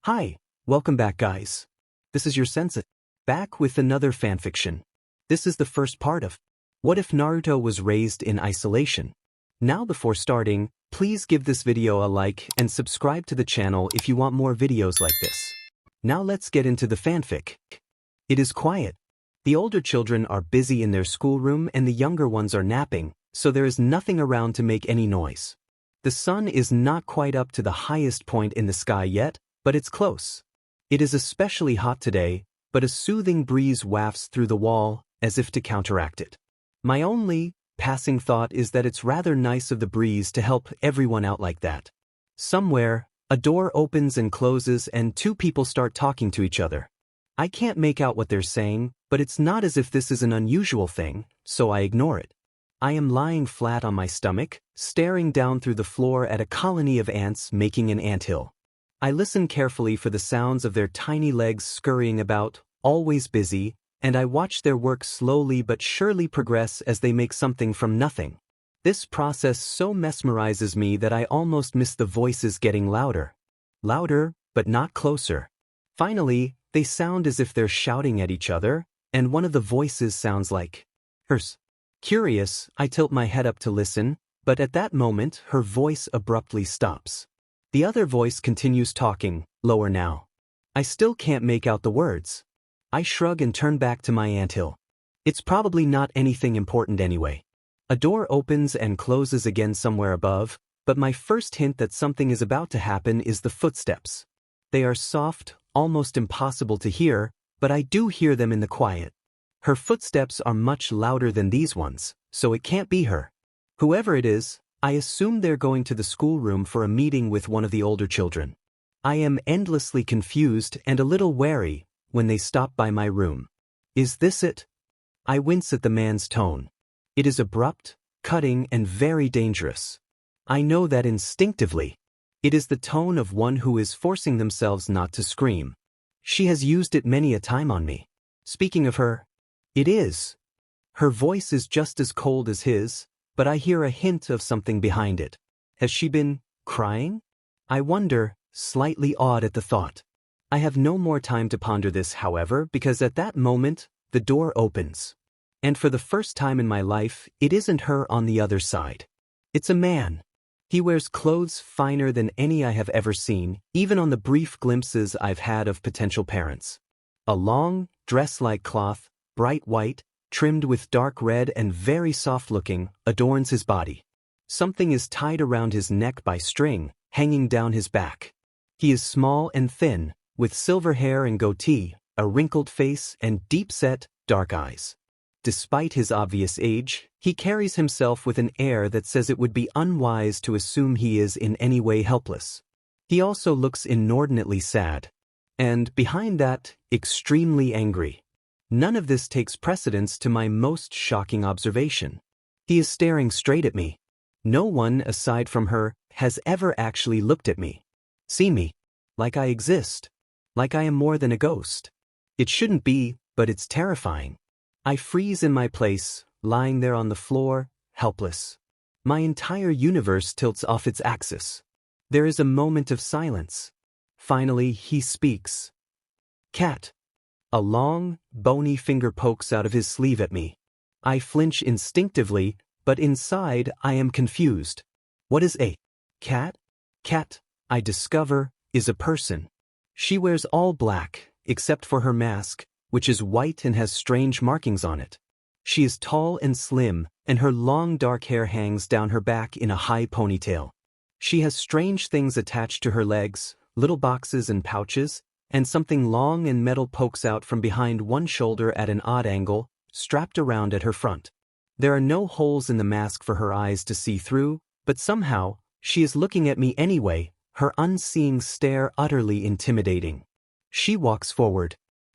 Hi, welcome back guys. This is your Sensei, back with another fanfiction. This is the first part of What If Naruto Was Raised in Isolation? Now before starting, please give this video a like and subscribe to the channel if you want more videos like this. Now let's get into the fanfic. It is quiet. The older children are busy in their schoolroom and the younger ones are napping, so there is nothing around to make any noise. The sun is not quite up to the highest point in the sky yet, but it's close. It is especially hot today, but a soothing breeze wafts through the wall, as if to counteract it. My only passing thought is that it's rather nice of the breeze to help everyone out like that. Somewhere, a door opens and closes and two people start talking to each other. I can't make out what they're saying, but it's not as if this is an unusual thing, so I ignore it. I am lying flat on my stomach, staring down through the floor at a colony of ants making an anthill. I listen carefully for the sounds of their tiny legs scurrying about, always busy, and I watch their work slowly but surely progress as they make something from nothing. This process so mesmerizes me that I almost miss the voices getting louder. Louder, but not closer. Finally, they sound as if they're shouting at each other, and one of the voices sounds like hers. Curious, I tilt my head up to listen, but at that moment her voice abruptly stops. The other voice continues talking, lower now. I still can't make out the words. I shrug and turn back to my anthill. It's probably not anything important anyway. A door opens and closes again somewhere above, but my first hint that something is about to happen is the footsteps. They are soft, almost impossible to hear, but I do hear them in the quiet. Her footsteps are much louder than these ones, so it can't be her. Whoever it is, I assume they're going to the schoolroom for a meeting with one of the older children. I am endlessly confused and a little wary when they stop by my room. Is this it? I wince at the man's tone. It is abrupt, cutting, and very dangerous. I know that instinctively. It is the tone of one who is forcing themselves not to scream. She has used it many a time on me. Speaking of her, it is. Her voice is just as cold as his, but I hear a hint of something behind it. Has she been crying? I wonder, slightly awed at the thought. I have no more time to ponder this, however, because at that moment, the door opens. And for the first time in my life, it isn't her on the other side. It's a man. He wears clothes finer than any I have ever seen, even on the brief glimpses I've had of potential parents. A long, dress-like cloth, bright white, trimmed with dark red and very soft-looking, adorns his body. Something is tied around his neck by string, hanging down his back. He is small and thin, with silver hair and goatee, a wrinkled face, and deep-set, dark eyes. Despite his obvious age, he carries himself with an air that says it would be unwise to assume he is in any way helpless. He also looks inordinately sad. And, behind that, extremely angry. None of this takes precedence to my most shocking observation. He is staring straight at me. No one, aside from her, has ever actually looked at me. Seen me. Like I exist. Like I am more than a ghost. It shouldn't be, but it's terrifying. I freeze in my place, lying there on the floor, helpless. My entire universe tilts off its axis. There is a moment of silence. Finally, he speaks. Cat. A long, bony finger pokes out of his sleeve at me. I flinch instinctively, but inside I am confused. What is a cat? Cat, I discover, is a person. She wears all black, except for her mask, which is white and has strange markings on it. She is tall and slim, and her long dark hair hangs down her back in a high ponytail. She has strange things attached to her legs, little boxes and pouches, and something long and metal pokes out from behind one shoulder at an odd angle, strapped around at her front. There are no holes in the mask for her eyes to see through, but somehow, she is looking at me anyway, her unseeing stare utterly intimidating. She walks forward.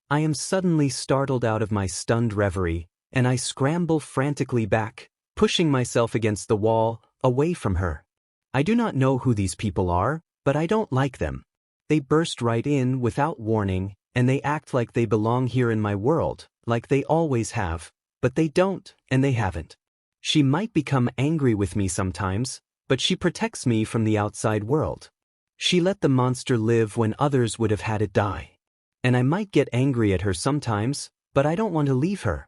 I am suddenly startled out of my stunned reverie, and I scramble frantically back, pushing myself against the wall, away from her. I do not know who these people are, but I don't like them. They burst right in without warning, and they act like they belong here in my world, like they always have, but they don't, and they haven't. She might become angry with me sometimes, but she protects me from the outside world. She let the monster live when others would have had it die. And I might get angry at her sometimes, but I don't want to leave her.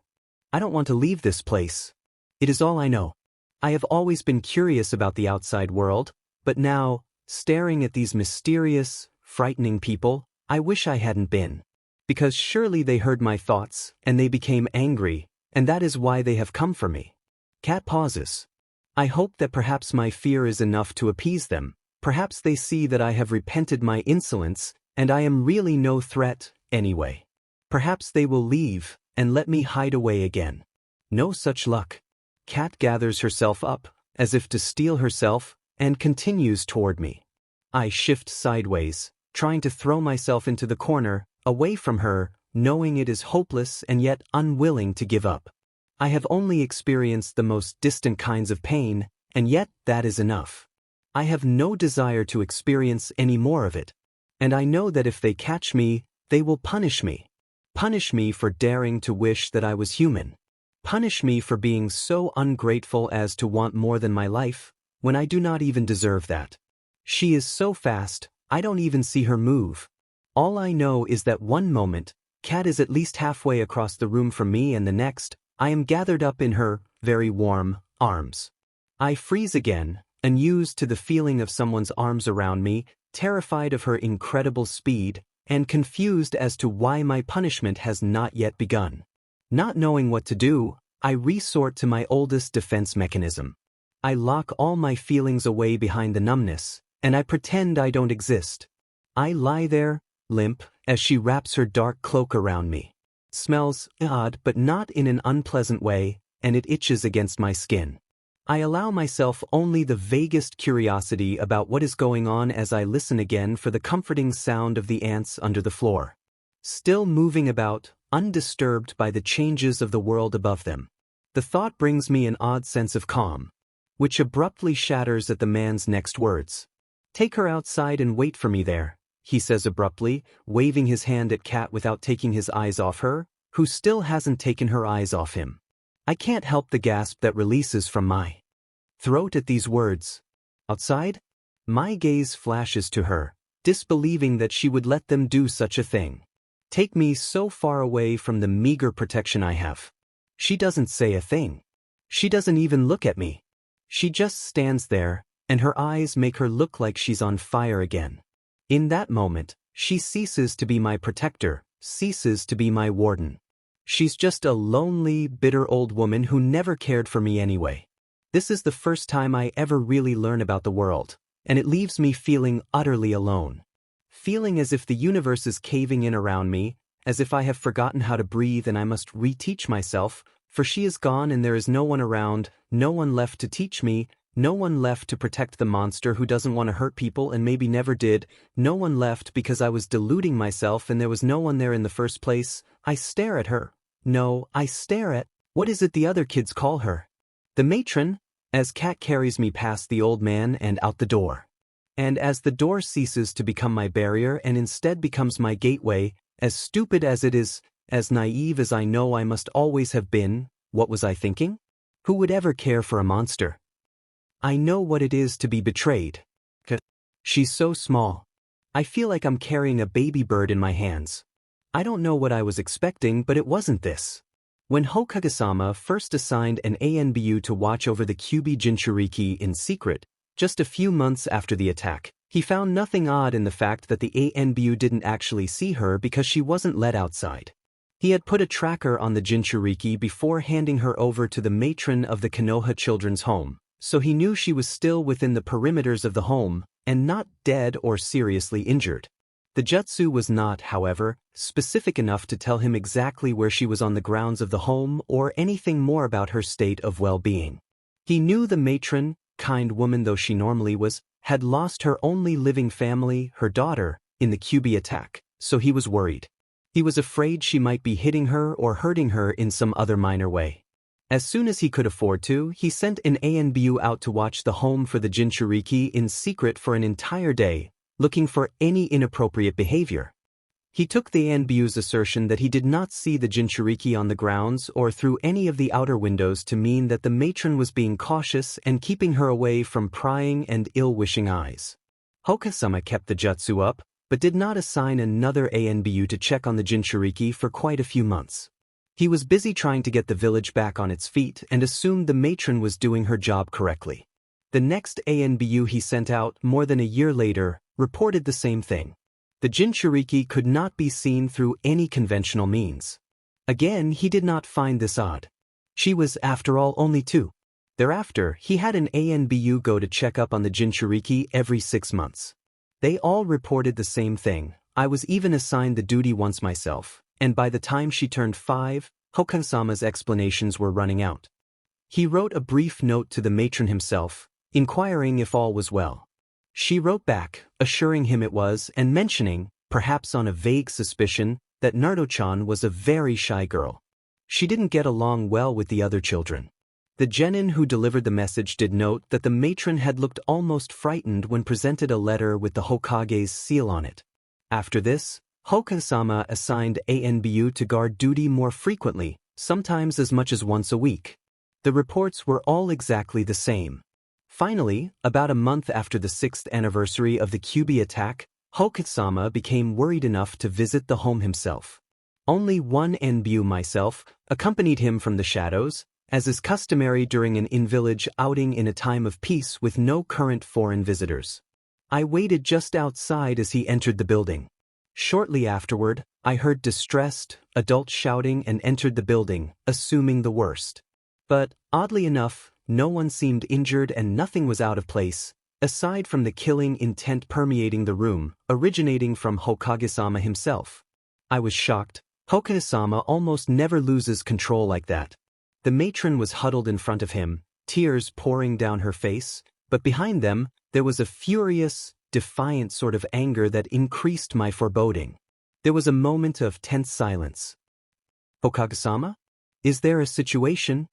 I don't want to leave this place. It is all I know. I have always been curious about the outside world, but now, staring at these mysterious, frightening people, I wish I hadn't been. Because surely they heard my thoughts, and they became angry, and that is why they have come for me. Cat pauses. I hope that perhaps my fear is enough to appease them. Perhaps they see that I have repented my insolence, and I am really no threat, anyway. Perhaps they will leave, and let me hide away again. No such luck. Cat gathers herself up, as if to steel herself, and continues toward me. I shift sideways, trying to throw myself into the corner, away from her, knowing it is hopeless and yet unwilling to give up. I have only experienced the most distant kinds of pain, and yet that is enough. I have no desire to experience any more of it. And I know that if they catch me, they will punish me. Punish me for daring to wish that I was human. Punish me for being so ungrateful as to want more than my life, when I do not even deserve that. She is so fast, I don't even see her move. All I know is that one moment, Cat is at least halfway across the room from me, and the next, I am gathered up in her, very warm, arms. I freeze again, unused to the feeling of someone's arms around me, terrified of her incredible speed, and confused as to why my punishment has not yet begun. Not knowing what to do, I resort to my oldest defense mechanism. I lock all my feelings away behind the numbness, and I pretend I don't exist. I lie there, limp, as she wraps her dark cloak around me. Smells odd, but not in an unpleasant way, and it itches against my skin. I allow myself only the vaguest curiosity about what is going on as I listen again for the comforting sound of the ants under the floor. Still moving about, undisturbed by the changes of the world above them. The thought brings me an odd sense of calm, which abruptly shatters at the man's next words. "Take her outside and wait for me there," he says abruptly, waving his hand at Cat without taking his eyes off her, who still hasn't taken her eyes off him. I can't help the gasp that releases from my throat at these words. Outside? My gaze flashes to her, disbelieving that she would let them do such a thing. Take me so far away from the meager protection I have. She doesn't say a thing. She doesn't even look at me. She just stands there, and her eyes make her look like she's on fire again. In that moment, she ceases to be my protector, ceases to be my warden. She's just a lonely, bitter old woman who never cared for me anyway. This is the first time I ever really learn about the world, and it leaves me feeling utterly alone. Feeling as if the universe is caving in around me, as if I have forgotten how to breathe and I must reteach myself, for she is gone and there is no one around, no one left to teach me, no one left to protect the monster who doesn't want to hurt people and maybe never did, no one left because I was deluding myself and there was no one there in the first place. I stare at her. No, I stare at, what is it the other kids call her? The matron, as Cat carries me past the old man and out the door. And as the door ceases to become my barrier and instead becomes my gateway, as stupid as it is, as naive as I know I must always have been, what was I thinking? Who would ever care for a monster? I know what it is to be betrayed. She's so small. I feel like I'm carrying a baby bird in my hands. I don't know what I was expecting, but it wasn't this. When Hokage-sama first assigned an ANBU to watch over the Kyuubi Jinchuriki in secret, just a few months after the attack, he found nothing odd in the fact that the ANBU didn't actually see her because she wasn't let outside. He had put a tracker on the Jinchuriki before handing her over to the matron of the Konoha Children's Home, so he knew she was still within the perimeters of the home and not dead or seriously injured. The jutsu was not, however, specific enough to tell him exactly where she was on the grounds of the home or anything more about her state of well-being. He knew the matron, kind woman though she normally was, had lost her only living family, her daughter, in the Kyuubi attack, so he was worried. He was afraid she might be hitting her or hurting her in some other minor way. As soon as he could afford to, he sent an ANBU out to watch the home for the Jinchuriki in secret for an entire day, looking for any inappropriate behavior. He took the ANBU's assertion that he did not see the Jinchuriki on the grounds or through any of the outer windows to mean that the matron was being cautious and keeping her away from prying and ill-wishing eyes. Hokasama kept the jutsu up, but did not assign another ANBU to check on the Jinchuriki for quite a few months. He was busy trying to get the village back on its feet and assumed the matron was doing her job correctly. The next ANBU he sent out, more than a year later, reported the same thing. The Jinchuriki could not be seen through any conventional means. Again, he did not find this odd. She was, after all, only 2. Thereafter, he had an ANBU go to check up on the Jinchuriki every 6 months. They all reported the same thing. I was even assigned the duty once myself, and by the time she turned 5, Hokasama's explanations were running out. He wrote a brief note to the matron himself, inquiring if all was well. She wrote back, assuring him it was, and mentioning, perhaps on a vague suspicion, that Naruto-chan was a very shy girl. She didn't get along well with the other children. The genin who delivered the message did note that the matron had looked almost frightened when presented a letter with the Hokage's seal on it. After this, Hokasama assigned ANBU to guard duty more frequently, sometimes as much as once a week. The reports were all exactly the same. Finally, about a month after the 6th anniversary of the Kyuubi attack, Hokasama became worried enough to visit the home himself. Only one ANBU, myself, accompanied him from the shadows, as is customary during an in-village outing in a time of peace with no current foreign visitors. I waited just outside as he entered the building. Shortly afterward, I heard distressed, adults shouting and entered the building, assuming the worst. But, oddly enough, no one seemed injured and nothing was out of place, aside from the killing intent permeating the room, originating from Hokage-sama himself. I was shocked. Hokage-sama almost never loses control like that. The matron was huddled in front of him, tears pouring down her face, but behind them, there was a furious, defiant sort of anger that increased my foreboding. There was a moment of tense silence. "Hokage-sama? Is there a situation?"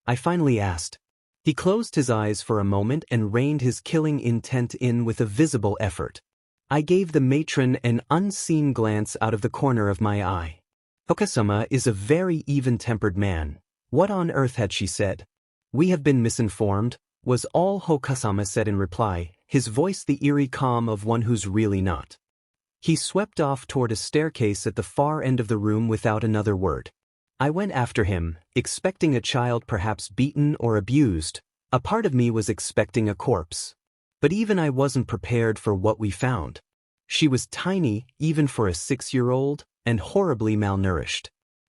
I finally asked. He closed his eyes for a moment and reined his killing intent in with a visible effort. I gave the matron an unseen glance out of the corner of my eye. Hokasama is a very even-tempered man. What on earth had she said? "We have been misinformed," was all Hokasama said in reply, his voice the eerie calm of one who's really not. He swept off toward a staircase at the far end of the room without another word. I went after him, expecting a child perhaps beaten or abused. A part of me was expecting a corpse. But even I wasn't prepared for what we found. She was tiny, even for a 6-year-old, and horribly malnourished.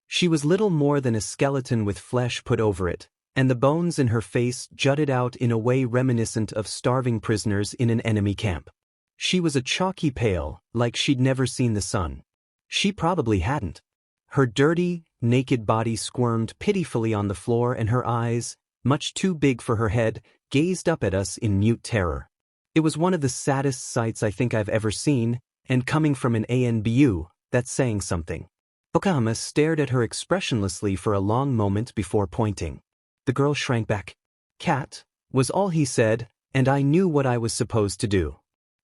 She was little more than a skeleton with flesh put over it, and the bones in her face jutted out in a way reminiscent of starving prisoners in an enemy camp. She was a chalky pale, like she'd never seen the sun. She probably hadn't. Her dirty, naked body squirmed pitifully on the floor and her eyes, much too big for her head, gazed up at us in mute terror. It was one of the saddest sights I think I've ever seen, and coming from an ANBU, that's saying something. Hokasama stared at her expressionlessly for a long moment before pointing. The girl shrank back. "Cat," was all he said, and I knew what I was supposed to do.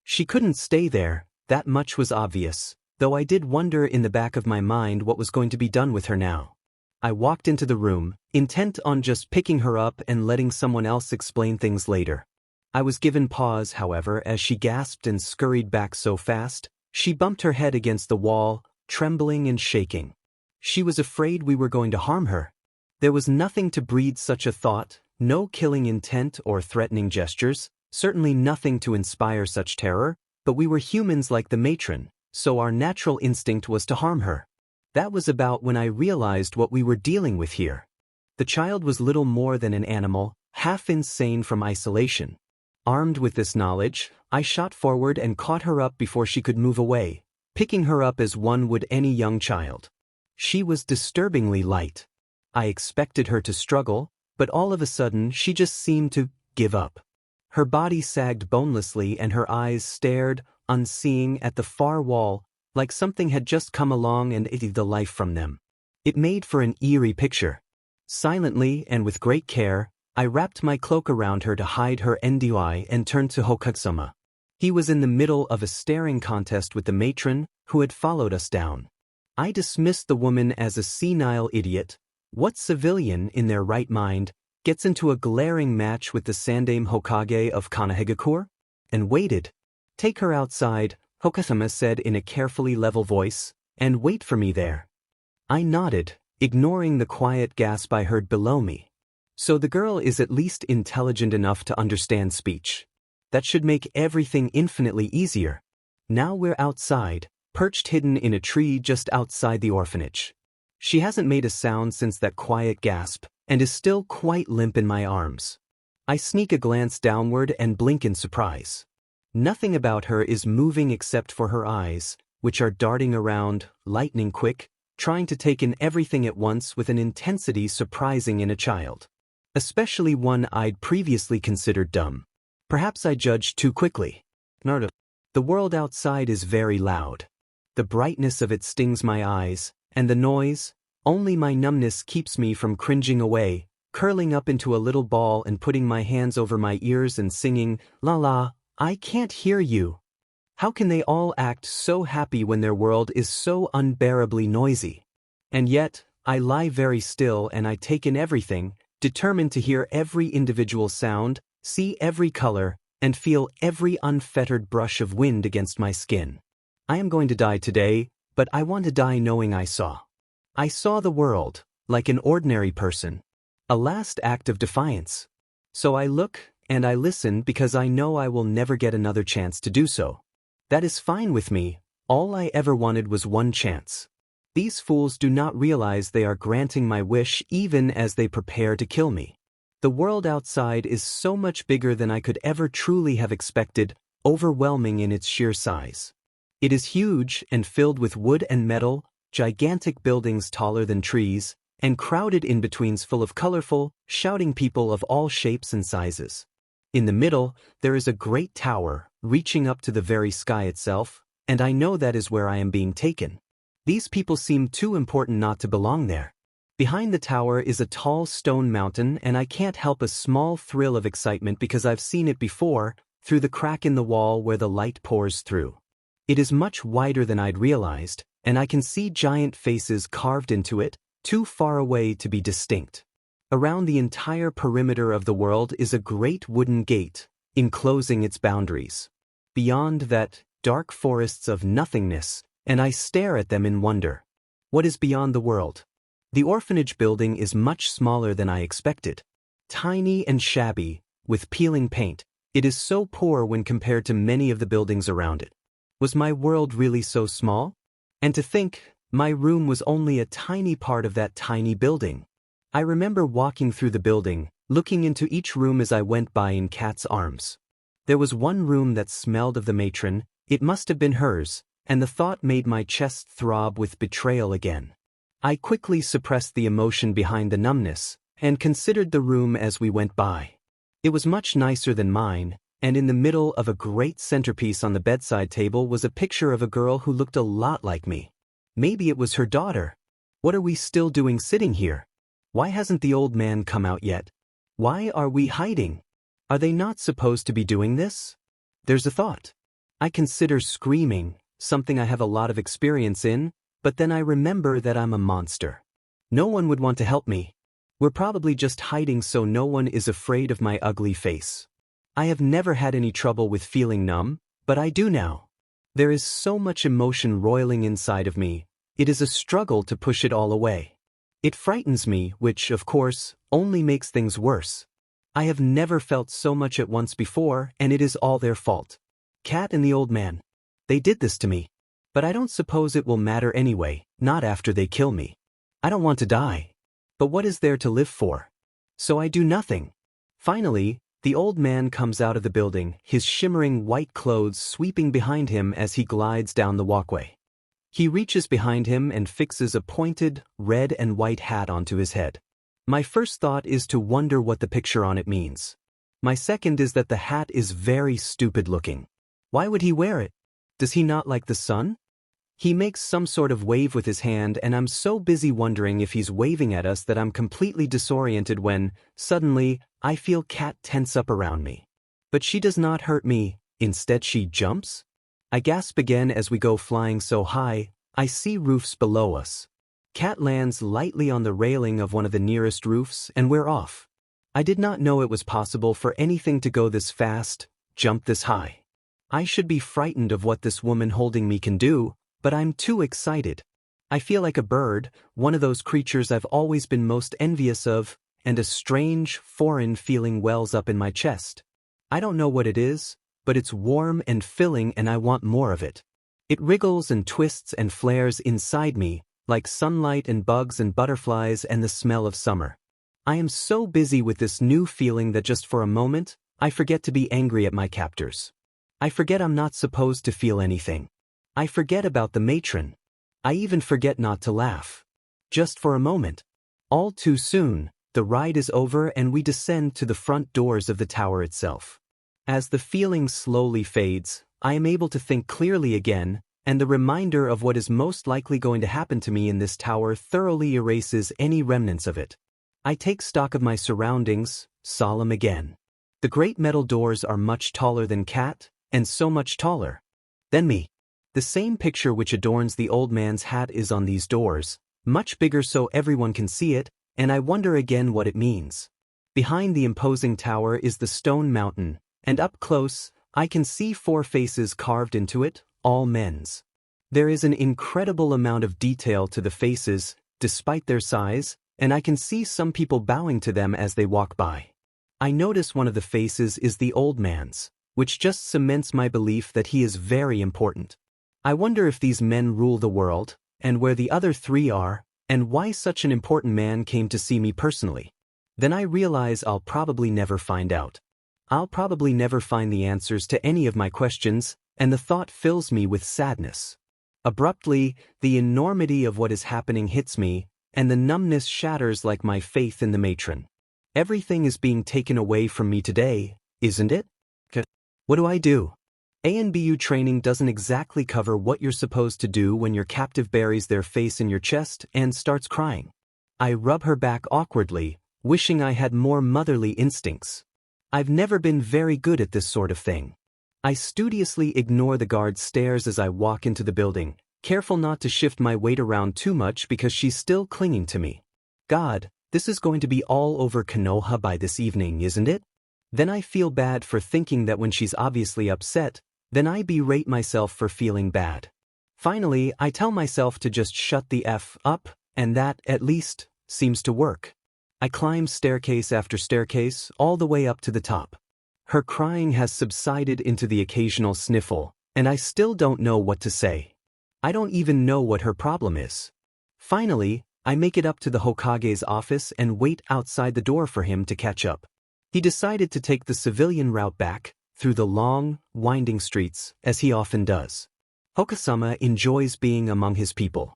She couldn't stay there, that much was obvious, though I did wonder in the back of my mind what was going to be done with her now. I walked into the room, intent on just picking her up and letting someone else explain things later. I was given pause, however, as she gasped and scurried back so fast, she bumped her head against the wall, trembling and shaking. She was afraid we were going to harm her. There was nothing to breed such a thought, no killing intent or threatening gestures, certainly nothing to inspire such terror, but we were humans like the matron, so our natural instinct was to harm her. That was about when I realized what we were dealing with here. The child was little more than an animal, half insane from isolation. Armed with this knowledge, I shot forward and caught her up before she could move away, picking her up as one would any young child. She was disturbingly light. I expected her to struggle, but all of a sudden she just seemed to give up. Her body sagged bonelessly and her eyes stared, unseeing, at the far wall, like something had just come along and eaten the life from them. It made for an eerie picture. Silently and with great care, I wrapped my cloak around her to hide her NDI and turned to Hokage-sama. He was in the middle of a staring contest with the matron, who had followed us down. I dismissed the woman as a senile idiot. What civilian, in their right mind, gets into a glaring match with the Sandaime Hokage of Kanehagakure? And waited. Take her outside, Hokasama said in a carefully level voice, and wait for me there. I nodded, ignoring the quiet gasp I heard below me. So the girl is at least intelligent enough to understand speech. That should make everything infinitely easier. Now we're outside, perched hidden in a tree just outside the orphanage. She hasn't made a sound since that quiet gasp, and is still quite limp in my arms. I sneak a glance downward and blink in surprise. Nothing about her is moving except for her eyes, which are darting around, lightning quick, trying to take in everything at once with an intensity surprising in a child. Especially one I'd previously considered dumb. Perhaps I judged too quickly. Naruto. The world outside is very loud. The brightness of it stings my eyes, and the noise, only my numbness keeps me from cringing away, curling up into a little ball and putting my hands over my ears and singing, "La la, I can't hear you." How can they all act so happy when their world is so unbearably noisy? And yet, I lie very still and I take in everything, determined to hear every individual sound, see every color, and feel every unfettered brush of wind against my skin. I am going to die today, but I want to die knowing I saw. I saw the world, like an ordinary person. A last act of defiance. So I look, and I listen because I know I will never get another chance to do so. That is fine with me, all I ever wanted was one chance. These fools do not realize they are granting my wish even as they prepare to kill me. The world outside is so much bigger than I could ever truly have expected, overwhelming in its sheer size. It is huge and filled with wood and metal, gigantic buildings taller than trees, and crowded in-betweens full of colorful, shouting people of all shapes and sizes. In the middle, there is a great tower, reaching up to the very sky itself, and I know that is where I am being taken. These people seem too important not to belong there. Behind the tower is a tall stone mountain, and I can't help a small thrill of excitement because I've seen it before, through the crack in the wall where the light pours through. It is much wider than I'd realized, and I can see giant faces carved into it, too far away to be distinct. Around the entire perimeter of the world is a great wooden gate, enclosing its boundaries. Beyond that, dark forests of nothingness, and I stare at them in wonder. What is beyond the world? The orphanage building is much smaller than I expected. Tiny and shabby, with peeling paint, it is so poor when compared to many of the buildings around it. Was my world really so small? And to think, my room was only a tiny part of that tiny building. I remember walking through the building, looking into each room as I went by in Kat's arms. There was one room that smelled of the matron, it must have been hers, and the thought made my chest throb with betrayal again. I quickly suppressed the emotion behind the numbness, and considered the room as we went by. It was much nicer than mine, and in the middle of a great centerpiece on the bedside table was a picture of a girl who looked a lot like me. Maybe it was her daughter. What are we still doing sitting here? Why hasn't the old man come out yet? Why are we hiding? Are they not supposed to be doing this? There's a thought. I consider screaming, something I have a lot of experience in, but then I remember that I'm a monster. No one would want to help me. We're probably just hiding so no one is afraid of my ugly face. I have never had any trouble with feeling numb, but I do now. There is so much emotion roiling inside of me, it is a struggle to push it all away. It frightens me, which, of course, only makes things worse. I have never felt so much at once before, and it is all their fault. Kat and the old man. They did this to me. But I don't suppose it will matter anyway, not after they kill me. I don't want to die. But what is there to live for? So I do nothing. Finally, the old man comes out of the building, his shimmering white clothes sweeping behind him as he glides down the walkway. He reaches behind him and fixes a pointed, red and white hat onto his head. My first thought is to wonder what the picture on it means. My second is that the hat is very stupid looking. Why would he wear it? Does he not like the sun? He makes some sort of wave with his hand, and I'm so busy wondering if he's waving at us that I'm completely disoriented when, suddenly, I feel Kat tense up around me. But she does not hurt me, instead she jumps? I gasp again as we go flying so high, I see roofs below us. Kat lands lightly on the railing of one of the nearest roofs, and we're off. I did not know it was possible for anything to go this fast, jump this high. I should be frightened of what this woman holding me can do, but I'm too excited. I feel like a bird, one of those creatures I've always been most envious of, and a strange, foreign feeling wells up in my chest. I don't know what it is, but it's warm and filling and I want more of it. It wriggles and twists and flares inside me, like sunlight and bugs and butterflies and the smell of summer. I am so busy with this new feeling that just for a moment, I forget to be angry at my captors. I forget I'm not supposed to feel anything. I forget about the matron. I even forget not to laugh. Just for a moment. All too soon, the ride is over and we descend to the front doors of the tower itself. As the feeling slowly fades, I am able to think clearly again, and the reminder of what is most likely going to happen to me in this tower thoroughly erases any remnants of it. I take stock of my surroundings, solemn again. The great metal doors are much taller than Cat, and so much taller than me. The same picture which adorns the old man's hat is on these doors, much bigger so everyone can see it, and I wonder again what it means. Behind the imposing tower is the stone mountain, and up close, I can see 4 faces carved into it, all men's. There is an incredible amount of detail to the faces, despite their size, and I can see some people bowing to them as they walk by. I notice one of the faces is the old man's, which just cements my belief that he is very important. I wonder if these men rule the world, and where the other 3 are, and why such an important man came to see me personally. Then I realize I'll probably never find out. I'll probably never find the answers to any of my questions, and the thought fills me with sadness. Abruptly, the enormity of what is happening hits me, and the numbness shatters like my faith in the matron. Everything is being taken away from me today, isn't it? What do I do? ANBU training doesn't exactly cover what you're supposed to do when your captive buries their face in your chest and starts crying. I rub her back awkwardly, wishing I had more motherly instincts. I've never been very good at this sort of thing. I studiously ignore the guard's stares as I walk into the building, careful not to shift my weight around too much because she's still clinging to me. God, this is going to be all over Konoha by this evening, isn't it? Then I feel bad for thinking that when she's obviously upset, then I berate myself for feeling bad. Finally, I tell myself to just shut the F up, and that, at least, seems to work. I climb staircase after staircase, all the way up to the top. Her crying has subsided into the occasional sniffle, and I still don't know what to say. I don't even know what her problem is. Finally, I make it up to the Hokage's office and wait outside the door for him to catch up. He decided to take the civilian route back, through the long, winding streets, as he often does. Hokasama enjoys being among his people.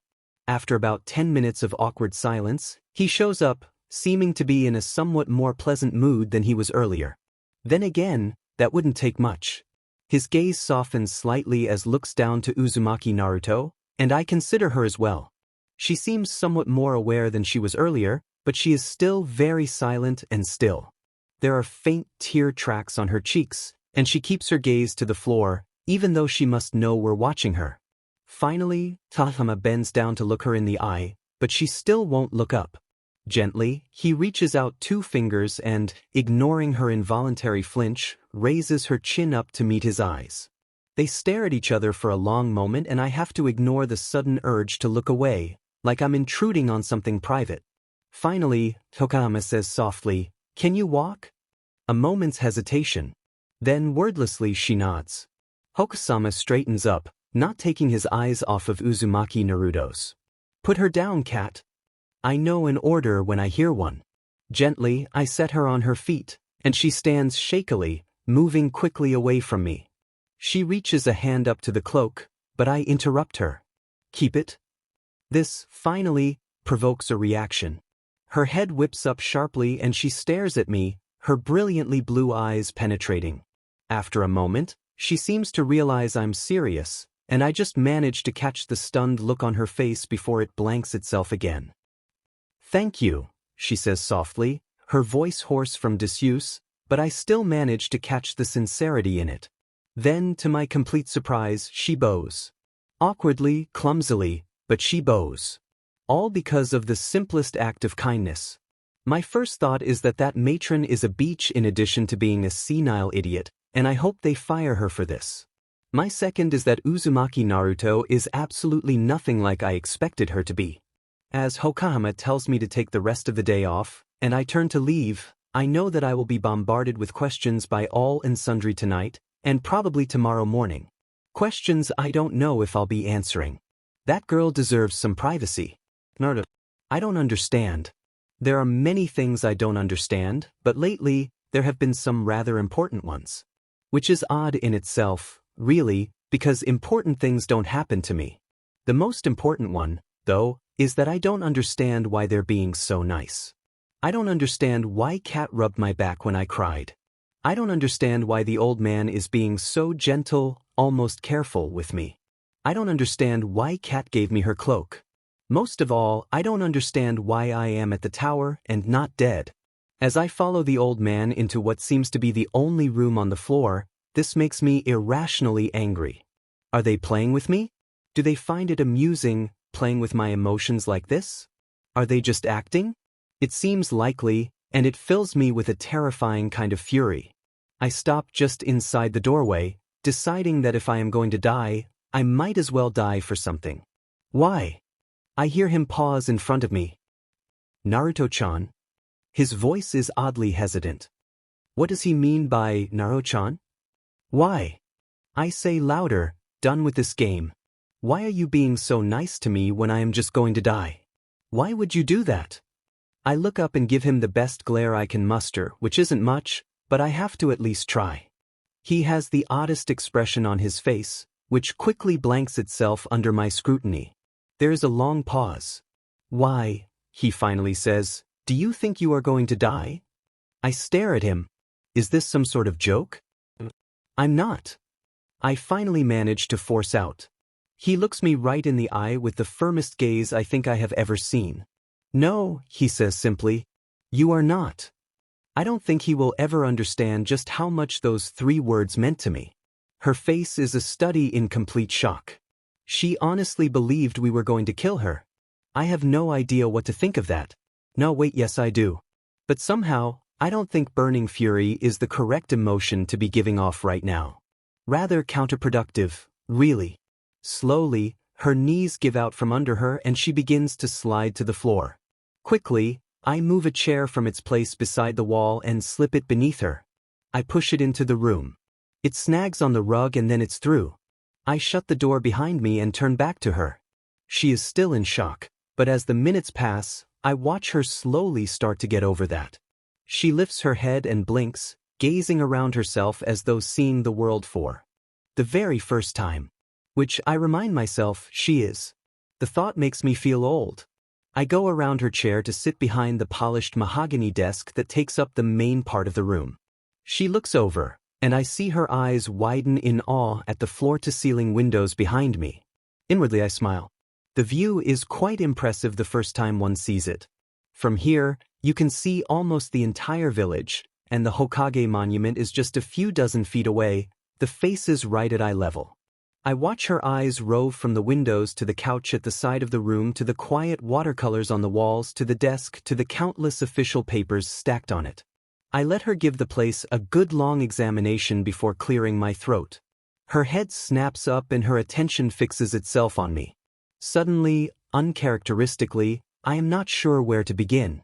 After about 10 minutes of awkward silence, he shows up, seeming to be in a somewhat more pleasant mood than he was earlier. Then again, that wouldn't take much. His gaze softens slightly as looks down to Uzumaki Naruto, and I consider her as well. She seems somewhat more aware than she was earlier, but she is still very silent and still. There are faint tear tracks on her cheeks, and she keeps her gaze to the floor, even though she must know we're watching her. Finally, Tahama bends down to look her in the eye, but she still won't look up. Gently, he reaches out 2 fingers and, ignoring her involuntary flinch, raises her chin up to meet his eyes. They stare at each other for a long moment and I have to ignore the sudden urge to look away, like I'm intruding on something private. Finally, Tokahama says softly, "Can you walk?" A moment's hesitation. Then wordlessly she nods. Hokasama straightens up, not taking his eyes off of Uzumaki Naruto's. "Put her down, cat." I know an order when I hear one. Gently, I set her on her feet, and she stands shakily, moving quickly away from me. She reaches a hand up to the cloak, but I interrupt her. "Keep it." This, finally, provokes a reaction. Her head whips up sharply and she stares at me, her brilliantly blue eyes penetrating. After a moment, she seems to realize I'm serious, and I just manage to catch the stunned look on her face before it blanks itself again. "Thank you," she says softly, her voice hoarse from disuse, but I still manage to catch the sincerity in it. Then, to my complete surprise, she bows. Awkwardly, clumsily, but she bows. All because of the simplest act of kindness. My first thought is that matron is a beach in addition to being a senile idiot, and I hope they fire her for this. My second is that Uzumaki Naruto is absolutely nothing like I expected her to be. As Hokahama tells me to take the rest of the day off, and I turn to leave, I know that I will be bombarded with questions by all and sundry tonight, and probably tomorrow morning. Questions I don't know if I'll be answering. That girl deserves some privacy. Naruto. I don't understand. There are many things I don't understand, but lately, there have been some rather important ones. Which is odd in itself, really, because important things don't happen to me. The most important one, though, is that I don't understand why they're being so nice. I don't understand why Cat rubbed my back when I cried. I don't understand why the old man is being so gentle, almost careful with me. I don't understand why Cat gave me her cloak. Most of all, I don't understand why I am at the tower and not dead. As I follow the old man into what seems to be the only room on the floor, this makes me irrationally angry. Are they playing with me? Do they find it amusing, playing with my emotions like this? Are they just acting? It seems likely, and it fills me with a terrifying kind of fury. I stop just inside the doorway, deciding that if I am going to die, I might as well die for something. Why? I hear him pause in front of me. Naruto-chan? His voice is oddly hesitant. What does he mean by Naruto-chan? Why? I say louder, done with this game. Why are you being so nice to me when I am just going to die? Why would you do that? I look up and give him the best glare I can muster, which isn't much, but I have to at least try. He has the oddest expression on his face, which quickly blanks itself under my scrutiny. There is a long pause. Why, he finally says, do you think you are going to die? I stare at him. Is this some sort of joke? I'm not. I finally manage to force out. He looks me right in the eye with the firmest gaze I think I have ever seen. No, he says simply. You are not. I don't think he will ever understand just how much those 3 words meant to me. Her face is a study in complete shock. She honestly believed we were going to kill her. I have no idea what to think of that. No, wait, yes I do. But somehow, I don't think burning fury is the correct emotion to be giving off right now. Rather counterproductive, really. Slowly, her knees give out from under her and she begins to slide to the floor. Quickly, I move a chair from its place beside the wall and slip it beneath her. I push it into the room. It snags on the rug and then it's through. I shut the door behind me and turn back to her. She is still in shock, but as the minutes pass, I watch her slowly start to get over that. She lifts her head and blinks, gazing around herself as though seeing the world for the very first time. Which I remind myself she is. The thought makes me feel old. I go around her chair to sit behind the polished mahogany desk that takes up the main part of the room. She looks over, and I see her eyes widen in awe at the floor-to-ceiling windows behind me. Inwardly I smile. The view is quite impressive the first time one sees it. From here, you can see almost the entire village, and the Hokage monument is just a few dozen feet away, the faces right at eye level. I watch her eyes rove from the windows to the couch at the side of the room to the quiet watercolors on the walls to the desk to the countless official papers stacked on it. I let her give the place a good long examination before clearing my throat. Her head snaps up and her attention fixes itself on me. Suddenly, uncharacteristically, I am not sure where to begin.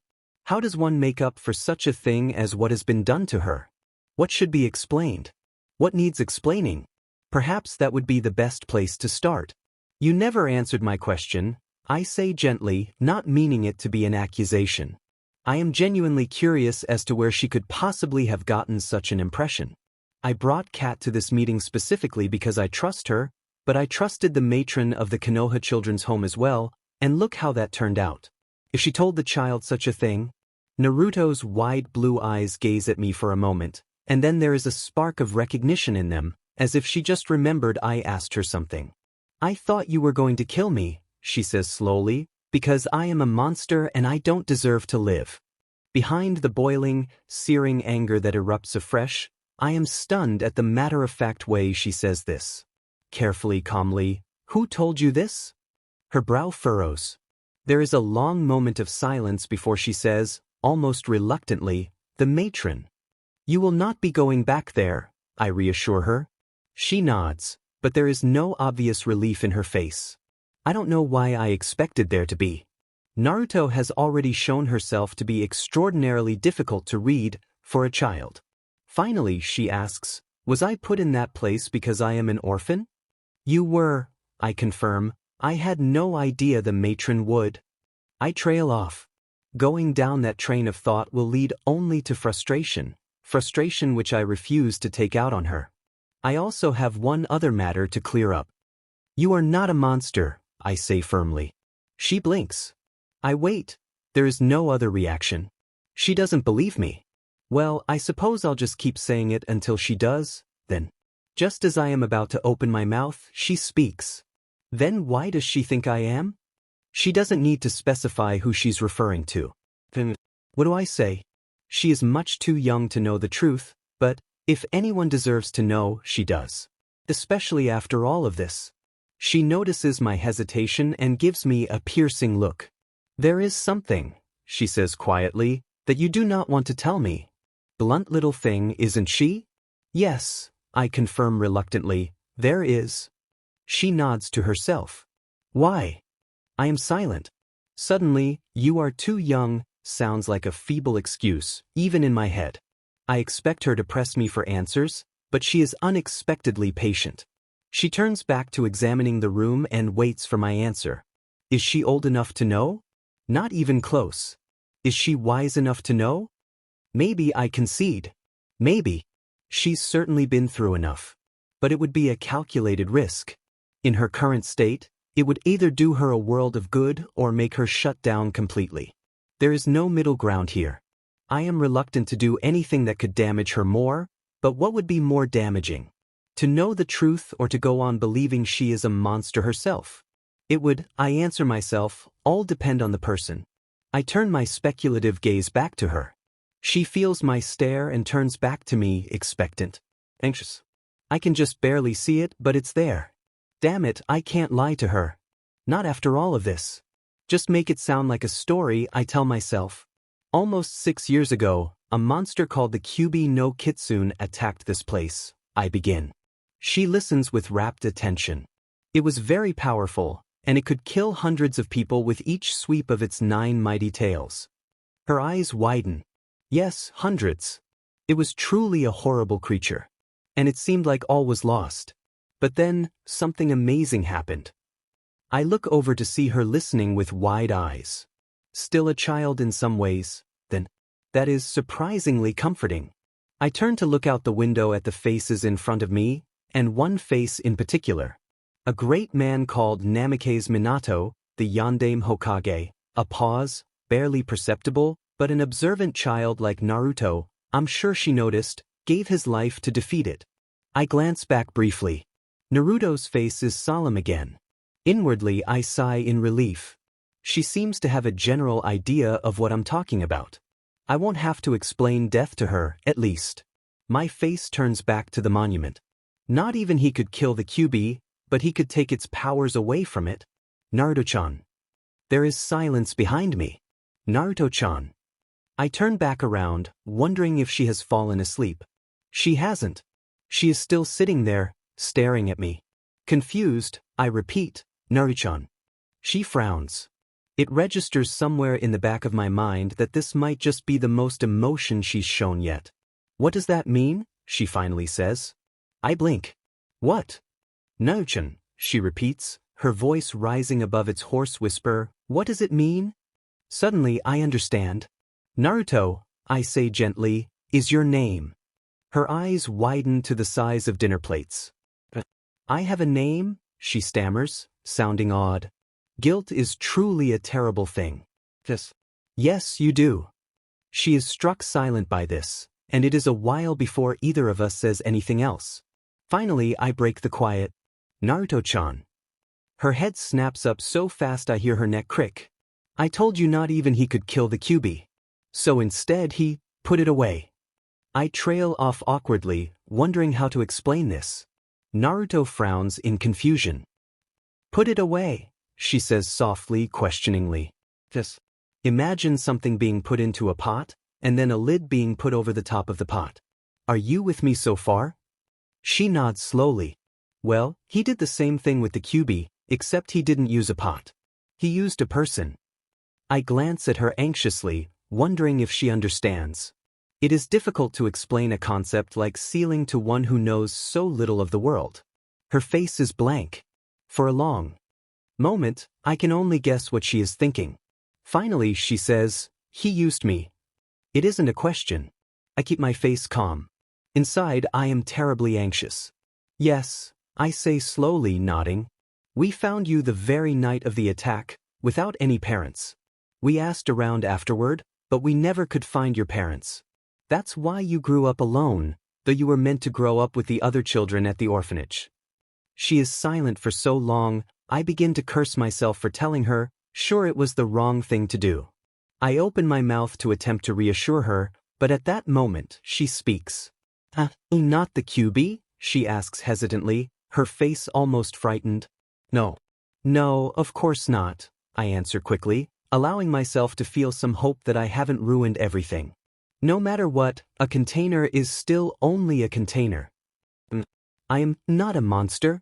How does one make up for such a thing as what has been done to her? What should be explained? What needs explaining? Perhaps that would be the best place to start. You never answered my question, I say gently, not meaning it to be an accusation. I am genuinely curious as to where she could possibly have gotten such an impression. I brought Kat to this meeting specifically because I trust her, but I trusted the matron of the Konoha Children's Home as well, and look how that turned out. If she told the child such a thing? Naruto's wide blue eyes gaze at me for a moment, and then there is a spark of recognition in them, as if she just remembered I asked her something. I thought you were going to kill me, she says slowly, because I am a monster and I don't deserve to live. Behind the boiling, searing anger that erupts afresh, I am stunned at the matter-of-fact way she says this. Carefully, calmly, who told you this? Her brow furrows. There is a long moment of silence before she says, almost reluctantly, the matron. You will not be going back there, I reassure her. She nods. but there is no obvious relief in her face. I don't know why I expected there to be. Naruto has already shown herself to be extraordinarily difficult to read for a child. Finally, she asks, "Was I put in that place because I am an orphan?" "You were," I confirm. "I had no idea the matron would." I trail off. Going down that train of thought will lead only to frustration which I refuse to take out on her. I also have one other matter to clear up. "You are not a monster," I say firmly. She blinks. I wait. There is no other reaction. She doesn't believe me. Well, I suppose I'll just keep saying it until she does, then. Just as I am about to open my mouth, she speaks. Then why does she think I am? She doesn't need to specify who she's referring to. Then, what do I say? She is much too young to know the truth, but if anyone deserves to know, she does. Especially after all of this. She notices my hesitation and gives me a piercing look. "There is something," she says quietly, "that you do not want to tell me. Blunt little thing, isn't she?" "Yes," I confirm reluctantly, "there is." She nods to herself. "Why?" I am silent. Suddenly, "You are too young," sounds like a feeble excuse, even in my head. I expect her to press me for answers, but she is unexpectedly patient. She turns back to examining the room and waits for my answer. Is she old enough to know? Not even close. Is she wise enough to know? Maybe I concede. Maybe. She's certainly been through enough. But it would be a calculated risk. In her current state, it would either do her a world of good or make her shut down completely. There is no middle ground here. I am reluctant to do anything that could damage her more, but what would be more damaging? To know the truth or to go on believing she is a monster herself? It would, I answer myself, all depend on the person. I turn my speculative gaze back to her. She feels my stare and turns back to me, expectant. Anxious. I can just barely see it, but it's there. Damn it, I can't lie to her. Not after all of this. Just make it sound like a story, I tell myself. Almost 6 years ago, a monster called the Kyuubi no Kitsune attacked this place, I begin. She listens with rapt attention. It was very powerful, and it could kill hundreds of people with each sweep of its 9 mighty tails. Her eyes widen. Yes, hundreds. It was truly a horrible creature. And it seemed like all was lost. But then, something amazing happened. I look over to see her listening with wide eyes. Still a child in some ways, then. That is surprisingly comforting. I turn to look out the window at the faces in front of me, and one face in particular. A great man called Namikaze Minato, the Yondaime Hokage, a pause, barely perceptible, but an observant child like Naruto, I'm sure she noticed, gave his life to defeat it. I glance back briefly. Naruto's face is solemn again. Inwardly, I sigh in relief. She seems to have a general idea of what I'm talking about. I won't have to explain death to her, at least. My face turns back to the monument. Not even he could kill the Kyuubi, but he could take its powers away from it. Naruto-chan. There is silence behind me. Naruto-chan. I turn back around, wondering if she has fallen asleep. She hasn't. She is still sitting there, staring at me. Confused, I repeat, Naruto-chan. She frowns. It registers somewhere in the back of my mind that this might just be the most emotion she's shown yet. What does that mean? She finally says. I blink. What? Naruto-chan, she repeats, her voice rising above its hoarse whisper. What does it mean? Suddenly I understand. Naruto, I say gently, is your name. Her eyes widen to the size of dinner plates. I have a name, she stammers, sounding odd. Guilt is truly a terrible thing. Yes, you do. She is struck silent by this, and it is a while before either of us says anything else. Finally, I break the quiet. Naruto-chan. Her head snaps up so fast I hear her neck crick. I told you not even he could kill the Kyuubi. So instead he put it away. I trail off awkwardly, wondering how to explain this. Naruto frowns in confusion. Put it away, she says softly, questioningly. Just imagine something being put into a pot, and then a lid being put over the top of the pot. Are you with me so far? She nods slowly. Well, he did the same thing with the QB, except he didn't use a pot. He used a person. I glance at her anxiously, wondering if she understands. It is difficult to explain a concept like sealing to one who knows so little of the world. Her face is blank. For a long moment, I can only guess what she is thinking. Finally, she says, "He used me." It isn't a question. I keep my face calm. Inside, I am terribly anxious. "Yes," I say slowly, nodding. "We found you the very night of the attack, without any parents. We asked around afterward, but we never could find your parents. That's why you grew up alone, though you were meant to grow up with the other children at the orphanage." She is silent for so long, I begin to curse myself for telling her, sure it was the wrong thing to do. I open my mouth to attempt to reassure her, but at that moment, she speaks. Not the QB?" she asks hesitantly, her face almost frightened. No. No, of course not," I answer quickly, allowing myself to feel some hope that I haven't ruined everything. No matter what, a container is still only a container. I am not a monster.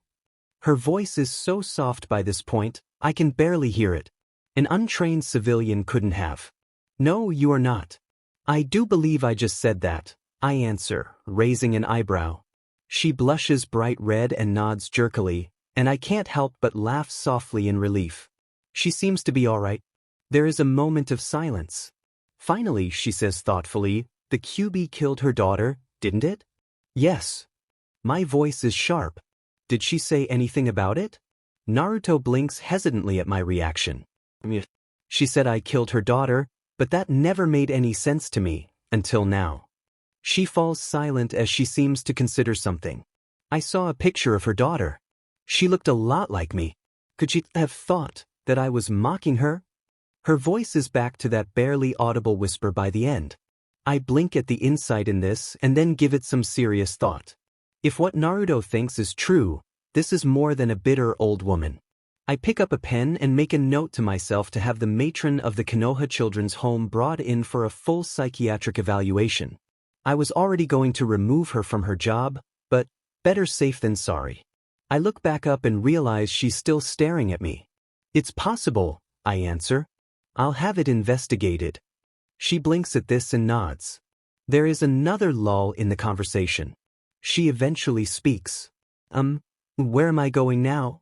Her voice is so soft by this point, I can barely hear it. An untrained civilian couldn't have. "No, you are not." "I do believe I just said that," I answer, raising an eyebrow. She blushes bright red and nods jerkily, and I can't help but laugh softly in relief. She seems to be all right. There is a moment of silence. Finally, she says thoughtfully, "The QB killed her daughter, didn't it?" "Yes." My voice is sharp. "Did she say anything about it?" Naruto blinks hesitantly at my reaction. "She said I killed her daughter, but that never made any sense to me, until now." She falls silent as she seems to consider something. "I saw a picture of her daughter. She looked a lot like me. Could she have thought that I was mocking her?" Her voice is back to that barely audible whisper by the end. I blink at the insight in this and then give it some serious thought. If what Naruto thinks is true, this is more than a bitter old woman. I pick up a pen and make a note to myself to have the matron of the Konoha Children's Home brought in for a full psychiatric evaluation. I was already going to remove her from her job, but better safe than sorry. I look back up and realize she's still staring at me. "It's possible," I answer. "I'll have it investigated." She blinks at this and nods. There is another lull in the conversation. She eventually speaks. Where am I going now?"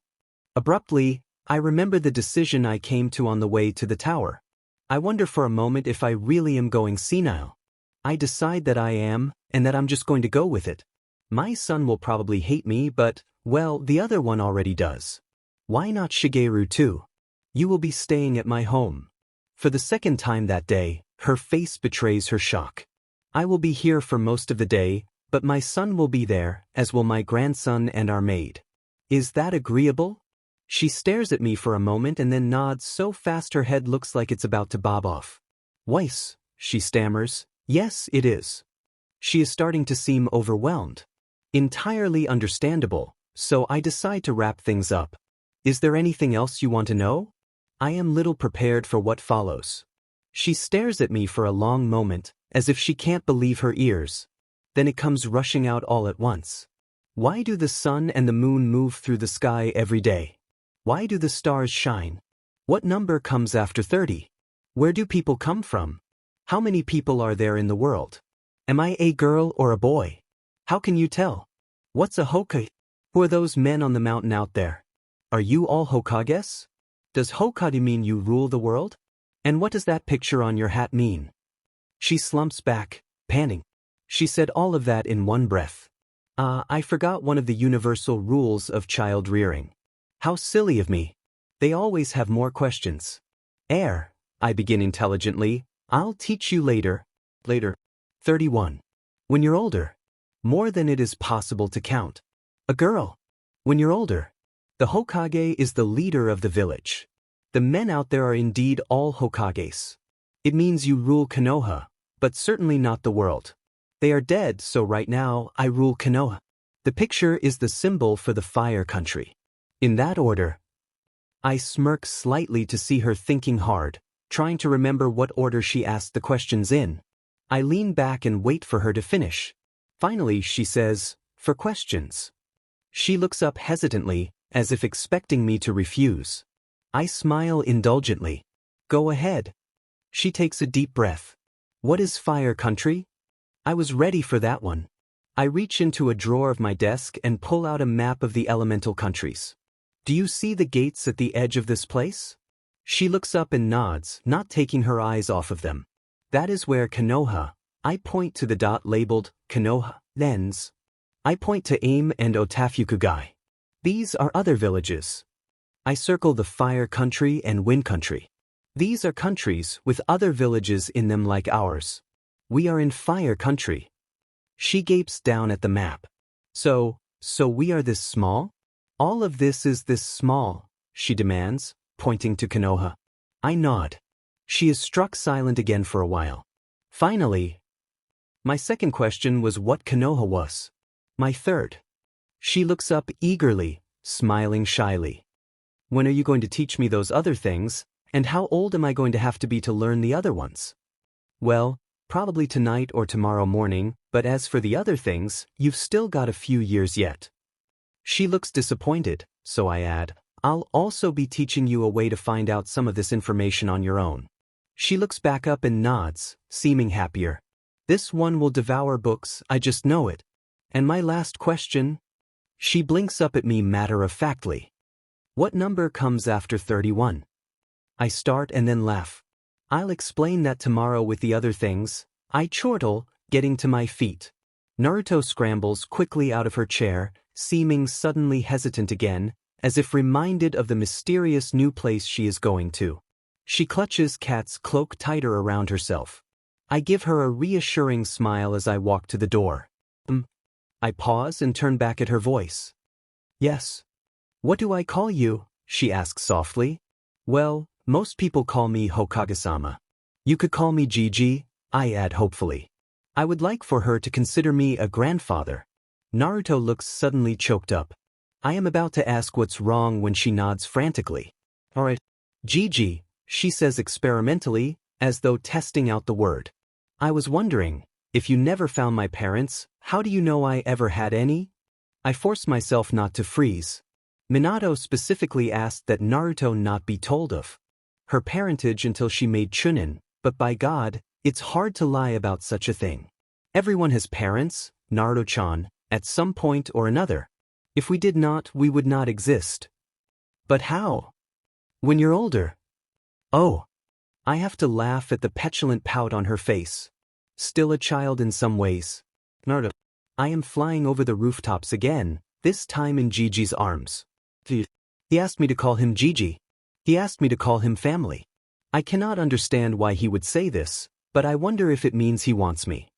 Abruptly, I remember the decision I came to on the way to the tower. I wonder for a moment if I really am going senile. I decide that I am, and that I'm just going to go with it. My son will probably hate me, but, well, the other one already does. Why not Shigeru too? "You will be staying at my home." For the second time that day, her face betrays her shock. "I will be here for most of the day, but my son will be there, as will my grandson and our maid. Is that agreeable?" She stares at me for a moment and then nods so fast her head looks like it's about to bob off. "Weiss," she stammers. "Yes, it is." She is starting to seem overwhelmed. Entirely understandable, so I decide to wrap things up. "Is there anything else you want to know?" I am little prepared for what follows. She stares at me for a long moment, as if she can't believe her ears. Then it comes rushing out all at once. "Why do the sun and the moon move through the sky every day? Why do the stars shine? What number comes after 30? Where do people come from? How many people are there in the world? Am I a girl or a boy? How can you tell? What's a Hokage? Who are those men on the mountain out there? Are you all Hokages? Does Hokage mean you rule the world? And what does that picture on your hat mean?" She slumps back, panting. She said all of that in one breath. I forgot one of the universal rules of child rearing. How silly of me. They always have more questions. I begin intelligently. "I'll teach you later." 31. When you're older. More than it is possible to count. A girl. When you're older. The Hokage is the leader of the village. The men out there are indeed all Hokages. It means you rule Konoha, but certainly not the world. They are dead, so right now, I rule Konoha. The picture is the symbol for the fire country. In that order. I smirk slightly to see her thinking hard, trying to remember what order she asked the questions in. I lean back and wait for her to finish. Finally, she says, "For questions." She looks up hesitantly, as if expecting me to refuse. I smile indulgently. Go ahead. She takes a deep breath. What is fire country? I was ready for that one. I reach into a drawer of my desk and pull out a map of the elemental countries. Do you see the gates at the edge of this place? She looks up and nods, not taking her eyes off of them. That is where Konoha. I point to the dot labeled Konoha, ends. I point to Aim and Otafukugai. These are other villages. I circle the fire country and wind country. These are countries with other villages in them like ours. We are in fire country. She gapes down at the map. So we are this small? All of this is this small, she demands, pointing to Konoha. I nod. She is struck silent again for a while. Finally, my second question was what Konoha was. My third. She looks up eagerly, smiling shyly. When are you going to teach me those other things, and how old am I going to have to be to learn the other ones? Well, probably tonight or tomorrow morning, but as for the other things, you've still got a few years yet. She looks disappointed, so I add, I'll also be teaching you a way to find out some of this information on your own. She looks back up and nods, seeming happier. This one will devour books, I just know it. And my last question? She blinks up at me matter-of-factly. What number comes after 31? I start and then laugh. I'll explain that tomorrow with the other things. I chortle, getting to my feet. Naruto scrambles quickly out of her chair, seeming suddenly hesitant again, as if reminded of the mysterious new place she is going to. She clutches Kat's cloak tighter around herself. I give her a reassuring smile as I walk to the door. I pause and turn back at her voice. Yes. What do I call you? She asks softly. Well, most people call me Hokage-sama. You could call me Gigi, I add hopefully. I would like for her to consider me a grandfather. Naruto looks suddenly choked up. I am about to ask what's wrong when she nods frantically. Alright. Gigi, she says experimentally, as though testing out the word. I was wondering, if you never found my parents, how do you know I ever had any? I force myself not to freeze. Minato specifically asked that Naruto not be told of her parentage until she made Chunin, but by God, it's hard to lie about such a thing. Everyone has parents, Naruto-chan, at some point or another. If we did not, we would not exist. But how? When you're older. Oh. I have to laugh at the petulant pout on her face. Still a child in some ways. Naruto. I am flying over the rooftops again, this time in Gigi's arms. He asked me to call him Gigi. He asked me to call him family. I cannot understand why he would say this, but I wonder if it means he wants me.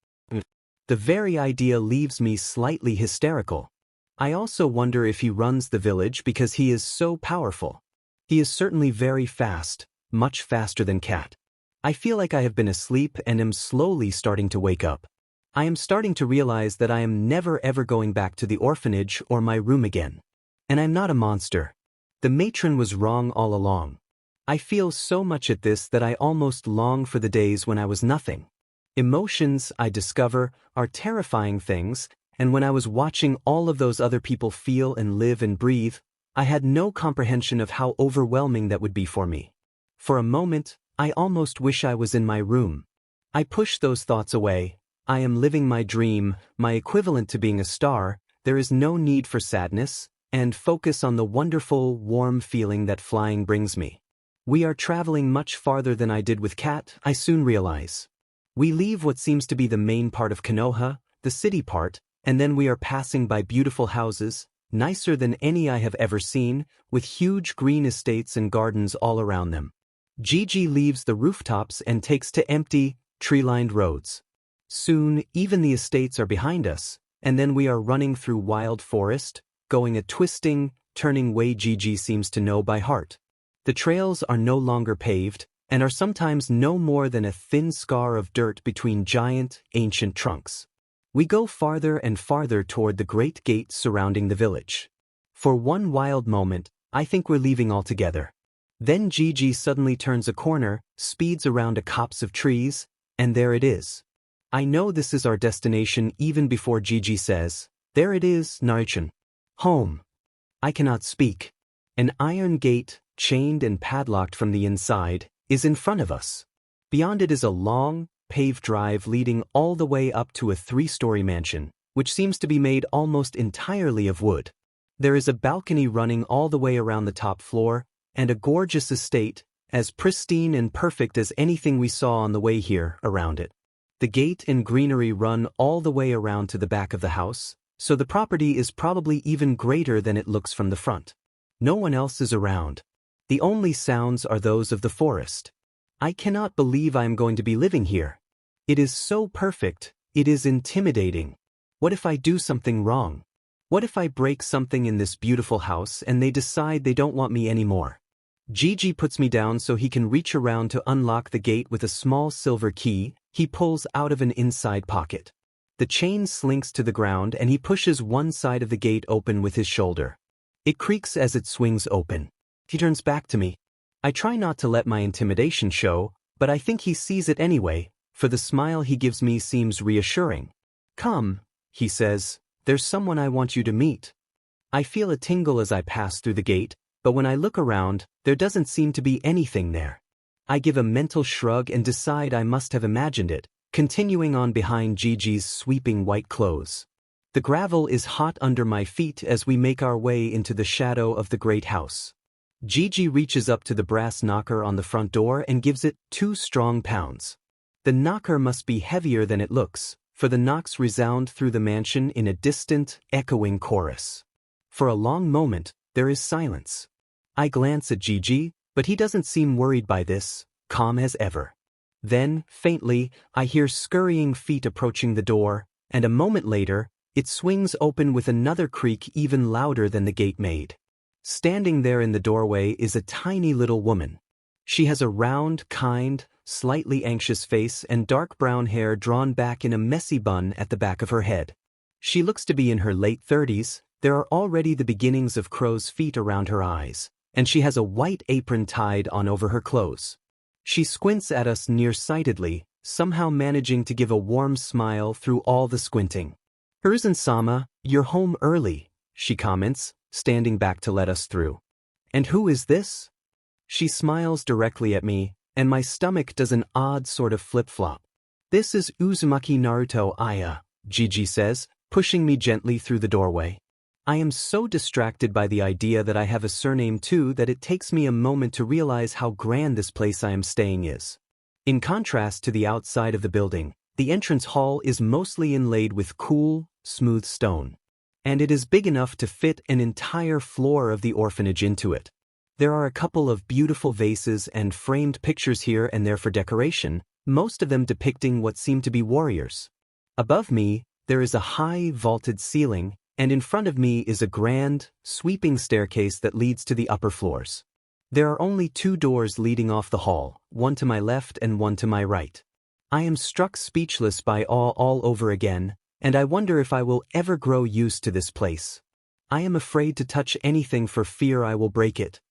The very idea leaves me slightly hysterical. I also wonder if he runs the village because he is so powerful. He is certainly very fast, much faster than Kat. I feel like I have been asleep and am slowly starting to wake up. I am starting to realize that I am never ever going back to the orphanage or my room again. And I'm not a monster. The matron was wrong all along. I feel so much at this that I almost long for the days when I was nothing. Emotions, I discover, are terrifying things, and when I was watching all of those other people feel and live and breathe, I had no comprehension of how overwhelming that would be for me. For a moment, I almost wish I was in my room. I push those thoughts away. I am living my dream, my equivalent to being a star. There is no need for sadness, and focus on the wonderful, warm feeling that flying brings me. We are traveling much farther than I did with Kat, I soon realize. We leave what seems to be the main part of Konoha, the city part, and then we are passing by beautiful houses, nicer than any I have ever seen, with huge green estates and gardens all around them. Gigi leaves the rooftops and takes to empty, tree-lined roads. Soon, even the estates are behind us, and then we are running through wild forest, going a twisting, turning way Gigi seems to know by heart. The trails are no longer paved, and are sometimes no more than a thin scar of dirt between giant, ancient trunks. We go farther and farther toward the great gate surrounding the village. For one wild moment, I think we're leaving altogether. Then Gigi suddenly turns a corner, speeds around a copse of trees, and there it is. I know this is our destination even before Gigi says, "There it is, Naruto." Home. I cannot speak. An iron gate, chained and padlocked from the inside, is in front of us. Beyond it is a long, paved drive leading all the way up to a 3-story mansion, which seems to be made almost entirely of wood. There is a balcony running all the way around the top floor, and a gorgeous estate, as pristine and perfect as anything we saw on the way here, around it. The gate and greenery run all the way around to the back of the house, so the property is probably even greater than it looks from the front. No one else is around. The only sounds are those of the forest. I cannot believe I am going to be living here. It is so perfect, it is intimidating. What if I do something wrong? What if I break something in this beautiful house and they decide they don't want me anymore? Gigi puts me down so he can reach around to unlock the gate with a small silver key he pulls out of an inside pocket. The chain slinks to the ground and he pushes one side of the gate open with his shoulder. It creaks as it swings open. He turns back to me. I try not to let my intimidation show, but I think he sees it anyway, for the smile he gives me seems reassuring. Come, he says, there's someone I want you to meet. I feel a tingle as I pass through the gate, but when I look around, there doesn't seem to be anything there. I give a mental shrug and decide I must have imagined it, continuing on behind Gigi's sweeping white clothes. The gravel is hot under my feet as we make our way into the shadow of the great house. Gigi reaches up to the brass knocker on the front door and gives it 2 strong pounds. The knocker must be heavier than it looks, for the knocks resound through the mansion in a distant, echoing chorus. For a long moment, there is silence. I glance at Gigi, but he doesn't seem worried by this, calm as ever. Then, faintly, I hear scurrying feet approaching the door, and a moment later, it swings open with another creak even louder than the gate made. Standing there in the doorway is a tiny little woman. She has a round, kind, slightly anxious face and dark brown hair drawn back in a messy bun at the back of her head. She looks to be in her late 30s, there are already the beginnings of crow's feet around her eyes, and she has a white apron tied on over her clothes. She squints at us nearsightedly, somehow managing to give a warm smile through all the squinting. "Hiruzen-sama, you're home early," she comments, standing back to let us through. "And who is this?" She smiles directly at me, and my stomach does an odd sort of flip-flop. "This is Uzumaki Naruto Aya," Gigi says, pushing me gently through the doorway. I am so distracted by the idea that I have a surname too that it takes me a moment to realize how grand this place I am staying is. In contrast to the outside of the building, the entrance hall is mostly inlaid with cool, smooth stone. And it is big enough to fit an entire floor of the orphanage into it. There are a couple of beautiful vases and framed pictures here and there for decoration, most of them depicting what seem to be warriors. Above me, there is a high, vaulted ceiling, and in front of me is a grand, sweeping staircase that leads to the upper floors. There are only 2 doors leading off the hall, one to my left and one to my right. I am struck speechless by awe all over again, and I wonder if I will ever grow used to this place. I am afraid to touch anything for fear I will break it.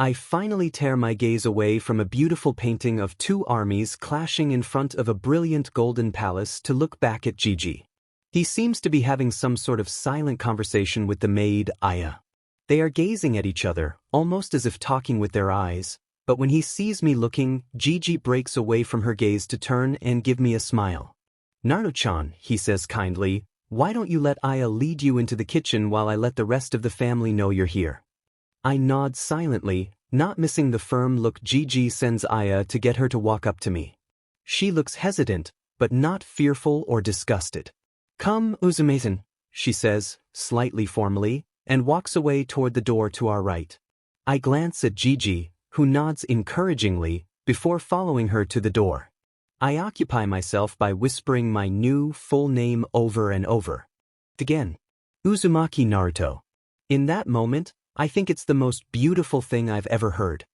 I finally tear my gaze away from a beautiful painting of 2 armies clashing in front of a brilliant golden palace to look back at Gigi. He seems to be having some sort of silent conversation with the maid, Aya. They are gazing at each other, almost as if talking with their eyes, but when he sees me looking, Gigi breaks away from her gaze to turn and give me a smile. "Naruto-chan," he says kindly, "why don't you let Aya lead you into the kitchen while I let the rest of the family know you're here?" I nod silently, not missing the firm look Gigi sends Aya to get her to walk up to me. She looks hesitant, but not fearful or disgusted. "Come, Uzumaki," she says, slightly formally, and walks away toward the door to our right. I glance at Gigi, who nods encouragingly, before following her to the door. I occupy myself by whispering my new, full name over and over. Again. Uzumaki Naruto. In that moment, I think it's the most beautiful thing I've ever heard.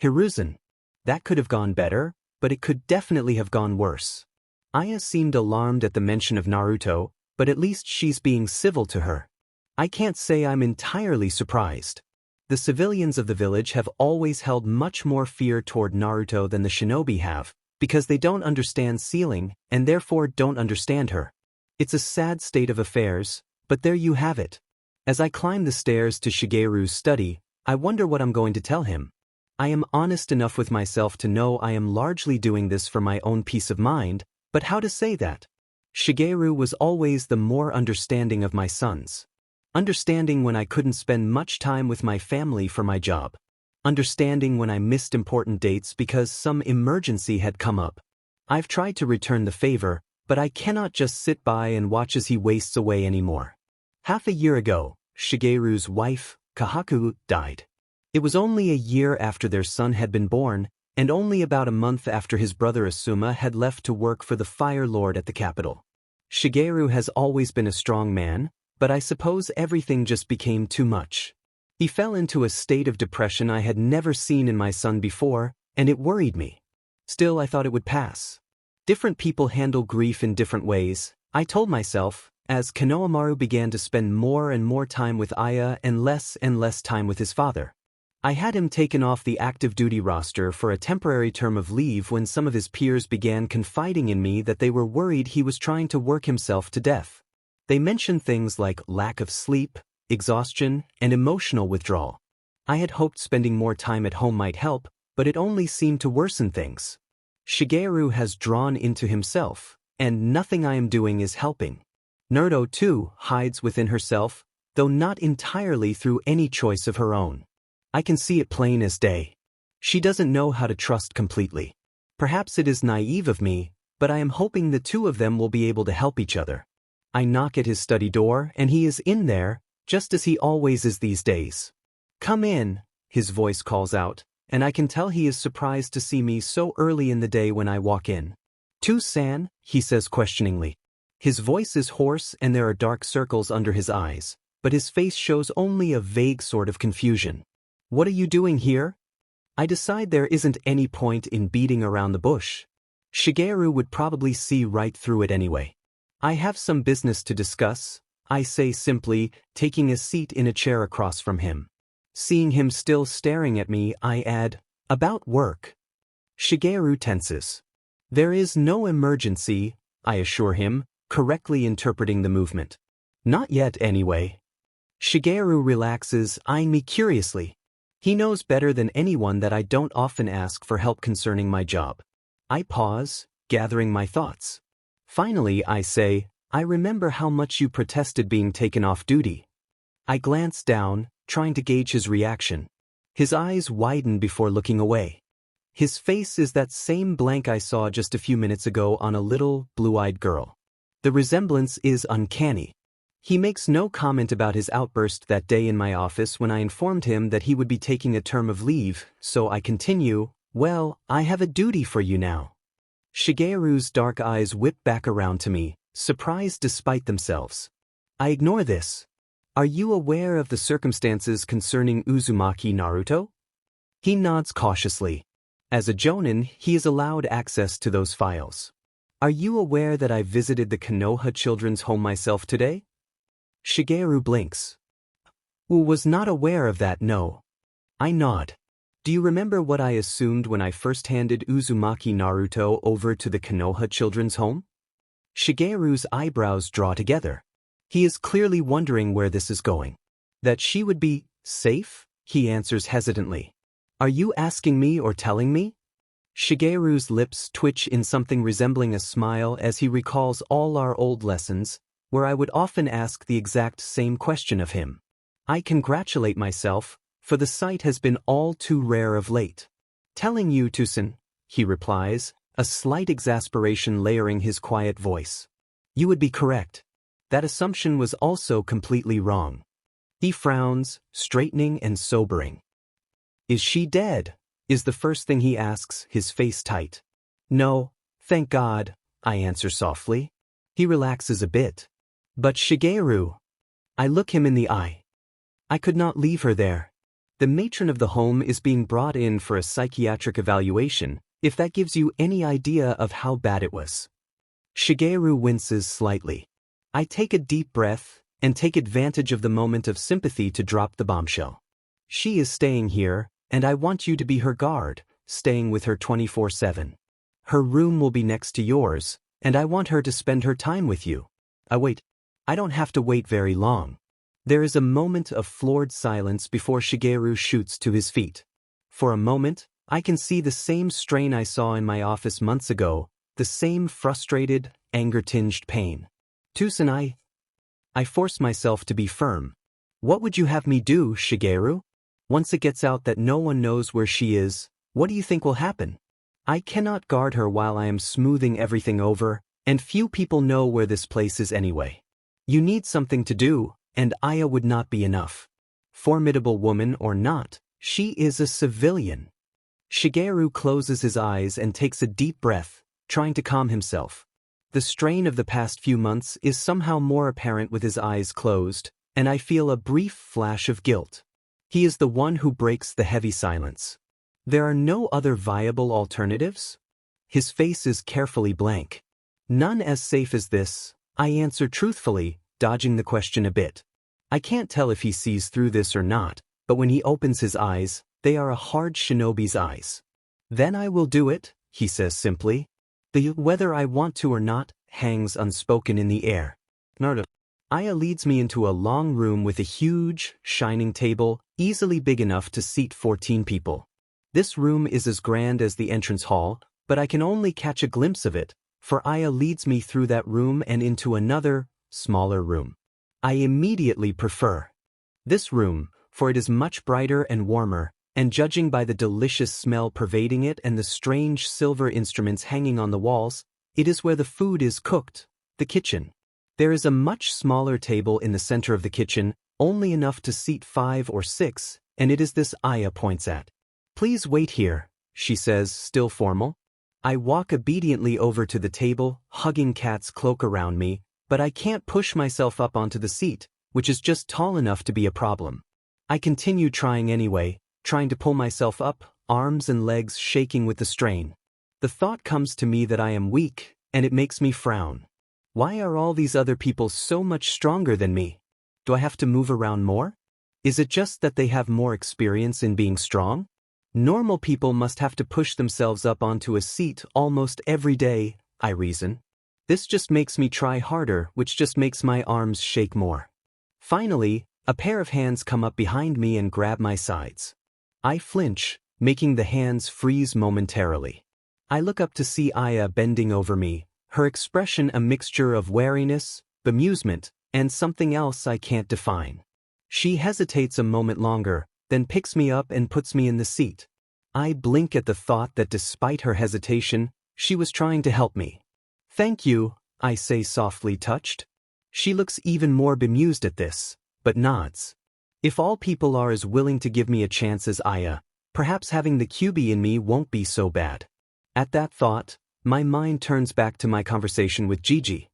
Hiruzen. That could have gone better, but it could definitely have gone worse. Aya seemed alarmed at the mention of Naruto, but at least she's being civil to her. I can't say I'm entirely surprised. The civilians of the village have always held much more fear toward Naruto than the shinobi have, because they don't understand sealing, and therefore don't understand her. It's a sad state of affairs, but there you have it. As I climb the stairs to Shigeru's study, I wonder what I'm going to tell him. I am honest enough with myself to know I am largely doing this for my own peace of mind, but how to say that? Shigeru was always the more understanding of my sons. Understanding when I couldn't spend much time with my family for my job. Understanding when I missed important dates because some emergency had come up. I've tried to return the favor, but I cannot just sit by and watch as he wastes away anymore. Half a year ago, Shigeru's wife, Kahaku, died. It was only a year after their son had been born, and only about a month after his brother Asuma had left to work for the Fire Lord at the capital. Shigeru has always been a strong man, but I suppose everything just became too much. He fell into a state of depression I had never seen in my son before, and it worried me. Still, I thought it would pass. Different people handle grief in different ways, I told myself, as Konohamaru began to spend more and more time with Aya and less time with his father. I had him taken off the active duty roster for a temporary term of leave when some of his peers began confiding in me that they were worried he was trying to work himself to death. They mentioned things like lack of sleep, exhaustion, and emotional withdrawal. I had hoped spending more time at home might help, but it only seemed to worsen things. Shigeru has drawn into himself, and nothing I am doing is helping. Naruto, too, hides within herself, though not entirely through any choice of her own. I can see it plain as day. She doesn't know how to trust completely. Perhaps it is naive of me, but I am hoping the two of them will be able to help each other. I knock at his study door, and he is in there, just as he always is these days. "Come in," his voice calls out, and I can tell he is surprised to see me so early in the day when I walk in. "To-san," he says questioningly. His voice is hoarse and there are dark circles under his eyes, but his face shows only a vague sort of confusion. "What are you doing here?" I decide there isn't any point in beating around the bush. Shigeru would probably see right through it anyway. "I have some business to discuss," I say simply, taking a seat in a chair across from him. Seeing him still staring at me, I add, "About work." Shigeru tenses. "There is no emergency," I assure him, correctly interpreting the movement. "Not yet, anyway." Shigeru relaxes, eyeing me curiously. He knows better than anyone that I don't often ask for help concerning my job. I pause, gathering my thoughts. Finally, I say, "I remember how much you protested being taken off duty." I glance down, trying to gauge his reaction. His eyes widen before looking away. His face is that same blank I saw just a few minutes ago on a little, blue-eyed girl. The resemblance is uncanny. He makes no comment about his outburst that day in my office when I informed him that he would be taking a term of leave, so I continue, "Well, I have a duty for you now." Shigeru's dark eyes whip back around to me, surprised despite themselves. I ignore this. "Are you aware of the circumstances concerning Uzumaki Naruto?" He nods cautiously. As a jonin, he is allowed access to those files. "Are you aware that I visited the Konoha Children's Home myself today?" Shigeru blinks. "Was not aware of that, no." I nod. "Do you remember what I assumed when I first handed Uzumaki Naruto over to the Konoha Children's Home?" Shigeru's eyebrows draw together. He is clearly wondering where this is going. "That she would be safe?" he answers hesitantly. "Are you asking me or telling me?" Shigeru's lips twitch in something resembling a smile as he recalls all our old lessons, where I would often ask the exact same question of him. I congratulate myself, for the sight has been all too rare of late. "Telling you, Tusen," he replies, a slight exasperation layering his quiet voice. "You would be correct. That assumption was also completely wrong." He frowns, straightening and sobering. "Is she dead?" is the first thing he asks, his face tight. "No, thank God," I answer softly. He relaxes a bit. "But Shigeru." I look him in the eye. "I could not leave her there. The matron of the home is being brought in for a psychiatric evaluation, if that gives you any idea of how bad it was." Shigeru winces slightly. I take a deep breath and take advantage of the moment of sympathy to drop the bombshell. "She is staying here, and I want you to be her guard, staying with her 24/7. Her room will be next to yours, and I want her to spend her time with you." Wait. I don't have to wait very long. There is a moment of floored silence before Shigeru shoots to his feet. For a moment, I can see the same strain I saw in my office months ago, the same frustrated, anger-tinged pain. Tusen, I force myself to be firm. What would you have me do, Shigeru? Once it gets out that no one knows where she is, what do you think will happen? I cannot guard her while I am smoothing everything over, and few people know where this place is anyway. You need something to do, and Aya would not be enough. Formidable woman or not, she is a civilian. Shigeru closes his eyes and takes a deep breath, trying to calm himself. The strain of the past few months is somehow more apparent with his eyes closed, and I feel a brief flash of guilt. He is the one who breaks the heavy silence. There are no other viable alternatives? His face is carefully blank. None as safe as this, I answer truthfully, dodging the question a bit. I can't tell if he sees through this or not, but when he opens his eyes, they are a hard shinobi's eyes. Then I will do it, he says simply. The whether I want to or not hangs unspoken in the air. Naruto. Aya leads me into a long room with a huge, shining table, easily big enough to seat 14 people. This room is as grand as the entrance hall, but I can only catch a glimpse of it, for Aya leads me through that room and into another, smaller room. I immediately prefer this room, for it is much brighter and warmer, and judging by the delicious smell pervading it and the strange silver instruments hanging on the walls, it is where the food is cooked, the kitchen. There is a much smaller table in the center of the kitchen, only enough to seat 5 or 6, and it is this Aya points at. Please wait here, she says, still formal. I walk obediently over to the table, hugging Kat's cloak around me, but I can't push myself up onto the seat, which is just tall enough to be a problem. I continue trying anyway, trying to pull myself up, arms and legs shaking with the strain. The thought comes to me that I am weak, and it makes me frown. Why are all these other people so much stronger than me? Do I have to move around more? Is it just that they have more experience in being strong? Normal people must have to push themselves up onto a seat almost every day, I reason. This just makes me try harder, which just makes my arms shake more. Finally, a pair of hands come up behind me and grab my sides. I flinch, making the hands freeze momentarily. I look up to see Aya bending over me, her expression a mixture of wariness, bemusement, and something else I can't define. She hesitates a moment longer, then picks me up and puts me in the seat. I blink at the thought that despite her hesitation, she was trying to help me. Thank you, I say softly touched. She looks even more bemused at this, but nods. If all people are as willing to give me a chance as Aya, perhaps having the QB in me won't be so bad. At that thought, my mind turns back to my conversation with Gigi.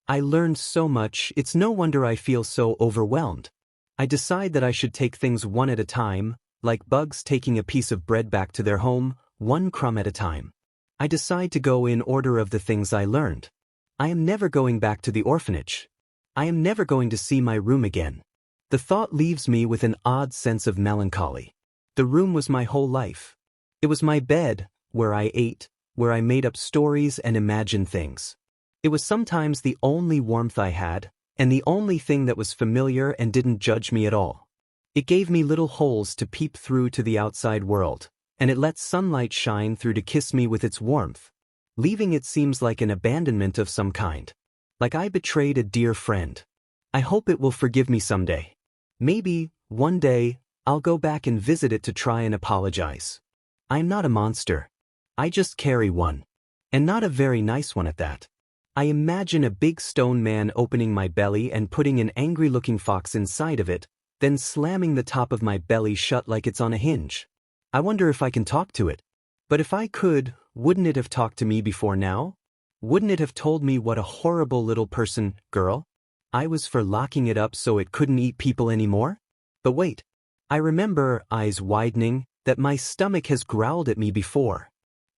I learned so much, it's no wonder I feel so overwhelmed. I decide that I should take things one at a time, like bugs taking a piece of bread back to their home, one crumb at a time. I decide to go in order of the things I learned. I am never going back to the orphanage. I am never going to see my room again. The thought leaves me with an odd sense of melancholy. The room was my whole life. It was my bed, where I ate, where I made up stories and imagined things. It was sometimes the only warmth I had, and the only thing that was familiar and didn't judge me at all. It gave me little holes to peep through to the outside world, and it let sunlight shine through to kiss me with its warmth. Leaving it seems like an abandonment of some kind. Like I betrayed a dear friend. I hope it will forgive me someday. Maybe, one day, I'll go back and visit it to try and apologize. I'm not a monster. I just carry one. And not a very nice one at that. I imagine a big stone man opening my belly and putting an angry-looking fox inside of it, then slamming the top of my belly shut like it's on a hinge. I wonder if I can talk to it. But if I could, wouldn't it have talked to me before now? Wouldn't it have told me what a horrible little person, girl, I was for locking it up so it couldn't eat people anymore? But wait. I remember, eyes widening, that my stomach has growled at me before.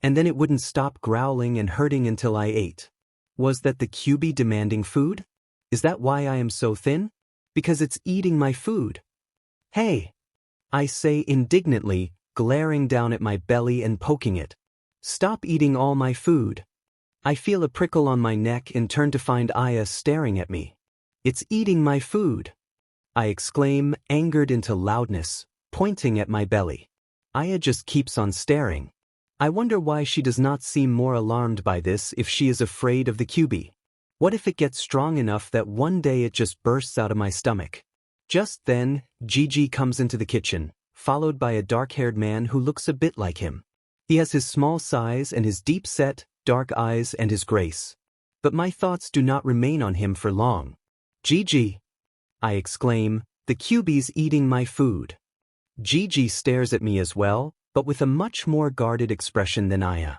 And then it wouldn't stop growling and hurting until I ate. Was that the QB demanding food? Is that why I am so thin? Because it's eating my food. Hey! I say indignantly, glaring down at my belly and poking it. Stop eating all my food. I feel a prickle on my neck and turn to find Aya staring at me. It's eating my food. I exclaim, angered into loudness, pointing at my belly. Aya just keeps on staring. I wonder why she does not seem more alarmed by this if she is afraid of the QB. What if it gets strong enough that one day it just bursts out of my stomach? Just then, Gigi comes into the kitchen, followed by a dark-haired man who looks a bit like him. He has his small size and his deep-set, dark eyes and his grace. But my thoughts do not remain on him for long. Gigi! I exclaim, the QB's eating my food. Gigi stares at me as well, but with a much more guarded expression than Aya.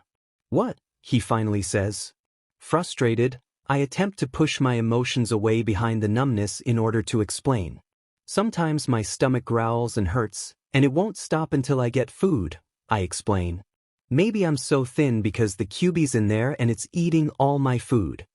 What? He finally says. Frustrated, I attempt to push my emotions away behind the numbness in order to explain. Sometimes my stomach growls and hurts, and it won't stop until I get food, I explain. Maybe I'm so thin because the QB's in there and it's eating all my food.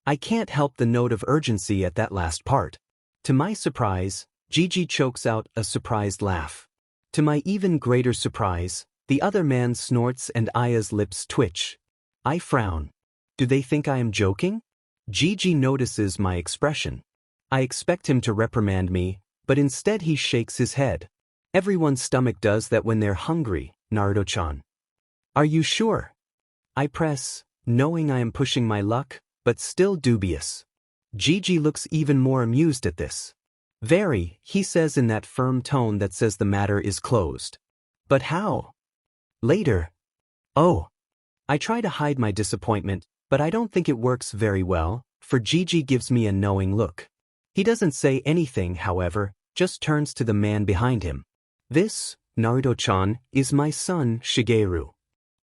I can't help the note of urgency at that last part. To my surprise, Gigi chokes out a surprised laugh. To my even greater surprise, the other man snorts and Aya's lips twitch. I frown. Do they think I am joking? Gigi notices my expression. I expect him to reprimand me, but instead he shakes his head. Everyone's stomach does that when they're hungry, Naruto-chan. Are you sure? I press, knowing I am pushing my luck, but still dubious. Gigi looks even more amused at this. Very, he says in that firm tone that says the matter is closed. But how? Later. Oh. I try to hide my disappointment, but I don't think it works very well, for Gigi gives me a knowing look. He doesn't say anything, however, just turns to the man behind him. This, Naruto-chan, is my son, Shigeru.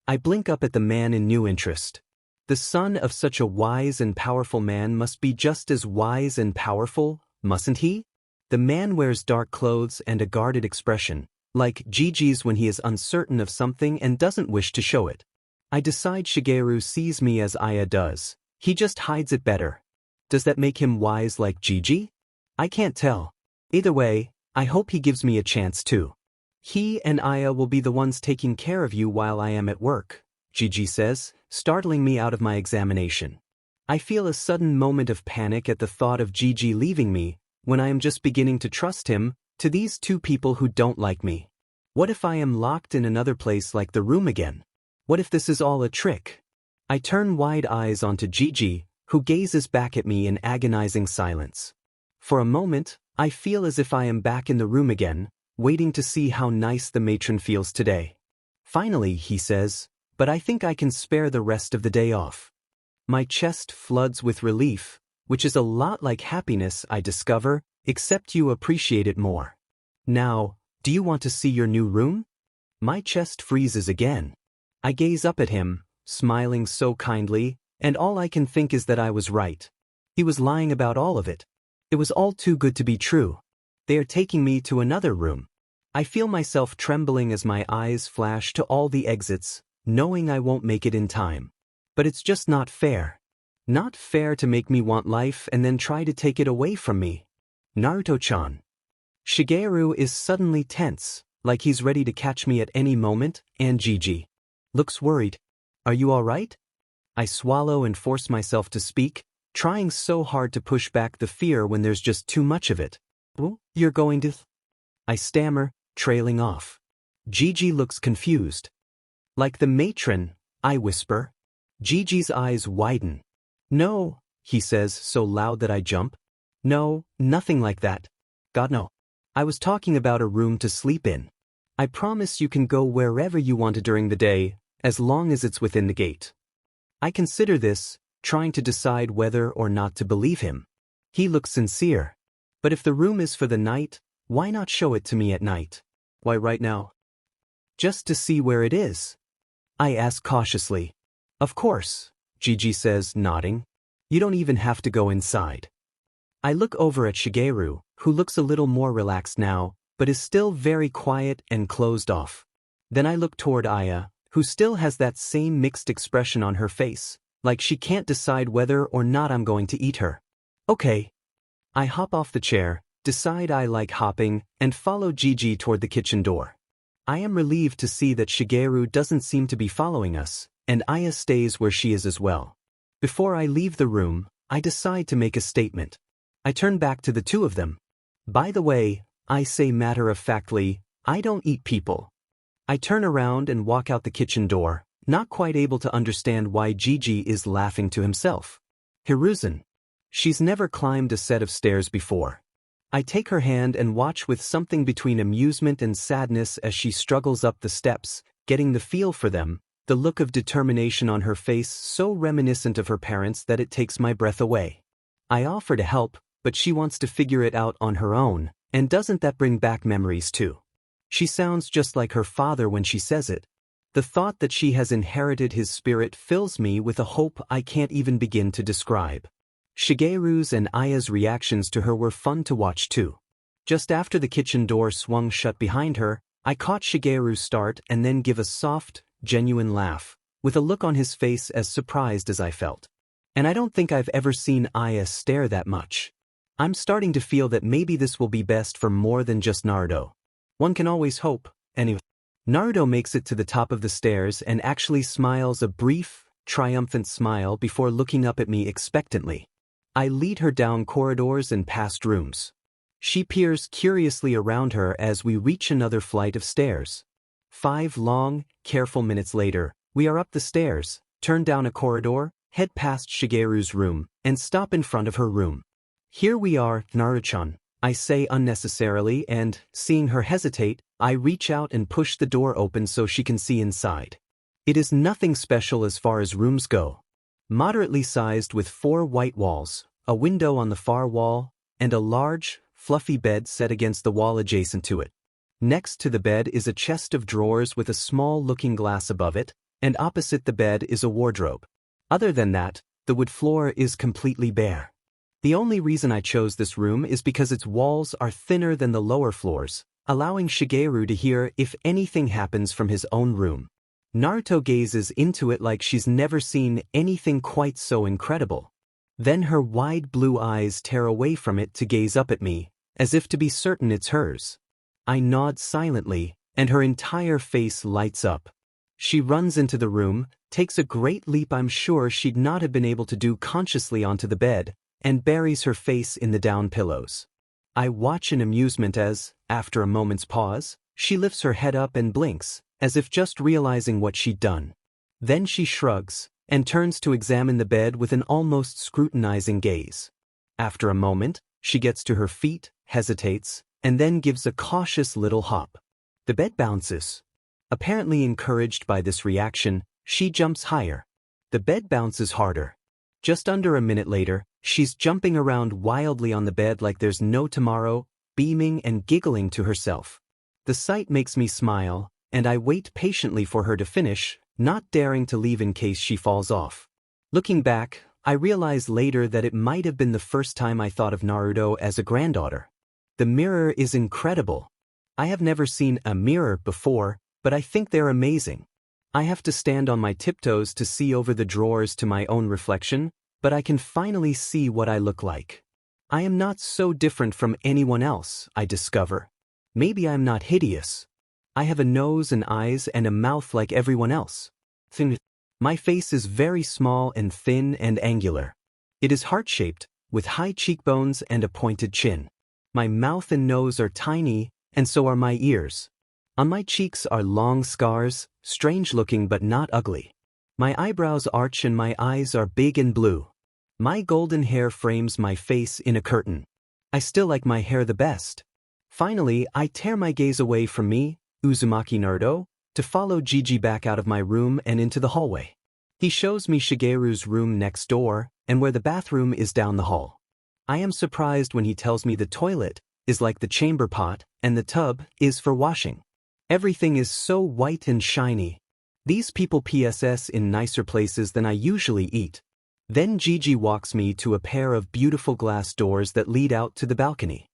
I blink up at the man in new interest. The son of such a wise and powerful man must be just as wise and powerful, mustn't he? The man wears dark clothes and a guarded expression, like Gigi's when he is uncertain of something and doesn't wish to show it. I decide Shigeru sees me as Aya does. He just hides it better. Does that make him wise like Gigi? I can't tell. Either way, I hope he gives me a chance too. He and Aya will be the ones taking care of you while I am at work, Gigi says, startling me out of my examination. I feel a sudden moment of panic at the thought of Gigi leaving me, when I am just beginning to trust him, to these two people who don't like me. What if I am locked in another place like the room again? What if this is all a trick? I turn wide eyes onto Gigi, who gazes back at me in agonizing silence. For a moment, I feel as if I am back in the room again, waiting to see how nice the matron feels today. Finally, he says, but I think I can spare the rest of the day off. My chest floods with relief, which is a lot like happiness, I discover, except you appreciate it more. Now, do you want to see your new room? My chest freezes again. I gaze up at him, smiling so kindly, and all I can think is that I was right. He was lying about all of it. It was all too good to be true. They are taking me to another room. I feel myself trembling as my eyes flash to all the exits, knowing I won't make it in time. But it's just not fair. Not fair to make me want life and then try to take it away from me. Naruto-chan. Shigeru is suddenly tense, like he's ready to catch me at any moment, and Gigi looks worried. Are you all right? I swallow and force myself to speak, trying so hard to push back the fear when there's just too much of it. Oh, you're going to... I stammer, trailing off. Gigi looks confused. Like the matron, I whisper. Gigi's eyes widen. No, he says so loud that I jump. No, nothing like that. God no. I was talking about a room to sleep in. I promise you can go wherever you want during the day, as long as it's within the gate. I consider this, trying to decide whether or not to believe him. He looks sincere. But if the room is for the night, why not show it to me at night? Why right now? Just to see where it is. I ask cautiously. Of course, Gigi says, nodding. You don't even have to go inside. I look over at Shigeru, who looks a little more relaxed now, but is still very quiet and closed off. Then I look toward Aya, who still has that same mixed expression on her face, like she can't decide whether or not I'm going to eat her. Okay. I hop off the chair, decide I like hopping, and follow Gigi toward the kitchen door. I am relieved to see that Shigeru doesn't seem to be following us, and Aya stays where she is as well. Before I leave the room, I decide to make a statement. I turn back to the two of them. By the way, I say matter-of-factly, I don't eat people. I turn around and walk out the kitchen door, not quite able to understand why Gigi is laughing to himself. Hiruzen. She's never climbed a set of stairs before. I take her hand and watch with something between amusement and sadness as she struggles up the steps, getting the feel for them, the look of determination on her face so reminiscent of her parents that it takes my breath away. I offer to help, but she wants to figure it out on her own, and doesn't that bring back memories too? She sounds just like her father when she says it. The thought that she has inherited his spirit fills me with a hope I can't even begin to describe. Shigeru's and Aya's reactions to her were fun to watch too. Just after the kitchen door swung shut behind her, I caught Shigeru start and then give a soft, genuine laugh, with a look on his face as surprised as I felt. And I don't think I've ever seen Aya stare that much. I'm starting to feel that maybe this will be best for more than just Naruto. One can always hope, anyway. Naruto makes it to the top of the stairs and actually smiles a brief, triumphant smile before looking up at me expectantly. I lead her down corridors and past rooms. She peers curiously around her as we reach another flight of stairs. 5 long, careful minutes later, we are up the stairs, turn down a corridor, head past Shigeru's room, and stop in front of her room. Here we are, Naruto-chan, I say unnecessarily and, seeing her hesitate, I reach out and push the door open so she can see inside. It is nothing special as far as rooms go. Moderately sized with 4 white walls, a window on the far wall, and a large, fluffy bed set against the wall adjacent to it. Next to the bed is a chest of drawers with a small looking glass above it, and opposite the bed is a wardrobe. Other than that, the wood floor is completely bare. The only reason I chose this room is because its walls are thinner than the lower floors, allowing Shigeru to hear if anything happens from his own room. Naruto gazes into it like she's never seen anything quite so incredible. Then her wide blue eyes tear away from it to gaze up at me, as if to be certain it's hers. I nod silently, and her entire face lights up. She runs into the room, takes a great leap I'm sure she'd not have been able to do consciously onto the bed, and buries her face in the down pillows. I watch in amusement as, after a moment's pause, she lifts her head up and blinks, as if just realizing what she'd done. Then she shrugs, and turns to examine the bed with an almost scrutinizing gaze. After a moment, she gets to her feet, hesitates, and then gives a cautious little hop. The bed bounces. Apparently encouraged by this reaction, she jumps higher. The bed bounces harder. Just under a minute later, she's jumping around wildly on the bed like there's no tomorrow, beaming and giggling to herself. The sight makes me smile, and I wait patiently for her to finish, not daring to leave in case she falls off. Looking back, I realize later that it might have been the first time I thought of Naruto as a granddaughter. The mirror is incredible. I have never seen a mirror before, but I think they're amazing. I have to stand on my tiptoes to see over the drawers to my own reflection, but I can finally see what I look like. I am not so different from anyone else, I discover. Maybe I'm not hideous. I have a nose and eyes and a mouth like everyone else. My face is very small and thin and angular. It is heart-shaped, with high cheekbones and a pointed chin. My mouth and nose are tiny, and so are my ears. On my cheeks are long scars, strange-looking but not ugly. My eyebrows arch and my eyes are big and blue. My golden hair frames my face in a curtain. I still like my hair the best. Finally, I tear my gaze away from me, Uzumaki Naruto, to follow Gigi back out of my room and into the hallway. He shows me Shigeru's room next door, and where the bathroom is down the hall. I am surprised when he tells me the toilet is like the chamber pot, and the tub is for washing. Everything is so white and shiny. These people PSS in nicer places than I usually eat. Then Gigi walks me to a pair of beautiful glass doors that lead out to the balcony.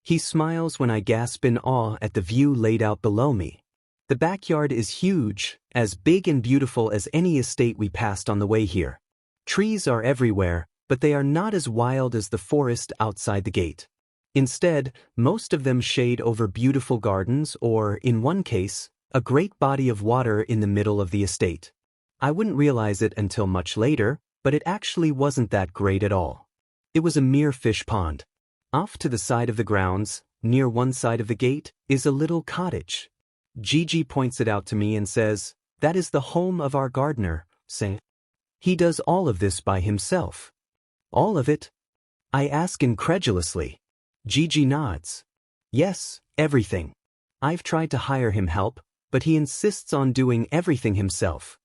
He smiles when I gasp in awe at the view laid out below me. The backyard is huge, as big and beautiful as any estate we passed on the way here. Trees are everywhere, but they are not as wild as the forest outside the gate. Instead, most of them shade over beautiful gardens or, in one case, a great body of water in the middle of the estate. I wouldn't realize it until much later, but it actually wasn't that great at all. It was a mere fish pond. Off to the side of the grounds, near one side of the gate, is a little cottage. Gigi points it out to me and says, "That is the home of our gardener, Saint. He does all of this by himself." "All of it?" I ask incredulously. Gigi nods. "Yes, everything. I've tried to hire him help, but he insists on doing everything himself."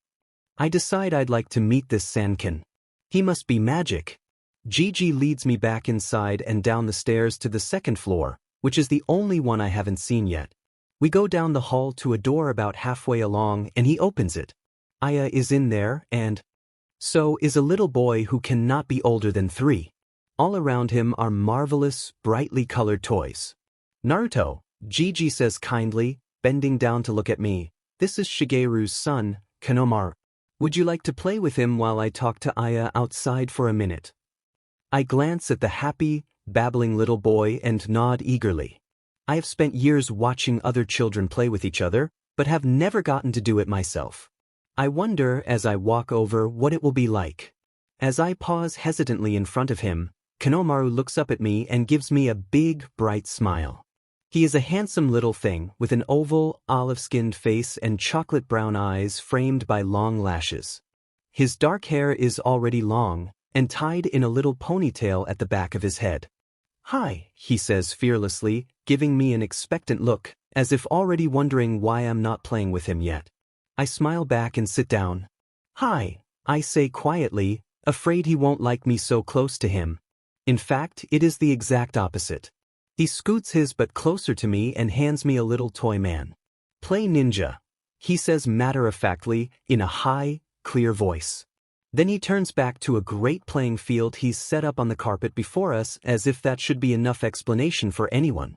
I decide I'd like to meet this Sankin. He must be magic. Gigi leads me back inside and down the stairs to the second floor, which is the only one I haven't seen yet. We go down the hall to a door about halfway along and he opens it. Aya is in there and so is a little boy who cannot be older than 3. All around him are marvelous, brightly colored toys. "Naruto," Gigi says kindly, bending down to look at me. "This is Shigeru's son, Kanomaru. Would you like to play with him while I talk to Aya outside for a minute?" I glance at the happy, babbling little boy and nod eagerly. I have spent years watching other children play with each other, but have never gotten to do it myself. I wonder as I walk over what it will be like. As I pause hesitantly in front of him, Kanomaru looks up at me and gives me a big, bright smile. He is a handsome little thing with an oval, olive-skinned face and chocolate-brown eyes framed by long lashes. His dark hair is already long and tied in a little ponytail at the back of his head. "Hi," he says fearlessly, giving me an expectant look, as if already wondering why I'm not playing with him yet. I smile back and sit down. "Hi," I say quietly, afraid he won't like me so close to him. In fact, it is the exact opposite. He scoots his butt closer to me and hands me a little toy man. "Play ninja," he says matter-of-factly, in a high, clear voice. Then he turns back to a great playing field he's set up on the carpet before us as if that should be enough explanation for anyone.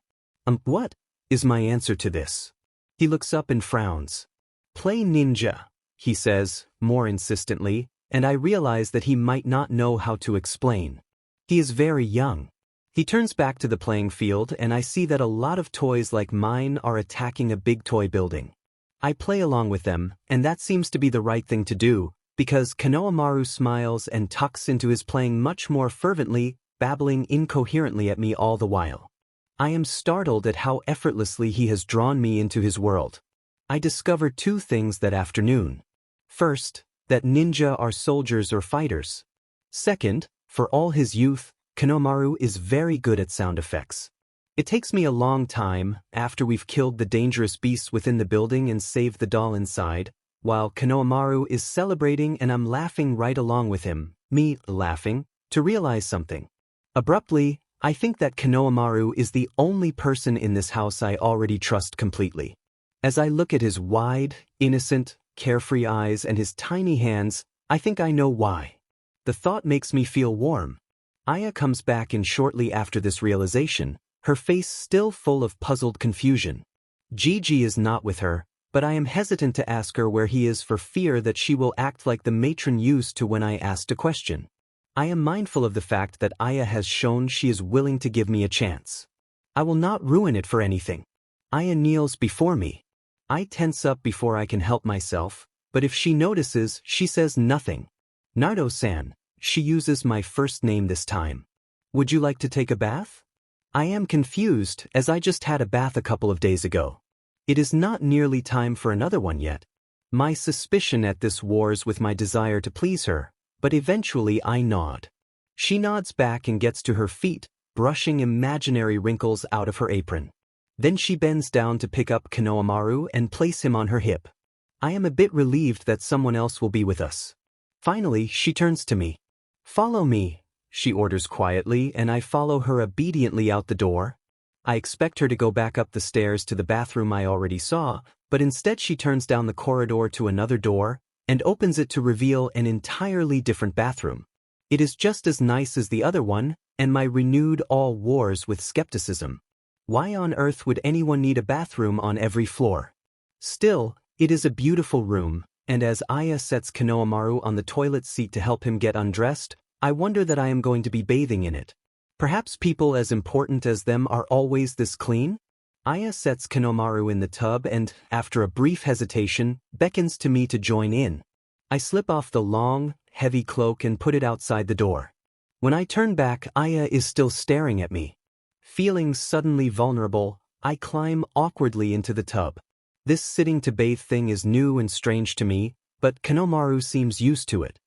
What?" is my answer to this. He looks up and frowns. "Play ninja," he says, more insistently, and I realize that he might not know how to explain. He is very young. He turns back to the playing field and I see that a lot of toys like mine are attacking a big toy building. I play along with them, and that seems to be the right thing to do, because Kanomaru smiles and tucks into his playing much more fervently, babbling incoherently at me all the while. I am startled at how effortlessly he has drawn me into his world. I discover 2 things that afternoon. First, that ninja are soldiers or fighters. Second, for all his youth, Kanomaru is very good at sound effects. It takes me a long time, after we've killed the dangerous beasts within the building and saved the doll inside, while Kanomaru is celebrating and I'm laughing right along with him, me laughing, to realize something. Abruptly, I think that Kanomaru is the only person in this house I already trust completely. As I look at his wide, innocent, carefree eyes and his tiny hands, I think I know why. The thought makes me feel warm. Aya comes back in shortly after this realization, her face still full of puzzled confusion. Gigi is not with her, but I am hesitant to ask her where he is for fear that she will act like the matron used to when I asked a question. I am mindful of the fact that Aya has shown she is willing to give me a chance. I will not ruin it for anything. Aya kneels before me. I tense up before I can help myself, but if she notices, she says nothing. "Naruto-san," she uses my first name this time. "Would you like to take a bath?" I am confused, as I just had a bath a couple of days ago. It is not nearly time for another one yet. My suspicion at this wars with my desire to please her, but eventually I nod. She nods back and gets to her feet, brushing imaginary wrinkles out of her apron. Then she bends down to pick up Kanomaru and place him on her hip. I am a bit relieved that someone else will be with us. Finally, she turns to me. "Follow me," she orders quietly, and I follow her obediently out the door. I expect her to go back up the stairs to the bathroom I already saw, but instead she turns down the corridor to another door and opens it to reveal an entirely different bathroom. It is just as nice as the other one, and my renewed all wars with skepticism. Why on earth would anyone need a bathroom on every floor? Still, it is a beautiful room, and as Aya sets Kanomaru on the toilet seat to help him get undressed, I wonder that I am going to be bathing in it. Perhaps people as important as them are always this clean? Aya sets Kanomaru in the tub and, after a brief hesitation, beckons to me to join in. I slip off the long, heavy cloak and put it outside the door. When I turn back, Aya is still staring at me. Feeling suddenly vulnerable, I climb awkwardly into the tub. This sitting to bathe thing is new and strange to me, but Kanemaru seems used to it.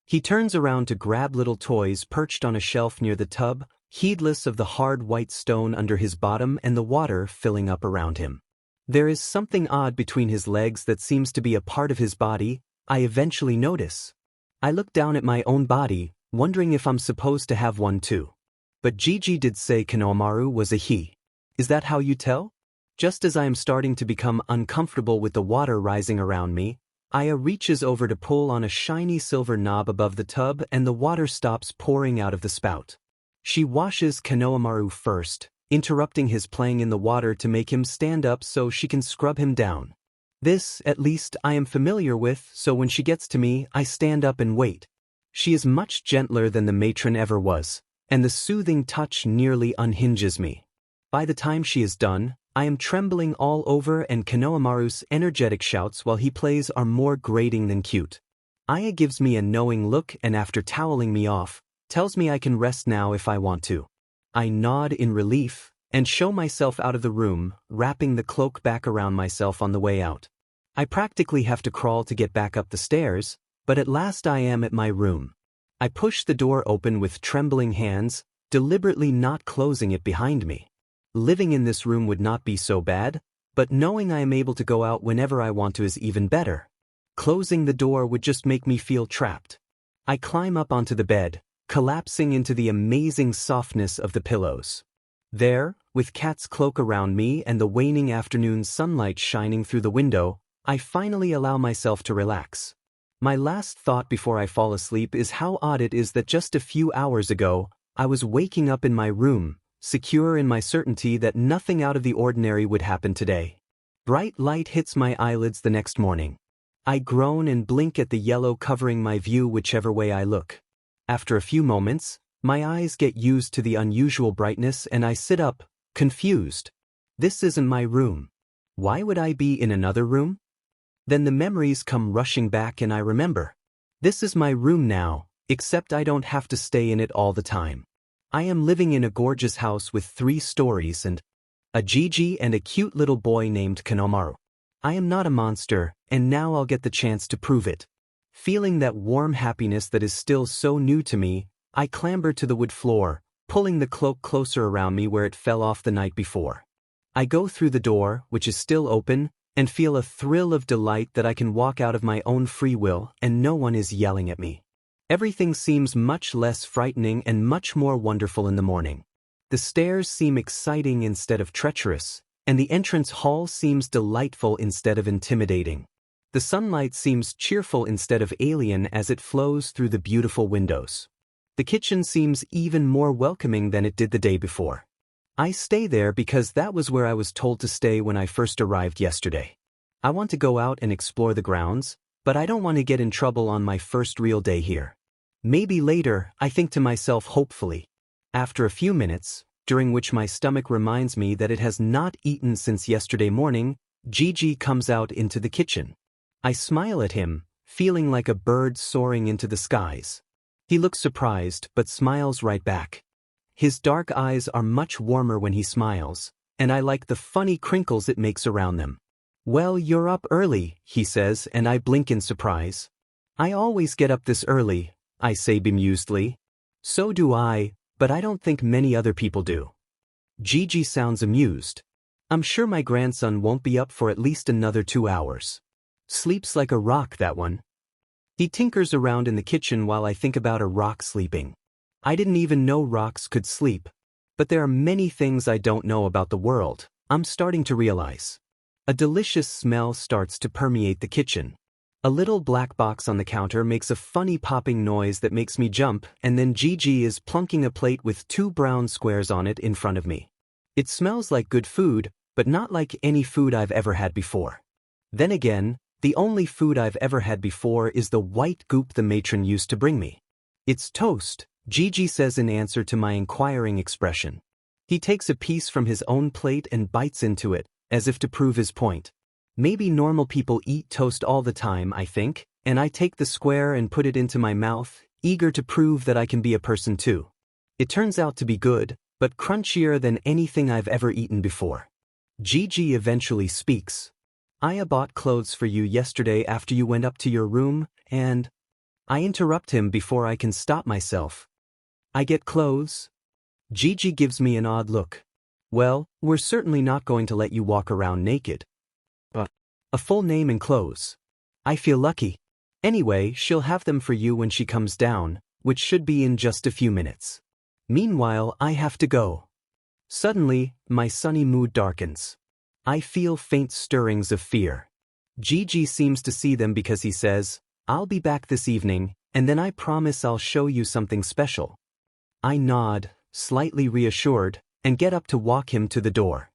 He turns around to grab little toys perched on a shelf near the tub, heedless of the hard white stone under his bottom and the water filling up around him. There is something odd between his legs that seems to be a part of his body, I eventually notice. I look down at my own body, wondering if I'm supposed to have one too. But Gigi did say Kanemaru was a he. Is that how you tell? Just as I am starting to become uncomfortable with the water rising around me, Aya reaches over to pull on a shiny silver knob above the tub and the water stops pouring out of the spout. She washes Kanemaru first, interrupting his playing in the water to make him stand up so she can scrub him down. This, at least, I am familiar with, so when she gets to me, I stand up and wait. She is much gentler than the matron ever was, and the soothing touch nearly unhinges me. By the time she is done, I am trembling all over and Kanemaru's energetic shouts while he plays are more grating than cute. Aya gives me a knowing look and after toweling me off, tells me I can rest now if I want to. I nod in relief and show myself out of the room, wrapping the cloak back around myself on the way out. I practically have to crawl to get back up the stairs, but at last I am at my room. I push the door open with trembling hands, deliberately not closing it behind me. Living in this room would not be so bad, but knowing I am able to go out whenever I want to is even better. Closing the door would just make me feel trapped. I climb up onto the bed, collapsing into the amazing softness of the pillows. There, with Kat's cloak around me and the waning afternoon sunlight shining through the window, I finally allow myself to relax. My last thought before I fall asleep is how odd it is that just a few hours ago, I was waking up in my room, secure in my certainty that nothing out of the ordinary would happen today. Bright light hits my eyelids the next morning. I groan and blink at the yellow covering my view whichever way I look. After a few moments, my eyes get used to the unusual brightness and I sit up, confused. This isn't my room. Why would I be in another room? Then the memories come rushing back and I remember. This is my room now, except I don't have to stay in it all the time. I am living in a gorgeous house with 3 stories and a Gigi and a cute little boy named Kanemaru. I am not a monster, and now I'll get the chance to prove it. Feeling that warm happiness that is still so new to me, I clamber to the wood floor, pulling the cloak closer around me where it fell off the night before. I go through the door, which is still open, and feel a thrill of delight that I can walk out of my own free will and no one is yelling at me. Everything seems much less frightening and much more wonderful in the morning. The stairs seem exciting instead of treacherous, and the entrance hall seems delightful instead of intimidating. The sunlight seems cheerful instead of alien as it flows through the beautiful windows. The kitchen seems even more welcoming than it did the day before. I stay there because that was where I was told to stay when I first arrived yesterday. I want to go out and explore the grounds, but I don't want to get in trouble on my first real day here. Maybe later, I think to myself hopefully. After a few minutes, during which my stomach reminds me that it has not eaten since yesterday morning, Gigi comes out into the kitchen. I smile at him, feeling like a bird soaring into the skies. He looks surprised but smiles right back. His dark eyes are much warmer when he smiles, and I like the funny crinkles it makes around them. "Well, you're up early," he says, and I blink in surprise. "I always get up this early," I say bemusedly. "So do I, but I don't think many other people do." Gigi sounds amused. "I'm sure my grandson won't be up for at least another 2 hours. Sleeps like a rock, that one." He tinkers around in the kitchen while I think about a rock sleeping. I didn't even know rocks could sleep. But there are many things I don't know about the world, I'm starting to realize. A delicious smell starts to permeate the kitchen. A little black box on the counter makes a funny popping noise that makes me jump, and then Gigi is plunking a plate with 2 brown squares on it in front of me. It smells like good food, but not like any food I've ever had before. Then again, the only food I've ever had before is the white goop the matron used to bring me. "It's toast," Gigi says in answer to my inquiring expression. He takes a piece from his own plate and bites into it, as if to prove his point. Maybe normal people eat toast all the time, I think, and I take the square and put it into my mouth, eager to prove that I can be a person too. It turns out to be good, but crunchier than anything I've ever eaten before. Gigi eventually speaks. Aya bought clothes for you yesterday after you went up to your room, and… I interrupt him before I can stop myself. I get clothes? Gigi gives me an odd look. Well, we're certainly not going to let you walk around naked. But a full name and clothes. I feel lucky. Anyway, she'll have them for you when she comes down, which should be in just a few minutes. Meanwhile, I have to go. Suddenly, my sunny mood darkens. I feel faint stirrings of fear. Gigi seems to see them because he says, I'll be back this evening, and then I promise I'll show you something special. I nod, slightly reassured, and get up to walk him to the door.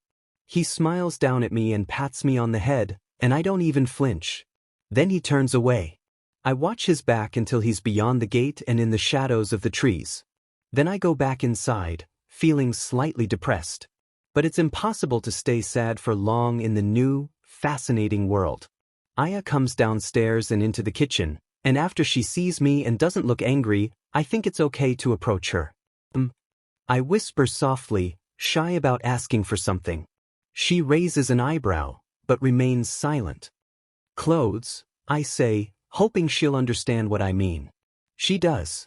He smiles down at me and pats me on the head, and I don't even flinch. Then he turns away. I watch his back until he's beyond the gate and in the shadows of the trees. Then I go back inside, feeling slightly depressed. But it's impossible to stay sad for long in the new, fascinating world. Aya comes downstairs and into the kitchen, and after she sees me and doesn't look angry, I think it's okay to approach her. I whisper softly, shy about asking for something. She raises an eyebrow, but remains silent. Clothes, I say, hoping she'll understand what I mean. She does.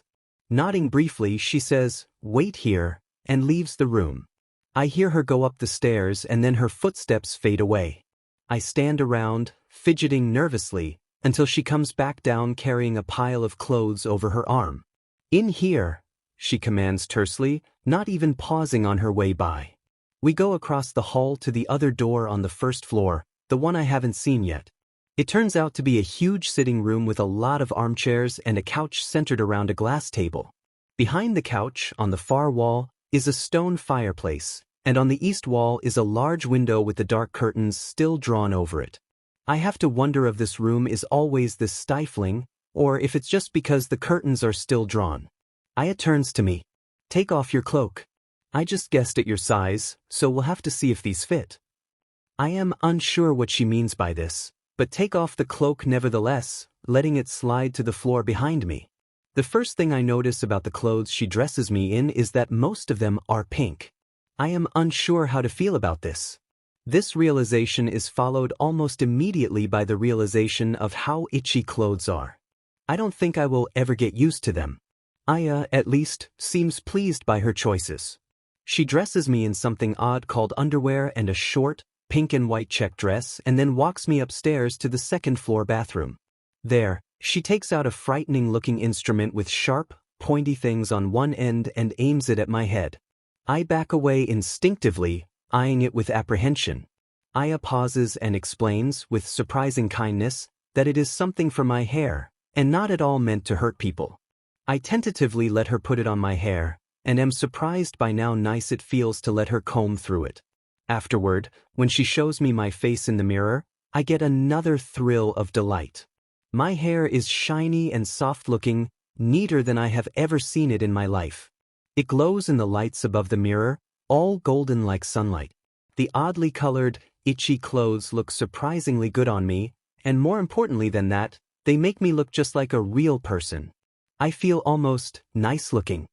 Nodding briefly, she says, wait here, and leaves the room. I hear her go up the stairs and then her footsteps fade away. I stand around, fidgeting nervously, until she comes back down carrying a pile of clothes over her arm. In here, she commands tersely, not even pausing on her way by. We go across the hall to the other door on the first floor, the one I haven't seen yet. It turns out to be a huge sitting room with a lot of armchairs and a couch centered around a glass table. Behind the couch, on the far wall, is a stone fireplace, and on the east wall is a large window with the dark curtains still drawn over it. I have to wonder if this room is always this stifling, or if it's just because the curtains are still drawn. Aya turns to me. Take off your cloak. I just guessed at your size, so we'll have to see if these fit. I am unsure what she means by this, but take off the cloak nevertheless, letting it slide to the floor behind me. The first thing I notice about the clothes she dresses me in is that most of them are pink. I am unsure how to feel about this. This realization is followed almost immediately by the realization of how itchy clothes are. I don't think I will ever get used to them. Aya, at least, seems pleased by her choices. She dresses me in something odd called underwear and a short, pink and white check dress and then walks me upstairs to the second-floor bathroom. There, she takes out a frightening-looking instrument with sharp, pointy things on one end and aims it at my head. I back away instinctively, eyeing it with apprehension. Aya pauses and explains, with surprising kindness, that it is something for my hair, and not at all meant to hurt people. I tentatively let her put it on my hair, and am surprised by how nice it feels to let her comb through it. Afterward, when she shows me my face in the mirror, I get another thrill of delight. My hair is shiny and soft-looking, neater than I have ever seen it in my life. It glows in the lights above the mirror, all golden like sunlight. The oddly colored, itchy clothes look surprisingly good on me, and more importantly than that, they make me look just like a real person. I feel almost nice-looking.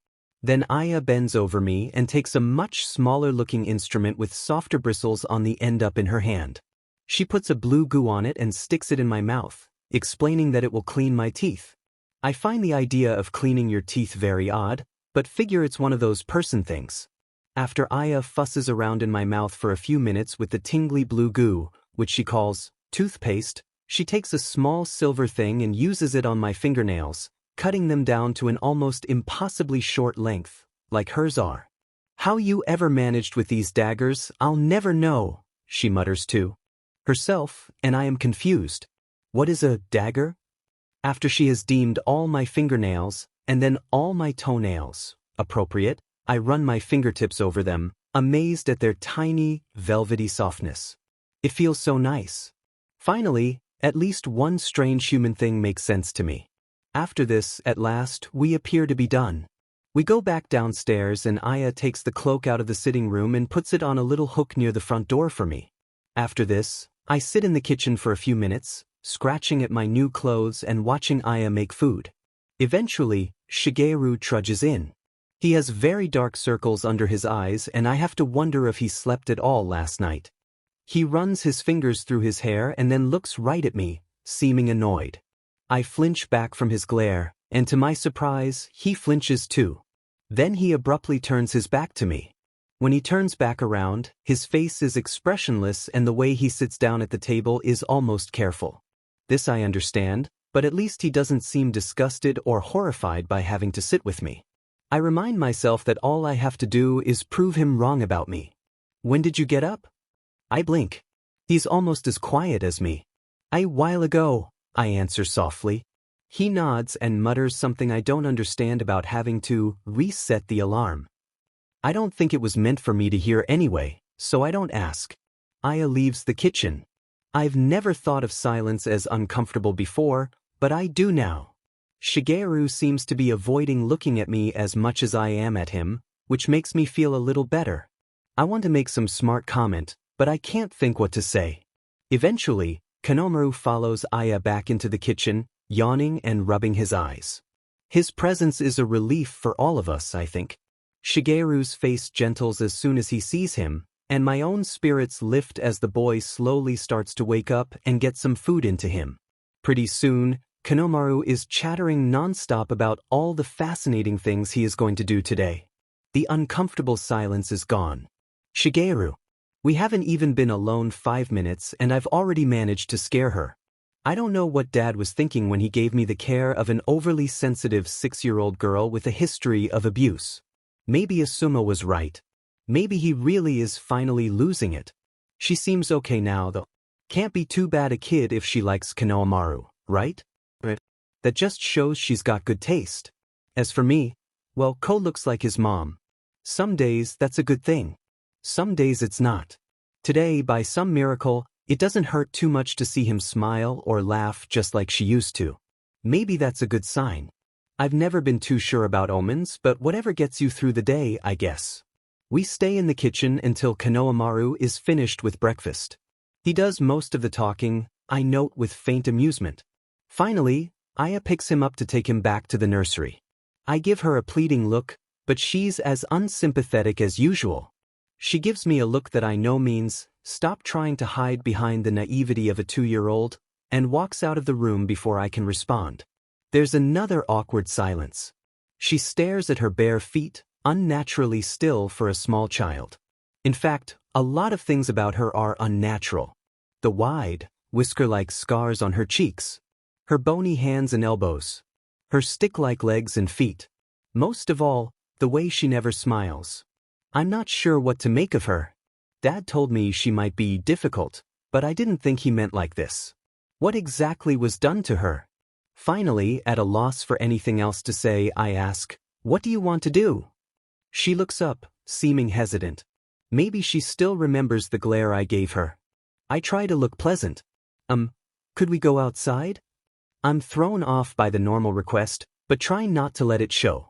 Then Aya bends over me and takes a much smaller-looking instrument with softer bristles on the end up in her hand. She puts a blue goo on it and sticks it in my mouth, explaining that it will clean my teeth. I find the idea of cleaning your teeth very odd, but figure it's one of those person things. After Aya fusses around in my mouth for a few minutes with the tingly blue goo, which she calls toothpaste, she takes a small silver thing and uses it on my fingernails, cutting them down to an almost impossibly short length, like hers are. How you ever managed with these daggers, I'll never know, she mutters to herself, and I am confused. What is a dagger? After she has deemed all my fingernails, and then all my toenails appropriate, I run my fingertips over them, amazed at their tiny, velvety softness. It feels so nice. Finally, at least one strange human thing makes sense to me. After this, at last, we appear to be done. We go back downstairs and Aya takes the cloak out of the sitting room and puts it on a little hook near the front door for me. After this, I sit in the kitchen for a few minutes, scratching at my new clothes and watching Aya make food. Eventually, Shigeru trudges in. He has very dark circles under his eyes and I have to wonder if he slept at all last night. He runs his fingers through his hair and then looks right at me, seeming annoyed. I flinch back from his glare, and to my surprise, he flinches too. Then he abruptly turns his back to me. When he turns back around, his face is expressionless and the way he sits down at the table is almost careful. This I understand, but at least he doesn't seem disgusted or horrified by having to sit with me. I remind myself that all I have to do is prove him wrong about me. When did you get up? I blink. He's almost as quiet as me. A while ago, I answer softly. He nods and mutters something I don't understand about having to reset the alarm. I don't think it was meant for me to hear anyway, so I don't ask. Aya leaves the kitchen. I've never thought of silence as uncomfortable before, but I do now. Shigeru seems to be avoiding looking at me as much as I am at him, which makes me feel a little better. I want to make some smart comment, but I can't think what to say. Eventually, Kanomaru follows Aya back into the kitchen, yawning and rubbing his eyes. His presence is a relief for all of us, I think. Shigeru's face gentles as soon as he sees him, and my own spirits lift as the boy slowly starts to wake up and get some food into him. Pretty soon, Kanomaru is chattering nonstop about all the fascinating things he is going to do today. The uncomfortable silence is gone. Shigeru. We haven't even been alone 5 minutes and I've already managed to scare her. I don't know what Dad was thinking when he gave me the care of an overly sensitive 6-year-old girl with a history of abuse. Maybe Asuma was right. Maybe he really is finally losing it. She seems okay now though. Can't be too bad a kid if she likes Kanomaru, right? That just shows she's got good taste. As for me, well, Ko looks like his mom. Some days that's a good thing. Some days it's not. Today, by some miracle, it doesn't hurt too much to see him smile or laugh just like she used to. Maybe that's a good sign. I've never been too sure about omens, but whatever gets you through the day, I guess. We stay in the kitchen until Kanomaru is finished with breakfast. He does most of the talking, I note with faint amusement. Finally, Aya picks him up to take him back to the nursery. I give her a pleading look, but she's as unsympathetic as usual. She gives me a look that I know means, stop trying to hide behind the naivety of a 2-year-old, and walks out of the room before I can respond. There's another awkward silence. She stares at her bare feet, unnaturally still for a small child. In fact, a lot of things about her are unnatural. The wide, whisker-like scars on her cheeks. Her bony hands and elbows. Her stick-like legs and feet. Most of all, the way she never smiles. I'm not sure what to make of her. Dad told me she might be difficult, but I didn't think he meant like this. What exactly was done to her? Finally, at a loss for anything else to say, I ask, "What do you want to do?" She looks up, seeming hesitant. Maybe she still remembers the glare I gave her. I try to look pleasant. Could we go outside? I'm thrown off by the normal request, but try not to let it show.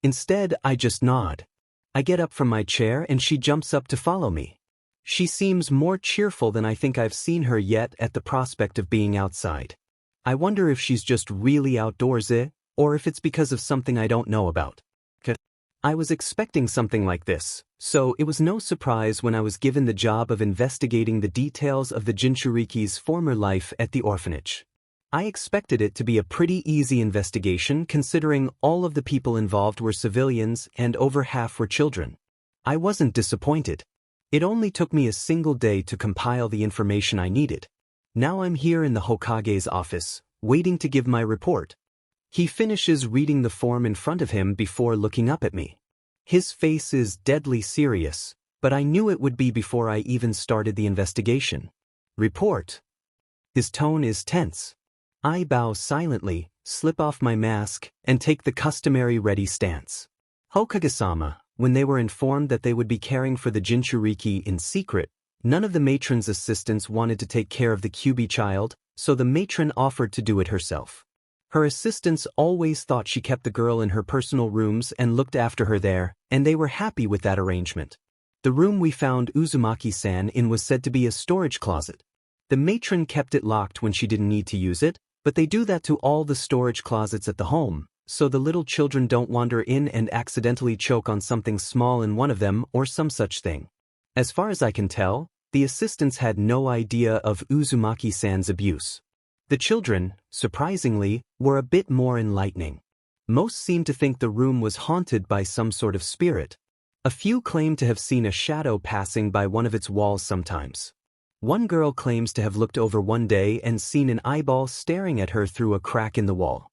Instead, I just nod. I get up from my chair and she jumps up to follow me. She seems more cheerful than I think I've seen her yet at the prospect of being outside. I wonder if she's just really outdoorsy, or if it's because of something I don't know about. I was expecting something like this, so it was no surprise when I was given the job of investigating the details of the Jinchuriki's former life at the orphanage. I expected it to be a pretty easy investigation considering all of the people involved were civilians and over half were children. I wasn't disappointed. It only took me a single day to compile the information I needed. Now I'm here in the Hokage's office, waiting to give my report. He finishes reading the form in front of him before looking up at me. His face is deadly serious, but I knew it would be before I even started the investigation. Report. His tone is tense. I bow silently, slip off my mask, and take the customary ready stance. Hokage-sama, when they were informed that they would be caring for the Jinchuriki in secret, none of the matron's assistants wanted to take care of the Kyubi child, so the matron offered to do it herself. Her assistants always thought she kept the girl in her personal rooms and looked after her there, and they were happy with that arrangement. The room we found Uzumaki-san in was said to be a storage closet. The matron kept it locked when she didn't need to use it, but they do that to all the storage closets at the home, so the little children don't wander in and accidentally choke on something small in one of them or some such thing. As far as I can tell, the assistants had no idea of Uzumaki-san's abuse. The children, surprisingly, were a bit more enlightening. Most seemed to think the room was haunted by some sort of spirit. A few claimed to have seen a shadow passing by one of its walls sometimes. One girl claims to have looked over one day and seen an eyeball staring at her through a crack in the wall.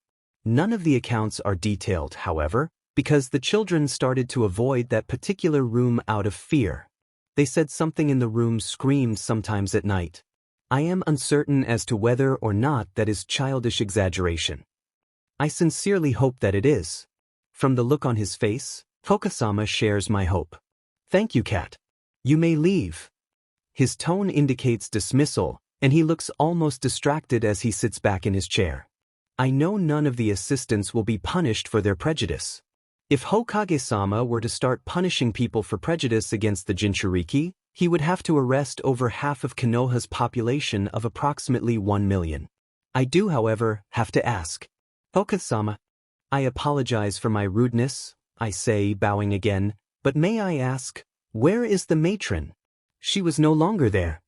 None of the accounts are detailed, however, because the children started to avoid that particular room out of fear. They said something in the room screamed sometimes at night. I am uncertain as to whether or not that is childish exaggeration. I sincerely hope that it is. From the look on his face, Tokasama shares my hope. Thank you, Cat. You may leave. His tone indicates dismissal, and he looks almost distracted as he sits back in his chair. I know none of the assistants will be punished for their prejudice. If Hokage-sama were to start punishing people for prejudice against the Jinchuriki, he would have to arrest over half of Konoha's population of approximately 1 million. I do, however, have to ask. Hokage-sama, I apologize for my rudeness, I say, bowing again, but may I ask, where is the matron? She was no longer there.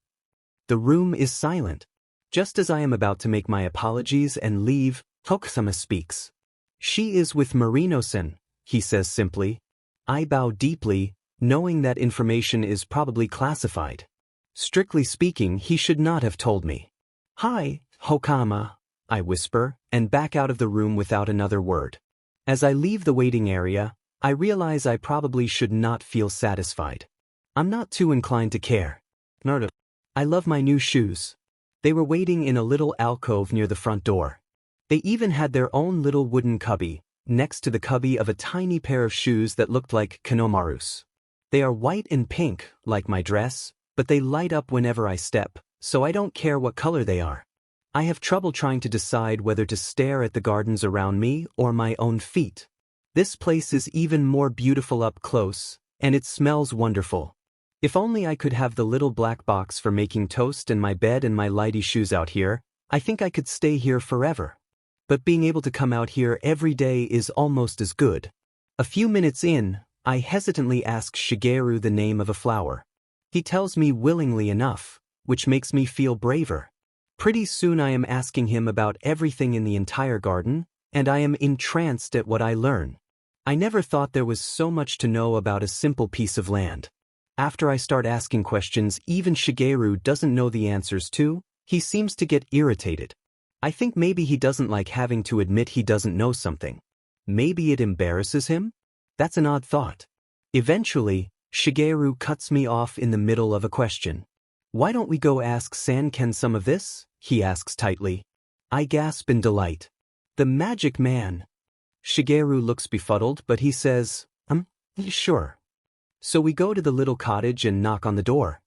The room is silent. Just as I am about to make my apologies and leave, Hokage-sama speaks. She is with Marino-san, he says simply. I bow deeply, knowing that information is probably classified. Strictly speaking, he should not have told me. Hi, Hokama, I whisper, and back out of the room without another word. As I leave the waiting area, I realize I probably should not feel satisfied. I'm not too inclined to care. Naruto. I love my new shoes. They were waiting in a little alcove near the front door. They even had their own little wooden cubby, next to the cubby of a tiny pair of shoes that looked like Konomaru's. They are white and pink, like my dress, but they light up whenever I step, so I don't care what color they are. I have trouble trying to decide whether to stare at the gardens around me or my own feet. This place is even more beautiful up close, and it smells wonderful. If only I could have the little black box for making toast and my bed and my lighty shoes out here, I think I could stay here forever. But being able to come out here every day is almost as good. A few minutes in, I hesitantly ask Shigeru the name of a flower. He tells me willingly enough, which makes me feel braver. Pretty soon I am asking him about everything in the entire garden, and I am entranced at what I learn. I never thought there was so much to know about a simple piece of land. After I start asking questions even Shigeru doesn't know the answers to, he seems to get irritated. I think maybe he doesn't like having to admit he doesn't know something. Maybe it embarrasses him? That's an odd thought. Eventually, Shigeru cuts me off in the middle of a question. Why don't we go ask Sanken some of this? He asks tightly. I gasp in delight. The magic man. Shigeru looks befuddled, but he says, sure. So we go to the little cottage and knock on the door.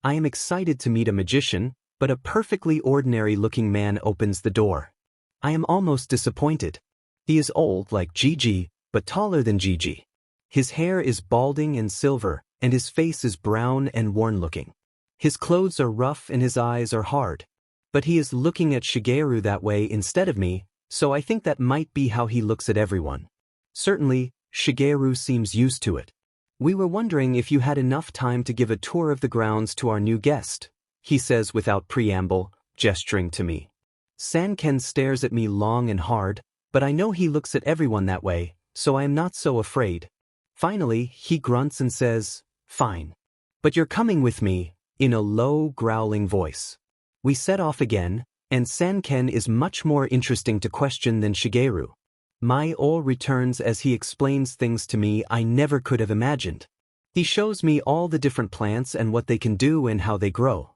I am excited to meet a magician, but a perfectly ordinary-looking man opens the door. I am almost disappointed. He is old like Gigi, but taller than Gigi. His hair is balding and silver, and his face is brown and worn-looking. His clothes are rough and his eyes are hard. But he is looking at Shigeru that way instead of me, so I think that might be how he looks at everyone. Certainly, Shigeru seems used to it. We were wondering if you had enough time to give a tour of the grounds to our new guest, he says without preamble, gesturing to me. Sanken stares at me long and hard, but I know he looks at everyone that way, so I am not so afraid. Finally, he grunts and says, fine. But you're coming with me, in a low, growling voice. We set off again, and Sanken is much more interesting to question than Shigeru. My awe returns as he explains things to me I never could have imagined. He shows me all the different plants and what they can do and how they grow.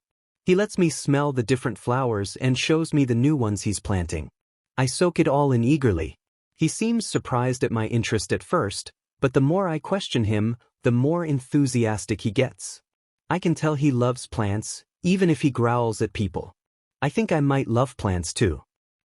He lets me smell the different flowers and shows me the new ones he's planting. I soak it all in eagerly. He seems surprised at my interest at first, but the more I question him, the more enthusiastic he gets. I can tell he loves plants, even if he growls at people. I think I might love plants too.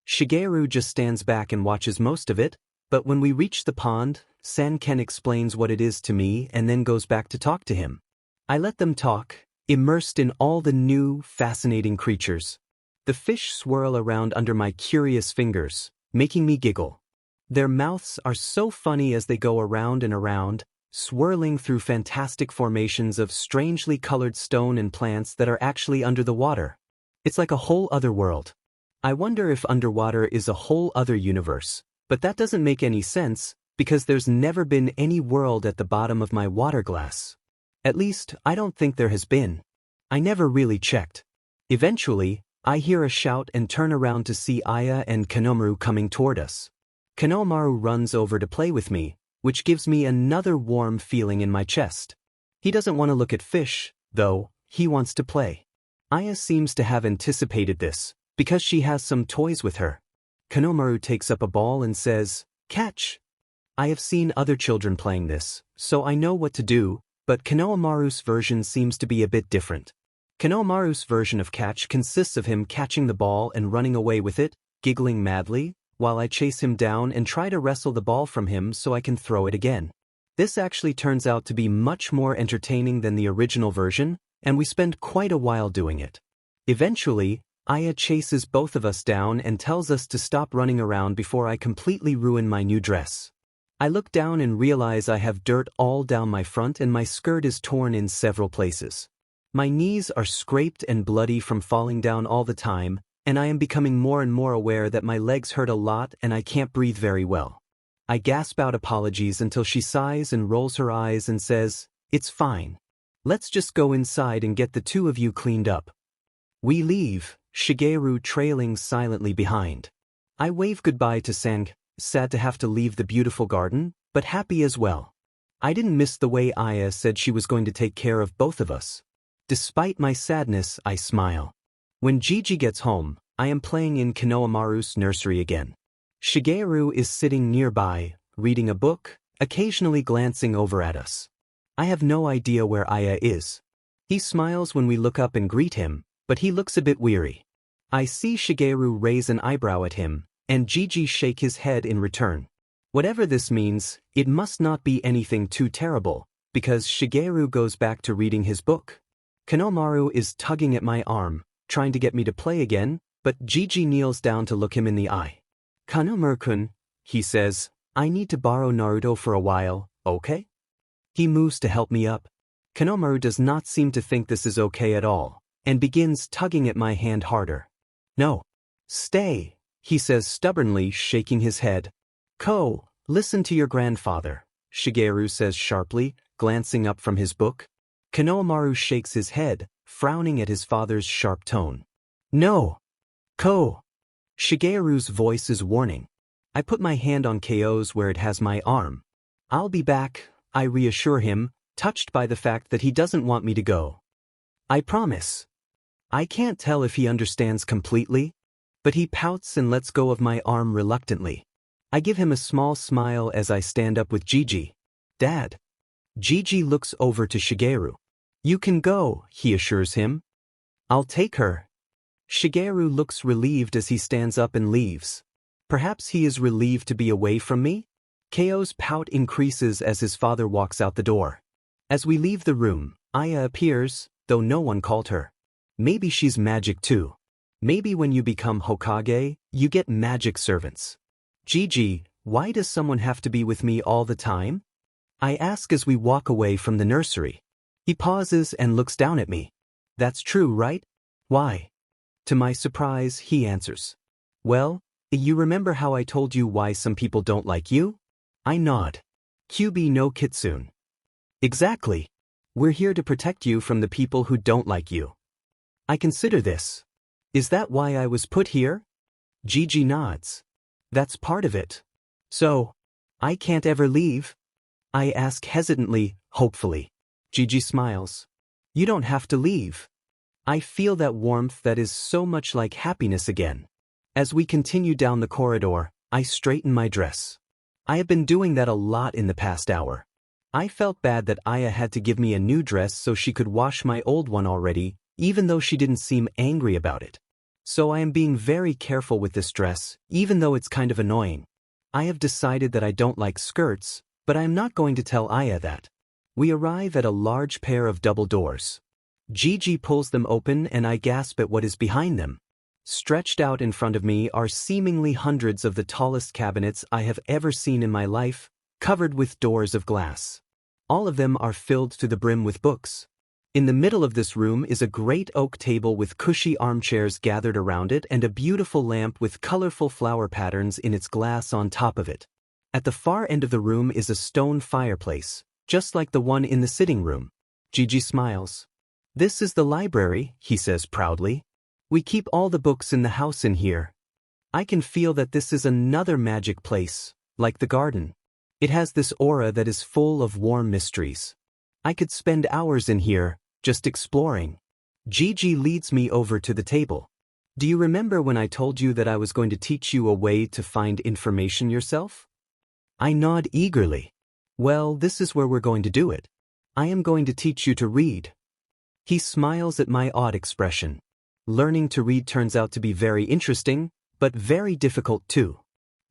Shigeru just stands back and watches most of it, but when we reach the pond, Sanken explains what it is to me and then goes back to talk to him. I let them talk, immersed in all the new, fascinating creatures. The fish swirl around under my curious fingers, making me giggle. Their mouths are so funny as they go around and around, swirling through fantastic formations of strangely colored stone and plants that are actually under the water. It's like a whole other world. I wonder if underwater is a whole other universe, but that doesn't make any sense because there's never been any world at the bottom of my water glass. At least, I don't think there has been. I never really checked. Eventually, I hear a shout and turn around to see Aya and Kanemaru coming toward us. Kanemaru runs over to play with me, which gives me another warm feeling in my chest. He doesn't want to look at fish, though. He wants to play. Aya seems to have anticipated this, because she has some toys with her. Kanemaru takes up a ball and says, "Catch!" I have seen other children playing this, so I know what to do, but Kanemaru's version seems to be a bit different. Kanemaru's version of catch consists of him catching the ball and running away with it, giggling madly, while I chase him down and try to wrestle the ball from him so I can throw it again. This actually turns out to be much more entertaining than the original version, and we spend quite a while doing it. Eventually, Aya chases both of us down and tells us to stop running around before I completely ruin my new dress. I look down and realize I have dirt all down my front and my skirt is torn in several places. My knees are scraped and bloody from falling down all the time, and I am becoming more and more aware that my legs hurt a lot and I can't breathe very well. I gasp out apologies until she sighs and rolls her eyes and says, "It's fine. Let's just go inside and get the two of you cleaned up." We leave, Shigeru trailing silently behind. I wave goodbye to Sang, sad to have to leave the beautiful garden, but happy as well. I didn't miss the way Aya said she was going to take care of both of us. Despite my sadness, I smile. When Gigi gets home, I am playing in Kanemaru's nursery again. Shigeru is sitting nearby, reading a book, occasionally glancing over at us. I have no idea where Aya is. He smiles when we look up and greet him, but he looks a bit weary. I see Shigeru raise an eyebrow at him, and Gigi shake his head in return. Whatever this means, it must not be anything too terrible, because Shigeru goes back to reading his book. Kanemaru is tugging at my arm, trying to get me to play again, but Gigi kneels down to look him in the eye. "Kanemaru-kun," he says, "I need to borrow Naruto for a while, okay?" He moves to help me up. Kanemaru does not seem to think this is okay at all, and begins tugging at my hand harder. "No. Stay," he says stubbornly, shaking his head. Listen to your grandfather," Shigeru says sharply, glancing up from his book. Kanemaru shakes his head, frowning at his father's sharp tone. "No. Shigeru's voice is warning. I put my hand on Ko's where it has my arm. "I'll be back," I reassure him, touched by the fact that he doesn't want me to go. "I promise." I can't tell if he understands completely, but he pouts and lets go of my arm reluctantly. I give him a small smile as I stand up with Gigi. "Dad." Gigi looks over to Shigeru. "You can go," he assures him. "I'll take her." Shigeru looks relieved as he stands up and leaves. Perhaps he is relieved to be away from me? Ko's pout increases as his father walks out the door. As we leave the room, Aya appears, though no one called her. Maybe she's magic too. Maybe when you become Hokage, you get magic servants. "Gigi, why does someone have to be with me all the time?" I ask as we walk away from the nursery. He pauses and looks down at me. "That's true, right? Why?" To my surprise, he answers. "Well, you remember how I told you why some people don't like you?" I nod. "QB no Kitsune." "Exactly. We're here to protect you from the people who don't like you." I consider this. "Is that why I was put here?" Gigi nods. "That's part of it. So, I can't ever leave?" I ask hesitantly, hopefully. Gigi smiles. "You don't have to leave." I feel that warmth that is so much like happiness again. As we continue down the corridor, I straighten my dress. I have been doing that a lot in the past hour. I felt bad that Aya had to give me a new dress so she could wash my old one already, even though she didn't seem angry about it. So I am being very careful with this dress, even though it's kind of annoying. I have decided that I don't like skirts, but I am not going to tell Aya that. We arrive at a large pair of double doors. Gigi pulls them open and I gasp at what is behind them. Stretched out in front of me are seemingly hundreds of the tallest cabinets I have ever seen in my life, covered with doors of glass. All of them are filled to the brim with books. In the middle of this room is a great oak table with cushy armchairs gathered around it and a beautiful lamp with colorful flower patterns in its glass on top of it. At the far end of the room is a stone fireplace, just like the one in the sitting room. Gigi smiles. "This is the library," he says proudly. "We keep all the books in the house in here. I can feel that this is another magic place, like the garden. It has this aura that is full of warm mysteries. I could spend hours in here, just exploring." Gigi leads me over to the table. "Do you remember when I told you that I was going to teach you a way to find information yourself?" I nod eagerly. "Well, this is where we're going to do it. I am going to teach you to read." He smiles at my odd expression. Learning to read turns out to be very interesting, but very difficult too.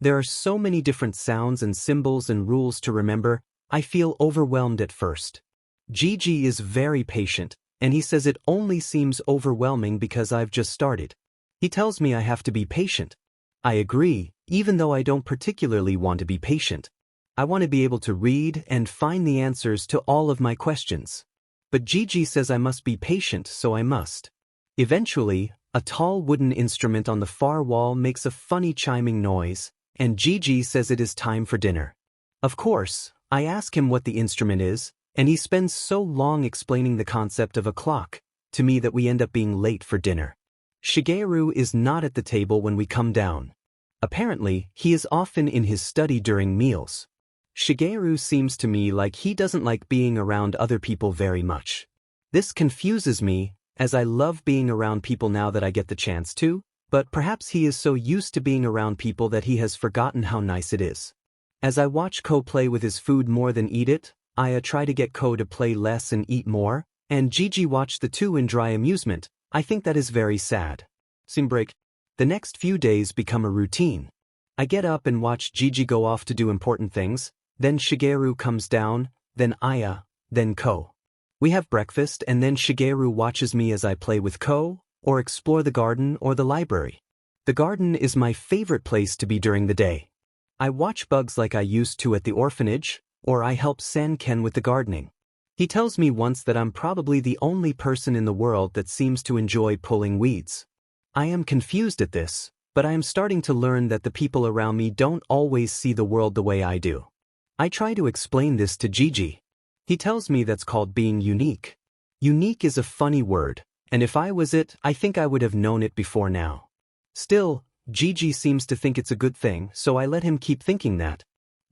There are so many different sounds and symbols and rules to remember, I feel overwhelmed at first. Gigi is very patient, and he says it only seems overwhelming because I've just started. He tells me I have to be patient. I agree, even though I don't particularly want to be patient. I want to be able to read and find the answers to all of my questions. But Gigi says I must be patient, so I must. Eventually, a tall wooden instrument on the far wall makes a funny chiming noise, and Gigi says it is time for dinner. Of course, I ask him what the instrument is, and he spends so long explaining the concept of a clock to me that we end up being late for dinner. Shigeru is not at the table when we come down. Apparently, he is often in his study during meals. Shigeru seems to me like he doesn't like being around other people very much. This confuses me, as I love being around people now that I get the chance to, but perhaps he is so used to being around people that he has forgotten how nice it is. As I watch Ko play with his food more than eat it, I try to get Ko to play less and eat more, and Gigi watch the two in dry amusement. I think that is very sad. Scene break. The next few days become a routine. I get up and watch Gigi go off to do important things, then Shigeru comes down, then Aya, then Ko. We have breakfast and then Shigeru watches me as I play with Ko, or explore the garden or the library. The garden is my favorite place to be during the day. I watch bugs like I used to at the orphanage, or I help San-Ken with the gardening. He tells me once that I'm probably the only person in the world that seems to enjoy pulling weeds. I am confused at this, but I am starting to learn that the people around me don't always see the world the way I do. I try to explain this to Gigi. He tells me that's called being unique. Unique is a funny word, and if I was it, I think I would have known it before now. Still, Gigi seems to think it's a good thing, so I let him keep thinking that.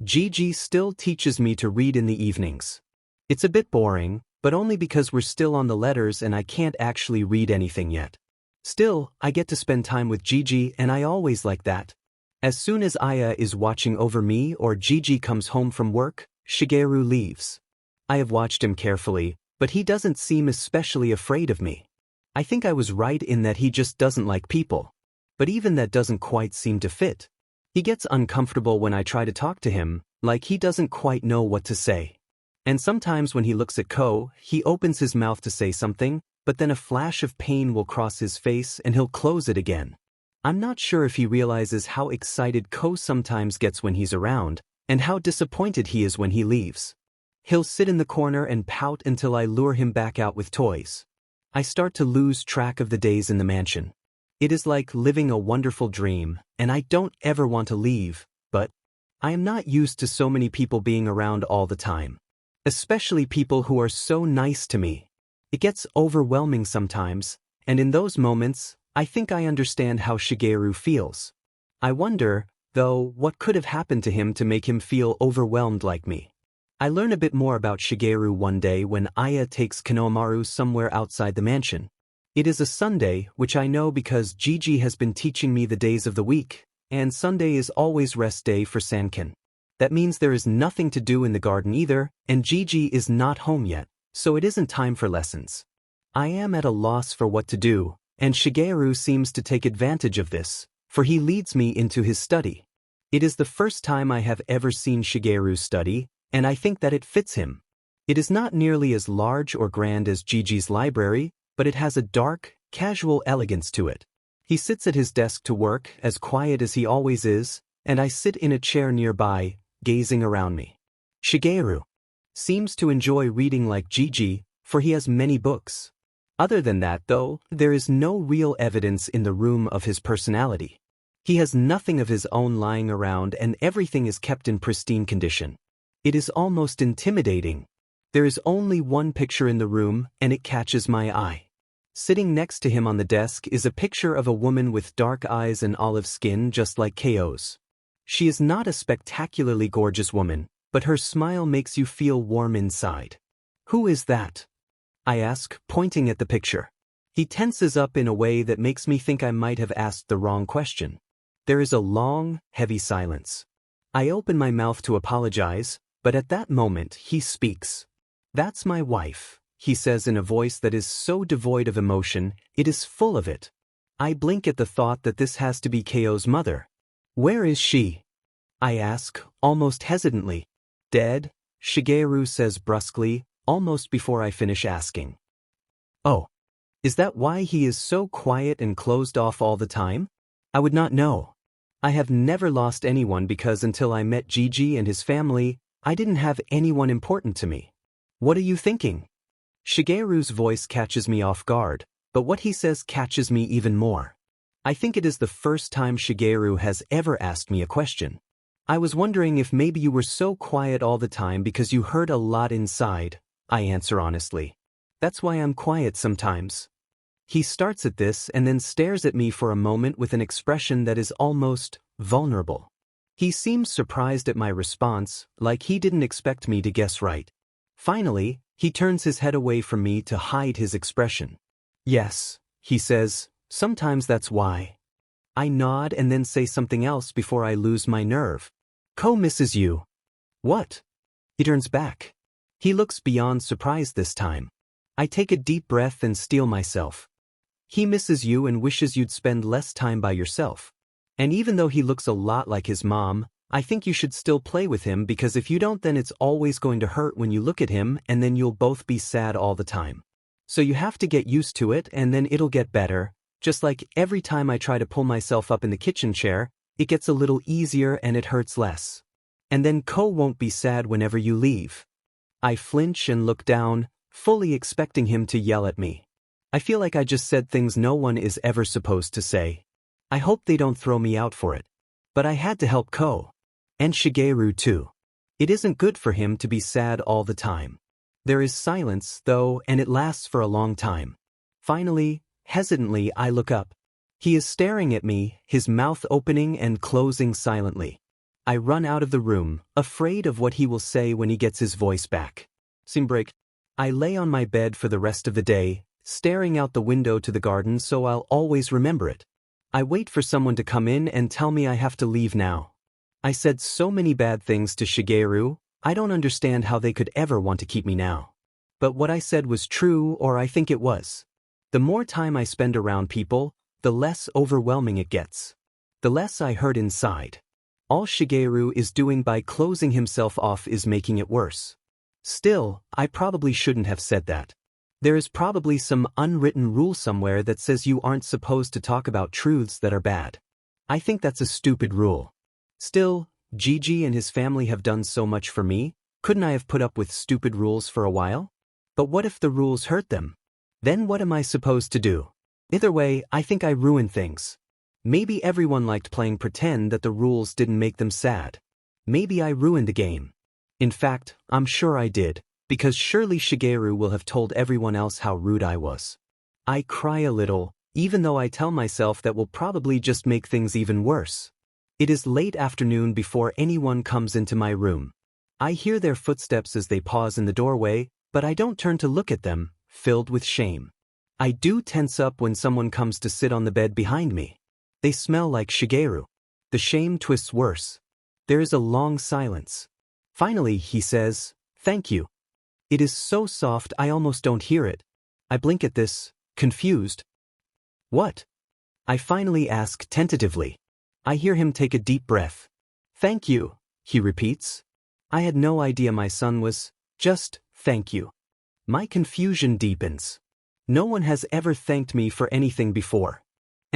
Gigi still teaches me to read in the evenings. It's a bit boring, but only because we're still on the letters and I can't actually read anything yet. Still, I get to spend time with Gigi and I always like that. As soon as Aya is watching over me or Gigi comes home from work, Shigeru leaves. I have watched him carefully, but he doesn't seem especially afraid of me. I think I was right in that he just doesn't like people. But even that doesn't quite seem to fit. He gets uncomfortable when I try to talk to him, like he doesn't quite know what to say. And sometimes when he looks at Ko, he opens his mouth to say something, but then a flash of pain will cross his face and he'll close it again. I'm not sure if he realizes how excited Ko sometimes gets when he's around, and how disappointed he is when he leaves. He'll sit in the corner and pout until I lure him back out with toys. I start to lose track of the days in the mansion. It is like living a wonderful dream, and I don't ever want to leave, but I am not used to so many people being around all the time. Especially people who are so nice to me. It gets overwhelming sometimes, and in those moments, I think I understand how Shigeru feels. I wonder, though, what could have happened to him to make him feel overwhelmed like me. I learn a bit more about Shigeru one day when Aya takes Kanomaru somewhere outside the mansion. It is a Sunday, which I know because Gigi has been teaching me the days of the week, and Sunday is always rest day for San-Ken. That means there is nothing to do in the garden either, and Gigi is not home yet, so it isn't time for lessons. I am at a loss for what to do, and Shigeru seems to take advantage of this, for he leads me into his study. It is the first time I have ever seen Shigeru study, and I think that it fits him. It is not nearly as large or grand as Gigi's library, but it has a dark, casual elegance to it. He sits at his desk to work, as quiet as he always is, and I sit in a chair nearby, gazing around me. Shigeru seems to enjoy reading like Gigi, for he has many books. Other than that, though, there is no real evidence in the room of his personality. He has nothing of his own lying around and everything is kept in pristine condition. It is almost intimidating. There is only one picture in the room, and it catches my eye. Sitting next to him on the desk is a picture of a woman with dark eyes and olive skin just like Ko's. She is not a spectacularly gorgeous woman, but her smile makes you feel warm inside. Who is that? I ask, pointing at the picture. He tenses up in a way that makes me think I might have asked the wrong question. There is a long, heavy silence. I open my mouth to apologize, but at that moment he speaks. "That's my wife," he says in a voice that is so devoid of emotion, it is full of it. I blink at the thought that this has to be Ko's mother. "Where is she?" I ask, almost hesitantly. "Dead," Shigeru says brusquely, almost before I finish asking. "Oh. Is that why he is so quiet and closed off all the time? I would not know. I have never lost anyone because until I met Gigi and his family, I didn't have anyone important to me." "What are you thinking?" Shigeru's voice catches me off guard, but what he says catches me even more. I think it is the first time Shigeru has ever asked me a question. "I was wondering if maybe you were so quiet all the time because you heard a lot inside," I answer honestly. "That's why I'm quiet sometimes." He starts at this and then stares at me for a moment with an expression that is almost vulnerable. He seems surprised at my response, like he didn't expect me to guess right. Finally, he turns his head away from me to hide his expression. "Yes," he says, "sometimes that's why." I nod and then say something else before I lose my nerve. "Ko misses you." "What?" He turns back. He looks beyond surprised this time. I take a deep breath and steel myself. "He misses you and wishes you'd spend less time by yourself. And even though he looks a lot like his mom, I think you should still play with him because if you don't then it's always going to hurt when you look at him and then you'll both be sad all the time. So you have to get used to it and then it'll get better, just like every time I try to pull myself up in the kitchen chair, it gets a little easier and it hurts less. And then Ko won't be sad whenever you leave." I flinch and look down, fully expecting him to yell at me. I feel like I just said things no one is ever supposed to say. I hope they don't throw me out for it. But I had to help Ko. And Shigeru too. It isn't good for him to be sad all the time. There is silence, though, and it lasts for a long time. Finally, hesitantly I look up. He is staring at me, his mouth opening and closing silently. I run out of the room, afraid of what he will say when he gets his voice back. Scene break. I lay on my bed for the rest of the day, staring out the window to the garden so I'll always remember it. I wait for someone to come in and tell me I have to leave now. I said so many bad things to Shigeru, I don't understand how they could ever want to keep me now. But what I said was true, or I think it was. The more time I spend around people, the less overwhelming it gets. The less I hurt inside. All Shigeru is doing by closing himself off is making it worse. Still, I probably shouldn't have said that. There is probably some unwritten rule somewhere that says you aren't supposed to talk about truths that are bad. I think that's a stupid rule. Still, Gigi and his family have done so much for me, couldn't I have put up with stupid rules for a while? But what if the rules hurt them? Then what am I supposed to do? Either way, I think I ruined things. Maybe everyone liked playing pretend that the rules didn't make them sad. Maybe I ruined the game. In fact, I'm sure I did, because surely Shigeru will have told everyone else how rude I was. I cry a little, even though I tell myself that will probably just make things even worse. It is late afternoon before anyone comes into my room. I hear their footsteps as they pause in the doorway, but I don't turn to look at them, filled with shame. I do tense up when someone comes to sit on the bed behind me. They smell like Shigeru. The shame twists worse. There is a long silence. Finally, he says, "Thank you." It is so soft I almost don't hear it. I blink at this, confused. "What?" I finally ask tentatively. I hear him take a deep breath. "Thank you," he repeats. I had no idea my son was just thank you. My confusion deepens. No one has ever thanked me for anything before.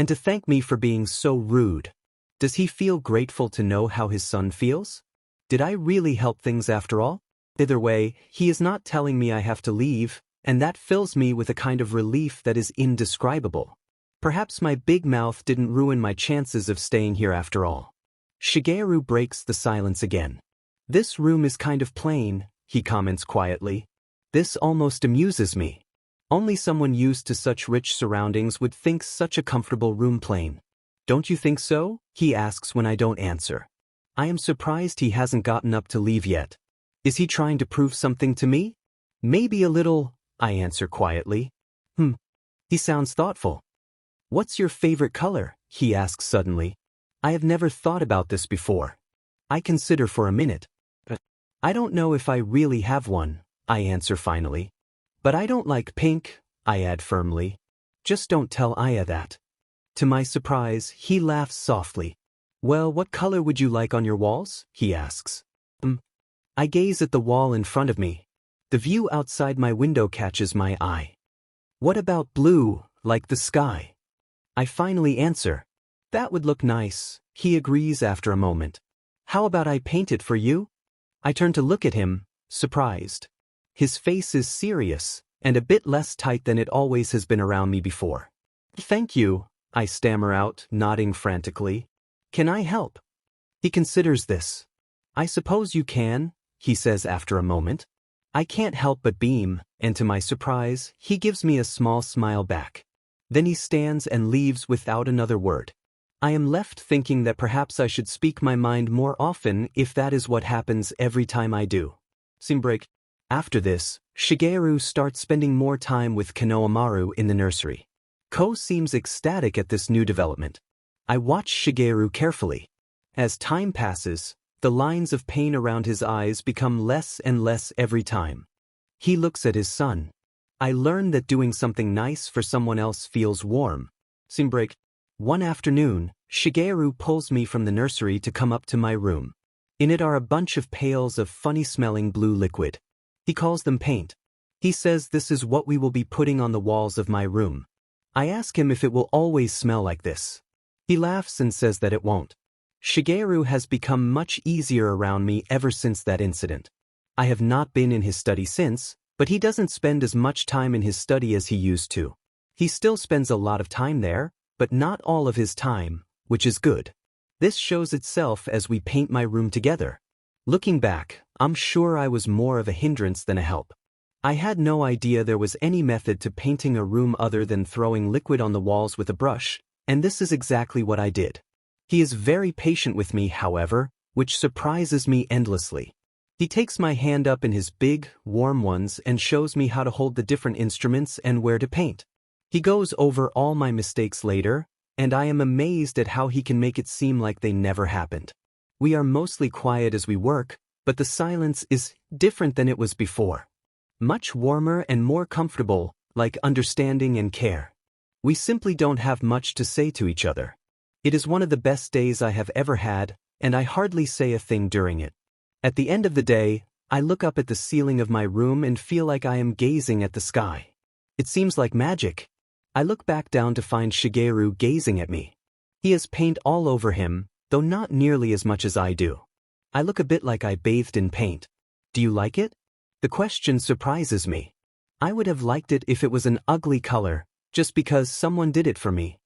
And to thank me for being so rude. Does he feel grateful to know how his son feels? Did I really help things after all? Either way, he is not telling me I have to leave, and that fills me with a kind of relief that is indescribable. Perhaps my big mouth didn't ruin my chances of staying here after all. Shigeru breaks the silence again. This room is kind of plain, he comments quietly. This almost amuses me. Only someone used to such rich surroundings would think such a comfortable room plain. Don't you think so? He asks when I don't answer. I am surprised he hasn't gotten up to leave yet. Is he trying to prove something to me? Maybe a little, I answer quietly. He sounds thoughtful. What's your favorite color? He asks suddenly. I have never thought about this before. I consider for a minute. I don't know if I really have one, I answer finally. But I don't like pink, I add firmly. Just don't tell Aya that. To my surprise, he laughs softly. Well, what color would you like on your walls? He asks. I gaze at the wall in front of me. The view outside my window catches my eye. What about blue, like the sky? I finally answer. That would look nice, he agrees after a moment. How about I paint it for you? I turn to look at him, surprised. His face is serious, and a bit less tight than it always has been around me before. Thank you, I stammer out, nodding frantically. Can I help? He considers this. I suppose you can, he says after a moment. I can't help but beam, and to my surprise, he gives me a small smile back. Then he stands and leaves without another word. I am left thinking that perhaps I should speak my mind more often if that is what happens every time I do. Scene break. After this, Shigeru starts spending more time with Konohamaru in the nursery. Ko seems ecstatic at this new development. I watch Shigeru carefully. As time passes, the lines of pain around his eyes become less and less every time. He looks at his son. I learn that doing something nice for someone else feels warm. Scene break. One afternoon, Shigeru pulls me from the nursery to come up to my room. In it are a bunch of pails of funny-smelling blue liquid. He calls them paint. He says this is what we will be putting on the walls of my room. I ask him if it will always smell like this. He laughs and says that it won't. Shigeru has become much easier around me ever since that incident. I have not been in his study since, but he doesn't spend as much time in his study as he used to. He still spends a lot of time there, but not all of his time, which is good. This shows itself as we paint my room together. Looking back, I'm sure I was more of a hindrance than a help. I had no idea there was any method to painting a room other than throwing liquid on the walls with a brush, and this is exactly what I did. He is very patient with me, however, which surprises me endlessly. He takes my hand up in his big, warm ones and shows me how to hold the different instruments and where to paint. He goes over all my mistakes later, and I am amazed at how he can make it seem like they never happened. We are mostly quiet as we work, but the silence is different than it was before. Much warmer and more comfortable, like understanding and care. We simply don't have much to say to each other. It is one of the best days I have ever had, and I hardly say a thing during it. At the end of the day, I look up at the ceiling of my room and feel like I am gazing at the sky. It seems like magic. I look back down to find Shigeru gazing at me. He has paint all over him, though not nearly as much as I do. I look a bit like I bathed in paint. Do you like it? The question surprises me. I would have liked it if it was an ugly color, just because someone did it for me.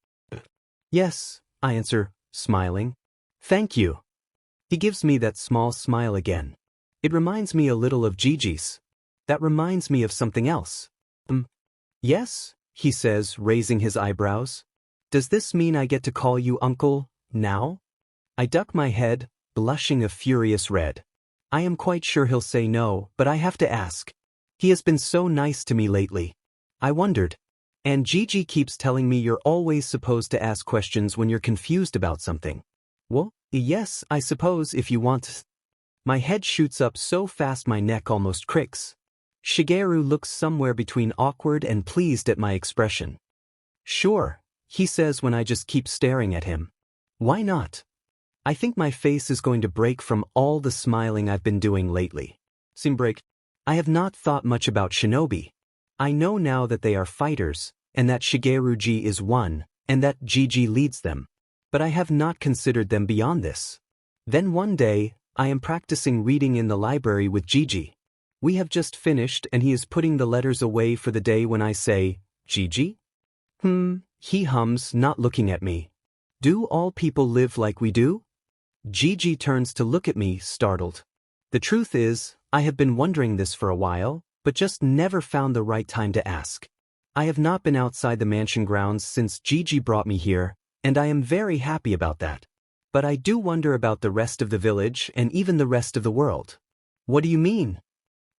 Yes, I answer, smiling. Thank you. He gives me that small smile again. It reminds me a little of Gigi's. That reminds me of something else. Yes? He says, raising his eyebrows. Does this mean I get to call you uncle, now? I duck my head, blushing a furious red. I am quite sure he'll say no, but I have to ask. He has been so nice to me lately. I wondered. And Gigi keeps telling me you're always supposed to ask questions when you're confused about something. Well, yes, I suppose if you want. My head shoots up so fast my neck almost cricks. Shigeru looks somewhere between awkward and pleased at my expression. Sure, he says when I just keep staring at him. Why not? I think my face is going to break from all the smiling I've been doing lately. Scene break. I have not thought much about shinobi. I know now that they are fighters, and that Shigeru-ji is one, and that Gigi leads them. But I have not considered them beyond this. Then one day, I am practicing reading in the library with Gigi. We have just finished and he is putting the letters away for the day when I say, "Gigi?" He hums, not looking at me. "Do all people live like we do?" Gigi turns to look at me, startled. The truth is, I have been wondering this for a while, but just never found the right time to ask. I have not been outside the mansion grounds since Gigi brought me here, and I am very happy about that. But I do wonder about the rest of the village and even the rest of the world. What do you mean?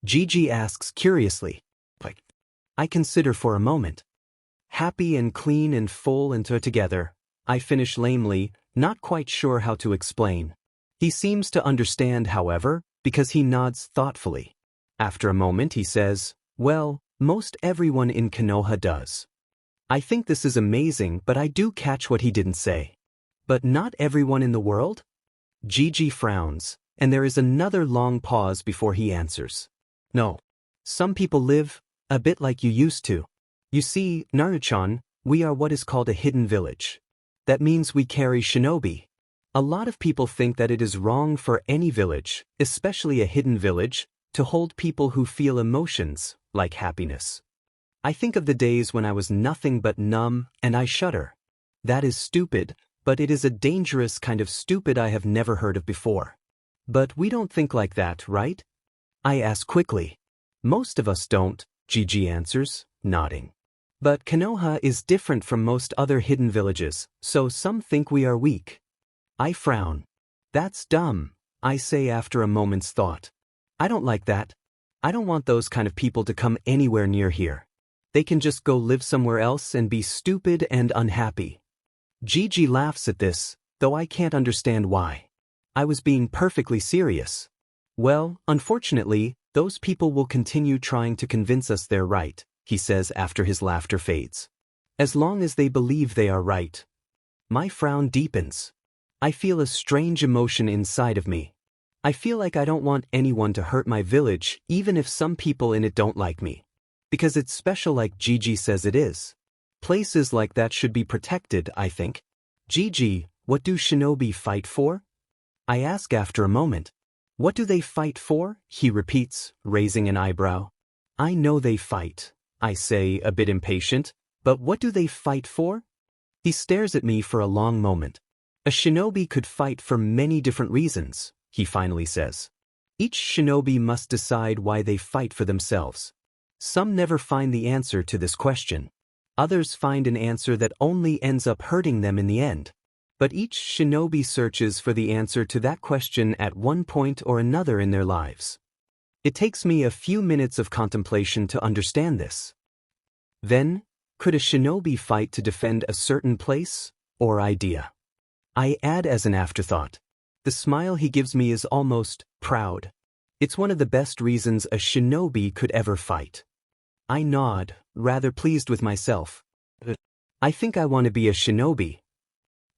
Gigi asks curiously. I consider for a moment. Happy and clean and full and together, I finish lamely, not quite sure how to explain. He seems to understand, however, because he nods thoughtfully. After a moment he says, "Well, most everyone in Konoha does." I think this is amazing, but I do catch what he didn't say. But not everyone in the world? Gigi frowns, and there is another long pause before he answers. No. Some people live a bit like you used to. You see, Naruto-chan, we are what is called a hidden village. That means we carry shinobi. A lot of people think that it is wrong for any village, especially a hidden village, to hold people who feel emotions, like happiness. I think of the days when I was nothing but numb, and I shudder. That is stupid, but it is a dangerous kind of stupid I have never heard of before. But we don't think like that, right? I ask quickly. Most of us don't, Gigi answers, nodding. But Konoha is different from most other hidden villages, so some think we are weak. I frown. That's dumb, I say after a moment's thought. I don't like that. I don't want those kind of people to come anywhere near here. They can just go live somewhere else and be stupid and unhappy. Gigi laughs at this, though I can't understand why. I was being perfectly serious. Well, unfortunately, those people will continue trying to convince us they're right, he says after his laughter fades. As long as they believe they are right. My frown deepens. I feel a strange emotion inside of me. I feel like I don't want anyone to hurt my village, even if some people in it don't like me. Because it's special like Gigi says it is. Places like that should be protected, I think. Gigi, what do shinobi fight for? I ask after a moment. What do they fight for? He repeats, raising an eyebrow. I know they fight, I say, a bit impatient, but what do they fight for? He stares at me for a long moment. A shinobi could fight for many different reasons, he finally says. Each shinobi must decide why they fight for themselves. Some never find the answer to this question. Others find an answer that only ends up hurting them in the end. But each shinobi searches for the answer to that question at one point or another in their lives. It takes me a few minutes of contemplation to understand this. Then, could a shinobi fight to defend a certain place or idea? I add as an afterthought. The smile he gives me is almost proud. It's one of the best reasons a shinobi could ever fight. I nod, rather pleased with myself. I think I want to be a shinobi.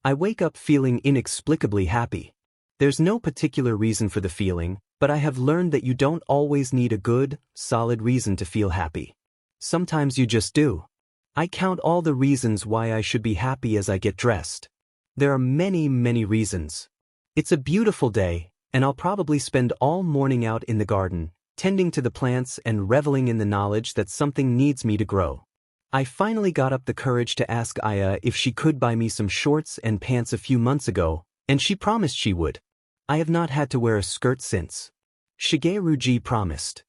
I wake up feeling inexplicably happy. There's no particular reason for the feeling, but I have learned that you don't always need a good, solid reason to feel happy. Sometimes you just do. I count all the reasons why I should be happy as I get dressed. There are many, many reasons. It's a beautiful day, and I'll probably spend all morning out in the garden, tending to the plants and reveling in the knowledge that something needs me to grow. I finally got up the courage to ask Aya if she could buy me some shorts and pants a few months ago, and she promised she would. I have not had to wear a skirt since. Shigeruji promised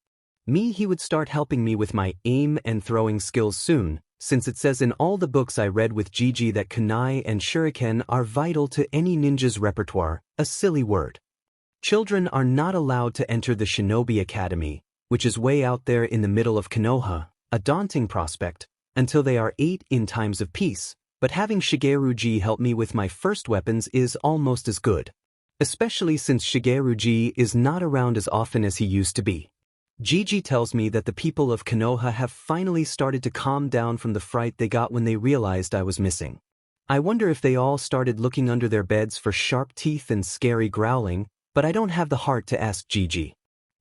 me he would start helping me with my aim and throwing skills soon, since it says in all the books I read with Gigi that kunai and shuriken are vital to any ninja's repertoire, a silly word. Children are not allowed to enter the Shinobi Academy, which is way out there in the middle of Konoha, a daunting prospect, until they are 8 in times of peace, but having Shigeruji help me with my first weapons is almost as good. Especially since Shigeruji is not around as often as he used to be. Gigi tells me that the people of Konoha have finally started to calm down from the fright they got when they realized I was missing. I wonder if they all started looking under their beds for sharp teeth and scary growling, but I don't have the heart to ask Gigi.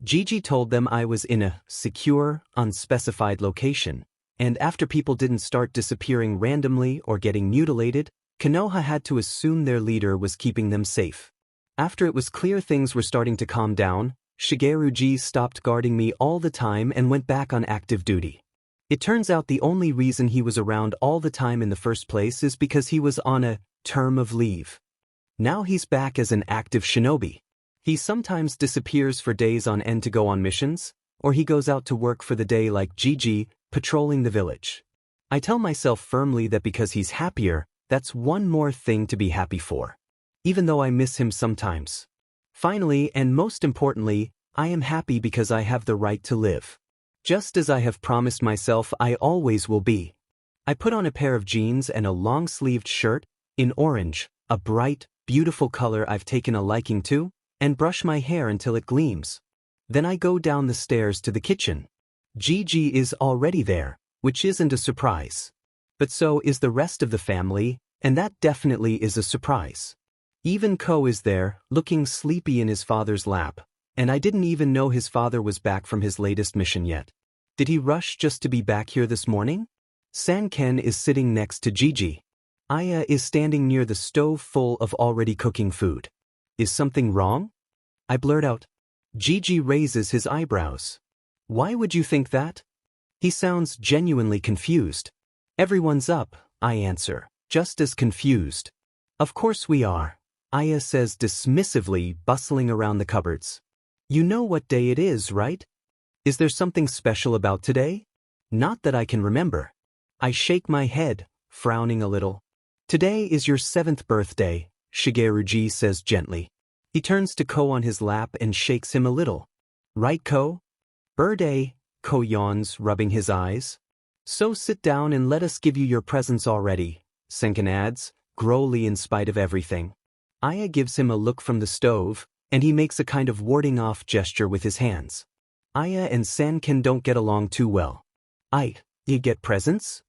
Gigi told them I was in a secure, unspecified location, and after people didn't start disappearing randomly or getting mutilated, Konoha had to assume their leader was keeping them safe. After it was clear things were starting to calm down, Shigeruji stopped guarding me all the time and went back on active duty. It turns out the only reason he was around all the time in the first place is because he was on a term of leave. Now he's back as an active shinobi. He sometimes disappears for days on end to go on missions, or he goes out to work for the day like Gigi, patrolling the village. I tell myself firmly that because he's happier, that's one more thing to be happy for. Even though I miss him sometimes. Finally, and most importantly, I am happy because I have the right to live. Just as I have promised myself I always will be. I put on a pair of jeans and a long-sleeved shirt, in orange, a bright, beautiful color I've taken a liking to, and brush my hair until it gleams. Then I go down the stairs to the kitchen. Gigi is already there, which isn't a surprise. But so is the rest of the family, and that definitely is a surprise. Even Ko is there, looking sleepy in his father's lap, and I didn't even know his father was back from his latest mission yet. Did he rush just to be back here this morning? Sanken is sitting next to Gigi. Aya is standing near the stove full of already cooking food. Is something wrong? I blurt out. Gigi raises his eyebrows. Why would you think that? He sounds genuinely confused. Everyone's up, I answer, just as confused. Of course we are, Aya says dismissively, bustling around the cupboards. You know what day it is, right? Is there something special about today? Not that I can remember. I shake my head, frowning a little. Today is your 7th birthday, Shigeruji says gently. He turns to Ko on his lap and shakes him a little. Right, Ko? Birthday, Ko yawns, rubbing his eyes. So sit down and let us give you your presents already, Senken adds, growly in spite of everything. Aya gives him a look from the stove, and he makes a kind of warding off gesture with his hands. Aya and Sanken don't get along too well. You get presents?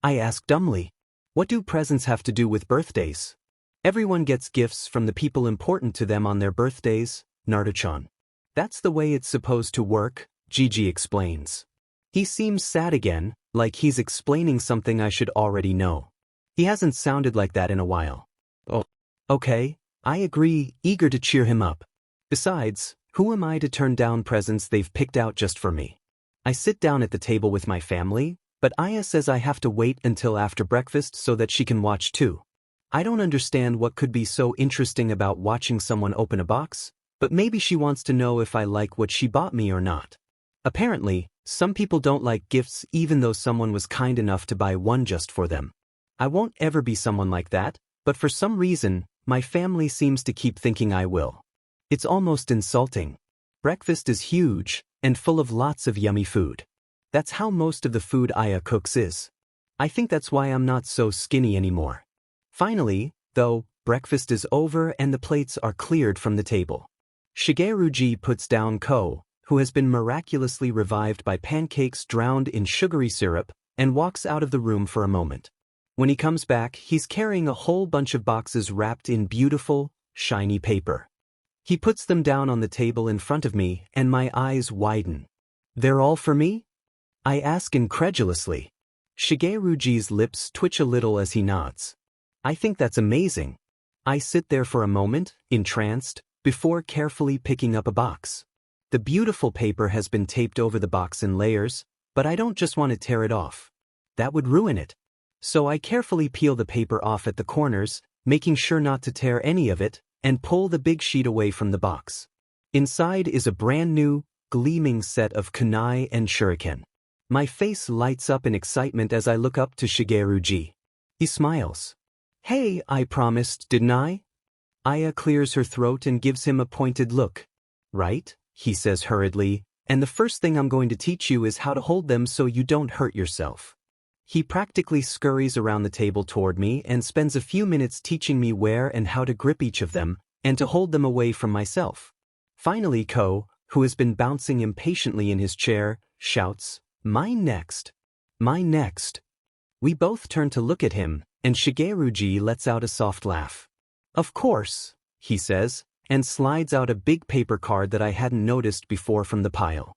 I ask dumbly. What do presents have to do with birthdays? Everyone gets gifts from the people important to them on their birthdays, Naruto-chan. That's the way it's supposed to work, Gigi explains. He seems sad again, like he's explaining something I should already know. He hasn't sounded like that in a while. Oh, okay, I agree, eager to cheer him up. Besides, who am I to turn down presents they've picked out just for me? I sit down at the table with my family, but Aya says I have to wait until after breakfast so that she can watch too. I don't understand what could be so interesting about watching someone open a box, but maybe she wants to know if I like what she bought me or not. Apparently, some people don't like gifts even though someone was kind enough to buy one just for them. I won't ever be someone like that, but for some reason, my family seems to keep thinking I will. It's almost insulting. Breakfast is huge, and full of lots of yummy food. That's how most of the food Aya cooks is. I think that's why I'm not so skinny anymore. Finally, though, breakfast is over and the plates are cleared from the table. Shigeruji puts down Ko, who has been miraculously revived by pancakes drowned in sugary syrup, and walks out of the room for a moment. When he comes back, he's carrying a whole bunch of boxes wrapped in beautiful, shiny paper. He puts them down on the table in front of me, and my eyes widen. They're all for me? I ask incredulously. Shigeruji's lips twitch a little as he nods. I think that's amazing. I sit there for a moment, entranced, before carefully picking up a box. The beautiful paper has been taped over the box in layers, but I don't just want to tear it off. That would ruin it. So I carefully peel the paper off at the corners, making sure not to tear any of it, and pull the big sheet away from the box. Inside is a brand new, gleaming set of kunai and shuriken. My face lights up in excitement as I look up to Shigeruji. He smiles. Hey, I promised, didn't I? Aya clears her throat and gives him a pointed look. Right, he says hurriedly, and the first thing I'm going to teach you is how to hold them so you don't hurt yourself. He practically scurries around the table toward me and spends a few minutes teaching me where and how to grip each of them, and to hold them away from myself. Finally Ko, who has been bouncing impatiently in his chair, shouts, Mine next. Mine next. We both turn to look at him, and Shigeruji lets out a soft laugh. Of course, he says, and slides out a big paper card that I hadn't noticed before from the pile.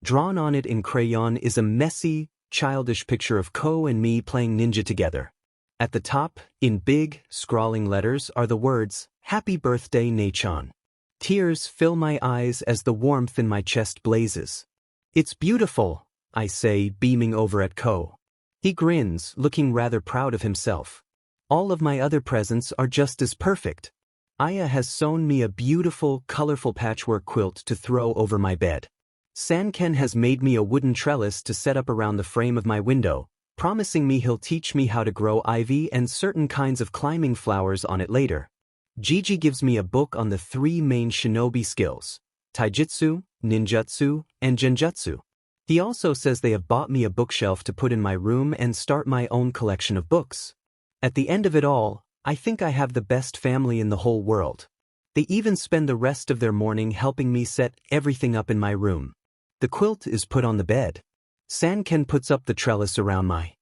Drawn on it in crayon is a messy, childish picture of Ko and me playing ninja together. At the top, in big, scrawling letters, are the words, "Happy Birthday, Nachan." Tears fill my eyes as the warmth in my chest blazes. "It's beautiful," I say, beaming over at Ko. He grins, looking rather proud of himself. All of my other presents are just as perfect. Aya has sewn me a beautiful, colorful patchwork quilt to throw over my bed. Sanken has made me a wooden trellis to set up around the frame of my window, promising me he'll teach me how to grow ivy and certain kinds of climbing flowers on it later. Gigi gives me a book on the 3 main shinobi skills: taijutsu, ninjutsu, and genjutsu. He also says they have bought me a bookshelf to put in my room and start my own collection of books. At the end of it all, I think I have the best family in the whole world. They even spend the rest of their morning helping me set everything up in my room. The quilt is put on the bed. Sanken puts up the trellis around my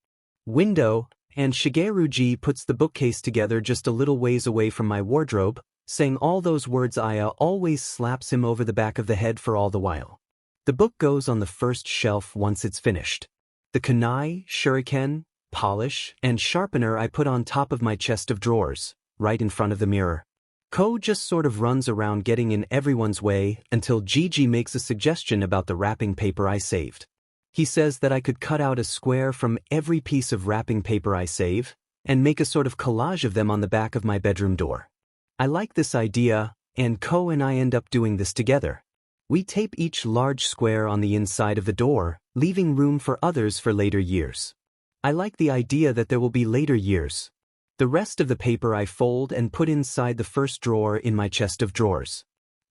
window, and Shigeruji puts the bookcase together just a little ways away from my wardrobe, saying all those words. Aya always slaps him over the back of the head for all the while. The book goes on the first shelf once it's finished. The kunai, shuriken, polish, and sharpener I put on top of my chest of drawers, right in front of the mirror. Ko just sort of runs around getting in everyone's way until Gigi makes a suggestion about the wrapping paper I saved. He says that I could cut out a square from every piece of wrapping paper I save and make a sort of collage of them on the back of my bedroom door. I like this idea, and Ko and I end up doing this together. We tape each large square on the inside of the door, leaving room for others for later years. I like the idea that there will be later years. The rest of the paper I fold and put inside the first drawer in my chest of drawers.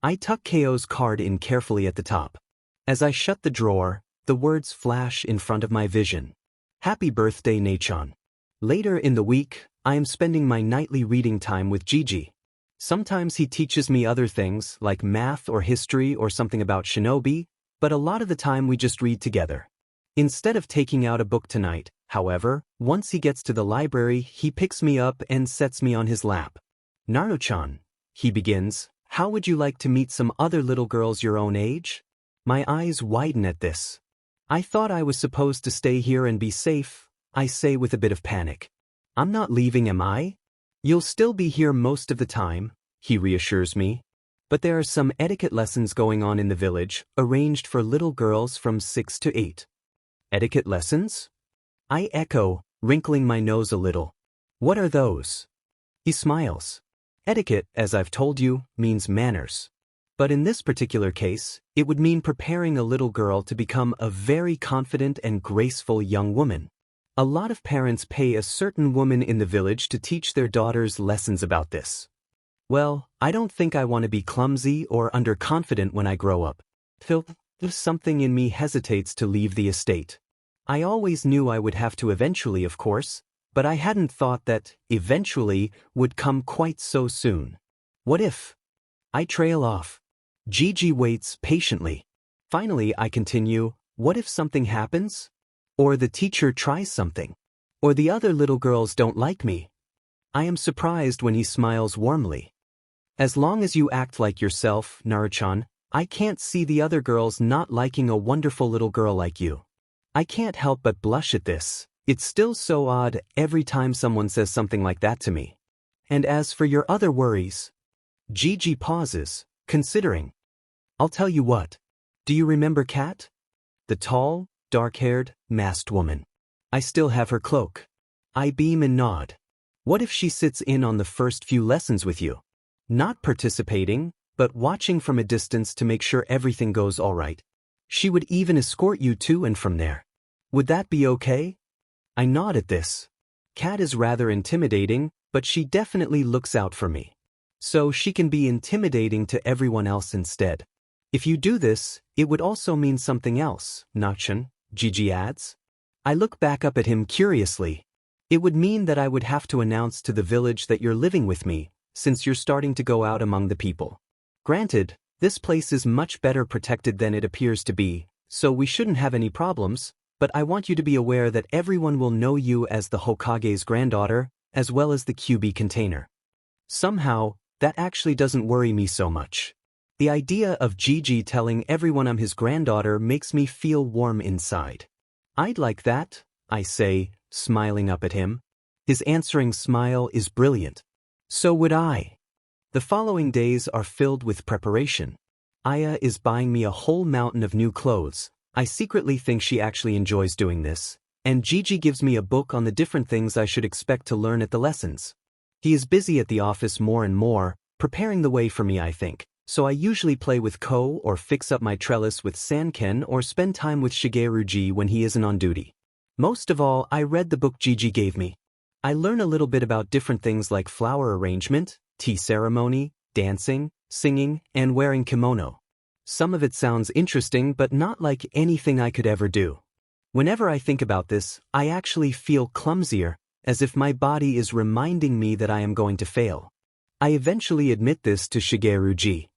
I tuck Ko's card in carefully at the top. As I shut the drawer, the words flash in front of my vision. "Happy birthday, Nachan." Later in the week, I am spending my nightly reading time with Gigi. Sometimes he teaches me other things, like math or history or something about shinobi, but a lot of the time we just read together. Instead of taking out a book tonight, however, once he gets to the library, he picks me up and sets me on his lap. "Naruto-chan," he begins, "how would you like to meet some other little girls your own age?" My eyes widen at this. "I thought I was supposed to stay here and be safe," I say with a bit of panic. "I'm not leaving, am I?" "You'll still be here most of the time," he reassures me. "But there are some etiquette lessons going on in the village, arranged for little girls from 6 to 8. "Etiquette lessons?" I echo, wrinkling my nose a little. "What are those?" He smiles. "Etiquette, as I've told you, means manners. But in this particular case, it would mean preparing a little girl to become a very confident and graceful young woman. A lot of parents pay a certain woman in the village to teach their daughters lessons about this. Well, I don't think I want to be clumsy or underconfident when I grow up. Something in me hesitates to leave the estate. I always knew I would have to eventually, of course, but I hadn't thought that eventually would come quite so soon. What if? I trail off. Gigi waits patiently. Finally, I continue, what if something happens? Or the teacher tries something? Or the other little girls don't like me? I am surprised when he smiles warmly. As long as you act like yourself, Naruto-chan, I can't see the other girls not liking a wonderful little girl like you. I can't help but blush at this. It's still so odd every time someone says something like that to me. And as for your other worries... Gigi pauses, considering. I'll tell you what. Do you remember Kat? The tall, dark-haired, masked woman. I still have her cloak. I beam and nod. What if she sits in on the first few lessons with you? Not participating, but watching from a distance to make sure everything goes all right. She would even escort you to and from there. Would that be okay? I nod at this. Kat is rather intimidating, but she definitely looks out for me. So she can be intimidating to everyone else instead. If you do this, it would also mean something else, Nachan, Gigi adds. I look back up at him curiously. It would mean that I would have to announce to the village that you're living with me, since you're starting to go out among the people. Granted, this place is much better protected than it appears to be, so we shouldn't have any problems, but I want you to be aware that everyone will know you as the Hokage's granddaughter, as well as the QB container. Somehow, that actually doesn't worry me so much. The idea of Gigi telling everyone I'm his granddaughter makes me feel warm inside. I'd like that, I say, smiling up at him. His answering smile is brilliant. So would I. The following days are filled with preparation. Aya is buying me a whole mountain of new clothes. I secretly think she actually enjoys doing this. And Gigi gives me a book on the different things I should expect to learn at the lessons. He is busy at the office more and more, preparing the way for me, I think. So I usually play with Ko or fix up my trellis with Sanken or spend time with Shigeruji when he isn't on duty. Most of all, I read the book Gigi gave me. I learn a little bit about different things like flower arrangement, tea ceremony, dancing, singing, and wearing kimono. Some of it sounds interesting but not like anything I could ever do. Whenever I think about this, I actually feel clumsier, as if my body is reminding me that I am going to fail. I eventually admit this to Shigeruji.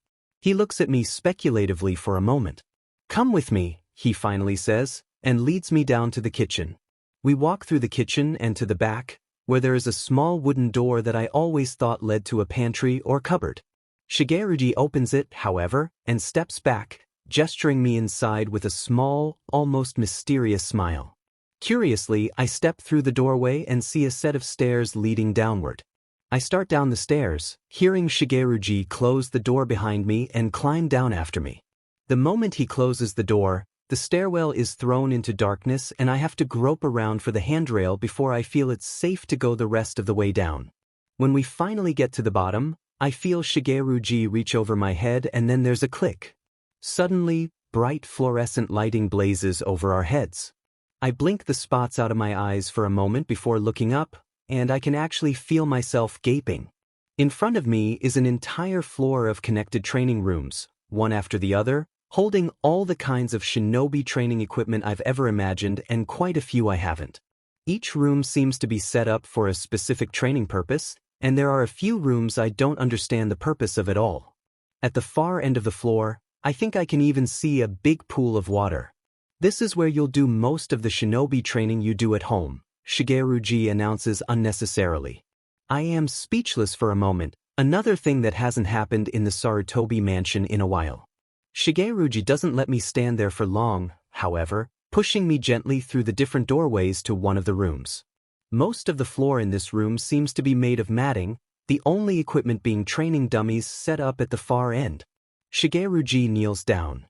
He looks at me speculatively for a moment. "Come with me," he finally says, and leads me down to the kitchen. We walk through the kitchen and to the back, where there is a small wooden door that I always thought led to a pantry or cupboard. Shigeruji opens it, however, and steps back, gesturing me inside with a small, almost mysterious smile. Curiously, I step through the doorway and see a set of stairs leading downward. I start down the stairs, hearing Shigeruji close the door behind me and climb down after me. The moment he closes the door, the stairwell is thrown into darkness and I have to grope around for the handrail before I feel it's safe to go the rest of the way down. When we finally get to the bottom, I feel Shigeruji reach over my head and then there's a click. Suddenly, bright fluorescent lighting blazes over our heads. I blink the spots out of my eyes for a moment before looking up, and I can actually feel myself gaping. In front of me is an entire floor of connected training rooms, one after the other, holding all the kinds of shinobi training equipment I've ever imagined and quite a few I haven't. Each room seems to be set up for a specific training purpose, and there are a few rooms I don't understand the purpose of at all. At the far end of the floor, I think I can even see a big pool of water. "This is where you'll do most of the shinobi training you do at home," Shigeruji announces unnecessarily. I am speechless for a moment, another thing that hasn't happened in the Sarutobi mansion in a while. Shigeruji doesn't let me stand there for long, however, pushing me gently through the different doorways to one of the rooms. Most of the floor in this room seems to be made of matting, the only equipment being training dummies set up at the far end. Shigeruji kneels down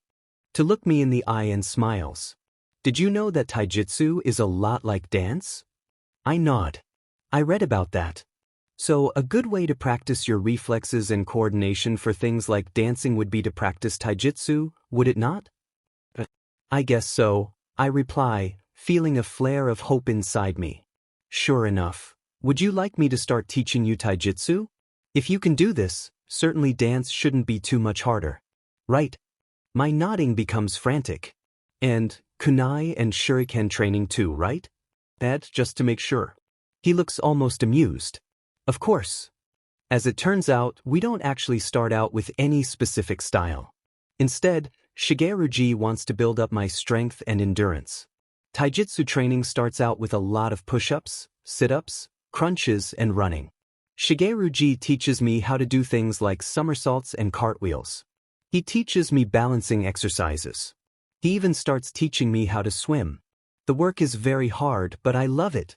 to look me in the eye and smiles. "Did you know that taijutsu is a lot like dance?" I nod. I read about that. So a good way to practice your reflexes and coordination for things like dancing would be to practice taijutsu, would it not? I guess so, I reply, feeling a flare of hope inside me. Sure enough. Would you like me to start teaching you taijutsu? If you can do this, certainly dance shouldn't be too much harder. Right? My nodding becomes frantic. And kunai and shuriken training too, right? That just to make sure. He looks almost amused. Of course. As it turns out, we don't actually start out with any specific style. Instead, Shigeruji wants to build up my strength and endurance. Taijutsu training starts out with a lot of push-ups, sit-ups, crunches, and running. Shigeruji teaches me how to do things like somersaults and cartwheels. He teaches me balancing exercises. He even starts teaching me how to swim. The work is very hard, but I love it.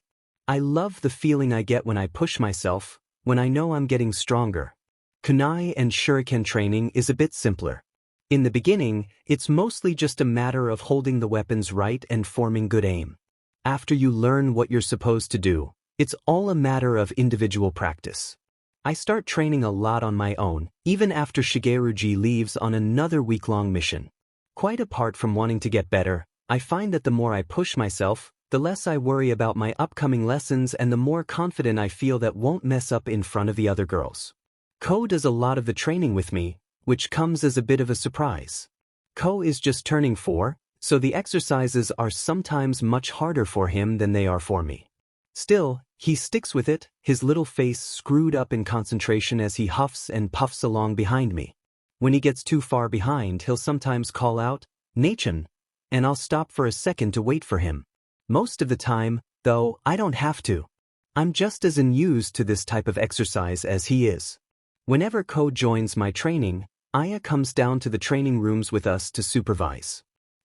I love the feeling I get when I push myself, when I know I'm getting stronger. Kunai and shuriken training is a bit simpler. In the beginning, it's mostly just a matter of holding the weapons right and forming good aim. After you learn what you're supposed to do, it's all a matter of individual practice. I start training a lot on my own, even after Shigeruji leaves on another week-long mission. Quite apart from wanting to get better, I find that the more I push myself, the less I worry about my upcoming lessons and the more confident I feel that won't mess up in front of the other girls. Ko does a lot of the training with me, which comes as a bit of a surprise. Ko is just turning 4, so the exercises are sometimes much harder for him than they are for me. Still, he sticks with it, his little face screwed up in concentration as he huffs and puffs along behind me. When he gets too far behind, he'll sometimes call out, "Nachan," and I'll stop for a second to wait for him. Most of the time, though, I don't have to. I'm just as unused to this type of exercise as he is. Whenever Ko joins my training, Aya comes down to the training rooms with us to supervise.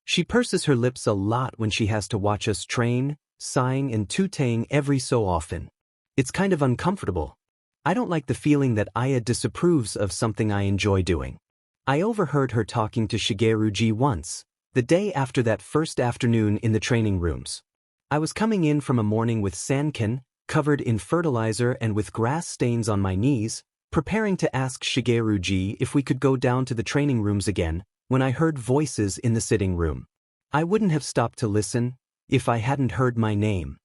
She purses her lips a lot when she has to watch us train, sighing and tutaying every so often. It's kind of uncomfortable. I don't like the feeling that Aya disapproves of something I enjoy doing. I overheard her talking to Shigeruji once, the day after that first afternoon in the training rooms. I was coming in from a morning with Sanken, covered in fertilizer and with grass stains on my knees, preparing to ask Shigeruji if we could go down to the training rooms again, when I heard voices in the sitting room. I wouldn't have stopped to listen if I hadn't heard my name.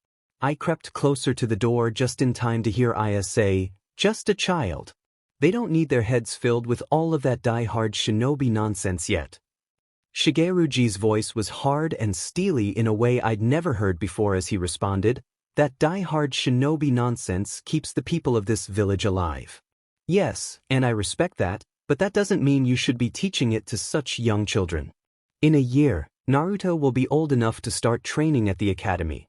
I crept closer to the door just in time to hear Aya say, "Just a child. They don't need their heads filled with all of that die-hard shinobi nonsense yet." Shigeruji's voice was hard and steely in a way I'd never heard before as he responded, "That die-hard shinobi nonsense keeps the people of this village alive. Yes, and I respect that, but that doesn't mean you should be teaching it to such young children. In a year, Naruto will be old enough to start training at the academy."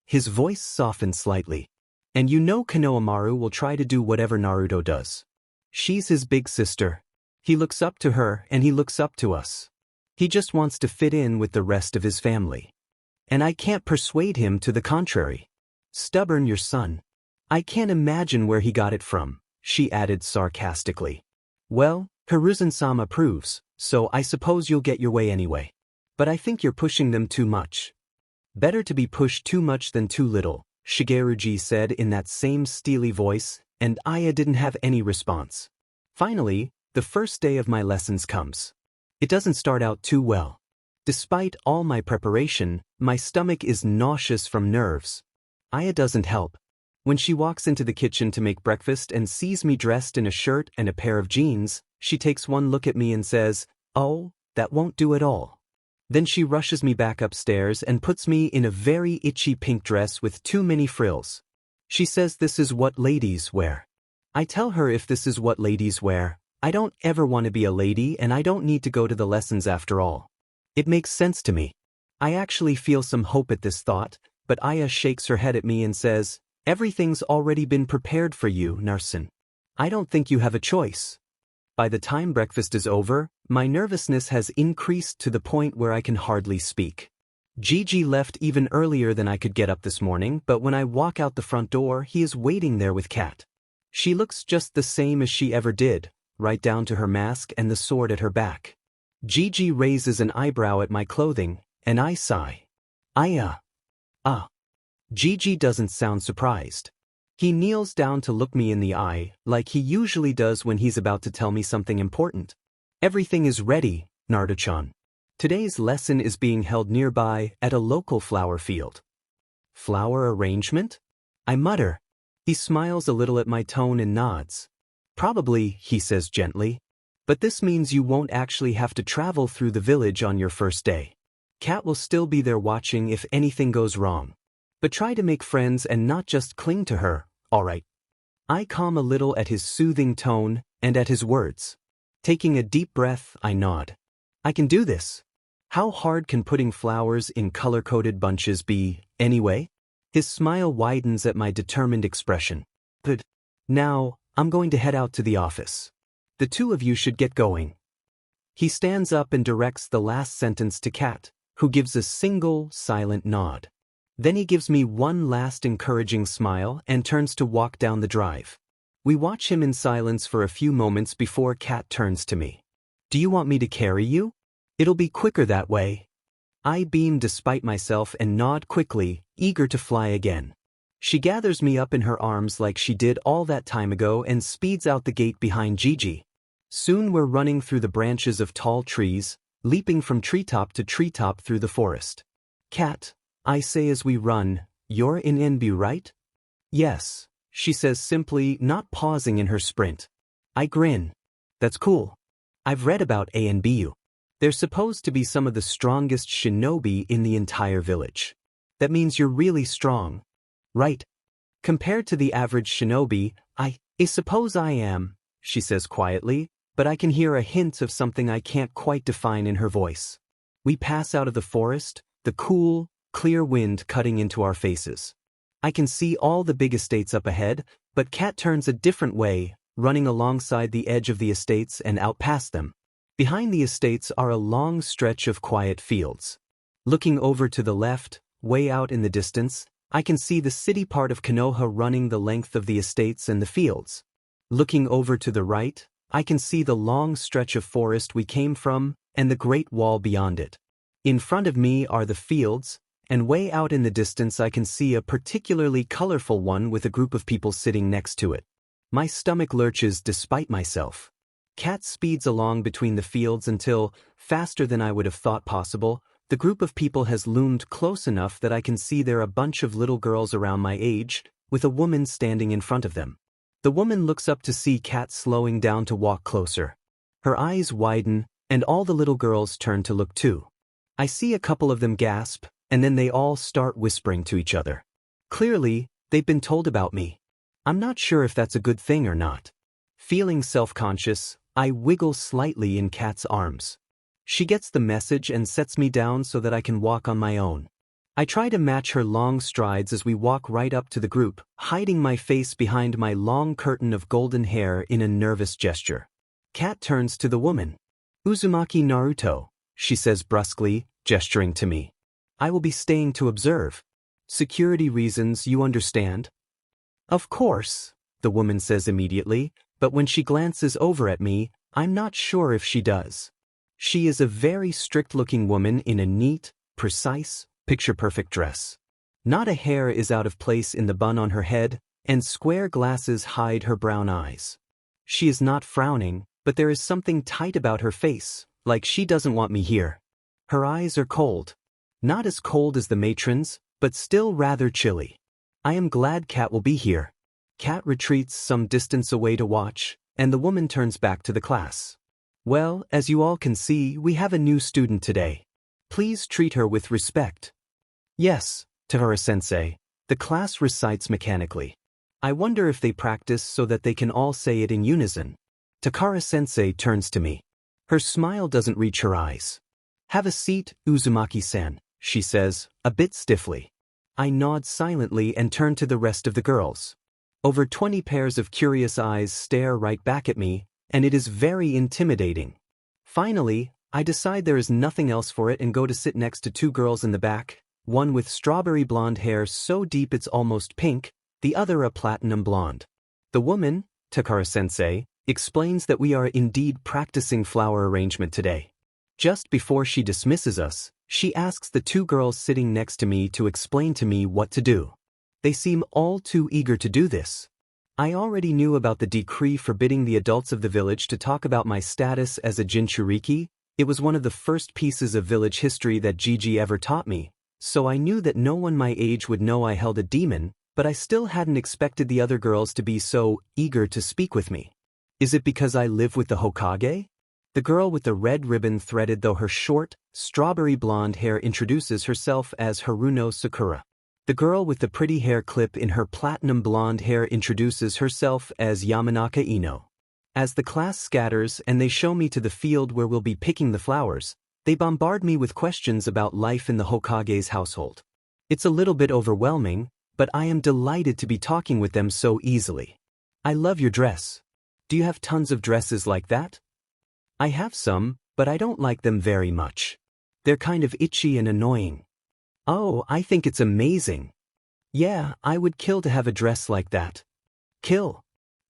His voice softened slightly. "And you know Konohamaru will try to do whatever Naruto does. She's his big sister. He looks up to her and he looks up to us. He just wants to fit in with the rest of his family. And I can't persuade him to the contrary. Stubborn your son. I can't imagine where he got it from," she added sarcastically. "Well, Hiruzen-sama approves, so I suppose you'll get your way anyway. But I think you're pushing them too much." "Better to be pushed too much than too little," Shigeruji said in that same steely voice, and Aya didn't have any response. Finally, the first day of my lessons comes. It doesn't start out too well. Despite all my preparation, my stomach is nauseous from nerves. Aya doesn't help. When she walks into the kitchen to make breakfast and sees me dressed in a shirt and a pair of jeans, she takes one look at me and says, "Oh, that won't do at all." Then she rushes me back upstairs and puts me in a very itchy pink dress with too many frills. She says this is what ladies wear. I tell her if this is what ladies wear, I don't ever want to be a lady and I don't need to go to the lessons after all. It makes sense to me. I actually feel some hope at this thought, but Aya shakes her head at me and says, "Everything's already been prepared for you, Narsen. I don't think you have a choice." By the time breakfast is over, my nervousness has increased to the point where I can hardly speak. Gigi left even earlier than I could get up this morning, but when I walk out the front door, he is waiting there with Kat. She looks just the same as she ever did, right down to her mask and the sword at her back. Gigi raises an eyebrow at my clothing, and I sigh. Gigi doesn't sound surprised. He kneels down to look me in the eye, like he usually does when he's about to tell me something important. "Everything is ready, Naruto-chan. Today's lesson is being held nearby at a local flower field." "Flower arrangement?" I mutter. He smiles a little at my tone and nods. "Probably," he says gently. "But this means you won't actually have to travel through the village on your first day. Kat will still be there watching if anything goes wrong. But try to make friends and not just cling to her, all right?" I calm a little at his soothing tone and at his words. Taking a deep breath, I nod. I can do this. How hard can putting flowers in color-coded bunches be, anyway? His smile widens at my determined expression. "Good. Now, I'm going to head out to the office. The two of you should get going." He stands up and directs the last sentence to Kat, who gives a single, silent nod. Then he gives me one last encouraging smile and turns to walk down the drive. We watch him in silence for a few moments before Kat turns to me. "Do you want me to carry you? It'll be quicker that way." I beam despite myself and nod quickly, eager to fly again. She gathers me up in her arms like she did all that time ago and speeds out the gate behind Gigi. Soon we're running through the branches of tall trees, leaping from treetop to treetop through the forest. "Kat," I say as we run, "you're in NB, right?" "Yes," she says simply, not pausing in her sprint. I grin. "That's cool. I've read about ANBU. They're supposed to be some of the strongest shinobi in the entire village. That means you're really strong, right? Compared to the average shinobi, I suppose I am," she says quietly, but I can hear a hint of something I can't quite define in her voice. We pass out of the forest, the cool, clear wind cutting into our faces. I can see all the big estates up ahead, but Kat turns a different way, running alongside the edge of the estates and out past them. Behind the estates are a long stretch of quiet fields. Looking over to the left, way out in the distance, I can see the city part of Konoha running the length of the estates and the fields. Looking over to the right, I can see the long stretch of forest we came from and the Great Wall beyond it. In front of me are the fields, and way out in the distance I can see a particularly colorful one with a group of people sitting next to it. My stomach lurches despite myself. Cat speeds along between the fields until, faster than I would have thought possible, the group of people has loomed close enough that I can see there are a bunch of little girls around my age, with a woman standing in front of them. The woman looks up to see Cat slowing down to walk closer. Her eyes widen, and all the little girls turn to look too. I see a couple of them gasp, and then they all start whispering to each other. Clearly, they've been told about me. I'm not sure if that's a good thing or not. Feeling self-conscious, I wiggle slightly in Cat's arms. She gets the message and sets me down so that I can walk on my own. I try to match her long strides as we walk right up to the group, hiding my face behind my long curtain of golden hair in a nervous gesture. Cat turns to the woman. "Uzumaki Naruto," she says brusquely, gesturing to me. "I will be staying to observe. Security reasons, you understand?" "Of course," the woman says immediately, but when she glances over at me, I'm not sure if she does. She is a very strict-looking woman in a neat, precise, picture-perfect dress. Not a hair is out of place in the bun on her head, and square glasses hide her brown eyes. She is not frowning, but there is something tight about her face, like she doesn't want me here. Her eyes are cold. Not as cold as the matron's, but still rather chilly. I am glad Cat will be here. Cat retreats some distance away to watch, and the woman turns back to the class. "Well, as you all can see, we have a new student today. Please treat her with respect." "Yes, Tahara-sensei," the class recites mechanically. I wonder if they practice so that they can all say it in unison. Takara-sensei turns to me. Her smile doesn't reach her eyes. "Have a seat, Uzumaki-san," she says, a bit stiffly. I nod silently and turn to the rest of the girls. Over 20 pairs of curious eyes stare right back at me, and it is very intimidating. Finally, I decide there is nothing else for it and go to sit next to two girls in the back, one with strawberry blonde hair so deep it's almost pink, the other a platinum blonde. The woman, Takara-sensei, explains that we are indeed practicing flower arrangement today. Just before she dismisses us, she asks the two girls sitting next to me to explain to me what to do. They seem all too eager to do this. I already knew about the decree forbidding the adults of the village to talk about my status as a Jinchuriki. It was one of the first pieces of village history that Gigi ever taught me, so I knew that no one my age would know I held a demon, but I still hadn't expected the other girls to be so eager to speak with me. Is it because I live with the Hokage? The girl with the red ribbon threaded though her short, strawberry blonde hair introduces herself as Haruno Sakura. The girl with the pretty hair clip in her platinum blonde hair introduces herself as Yamanaka Ino. As the class scatters and they show me to the field where we'll be picking the flowers, they bombard me with questions about life in the Hokage's household. It's a little bit overwhelming, but I am delighted to be talking with them so easily. "I love your dress. Do you have tons of dresses like that?" "I have some, but I don't like them very much. They're kind of itchy and annoying." "Oh, I think it's amazing." "Yeah, I would kill to have a dress like that." "Kill?"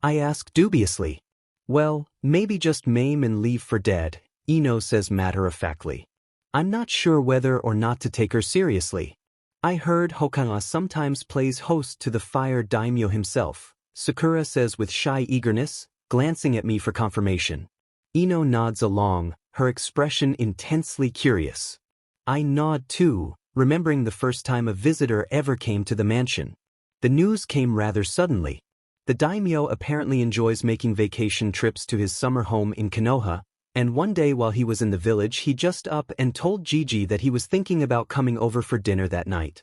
I ask dubiously. "Well, maybe just maim and leave for dead," Ino says matter-of-factly. I'm not sure whether or not to take her seriously. "I heard Hokage sometimes plays host to the fire daimyo himself," Sakura says with shy eagerness, glancing at me for confirmation. Ino nods along, her expression intensely curious. I nod too, remembering the first time a visitor ever came to the mansion. The news came rather suddenly. The daimyo apparently enjoys making vacation trips to his summer home in Konoha, and one day while he was in the village he just up and told Gigi that he was thinking about coming over for dinner that night.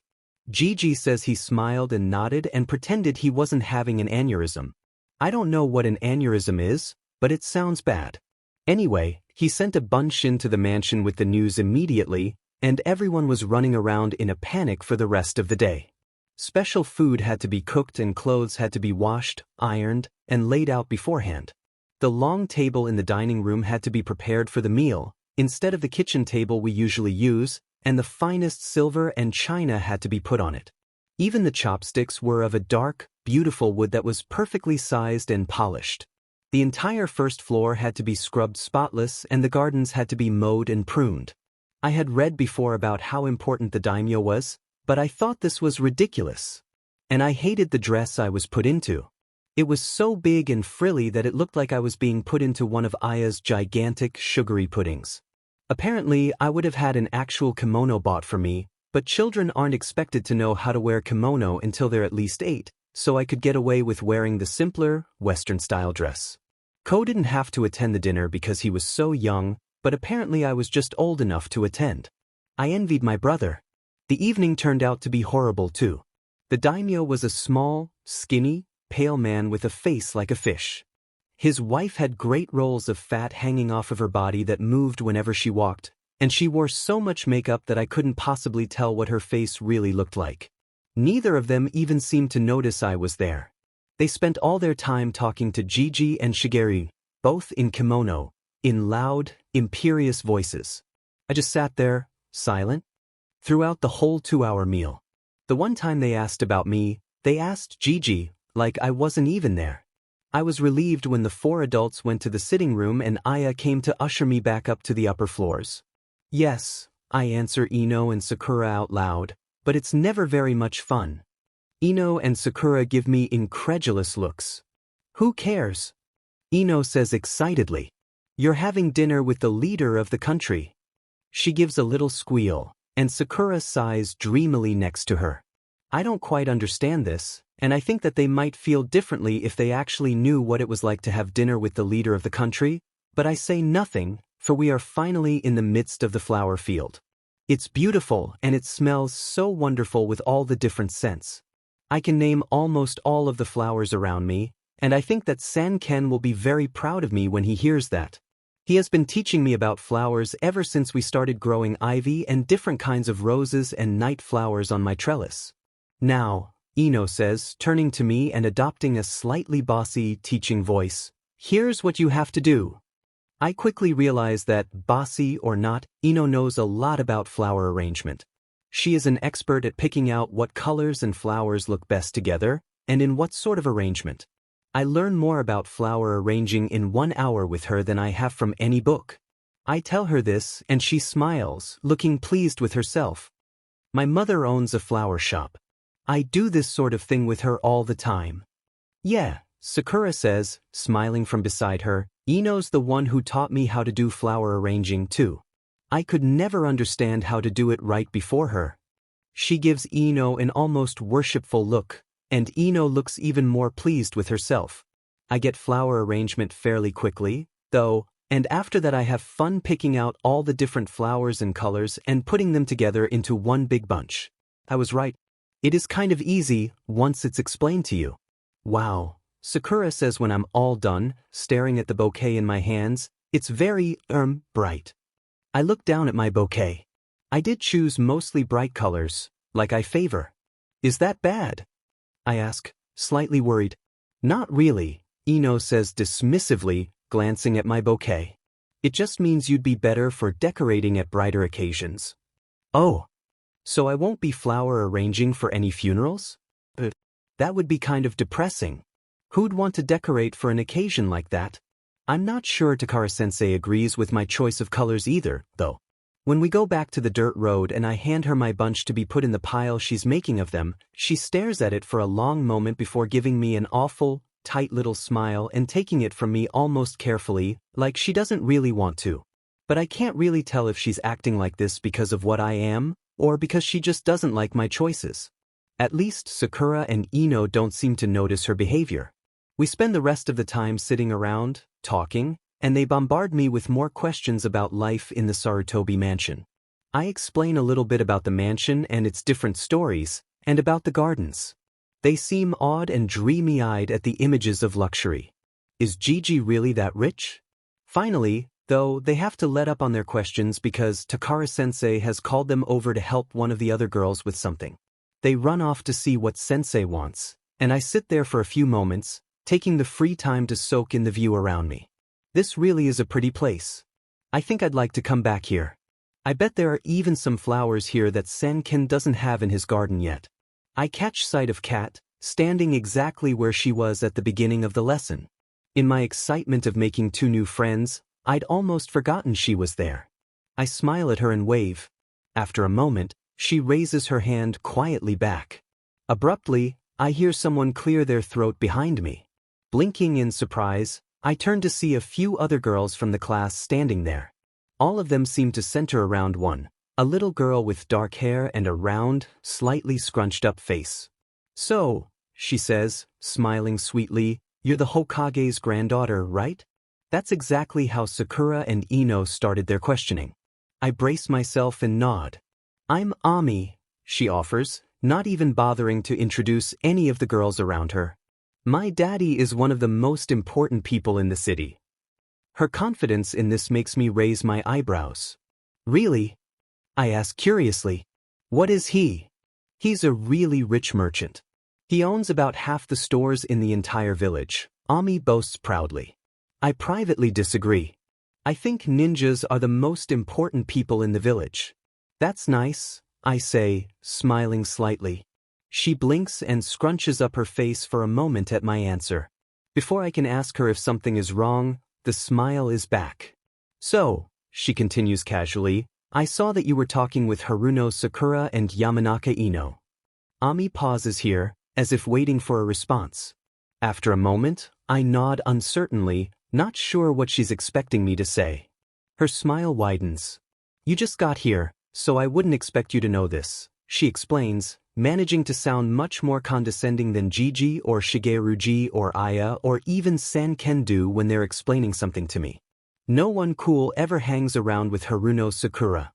Gigi says he smiled and nodded and pretended he wasn't having an aneurysm. I don't know what an aneurysm is, but it sounds bad. Anyway, he sent a bunshin to the mansion with the news immediately, and everyone was running around in a panic for the rest of the day. Special food had to be cooked and clothes had to be washed, ironed, and laid out beforehand. The long table in the dining room had to be prepared for the meal, instead of the kitchen table we usually use, and the finest silver and china had to be put on it. Even the chopsticks were of a dark, beautiful wood that was perfectly sized and polished. The entire first floor had to be scrubbed spotless and the gardens had to be mowed and pruned. I had read before about how important the daimyo was, but I thought this was ridiculous. And I hated the dress I was put into. It was so big and frilly that it looked like I was being put into one of Aya's gigantic, sugary puddings. Apparently, I would have had an actual kimono bought for me, but children aren't expected to know how to wear kimono until they're at least 8, so I could get away with wearing the simpler, Western-style dress. Ko didn't have to attend the dinner because he was so young, but apparently I was just old enough to attend. I envied my brother. The evening turned out to be horrible too. The daimyo was a small, skinny, pale man with a face like a fish. His wife had great rolls of fat hanging off of her body that moved whenever she walked, and she wore so much makeup that I couldn't possibly tell what her face really looked like. Neither of them even seemed to notice I was there. They spent all their time talking to Gigi and Shigeru, both in kimono, in loud, imperious voices. I just sat there, silent, throughout the whole 2-hour meal. The one time they asked about me, they asked Gigi, like I wasn't even there. I was relieved when the 4 adults went to the sitting room and Aya came to usher me back up to the upper floors. Yes, I answer Ino and Sakura out loud, but it's never very much fun. Ino and Sakura give me incredulous looks. Who cares? Ino says excitedly. You're having dinner with the leader of the country. She gives a little squeal, and Sakura sighs dreamily next to her. I don't quite understand this, and I think that they might feel differently if they actually knew what it was like to have dinner with the leader of the country, but I say nothing, for we are finally in the midst of the flower field. It's beautiful and it smells so wonderful with all the different scents. I can name almost all of the flowers around me, and I think that San-ken will be very proud of me when he hears that. He has been teaching me about flowers ever since we started growing ivy and different kinds of roses and night flowers on my trellis. Now, Ino says, turning to me and adopting a slightly bossy, teaching voice, here's what you have to do. I quickly realize that, bossy or not, Ino knows a lot about flower arrangement. She is an expert at picking out what colors and flowers look best together, and in what sort of arrangement. I learn more about flower arranging in 1 hour with her than I have from any book. I tell her this, and she smiles, looking pleased with herself. My mother owns a flower shop. I do this sort of thing with her all the time. Yeah, Sakura says, smiling from beside her, Ino's the one who taught me how to do flower arranging too. I could never understand how to do it right before her. She gives Ino an almost worshipful look, and Ino looks even more pleased with herself. I get flower arrangement fairly quickly, though, and after that I have fun picking out all the different flowers and colors and putting them together into one big bunch. I was right. It is kind of easy once it's explained to you. Wow, Sakura says when I'm all done, staring at the bouquet in my hands, it's very, bright. I look down at my bouquet. I did choose mostly bright colors, like I favor. Is that bad? I ask, slightly worried. Not really, Ino says dismissively, glancing at my bouquet. It just means you'd be better for decorating at brighter occasions. Oh. So I won't be flower arranging for any funerals? But that would be kind of depressing. Who'd want to decorate for an occasion like that? I'm not sure Takara-sensei agrees with my choice of colors either, though. When we go back to the dirt road and I hand her my bunch to be put in the pile she's making of them, she stares at it for a long moment before giving me an awful, tight little smile and taking it from me almost carefully, like she doesn't really want to. But I can't really tell if she's acting like this because of what I am, or because she just doesn't like my choices. At least Sakura and Ino don't seem to notice her behavior. We spend the rest of the time sitting around, talking, and they bombard me with more questions about life in the Sarutobi mansion. I explain a little bit about the mansion and its different stories, and about the gardens. They seem awed and dreamy-eyed at the images of luxury. Is Gigi really that rich? Finally, though, they have to let up on their questions because Takara-sensei has called them over to help one of the other girls with something. They run off to see what sensei wants, and I sit there for a few moments, taking the free time to soak in the view around me. This really is a pretty place. I think I'd like to come back here. I bet there are even some flowers here that Senken doesn't have in his garden yet. I catch sight of Kat, standing exactly where she was at the beginning of the lesson. In my excitement of making 2 new friends, I'd almost forgotten she was there. I smile at her and wave. After a moment, she raises her hand quietly back. Abruptly, I hear someone clear their throat behind me. Blinking in surprise, I turn to see a few other girls from the class standing there. All of them seem to center around one, a little girl with dark hair and a round, slightly scrunched-up face. "So," she says, smiling sweetly, "you're the Hokage's granddaughter, right?" That's exactly how Sakura and Ino started their questioning. I brace myself and nod. "I'm Ami," she offers, not even bothering to introduce any of the girls around her. "My daddy is one of the most important people in the city." Her confidence in this makes me raise my eyebrows. "Really?" I ask curiously. "What is he?" "He's a really rich merchant. He owns about half the stores in the entire village," Ami boasts proudly. I privately disagree. I think ninjas are the most important people in the village. "That's nice," I say, smiling slightly. She blinks and scrunches up her face for a moment at my answer. Before I can ask her if something is wrong, the smile is back. "So," she continues casually, "I saw that you were talking with Haruno Sakura and Yamanaka Ino." Ami pauses here, as if waiting for a response. After a moment, I nod uncertainly, not sure what she's expecting me to say. Her smile widens. "You just got here, so I wouldn't expect you to know this," she explains, managing to sound much more condescending than Gigi or Shigeruji or Aya or even Sanken do when they're explaining something to me. "No one cool ever hangs around with Haruno Sakura."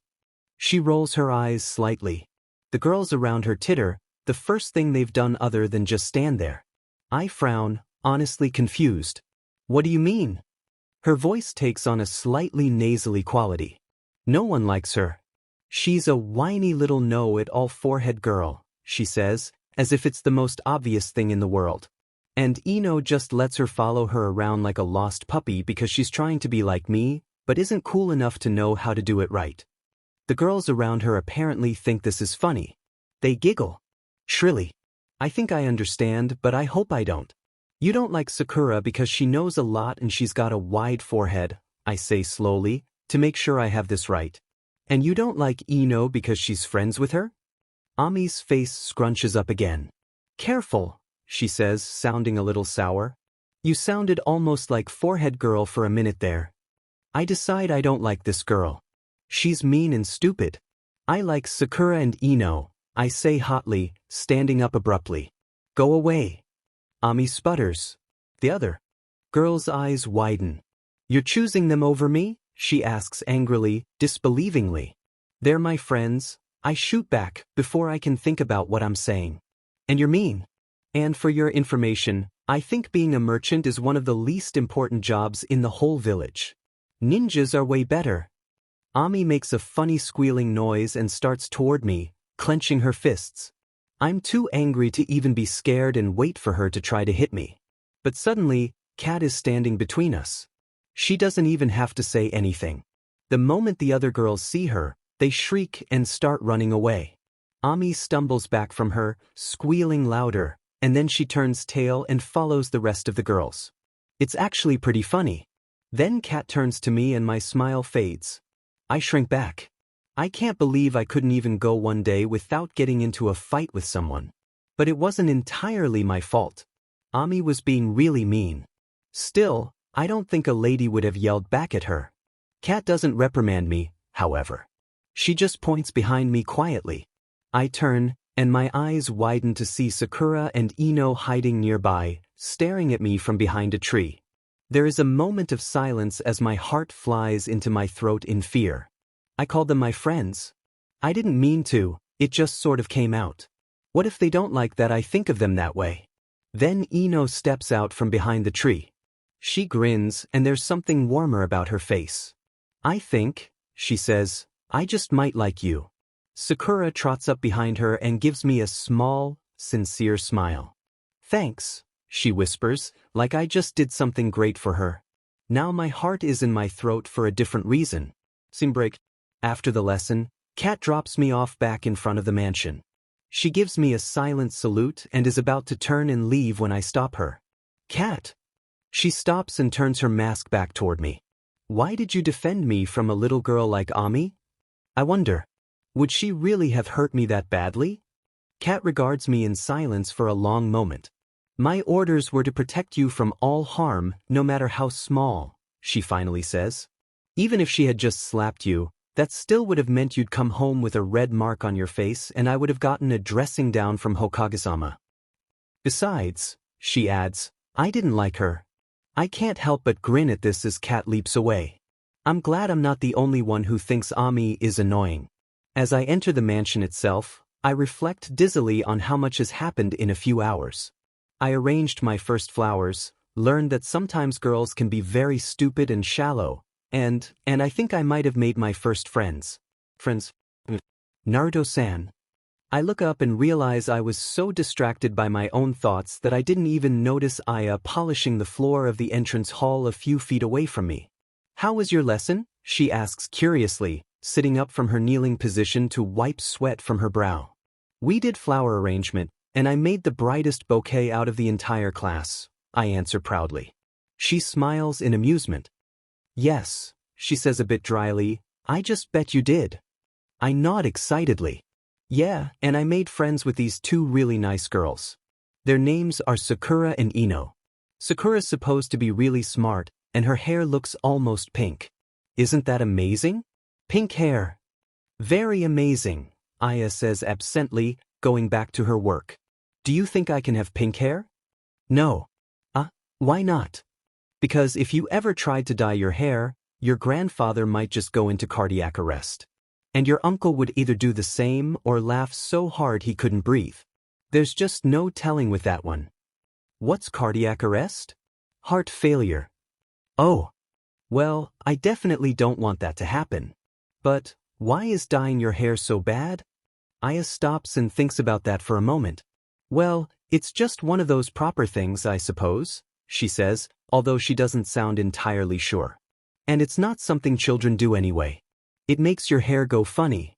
She rolls her eyes slightly. The girls around her titter, the first thing they've done other than just stand there. I frown, honestly confused. "What do you mean?" Her voice takes on a slightly nasally quality. "No one likes her. She's a whiny little know-it-all forehead girl," she says, as if it's the most obvious thing in the world. "And Ino just lets her follow her around like a lost puppy because she's trying to be like me, but isn't cool enough to know how to do it right." The girls around her apparently think this is funny. They giggle. Shrilly. I think I understand, but I hope I don't. "You don't like Sakura because she knows a lot and she's got a wide forehead," I say slowly, to make sure I have this right. "And you don't like Ino because she's friends with her?" Ami's face scrunches up again. "Careful," she says, sounding a little sour. "You sounded almost like forehead girl for a minute there." I decide I don't like this girl. She's mean and stupid. "I like Sakura and Ino," I say hotly, standing up abruptly. "Go away." Ami sputters. The other girl's eyes widen. "You're choosing them over me?" she asks angrily, disbelievingly. "They're my friends," I shoot back before I can think about what I'm saying. "And you're mean. And for your information, I think being a merchant is one of the least important jobs in the whole village. Ninjas are way better." Ami makes a funny squealing noise and starts toward me, clenching her fists. I'm too angry to even be scared and wait for her to try to hit me. But suddenly, Kat is standing between us. She doesn't even have to say anything. The moment the other girls see her, they shriek and start running away. Ami stumbles back from her, squealing louder, and then she turns tail and follows the rest of the girls. It's actually pretty funny. Then Kat turns to me and my smile fades. I shrink back. I can't believe I couldn't even go one day without getting into a fight with someone. But it wasn't entirely my fault. Ami was being really mean. Still, I don't think a lady would have yelled back at her. Kat doesn't reprimand me, however. She just points behind me quietly. I turn, and my eyes widen to see Sakura and Ino hiding nearby, staring at me from behind a tree. There is a moment of silence as my heart flies into my throat in fear. I called them my friends. I didn't mean to, it just sort of came out. What if they don't like that I think of them that way? Then Ino steps out from behind the tree. She grins and there's something warmer about her face. "I think," she says, "I just might like you." Sakura trots up behind her and gives me a small, sincere smile. "Thanks," she whispers, like I just did something great for her. Now my heart is in my throat for a different reason. Scene break. After the lesson, Kat drops me off back in front of the mansion. She gives me a silent salute and is about to turn and leave when I stop her. Kat. She stops and turns her mask back toward me. Why did you defend me from a little girl like Ami? I wonder. Would she really have hurt me that badly? Kat regards me in silence for a long moment. My orders were to protect you from all harm, no matter how small, she finally says. Even if she had just slapped you, that still would have meant you'd come home with a red mark on your face and I would have gotten a dressing down from Hokage-sama. Besides, she adds, I didn't like her. I can't help but grin at this as Kat leaps away. I'm glad I'm not the only one who thinks Ami is annoying. As I enter the mansion itself, I reflect dizzily on how much has happened in a few hours. I arranged my first flowers, learned that sometimes girls can be very stupid and shallow, and I think I might have made my first friends. Naruto-san. I look up and realize I was so distracted by my own thoughts that I didn't even notice Aya polishing the floor of the entrance hall a few feet away from me. How was your lesson? She asks curiously, sitting up from her kneeling position to wipe sweat from her brow. We did flower arrangement, and I made the brightest bouquet out of the entire class, I answer proudly. She smiles in amusement. Yes, she says a bit dryly, I just bet you did. I nod excitedly. Yeah, and I made friends with these two really nice girls. Their names are Sakura and Ino. Sakura's supposed to be really smart, and her hair looks almost pink. Isn't that amazing? Pink hair. Very amazing, Aya says absently, going back to her work. Do you think I can have pink hair? No. Why not? Because if you ever tried to dye your hair, your grandfather might just go into cardiac arrest. And your uncle would either do the same or laugh so hard he couldn't breathe. There's just no telling with that one. What's cardiac arrest? Heart failure. Oh. Well, I definitely don't want that to happen. But why is dyeing your hair so bad? Aya stops and thinks about that for a moment. Well, it's just one of those proper things, I suppose, she says, although she doesn't sound entirely sure. And it's not something children do anyway. It makes your hair go funny.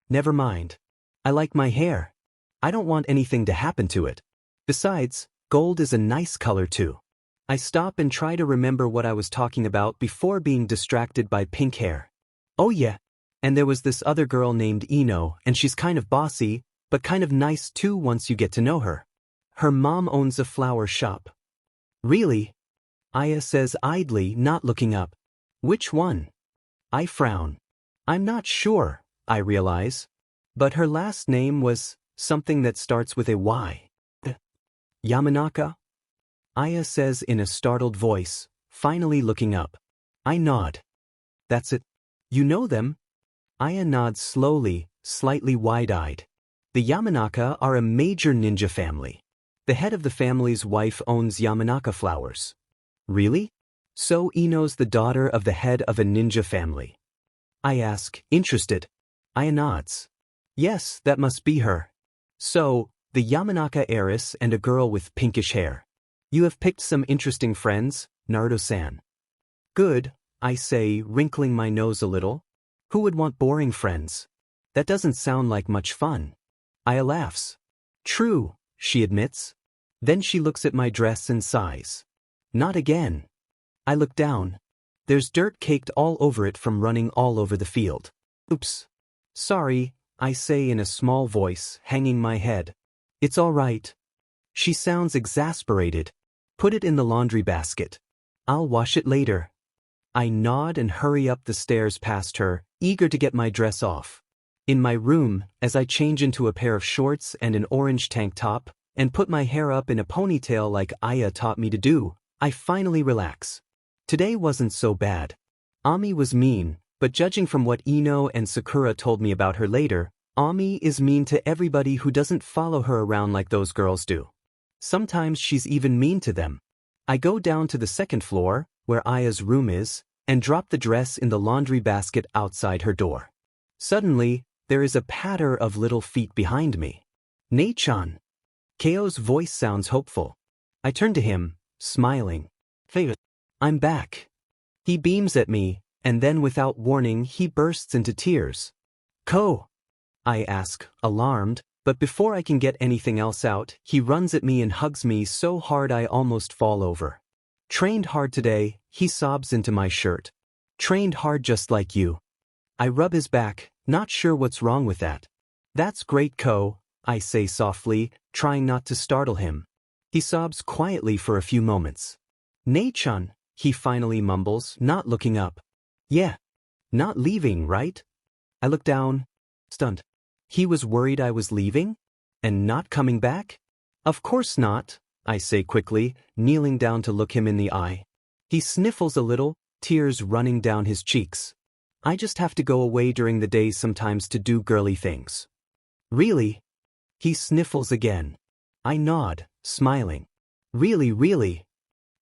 Never mind. I like my hair. I don't want anything to happen to it. Besides, gold is a nice color too. I stop and try to remember what I was talking about before being distracted by pink hair. Oh yeah, and there was this other girl named Ino, and she's kind of bossy, but kind of nice too once you get to know her. Her mom owns a flower shop. Really? Aya says idly, not looking up. Which one? I frown. I'm not sure, I realize. But her last name was something that starts with a Y. Yamanaka? Aya says in a startled voice, finally looking up. I nod. That's it. You know them? Aya nods slowly, slightly wide-eyed. The Yamanaka are a major ninja family. The head of the family's wife owns Yamanaka flowers. Really? So Ino's the daughter of the head of a ninja family. I ask, interested. Aya nods. Yes, that must be her. So, the Yamanaka heiress and a girl with pinkish hair. You have picked some interesting friends, Naruto-san. Good, I say, wrinkling my nose a little. Who would want boring friends? That doesn't sound like much fun. Aya laughs. True, she admits. Then she looks at my dress and sighs. Not again. I look down. There's dirt caked all over it from running all over the field. Oops. Sorry, I say in a small voice, hanging my head. It's all right. She sounds exasperated. Put it in the laundry basket. I'll wash it later. I nod and hurry up the stairs past her, eager to get my dress off. In my room, as I change into a pair of shorts and an orange tank top, and put my hair up in a ponytail like Aya taught me to do, I finally relax. Today wasn't so bad. Ami was mean, but judging from what Ino and Sakura told me about her later, Ami is mean to everybody who doesn't follow her around like those girls do. Sometimes she's even mean to them. I go down to the second floor, where Aya's room is, and drop the dress in the laundry basket outside her door. Suddenly, there is a patter of little feet behind me. Nei-chan. Keio's voice sounds hopeful. I turn to him, smiling. Hey, I'm back. He beams at me, and then without warning he bursts into tears. Ko? I ask, alarmed, but before I can get anything else out, he runs at me and hugs me so hard I almost fall over. Trained hard today, he sobs into my shirt. Trained hard just like you. I rub his back, not sure what's wrong with that. That's great, Ko, I say softly, trying not to startle him. He sobs quietly for a few moments. Nei-chan, he finally mumbles, not looking up. Yeah. Not leaving, right? I look down, stunned. He was worried I was leaving? And not coming back? Of course not, I say quickly, kneeling down to look him in the eye. He sniffles a little, tears running down his cheeks. I just have to go away during the day sometimes to do girly things. Really? He sniffles again. I nod, smiling. Really, really?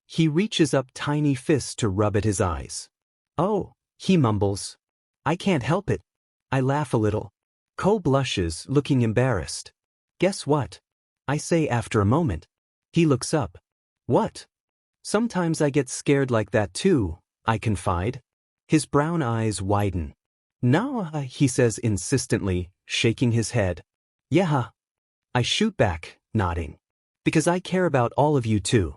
He reaches up tiny fists to rub at his eyes. Oh, he mumbles. I can't help it. I laugh a little. Ko blushes, looking embarrassed. Guess what? I say after a moment. He looks up. What? Sometimes I get scared like that too, I confide. His brown eyes widen. No, he says insistently, shaking his head. Yeah. I shoot back, nodding. Because I care about all of you too.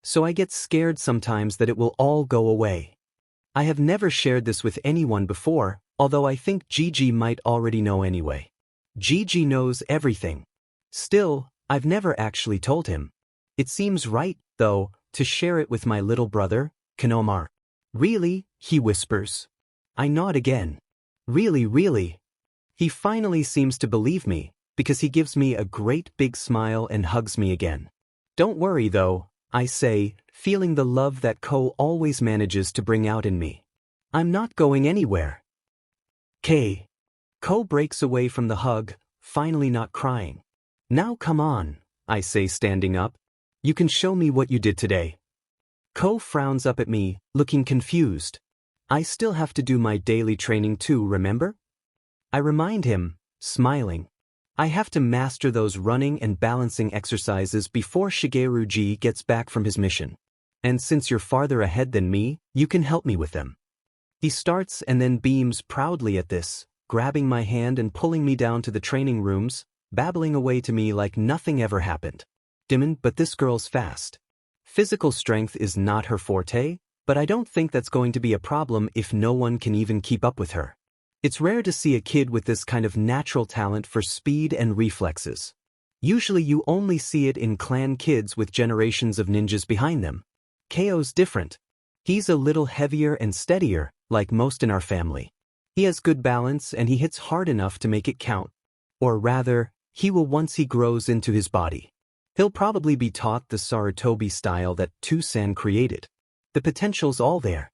So I get scared sometimes that it will all go away. I have never shared this with anyone before, although I think Gigi might already know anyway. Gigi knows everything. Still, I've never actually told him. It seems right, though, to share it with my little brother, Kanomar. Really? He whispers. I nod again. Really, really? He finally seems to believe me, because he gives me a great big smile and hugs me again. Don't worry though, I say, feeling the love that Ko always manages to bring out in me. I'm not going anywhere. Ko breaks away from the hug, finally not crying. Now come on, I say standing up. You can show me what you did today. Ko frowns up at me, looking confused. I still have to do my daily training too, remember? I remind him, smiling. I have to master those running and balancing exercises before Shigeru-ji gets back from his mission. And since you're farther ahead than me, you can help me with them. He starts and then beams proudly at this, grabbing my hand and pulling me down to the training rooms, babbling away to me like nothing ever happened. Dimon, but this girl's fast. Physical strength is not her forte, but I don't think that's going to be a problem if no one can even keep up with her. It's rare to see a kid with this kind of natural talent for speed and reflexes. Usually you only see it in clan kids with generations of ninjas behind them. Ko's different. He's a little heavier and steadier, like most in our family. He has good balance and he hits hard enough to make it count. Or rather, he will once he grows into his body. He'll probably be taught the Sarutobi style that Tusan created. The potential's all there.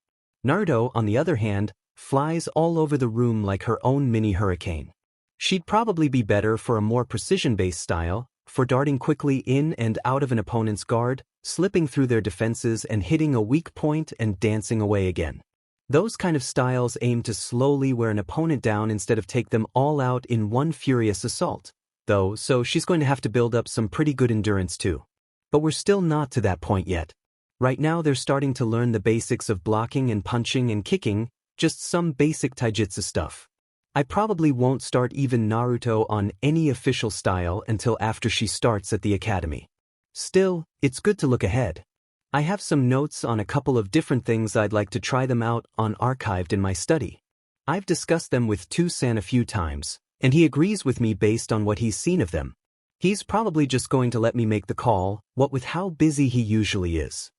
Naruto, on the other hand, flies all over the room like her own mini hurricane. She'd probably be better for a more precision-based style, for darting quickly in and out of an opponent's guard, slipping through their defenses and hitting a weak point and dancing away again. Those kind of styles aim to slowly wear an opponent down instead of take them all out in one furious assault, though, so she's going to have to build up some pretty good endurance too. But we're still not to that point yet. Right now they're starting to learn the basics of blocking and punching and kicking, just some basic taijutsu stuff. I probably won't start even Naruto on any official style until after she starts at the academy. Still, it's good to look ahead. I have some notes on a couple of different things I'd like to try them out on archived in my study. I've discussed them with Tusan a few times, and he agrees with me based on what he's seen of them. He's probably just going to let me make the call, what with how busy he usually is.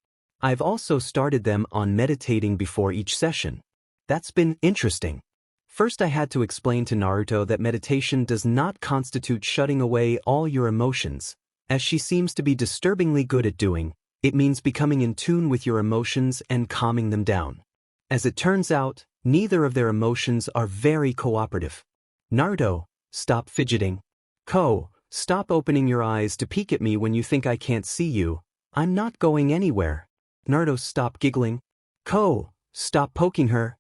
I've also started them on meditating before each session. That's been interesting. First I had to explain to Naruto that meditation does not constitute shutting away all your emotions, as she seems to be disturbingly good at doing. It means becoming in tune with your emotions and calming them down. As it turns out, neither of their emotions are very cooperative. Naruto, stop fidgeting. Ko, stop opening your eyes to peek at me when you think I can't see you. I'm not going anywhere. Naruto, stop giggling. Ko, stop poking her.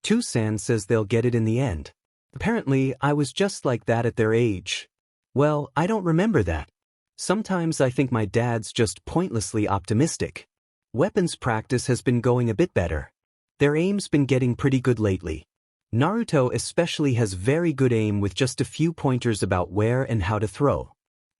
Tusan says they'll get it in the end. Apparently, I was just like that at their age. Well, I don't remember that. Sometimes I think my dad's just pointlessly optimistic. Weapons practice has been going a bit better. Their aim's been getting pretty good lately. Naruto especially has very good aim with just a few pointers about where and how to throw.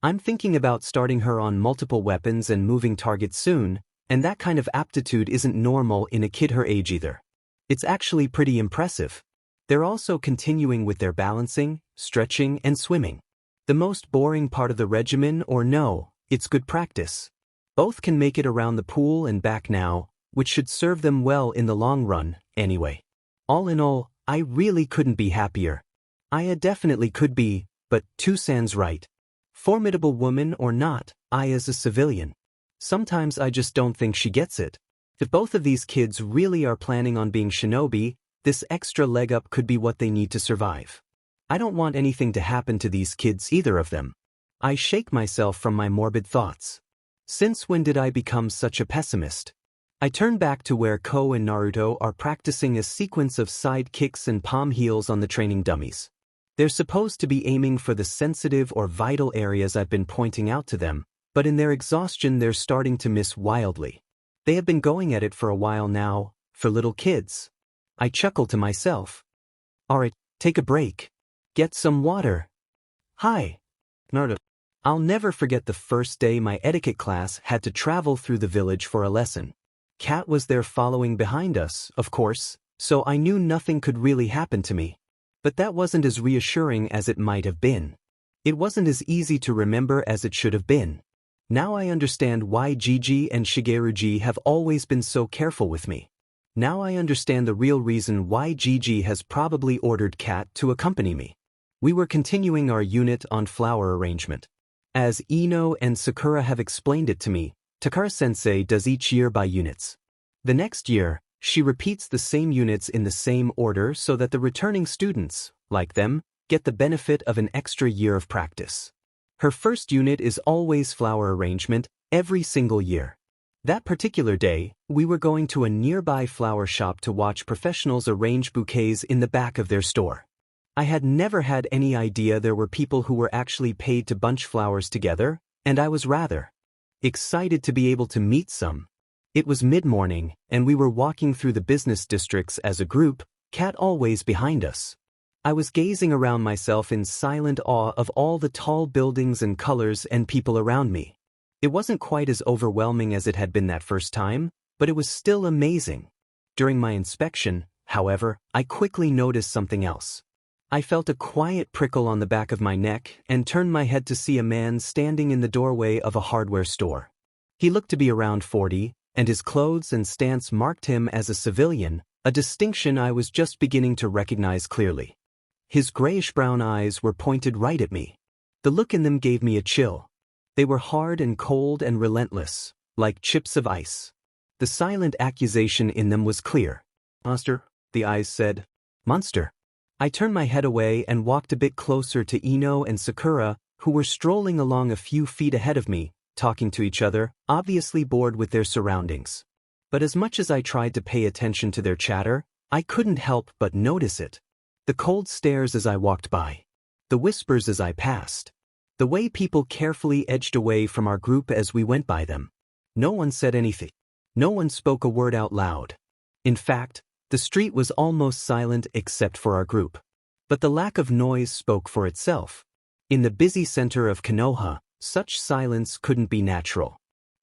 I'm thinking about starting her on multiple weapons and moving targets soon, and that kind of aptitude isn't normal in a kid her age either. It's actually pretty impressive. They're also continuing with their balancing, stretching, and swimming. The most boring part of the regimen, or no, it's good practice. Both can make it around the pool and back now, which should serve them well in the long run, anyway. All in all, I really couldn't be happier. Aya definitely could be, but Tusan's right. Formidable woman or not, Aya's a civilian. Sometimes I just don't think she gets it. If both of these kids really are planning on being shinobi, this extra leg up could be what they need to survive. I don't want anything to happen to these kids, either of them. I shake myself from my morbid thoughts. Since when did I become such a pessimist? I turn back to where Ko and Naruto are practicing a sequence of side kicks and palm heels on the training dummies. They're supposed to be aiming for the sensitive or vital areas I've been pointing out to them, but in their exhaustion they're starting to miss wildly. They have been going at it for a while now, for little kids. I chuckle to myself. Alright, take a break. Get some water. Hi, Naruto. I'll never forget the first day my etiquette class had to travel through the village for a lesson. Kat was there following behind us, of course, so I knew nothing could really happen to me. But that wasn't as reassuring as it might have been. It wasn't as easy to remember as it should have been. Now I understand why Gigi and Shigeruji have always been so careful with me. Now I understand the real reason why Gigi has probably ordered Kat to accompany me. We were continuing our unit on flower arrangement. As Ino and Sakura have explained it to me, Takara-sensei does each year by units. The next year, she repeats the same units in the same order so that the returning students, like them, get the benefit of an extra year of practice. Her first unit is always flower arrangement, every single year. That particular day, we were going to a nearby flower shop to watch professionals arrange bouquets in the back of their store. I had never had any idea there were people who were actually paid to bunch flowers together, and I was rather excited to be able to meet some. It was mid-morning, and we were walking through the business districts as a group, Kat always behind us. I was gazing around myself in silent awe of all the tall buildings and colors and people around me. It wasn't quite as overwhelming as it had been that first time, but it was still amazing. During my inspection, however, I quickly noticed something else. I felt a quiet prickle on the back of my neck and turned my head to see a man standing in the doorway of a hardware store. He looked to be around 40, and his clothes and stance marked him as a civilian, a distinction I was just beginning to recognize clearly. His grayish-brown eyes were pointed right at me. The look in them gave me a chill. They were hard and cold and relentless, like chips of ice. The silent accusation in them was clear. "Monster," the eyes said. "Monster." I turned my head away and walked a bit closer to Ino and Sakura, who were strolling along a few feet ahead of me, talking to each other, obviously bored with their surroundings. But as much as I tried to pay attention to their chatter, I couldn't help but notice it. The cold stares as I walked by. The whispers as I passed. The way people carefully edged away from our group as we went by them. No one said anything. No one spoke a word out loud. In fact, the street was almost silent except for our group. But the lack of noise spoke for itself. In the busy center of Konoha, such silence couldn't be natural.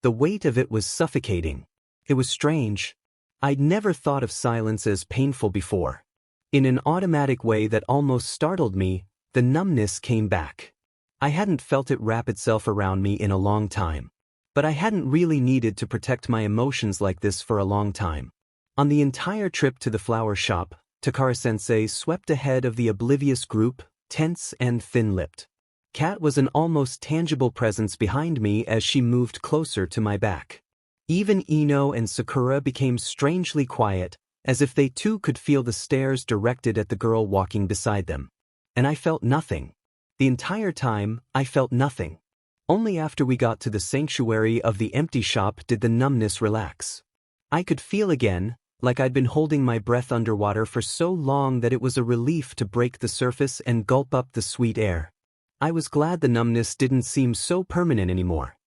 The weight of it was suffocating. It was strange. I'd never thought of silence as painful before. In an automatic way that almost startled me, the numbness came back. I hadn't felt it wrap itself around me in a long time. But I hadn't really needed to protect my emotions like this for a long time. On the entire trip to the flower shop, Takara-sensei swept ahead of the oblivious group, tense and thin-lipped. Kat was an almost tangible presence behind me as she moved closer to my back. Even Ino and Sakura became strangely quiet, as if they too could feel the stares directed at the girl walking beside them. And I felt nothing. The entire time, I felt nothing. Only after we got to the sanctuary of the empty shop did the numbness relax. I could feel again, like I'd been holding my breath underwater for so long that it was a relief to break the surface and gulp up the sweet air. I was glad the numbness didn't seem so permanent anymore.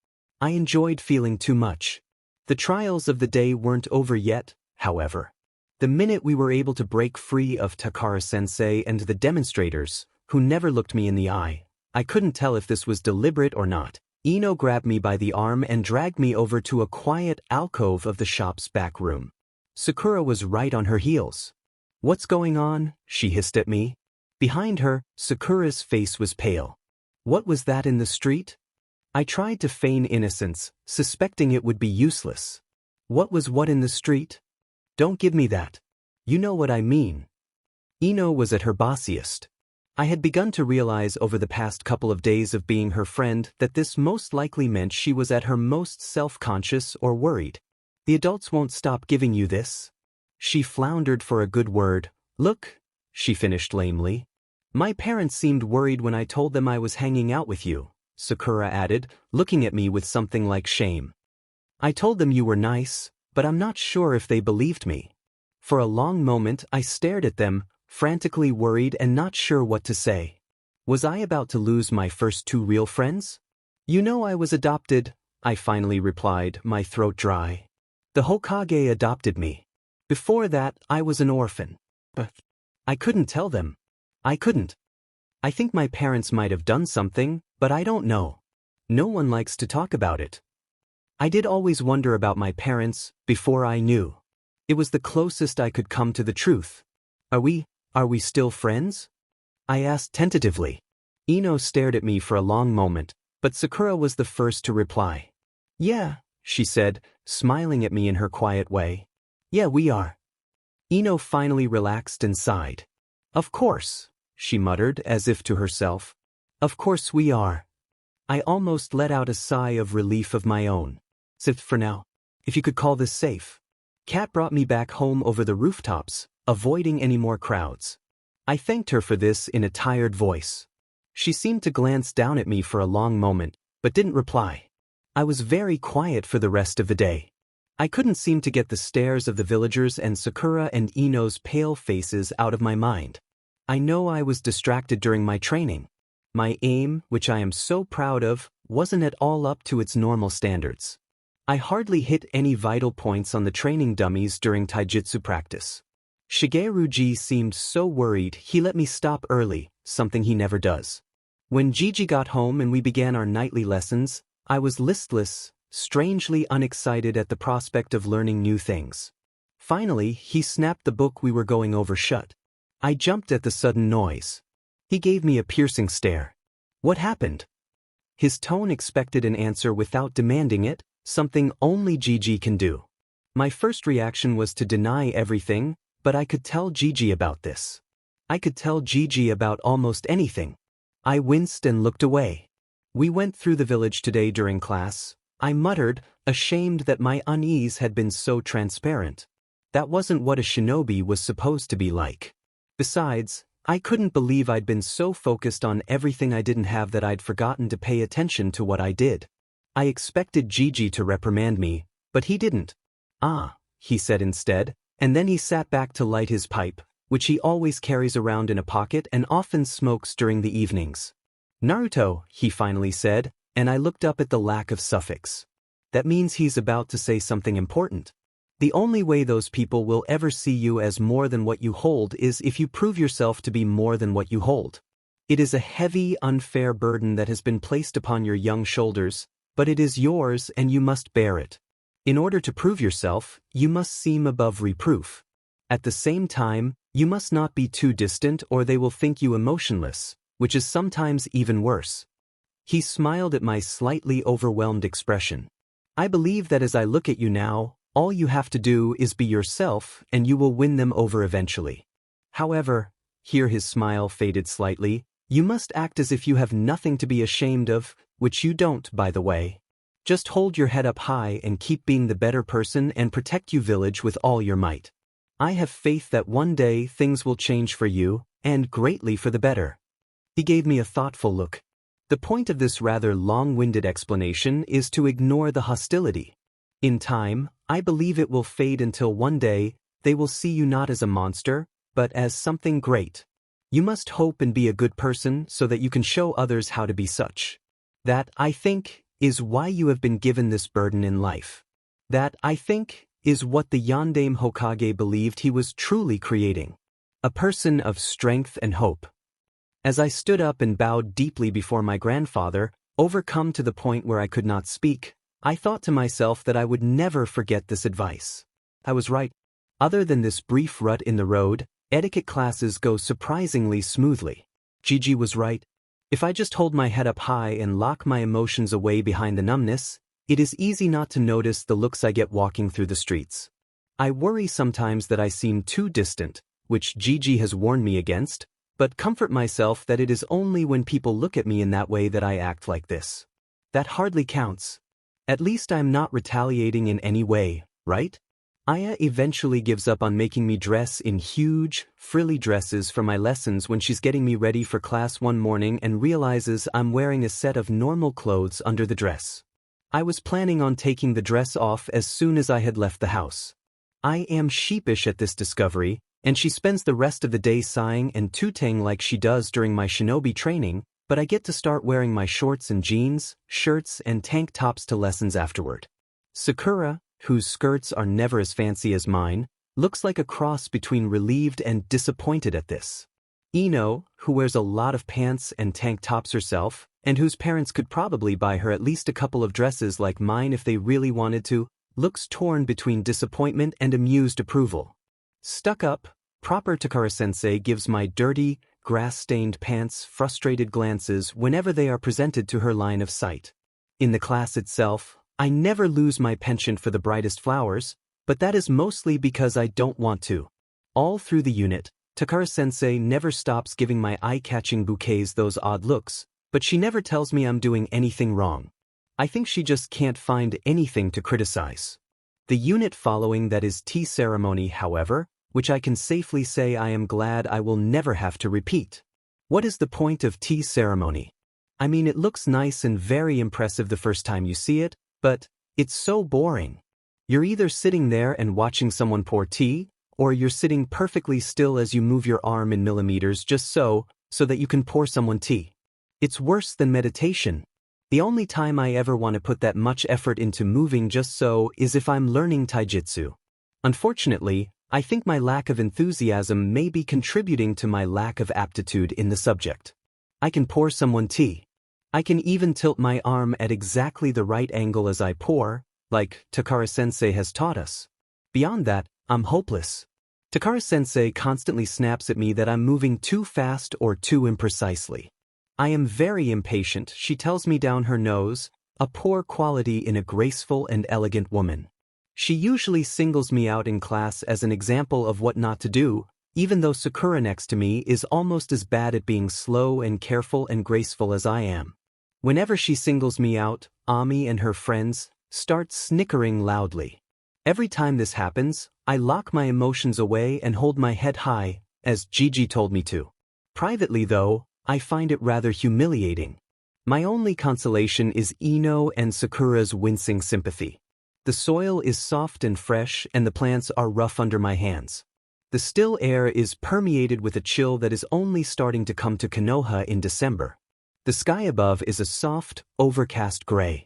I enjoyed feeling too much. The trials of the day weren't over yet, however. The minute we were able to break free of Takara-sensei and the demonstrators, who never looked me in the eye, I couldn't tell if this was deliberate or not. Ino grabbed me by the arm and dragged me over to a quiet alcove of the shop's back room. Sakura was right on her heels. "What's going on?" she hissed at me. Behind her, Sakura's face was pale. "What was that in the street?" I tried to feign innocence, suspecting it would be useless. "What was what in the street?" "Don't give me that. You know what I mean." Ino was at her bossiest. I had begun to realize over the past couple of days of being her friend that this most likely meant she was at her most self-conscious or worried. "The adults won't stop giving you this." She floundered for a good word. "Look," she finished lamely. "My parents seemed worried when I told them I was hanging out with you," Sakura added, looking at me with something like shame. "I told them you were nice, but I'm not sure if they believed me." For a long moment I stared at them, frantically worried and not sure what to say. Was I about to lose my first two real friends? "You know I was adopted," I finally replied, my throat dry. "The Hokage adopted me. Before that, I was an orphan." But I couldn't tell them. I couldn't. I think my parents might have done something, but I don't know. No one likes to talk about it. I did always wonder about my parents, before I knew. It was the closest I could come to the truth. Are we still friends?" I asked tentatively. Ino stared at me for a long moment, but Sakura was the first to reply. "Yeah," she said, smiling at me in her quiet way. "Yeah, we are." Ino finally relaxed and sighed. "Of course," she muttered as if to herself. "Of course we are." I almost let out a sigh of relief of my own. "Safe for now. If you could call this safe." Kat brought me back home over the rooftops, avoiding any more crowds. I thanked her for this in a tired voice. She seemed to glance down at me for a long moment, but didn't reply. I was very quiet for the rest of the day. I couldn't seem to get the stares of the villagers and Sakura and Ino's pale faces out of my mind. I know I was distracted during my training. My aim, which I am so proud of, wasn't at all up to its normal standards. I hardly hit any vital points on the training dummies during taijutsu practice. Shigeru-ji seemed so worried he let me stop early, something he never does. When Gigi got home and we began our nightly lessons, I was listless, strangely unexcited at the prospect of learning new things. Finally, he snapped the book we were going over shut. I jumped at the sudden noise. He gave me a piercing stare. "What happened?" His tone expected an answer without demanding it, something only Gigi can do. My first reaction was to deny everything, but I could tell Gigi about this. I could tell Gigi about almost anything. I winced and looked away. "We went through the village today during class," I muttered, ashamed that my unease had been so transparent. That wasn't what a shinobi was supposed to be like. Besides, I couldn't believe I'd been so focused on everything I didn't have that I'd forgotten to pay attention to what I did. I expected Gigi to reprimand me, but he didn't. "Ah," he said instead, and then he sat back to light his pipe, which he always carries around in a pocket and often smokes during the evenings. "Naruto," he finally said, and I looked up at the lack of suffix. That means he's about to say something important. The only way those people will ever see you as more than what you hold is if you prove yourself to be more than what you hold. It is a heavy, unfair burden that has been placed upon your young shoulders, but it is yours and you must bear it. In order to prove yourself, you must seem above reproof. At the same time, you must not be too distant or they will think you emotionless, which is sometimes even worse. He smiled at my slightly overwhelmed expression. "I believe that as I look at you now, all you have to do is be yourself and you will win them over eventually. However," here his smile faded slightly, "you must act as if you have nothing to be ashamed of, which you don't, by the way. Just hold your head up high and keep being the better person and protect you village with all your might. I have faith that one day things will change for you, and greatly for the better." He gave me a thoughtful look. The point of this rather long-winded explanation is to ignore the hostility. In time, I believe it will fade until one day, they will see you not as a monster, but as something great. You must hope and be a good person so that you can show others how to be such. That, I think, is why you have been given this burden in life. That, I think, is what the Yondaime Hokage believed he was truly creating. A person of strength and hope. As I stood up and bowed deeply before my grandfather, overcome to the point where I could not speak, I thought to myself that I would never forget this advice. I was right. Other than this brief rut in the road, etiquette classes go surprisingly smoothly. Gigi was right. If I just hold my head up high and lock my emotions away behind the numbness, it is easy not to notice the looks I get walking through the streets. I worry sometimes that I seem too distant, which Gigi has warned me against, but comfort myself that it is only when people look at me in that way that I act like this. That hardly counts. At least I am not retaliating in any way, right? Aya eventually gives up on making me dress in huge, frilly dresses for my lessons when she's getting me ready for class one morning and realizes I'm wearing a set of normal clothes under the dress. I was planning on taking the dress off as soon as I had left the house. I am sheepish at this discovery, and she spends the rest of the day sighing and tooting like she does during my shinobi training, but I get to start wearing my shorts and jeans, shirts and tank tops to lessons afterward. Sakura, whose skirts are never as fancy as mine, looks like a cross between relieved and disappointed at this. Ino, who wears a lot of pants and tank tops herself, and whose parents could probably buy her at least a couple of dresses like mine if they really wanted to, looks torn between disappointment and amused approval. Stuck up, proper Takara-sensei gives my dirty, grass-stained pants frustrated glances whenever they are presented to her line of sight. In the class itself, I never lose my penchant for the brightest flowers, but that is mostly because I don't want to. All through the unit, Takara-sensei never stops giving my eye-catching bouquets those odd looks, but she never tells me I'm doing anything wrong. I think she just can't find anything to criticize. The unit following that is tea ceremony, however, which I can safely say I am glad I will never have to repeat. What is the point of tea ceremony? I mean, it looks nice and very impressive the first time you see it, but it's so boring. You're either sitting there and watching someone pour tea, or you're sitting perfectly still as you move your arm in millimeters just so that you can pour someone tea. It's worse than meditation. The only time I ever want to put that much effort into moving just so is if I'm learning taijutsu. Unfortunately, I think my lack of enthusiasm may be contributing to my lack of aptitude in the subject. I can pour someone tea. I can even tilt my arm at exactly the right angle as I pour, like Takara-sensei has taught us. Beyond that, I'm hopeless. Takara-sensei constantly snaps at me that I'm moving too fast or too imprecisely. I am very impatient, she tells me down her nose, a poor quality in a graceful and elegant woman. She usually singles me out in class as an example of what not to do, even though Sakura next to me is almost as bad at being slow and careful and graceful as I am. Whenever she singles me out, Ami and her friends start snickering loudly. Every time this happens, I lock my emotions away and hold my head high, as Gigi told me to. Privately though, I find it rather humiliating. My only consolation is Ino and Sakura's wincing sympathy. The soil is soft and fresh and the plants are rough under my hands. The still air is permeated with a chill that is only starting to come to Konoha in December. The sky above is a soft, overcast gray.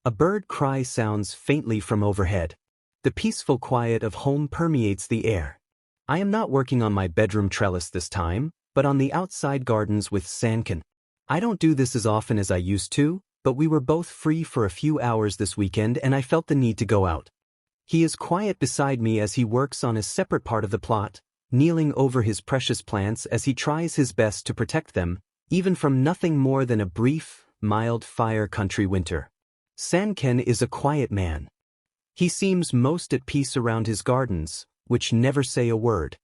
A bird cry sounds faintly from overhead. The peaceful quiet of home permeates the air. I am not working on my bedroom trellis this time, but on the outside gardens with Sankan. I don't do this as often as I used to, but we were both free for a few hours this weekend and I felt the need to go out. He is quiet beside me as he works on a separate part of the plot, kneeling over his precious plants as he tries his best to protect them, even from nothing more than a brief, mild fire country winter. Sanken is a quiet man. He seems most at peace around his gardens, which never say a word.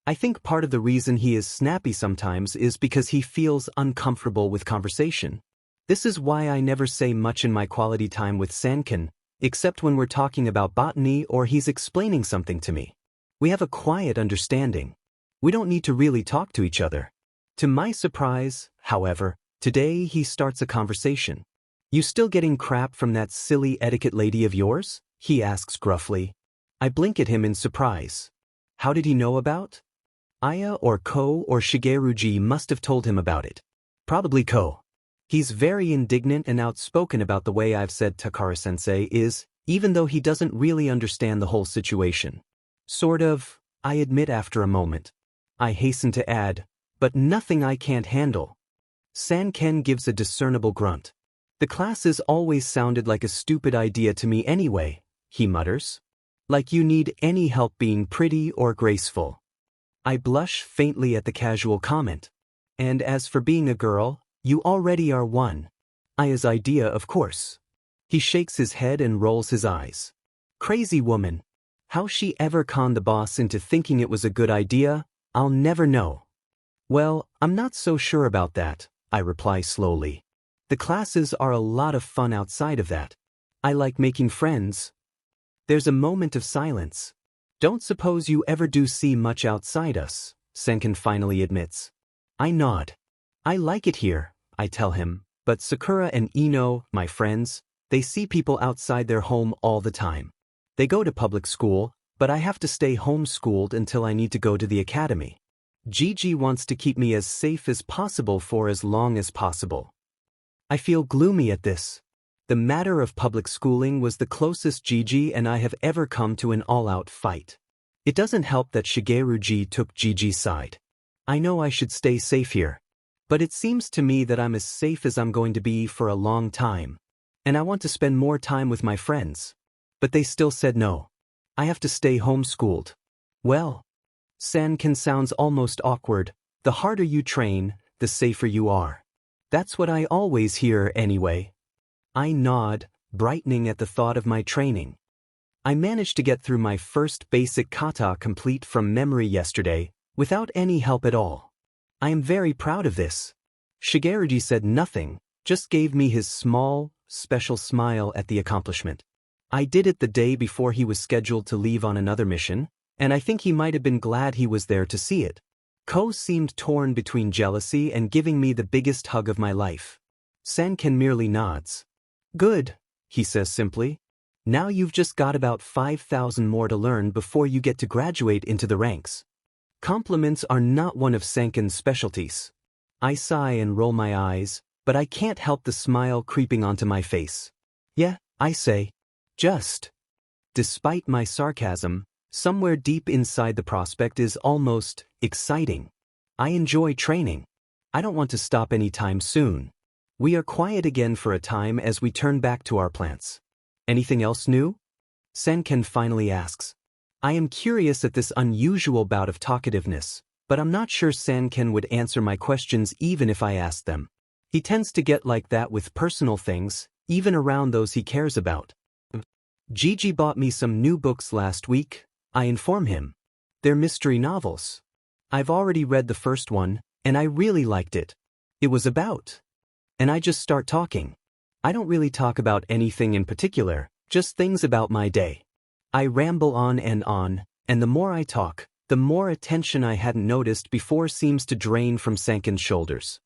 I think part of the reason he is snappy sometimes is because he feels uncomfortable with conversation. This is why I never say much in my quality time with Sanken, except when we're talking about botany or he's explaining something to me. We have a quiet understanding. We don't need to really talk to each other. To my surprise, however, today he starts a conversation. "You still getting crap from that silly etiquette lady of yours?" he asks gruffly. I blink at him in surprise. How did he know about? Aya or Ko or Shigeruji must have told him about it. Probably Ko. He's very indignant and outspoken about the way I've said Takara-sensei is, even though he doesn't really understand the whole situation. Sort of, I admit after a moment. I hasten to add, but nothing I can't handle. Sanken gives a discernible grunt. The classes always sounded like a stupid idea to me anyway, he mutters. Like you need any help being pretty or graceful. I blush faintly at the casual comment. And as for being a girl, you already are one. Aya's idea, of course. He shakes his head and rolls his eyes. Crazy woman. How she ever conned the boss into thinking it was a good idea, I'll never know. Well, I'm not so sure about that, I reply slowly. The classes are a lot of fun outside of that. I like making friends. There's a moment of silence. Don't suppose you ever do see much outside us, Senken finally admits. I nod. I like it here, I tell him, but Sakura and Ino, my friends, they see people outside their home all the time. They go to public school, but I have to stay homeschooled until I need to go to the academy. Gigi wants to keep me as safe as possible for as long as possible. I feel gloomy at this. The matter of public schooling was the closest Gigi and I have ever come to an all-out fight. It doesn't help that Shigeruji took Gigi's side. I know I should stay safe here, but it seems to me that I'm as safe as I'm going to be for a long time. And I want to spend more time with my friends. But they still said no. I have to stay homeschooled. Well, Sanken sounds almost awkward. The harder you train, the safer you are. That's what I always hear anyway. I nod, brightening at the thought of my training. I managed to get through my first basic kata complete from memory yesterday, without any help at all. I am very proud of this. Shigeruji said nothing, just gave me his small, special smile at the accomplishment. I did it the day before he was scheduled to leave on another mission, and I think he might have been glad he was there to see it. Ko seemed torn between jealousy and giving me the biggest hug of my life. Sanken merely nods. Good, he says simply. Now you've just got about 5,000 more to learn before you get to graduate into the ranks. Compliments are not one of Sanken's specialties. I sigh and roll my eyes, but I can't help the smile creeping onto my face. Yeah, I say. Just. Despite my sarcasm, somewhere deep inside the prospect is almost exciting. I enjoy training. I don't want to stop anytime soon. We are quiet again for a time as we turn back to our plants. Anything else new? Sanken finally asks. I am curious at this unusual bout of talkativeness, but I'm not sure Sanken would answer my questions even if I asked them. He tends to get like that with personal things, even around those he cares about. Gigi bought me some new books last week, I inform him. They're mystery novels. I've already read the first one, and I really liked it. It was about. And I just start talking. I don't really talk about anything in particular, just things about my day. I ramble on, and the more I talk, the more attention I hadn't noticed before seems to drain from Sanken's shoulders.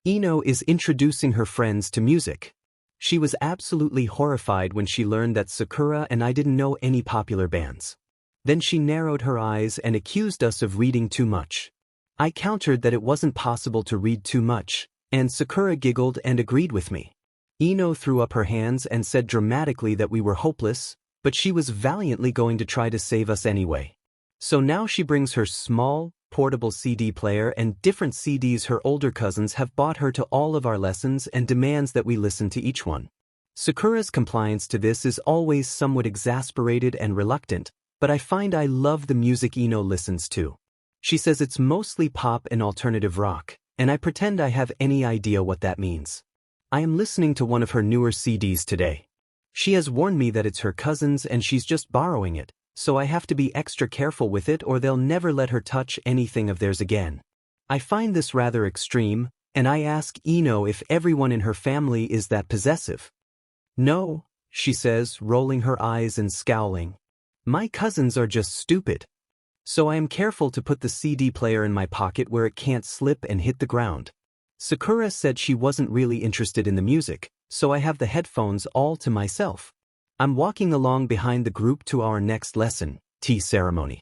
Ino is introducing her friends to music. She was absolutely horrified when she learned that Sakura and I didn't know any popular bands. Then she narrowed her eyes and accused us of reading too much. I countered that it wasn't possible to read too much, and Sakura giggled and agreed with me. Ino threw up her hands and said dramatically that we were hopeless, but she was valiantly going to try to save us anyway. So now she brings her small, portable CD player and different CDs her older cousins have bought her to all of our lessons and demands that we listen to each one. Sakura's compliance to this is always somewhat exasperated and reluctant, but I find I love the music Ino listens to. She says it's mostly pop and alternative rock, and I pretend I have any idea what that means. I am listening to one of her newer CDs today. She has warned me that it's her cousin's and she's just borrowing it, so I have to be extra careful with it or they'll never let her touch anything of theirs again. I find this rather extreme, and I ask Ino if everyone in her family is that possessive. No, she says, rolling her eyes and scowling. My cousins are just stupid. So I am careful to put the CD player in my pocket where it can't slip and hit the ground. Sakura said she wasn't really interested in the music, so I have the headphones all to myself. I'm walking along behind the group to our next lesson, tea ceremony.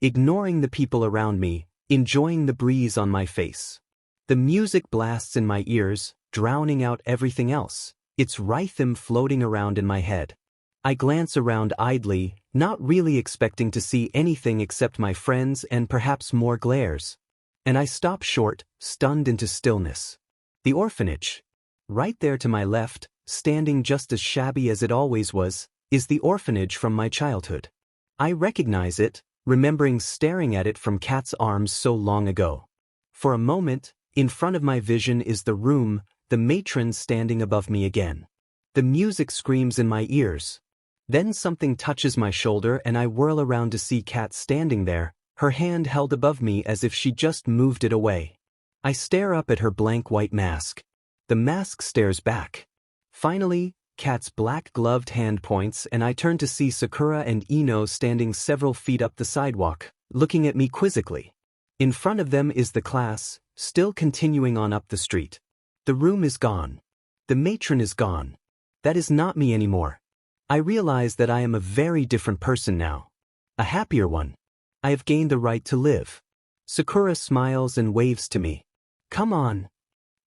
Ignoring the people around me, enjoying the breeze on my face. The music blasts in my ears, drowning out everything else, its rhythm floating around in my head. I glance around idly, not really expecting to see anything except my friends and perhaps more glares. And I stop short, stunned into stillness. The orphanage. Right there to my left, standing just as shabby as it always was, is the orphanage from my childhood. I recognize it, remembering staring at it from Kat's arms so long ago. For a moment, in front of my vision is the room, the matron standing above me again. The music screams in my ears. Then something touches my shoulder and I whirl around to see Kat standing there, her hand held above me as if she just moved it away. I stare up at her blank white mask. The mask stares back. Finally, Kat's black-gloved hand points and I turn to see Sakura and Ino standing several feet up the sidewalk, looking at me quizzically. In front of them is the class, still continuing on up the street. The room is gone. The matron is gone. That is not me anymore. I realize that I am a very different person now. A happier one. I have gained the right to live. Sakura smiles and waves to me. Come on.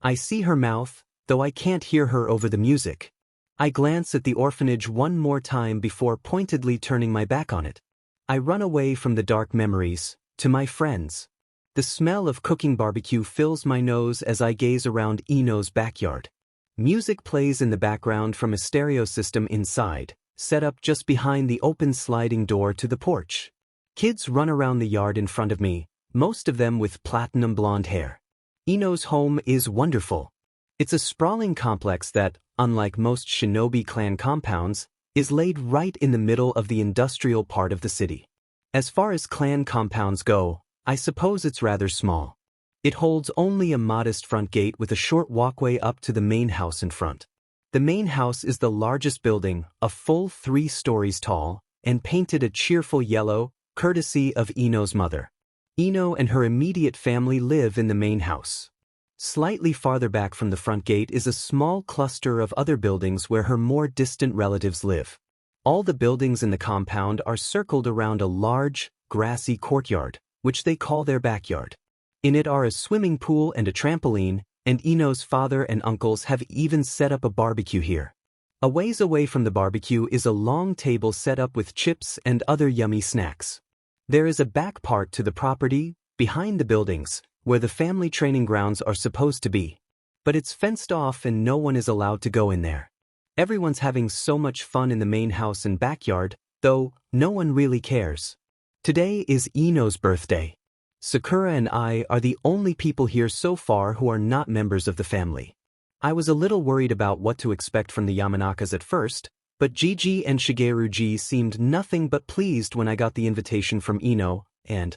I see her mouth, though I can't hear her over the music. I glance at the orphanage one more time before pointedly turning my back on it. I run away from the dark memories, to my friends. The smell of cooking barbecue fills my nose as I gaze around Ino's backyard. Music plays in the background from a stereo system inside, set up just behind the open sliding door to the porch. Kids run around the yard in front of me, most of them with platinum blonde hair. Ino's home is wonderful. It's a sprawling complex that, unlike most shinobi clan compounds, is laid right in the middle of the industrial part of the city. As far as clan compounds go, I suppose it's rather small. It holds only a modest front gate with a short walkway up to the main house in front. The main house is the largest building, a full 3 stories tall, and painted a cheerful yellow, courtesy of Ino's mother. Ino and her immediate family live in the main house. Slightly farther back from the front gate is a small cluster of other buildings where her more distant relatives live. All the buildings in the compound are circled around a large, grassy courtyard, which they call their backyard. In it are a swimming pool and a trampoline, and Ino's father and uncles have even set up a barbecue here. A ways away from the barbecue is a long table set up with chips and other yummy snacks. There is a back part to the property, behind the buildings, where the family training grounds are supposed to be. But it's fenced off and no one is allowed to go in there. Everyone's having so much fun in the main house and backyard, though no one really cares. Today is Ino's birthday. Sakura and I are the only people here so far who are not members of the family. I was a little worried about what to expect from the Yamanakas at first, but Gigi and Shigeru-ji seemed nothing but pleased when I got the invitation from Ino, and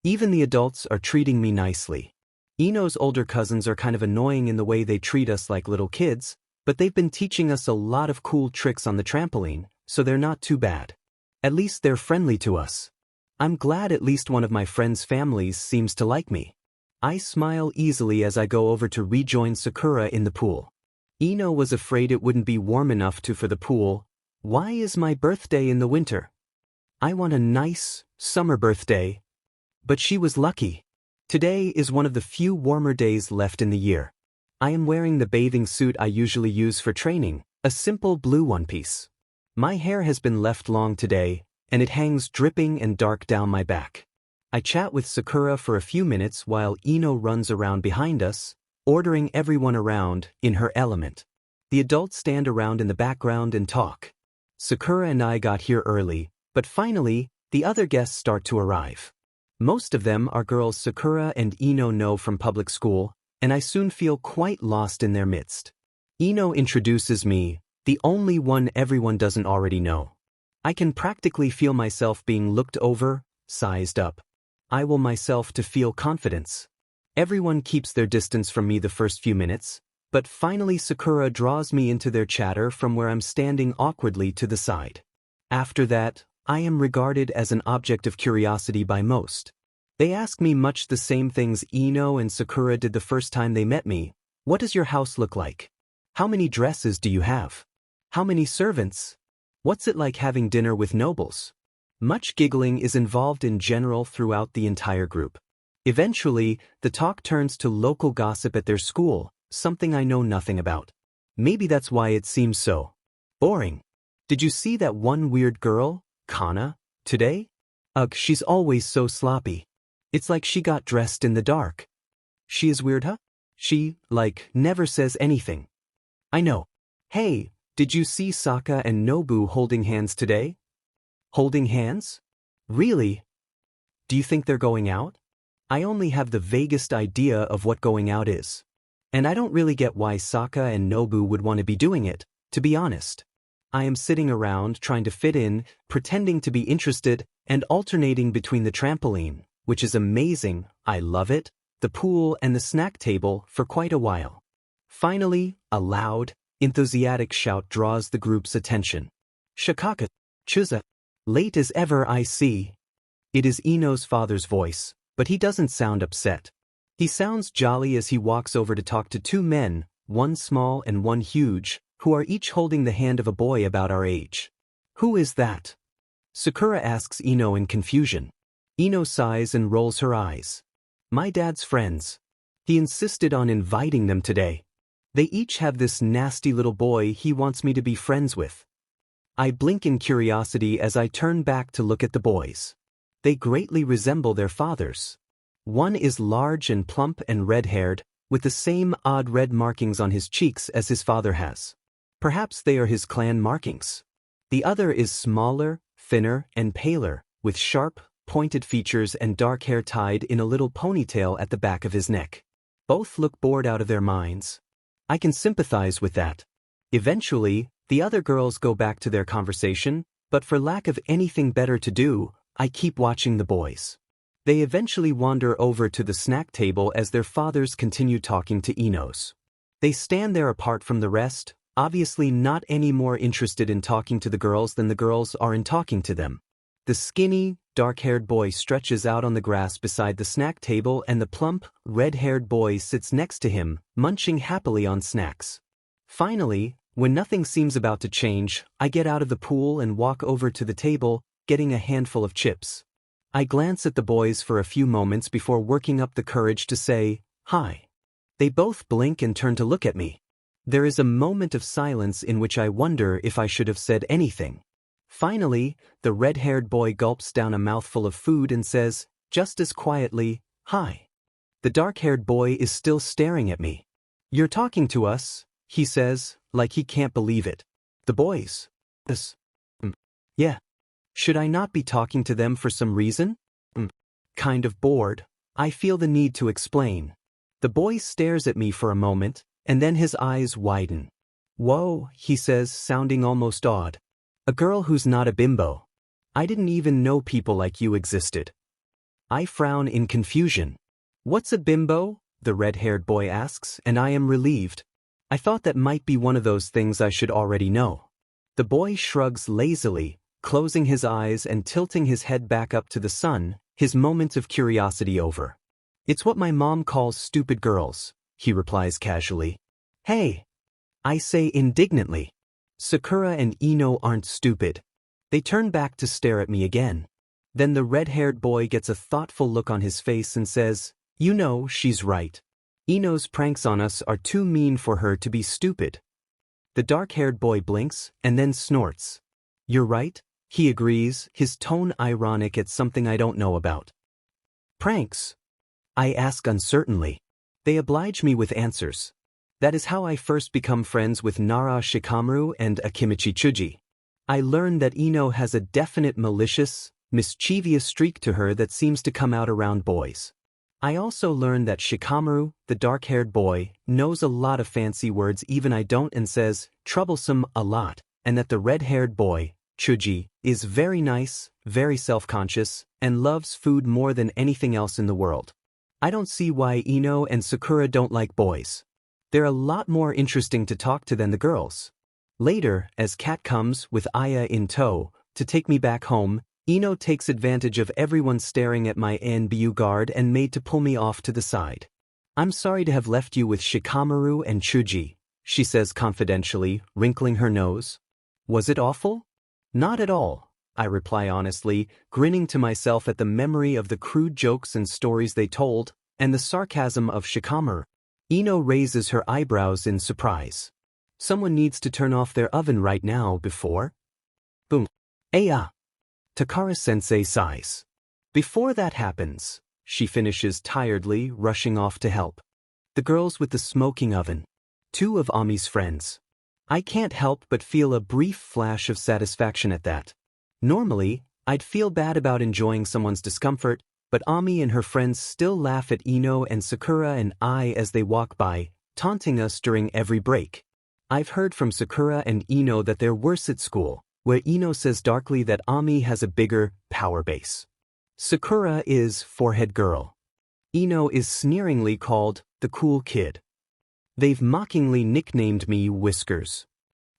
even the adults are treating me nicely. Ino's older cousins are kind of annoying in the way they treat us like little kids, but they've been teaching us a lot of cool tricks on the trampoline, so they're not too bad. At least they're friendly to us. I'm glad at least one of my friends' families seems to like me. I smile easily as I go over to rejoin Sakura in the pool. Ino was afraid it wouldn't be warm enough for the pool. Why is my birthday in the winter? I want a nice, summer birthday. But she was lucky. Today is one of the few warmer days left in the year. I am wearing the bathing suit I usually use for training, a simple blue one-piece. My hair has been left long today, and it hangs dripping and dark down my back. I chat with Sakura for a few minutes while Ino runs around behind us, ordering everyone around in her element. The adults stand around in the background and talk. Sakura and I got here early, but finally, the other guests start to arrive. Most of them are girls Sakura and Ino know from public school, and I soon feel quite lost in their midst. Ino introduces me, the only one everyone doesn't already know. I can practically feel myself being looked over, sized up. I will myself to feel confidence. Everyone keeps their distance from me the first few minutes, but finally Sakura draws me into their chatter from where I'm standing awkwardly to the side. After that, I am regarded as an object of curiosity by most. They ask me much the same things Ino and Sakura did the first time they met me. What does your house look like? How many dresses do you have? How many servants? What's it like having dinner with nobles? Much giggling is involved in general throughout the entire group. Eventually, the talk turns to local gossip at their school, something I know nothing about. Maybe that's why it seems so boring. Did you see that one weird girl, Kana, today? Ugh, she's always so sloppy. It's like she got dressed in the dark. She is weird, huh? She, never says anything. I know. Hey, did you see Saka and Nobu holding hands today? Holding hands? Really? Do you think they're going out? I only have the vaguest idea of what going out is. And I don't really get why Saka and Nobu would want to be doing it, to be honest. I am sitting around trying to fit in, pretending to be interested, and alternating between the trampoline, which is amazing, I love it, the pool and the snack table for quite a while. Finally, a loud, enthusiastic shout draws the group's attention. Shikaka, Chuza, late as ever I see. It is Ino's father's voice, but he doesn't sound upset. He sounds jolly as he walks over to talk to two men, one small and one huge, who are each holding the hand of a boy about our age. Who is that? Sakura asks Ino in confusion. Ino sighs and rolls her eyes. My dad's friends. He insisted on inviting them today. They each have this nasty little boy he wants me to be friends with. I blink in curiosity as I turn back to look at the boys. They greatly resemble their fathers. One is large and plump and red-haired, with the same odd red markings on his cheeks as his father has. Perhaps they are his clan markings. The other is smaller, thinner, and paler, with sharp, pointed features and dark hair tied in a little ponytail at the back of his neck. Both look bored out of their minds. I can sympathize with that. Eventually, the other girls go back to their conversation, but for lack of anything better to do, I keep watching the boys. They eventually wander over to the snack table as their fathers continue talking to Inos. They stand there apart from the rest, obviously not any more interested in talking to the girls than the girls are in talking to them. The skinny, dark-haired boy stretches out on the grass beside the snack table and the plump, red-haired boy sits next to him, munching happily on snacks. Finally, when nothing seems about to change, I get out of the pool and walk over to the table, getting a handful of chips. I glance at the boys for a few moments before working up the courage to say, hi. They both blink and turn to look at me. There is a moment of silence in which I wonder if I should have said anything. Finally, the red-haired boy gulps down a mouthful of food and says, just as quietly, hi. The dark-haired boy is still staring at me. You're talking to us, he says, like he can't believe it. The boys. Yes. Yeah. Should I not be talking to them for some reason? Kind of bored. I feel the need to explain. The boy stares at me for a moment, and then his eyes widen. Whoa, he says, sounding almost awed. A girl who's not a bimbo. I didn't even know people like you existed. I frown in confusion. What's a bimbo? The red-haired boy asks, and I am relieved. I thought that might be one of those things I should already know. The boy shrugs lazily, closing his eyes and tilting his head back up to the sun, his moment of curiosity over. It's what my mom calls stupid girls, he replies casually. Hey! I say indignantly. Sakura and Ino aren't stupid. They turn back to stare at me again. Then the red-haired boy gets a thoughtful look on his face and says, you know, she's right. Ino's pranks on us are too mean for her to be stupid. The dark-haired boy blinks and then snorts. You're right, he agrees, his tone ironic at something I don't know about. Pranks? I ask uncertainly. They oblige me with answers. That is how I first become friends with Nara Shikamaru and Akimichi Tsuji. I learn that Ino has a definite malicious, mischievous streak to her that seems to come out around boys. I also learn that Shikamaru, the dark-haired boy, knows a lot of fancy words even I don't and says, troublesome a lot, and that the red-haired boy, Tsuji, is very nice, very self-conscious, and loves food more than anything else in the world. I don't see why Ino and Sakura don't like boys. They're a lot more interesting to talk to than the girls. Later, as Kat comes, with Aya in tow, to take me back home, Ino takes advantage of everyone staring at my NBU guard and made to pull me off to the side. I'm sorry to have left you with Shikamaru and Tsuji, she says confidentially, wrinkling her nose. Was it awful? Not at all. I reply honestly, grinning to myself at the memory of the crude jokes and stories they told, and the sarcasm of Shikamaru. Ino raises her eyebrows in surprise. Someone needs to turn off their oven right now before... Boom. Aya. Takara-sensei sighs. Before that happens, she finishes tiredly, rushing off to help. The girls with the smoking oven. Two of Ami's friends. I can't help but feel a brief flash of satisfaction at that. Normally, I'd feel bad about enjoying someone's discomfort, but Ami and her friends still laugh at Ino and Sakura and I as they walk by, taunting us during every break. I've heard from Sakura and Ino that they're worse at school, where Ino says darkly that Ami has a bigger power base. Sakura is forehead girl. Ino is sneeringly called the cool kid. They've mockingly nicknamed me Whiskers.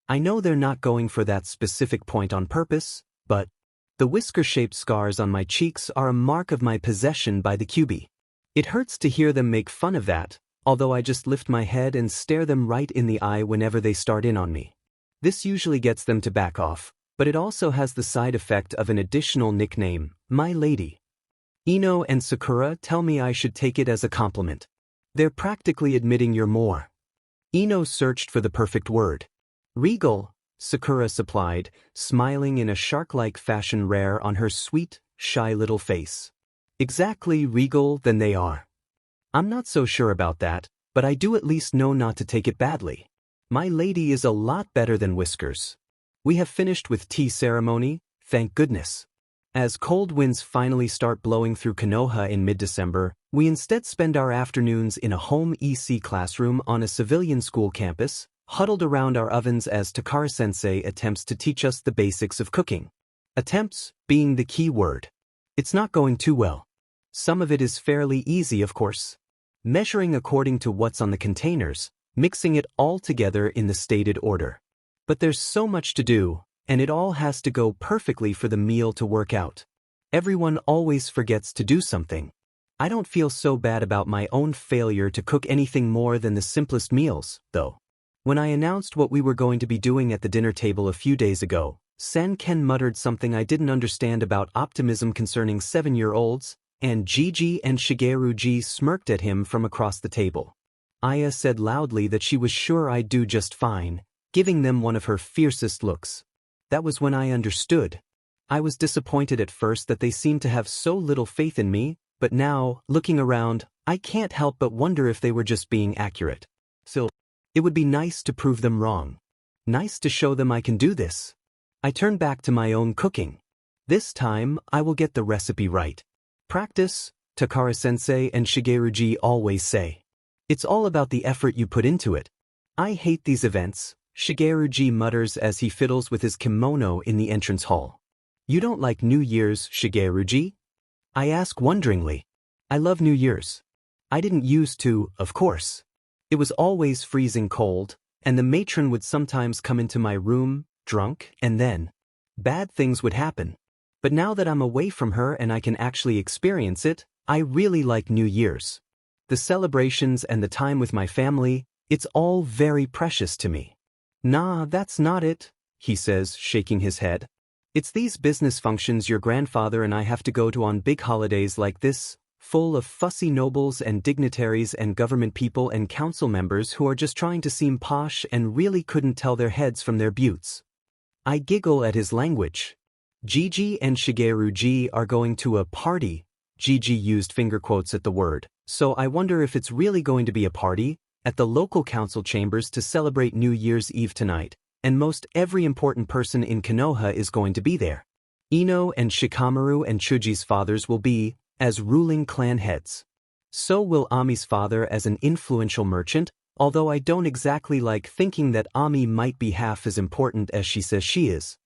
I know they're not going for that specific point on purpose, but the whisker-shaped scars on my cheeks are a mark of my possession by the QB. It hurts to hear them make fun of that, although I just lift my head and stare them right in the eye whenever they start in on me. This usually gets them to back off, but it also has the side effect of an additional nickname, my lady. Ino and Sakura tell me I should take it as a compliment. They're practically admitting you're more. Ino searched for the perfect word. Regal, Sakura supplied, smiling in a shark-like fashion rare on her sweet, shy little face. Exactly regal than they are. I'm not so sure about that, but I do at least know not to take it badly. My lady is a lot better than Whiskers. We have finished with tea ceremony, thank goodness. As cold winds finally start blowing through Konoha in mid-December, we instead spend our afternoons in a home EC classroom on a civilian school campus, huddled around our ovens as Takara-sensei attempts to teach us the basics of cooking. Attempts being the key word. It's not going too well. Some of it is fairly easy, of course. Measuring according to what's on the containers, mixing it all together in the stated order. But there's so much to do, and it all has to go perfectly for the meal to work out. Everyone always forgets to do something. I don't feel so bad about my own failure to cook anything more than the simplest meals, though. When I announced what we were going to be doing at the dinner table a few days ago, Sen-ken muttered something I didn't understand about optimism concerning 7-year-olds, and Gigi and Shigeru-ji smirked at him from across the table. Aya said loudly that she was sure I'd do just fine, giving them one of her fiercest looks. That was when I understood. I was disappointed at first that they seemed to have so little faith in me, but now, looking around, I can't help but wonder if they were just being accurate. So, it would be nice to prove them wrong. Nice to show them I can do this. I turn back to my own cooking. This time, I will get the recipe right. Practice, Takara-sensei and Shigeru-ji always say. It's all about the effort you put into it. I hate these events, Shigeru-ji mutters as he fiddles with his kimono in the entrance hall. You don't like New Year's, Shigeru-ji? I ask wonderingly. I love New Year's. I didn't used to, of course. It was always freezing cold, and the matron would sometimes come into my room, drunk, and then bad things would happen. But now that I'm away from her and I can actually experience it, I really like New Year's. The celebrations and the time with my family, it's all very precious to me. Nah, that's not it, he says, shaking his head. It's these business functions your grandfather and I have to go to on big holidays like this, full of fussy nobles and dignitaries and government people and council members who are just trying to seem posh and really couldn't tell their heads from their buttes. I giggle at his language. Gigi and Shigeru-ji are going to a party. Gigi used finger quotes at the word, so I wonder if it's really going to be a party at the local council chambers to celebrate New Year's Eve tonight, and most every important person in Konoha is going to be there. Ino and Shikamaru and Chuji's fathers will be, as ruling clan heads. So will Ami's father as an influential merchant, although I don't exactly like thinking that Ami might be half as important as she says she is.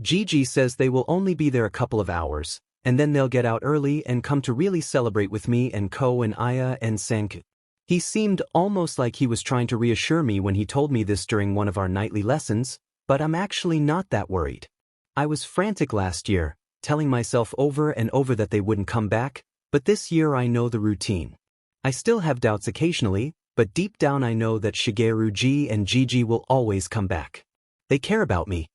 Gigi says they will only be there a couple of hours, and then they'll get out early and come to really celebrate with me and Ko and Aya and Senku. He seemed almost like he was trying to reassure me when he told me this during one of our nightly lessons, but I'm actually not that worried. I was frantic last year, telling myself over and over that they wouldn't come back, but this year I know the routine. I still have doubts occasionally, but deep down I know that Shigeru-ji and Gigi will always come back. They care about me.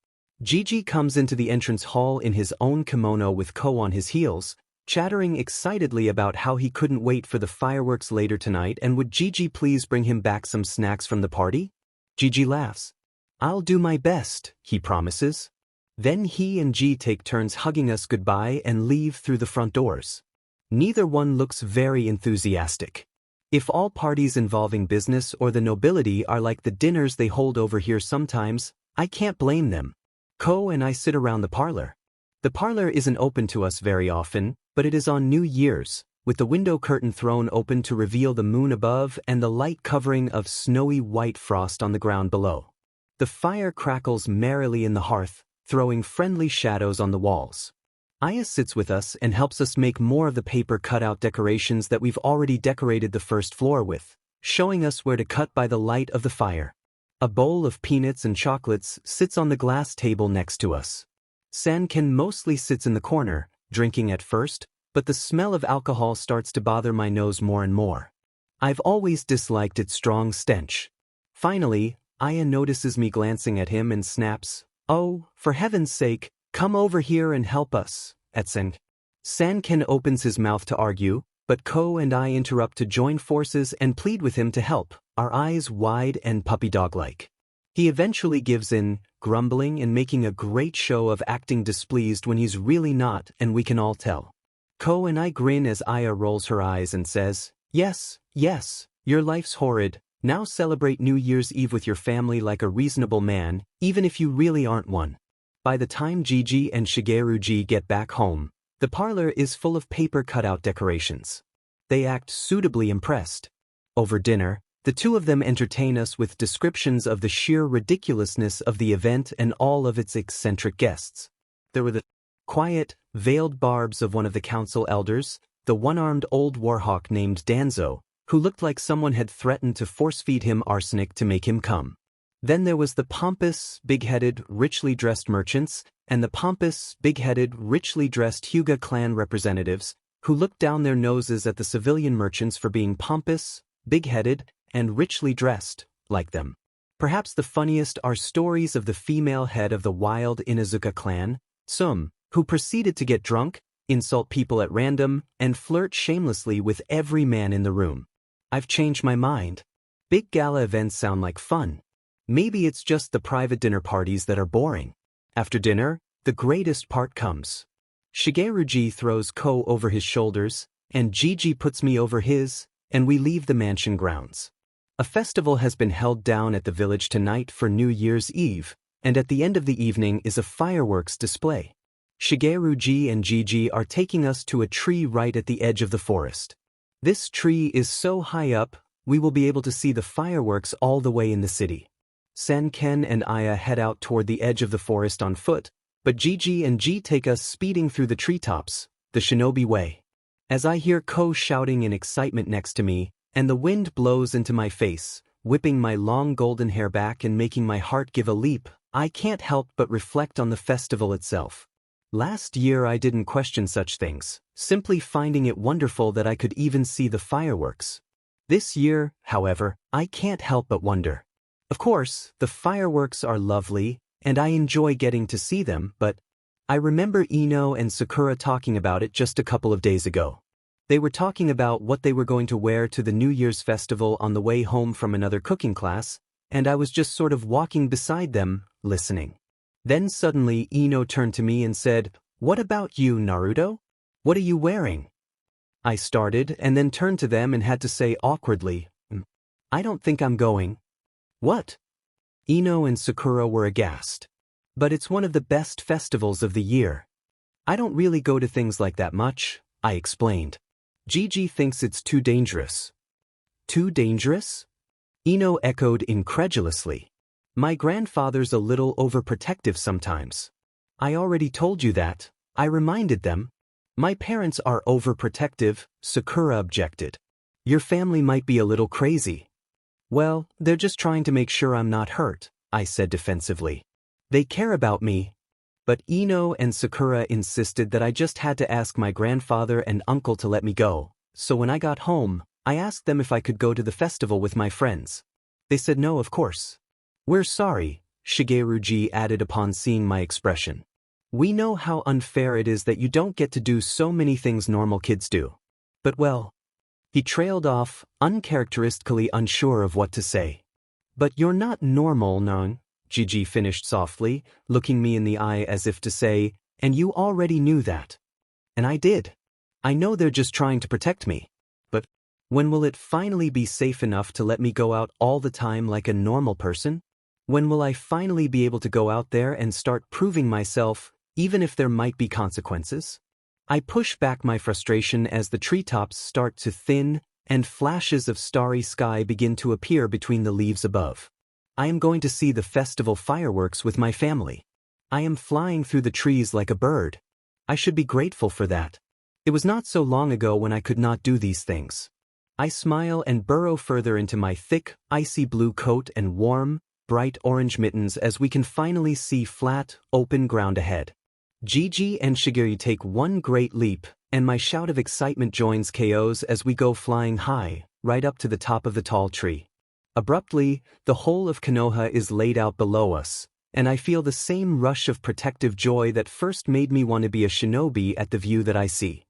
Gigi comes into the entrance hall in his own kimono with Ko on his heels, chattering excitedly about how he couldn't wait for the fireworks later tonight and would Gigi please bring him back some snacks from the party? Gigi laughs. I'll do my best, he promises. Then he and G take turns hugging us goodbye and leave through the front doors. Neither one looks very enthusiastic. If all parties involving business or the nobility are like the dinners they hold over here sometimes, I can't blame them. Ko and I sit around the parlor. The parlor isn't open to us very often, but it is on New Year's, with the window curtain thrown open to reveal the moon above and the light covering of snowy white frost on the ground below. The fire crackles merrily in the hearth, throwing friendly shadows on the walls. Aya sits with us and helps us make more of the paper cutout decorations that we've already decorated the first floor with, showing us where to cut by the light of the fire. A bowl of peanuts and chocolates sits on the glass table next to us. Sanken mostly sits in the corner, drinking at first, but the smell of alcohol starts to bother my nose more and more. I've always disliked its strong stench. Finally, Aya notices me glancing at him and snaps, "Oh, for heaven's sake, come over here and help us," Sanken opens his mouth to argue, but Ko and I interrupt to join forces and plead with him to help, our eyes wide and puppy dog-like. He eventually gives in, grumbling and making a great show of acting displeased when he's really not, and we can all tell. Ko and I grin as Aya rolls her eyes and says, yes, your life's horrid, now celebrate New Year's Eve with your family like a reasonable man, even if you really aren't one. By the time Gigi and Shigeru-ji get back home, the parlor is full of paper cutout decorations. They act suitably impressed. Over dinner, the two of them entertain us with descriptions of the sheer ridiculousness of the event and all of its eccentric guests. There were the quiet, veiled barbs of one of the council elders, the one-armed old warhawk named Danzo, who looked like someone had threatened to force-feed him arsenic to make him come. Then there was the pompous, big-headed, richly dressed merchants, and the pompous, big-headed, richly dressed Hyuga clan representatives, who looked down their noses at the civilian merchants for being pompous, big-headed, and richly dressed, like them. Perhaps the funniest are stories of the female head of the wild Inazuka clan, Sum, who proceeded to get drunk, insult people at random, and flirt shamelessly with every man in the room. I've changed my mind. Big gala events sound like fun. Maybe it's just the private dinner parties that are boring. After dinner, the greatest part comes. Shigeru-ji throws Ko over his shoulders, and Gigi puts me over his, and we leave the mansion grounds. A festival has been held down at the village tonight for New Year's Eve, and at the end of the evening is a fireworks display. Shigeru-ji and Gigi are taking us to a tree right at the edge of the forest. This tree is so high up, we will be able to see the fireworks all the way in the city. Sanken and Aya head out toward the edge of the forest on foot, but Gigi and G take us speeding through the treetops, the shinobi way. As I hear Ko shouting in excitement next to me, and the wind blows into my face, whipping my long golden hair back and making my heart give a leap, I can't help but reflect on the festival itself. Last year I didn't question such things, simply finding it wonderful that I could even see the fireworks. This year, however, I can't help but wonder. Of course, the fireworks are lovely, and I enjoy getting to see them, but I remember Ino and Sakura talking about it just a couple of days ago. They were talking about what they were going to wear to the New Year's festival on the way home from another cooking class, and I was just sort of walking beside them, listening. Then suddenly Ino turned to me and said, "What about you, Naruto? What are you wearing?" I started and then turned to them and had to say awkwardly, "I don't think I'm going." "What?" Ino and Sakura were aghast. "But it's one of the best festivals of the year." "I don't really go to things like that much," I explained. "Gigi thinks it's too dangerous." "Too dangerous?" Ino echoed incredulously. "My grandfather's a little overprotective sometimes." "I already told you that," I reminded them. "My parents are overprotective," Sakura objected. "Your family might be a little crazy." "Well, they're just trying to make sure I'm not hurt," I said defensively. "They care about me." But Ino and Sakura insisted that I just had to ask my grandfather and uncle to let me go, so when I got home, I asked them if I could go to the festival with my friends. They said no, of course. "We're sorry," Shigeru-ji added upon seeing my expression. We know how unfair it is that you don't get to do so many things normal kids do. But well. He trailed off, uncharacteristically unsure of what to say. But you're not normal, non, Gigi finished softly, looking me in the eye as if to say, and you already knew that. And I did. I know they're just trying to protect me. But when will it finally be safe enough to let me go out all the time like a normal person? When will I finally be able to go out there and start proving myself, even if there might be consequences? I push back my frustration as the treetops start to thin and flashes of starry sky begin to appear between the leaves above. I am going to see the festival fireworks with my family. I am flying through the trees like a bird. I should be grateful for that. It was not so long ago when I could not do these things. I smile and burrow further into my thick, icy blue coat and warm, bright orange mittens as we can finally see flat, open ground ahead. Gigi and Shigeru take one great leap, and my shout of excitement joins KO's as we go flying high, right up to the top of the tall tree. Abruptly, the whole of Konoha is laid out below us, and I feel the same rush of protective joy that first made me want to be a shinobi at the view that I see.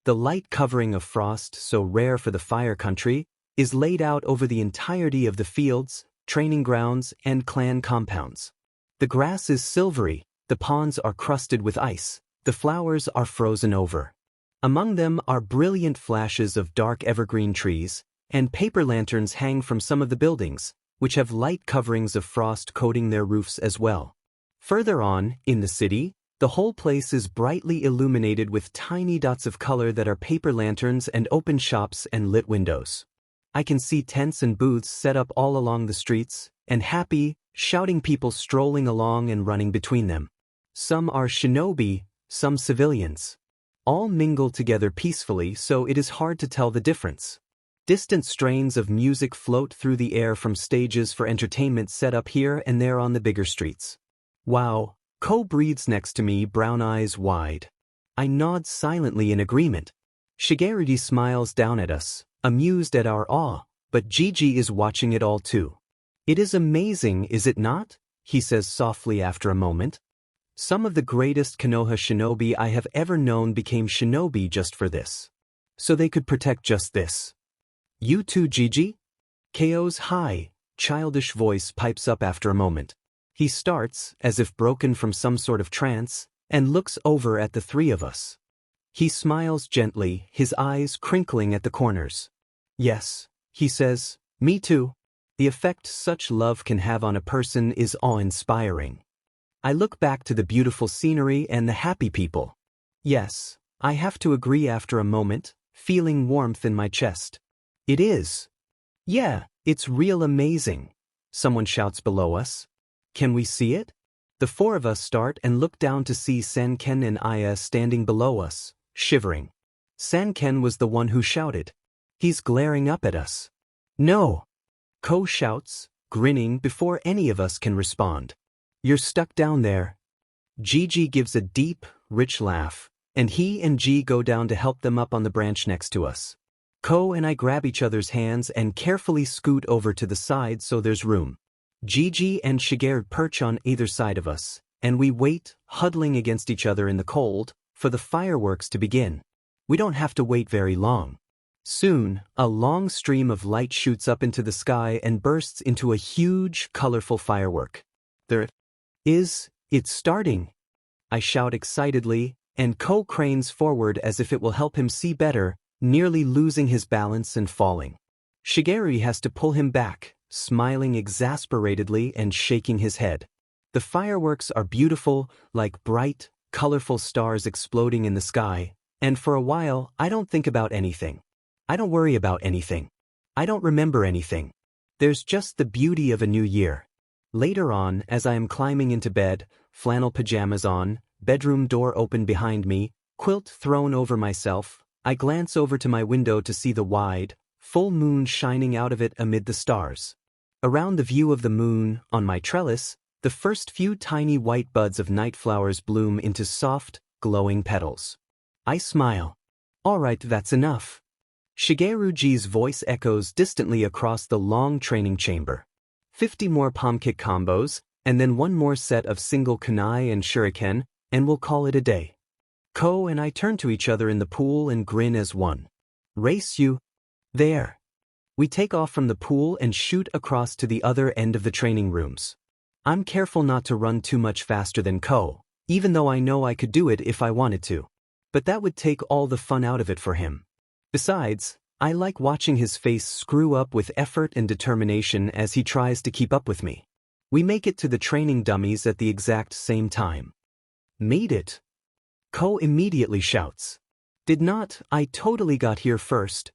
The light covering of frost, so rare for the fire country, is laid out over the entirety of the fields, training grounds, and clan compounds. The grass is silvery, the ponds are crusted with ice, the flowers are frozen over. Among them are brilliant flashes of dark evergreen trees, and paper lanterns hang from some of the buildings, which have light coverings of frost coating their roofs as well. Further on, in the city, the whole place is brightly illuminated with tiny dots of color that are paper lanterns and open shops and lit windows. I can see tents and booths set up all along the streets, and happy, shouting people strolling along and running between them. Some are shinobi, some civilians. All mingle together peacefully, so it is hard to tell the difference. Distant strains of music float through the air from stages for entertainment set up here and there on the bigger streets. Wow, Ko breathes next to me, brown eyes wide. I nod silently in agreement. Shigeru smiles down at us, amused at our awe, but Gigi is watching it all too. It is amazing, is it not? He says softly after a moment. Some of the greatest Konoha shinobi I have ever known became shinobi just for this. So they could protect just this. You too, Gigi? KO's high, childish voice pipes up after a moment. He starts, as if broken from some sort of trance, and looks over at the three of us. He smiles gently, his eyes crinkling at the corners. Yes, he says, me too. The effect such love can have on a person is awe-inspiring. I look back to the beautiful scenery and the happy people. Yes, I have to agree after a moment, feeling warmth in my chest. It is. Yeah, it's real amazing. Someone shouts below us. Can we see it? The four of us start and look down to see Sanken and Aya standing below us, shivering. Sanken was the one who shouted. He's glaring up at us. No. Ko shouts, grinning before any of us can respond. You're stuck down there. Gigi gives a deep, rich laugh, and he and G go down to help them up on the branch next to us. Ko and I grab each other's hands and carefully scoot over to the side so there's room. Gigi and Shigeru perch on either side of us, and we wait, huddling against each other in the cold, for the fireworks to begin. We don't have to wait very long. Soon, a long stream of light shoots up into the sky and bursts into a huge, colorful firework. There is, it's starting. I shout excitedly, and Ko cranes forward as if it will help him see better, nearly losing his balance and falling. Shigeru has to pull him back, smiling exasperatedly and shaking his head. The fireworks are beautiful, like bright, colorful stars exploding in the sky, and for a while I don't think about anything. I don't worry about anything. I don't remember anything. There's just the beauty of a new year. Later on, as I am climbing into bed, flannel pajamas on, bedroom door open behind me, quilt thrown over myself, I glance over to my window to see the wide, full moon shining out of it amid the stars. Around the view of the moon, on my trellis, the first few tiny white buds of night flowers bloom into soft, glowing petals. I smile. All right, that's enough. Shigeru-ji's voice echoes distantly across the long training chamber. 50 more palm kick combos, and then one more set of single kunai and shuriken, and we'll call it a day. Ko and I turn to each other in the pool and grin as one. Race you. There. We take off from the pool and shoot across to the other end of the training rooms. I'm careful not to run too much faster than Ko, even though I know I could do it if I wanted to. But that would take all the fun out of it for him. Besides, I like watching his face screw up with effort and determination as he tries to keep up with me. We make it to the training dummies at the exact same time. Made it. Ko immediately shouts. Did not, I totally got here first.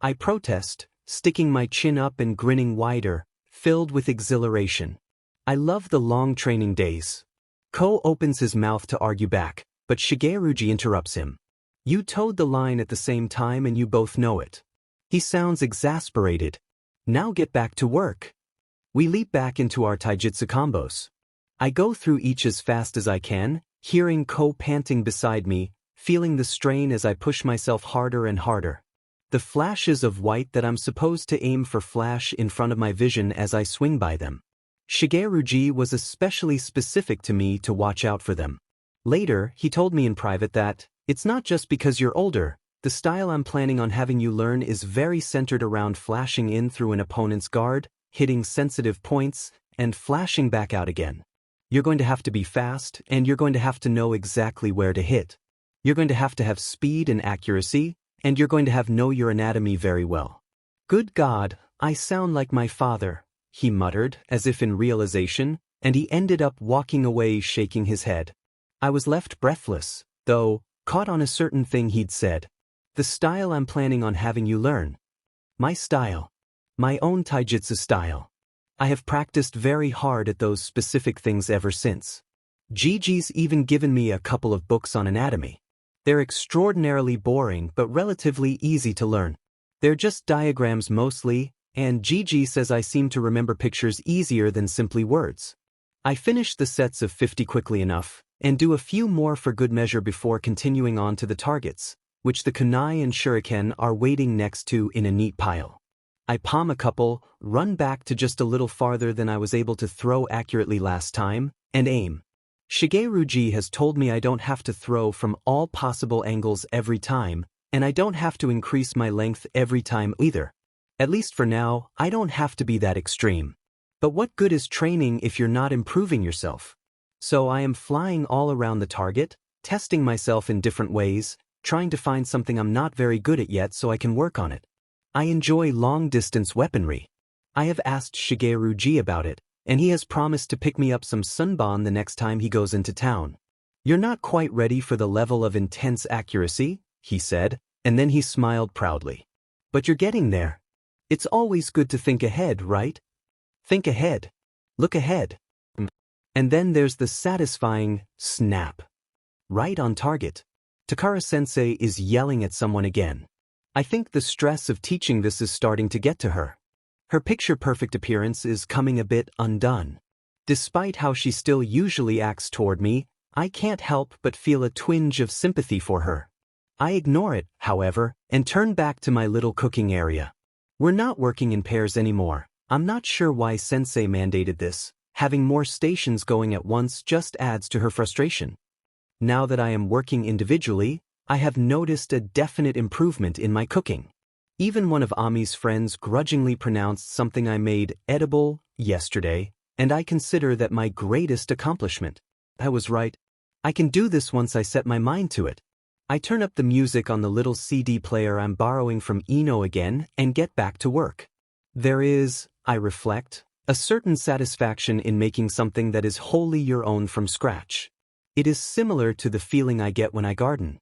I protest, sticking my chin up and grinning wider, filled with exhilaration. I love the long training days. Ko opens his mouth to argue back, but Shigeruji interrupts him. You towed the line at the same time and you both know it. He sounds exasperated. Now get back to work. We leap back into our taijutsu combos. I go through each as fast as I can, hearing Ko panting beside me, feeling the strain as I push myself harder and harder. The flashes of white that I'm supposed to aim for flash in front of my vision as I swing by them. Shigeruji was especially specific to me to watch out for them. Later, he told me in private that, it's not just because you're older, the style I'm planning on having you learn is very centered around flashing in through an opponent's guard, hitting sensitive points, and flashing back out again. You're going to have to be fast, and you're going to have to know exactly where to hit. You're going to have speed and accuracy, and you're going to know your anatomy very well. Good God, I sound like my father, he muttered, as if in realization, and he ended up walking away shaking his head. I was left breathless, though, caught on a certain thing he'd said. The style I'm planning on having you learn. My style. My own taijutsu style. I have practiced very hard at those specific things ever since. Gigi's even given me a couple of books on anatomy. They're extraordinarily boring but relatively easy to learn. They're just diagrams mostly, and Gigi says I seem to remember pictures easier than simply words. I finish the sets of 50 quickly enough, and do a few more for good measure before continuing on to the targets, which the kunai and shuriken are waiting next to in a neat pile. I palm a couple, run back to just a little farther than I was able to throw accurately last time, and aim. Shigeruji has told me I don't have to throw from all possible angles every time, and I don't have to increase my length every time either. At least for now, I don't have to be that extreme. But what good is training if you're not improving yourself? So I am flying all around the target, testing myself in different ways, trying to find something I'm not very good at yet so I can work on it. I enjoy long-distance weaponry. I have asked Shigeruji about it, and he has promised to pick me up some sunban the next time he goes into town. You're not quite ready for the level of intense accuracy, he said, and then he smiled proudly. But you're getting there. It's always good to think ahead, right? Think ahead. Look ahead. And then there's the satisfying snap. Right on target. Takara-sensei is yelling at someone again. I think the stress of teaching this is starting to get to her. Her picture-perfect appearance is coming a bit undone. Despite how she still usually acts toward me, I can't help but feel a twinge of sympathy for her. I ignore it, however, and turn back to my little cooking area. We're not working in pairs anymore. I'm not sure why Sensei mandated this. Having more stations going at once just adds to her frustration. Now that I am working individually, I have noticed a definite improvement in my cooking. Even one of Ami's friends grudgingly pronounced something I made edible yesterday, and I consider that my greatest accomplishment. I was right. I can do this once I set my mind to it. I turn up the music on the little CD player I'm borrowing from Ino again and get back to work. There is, I reflect, a certain satisfaction in making something that is wholly your own from scratch. It is similar to the feeling I get when I garden.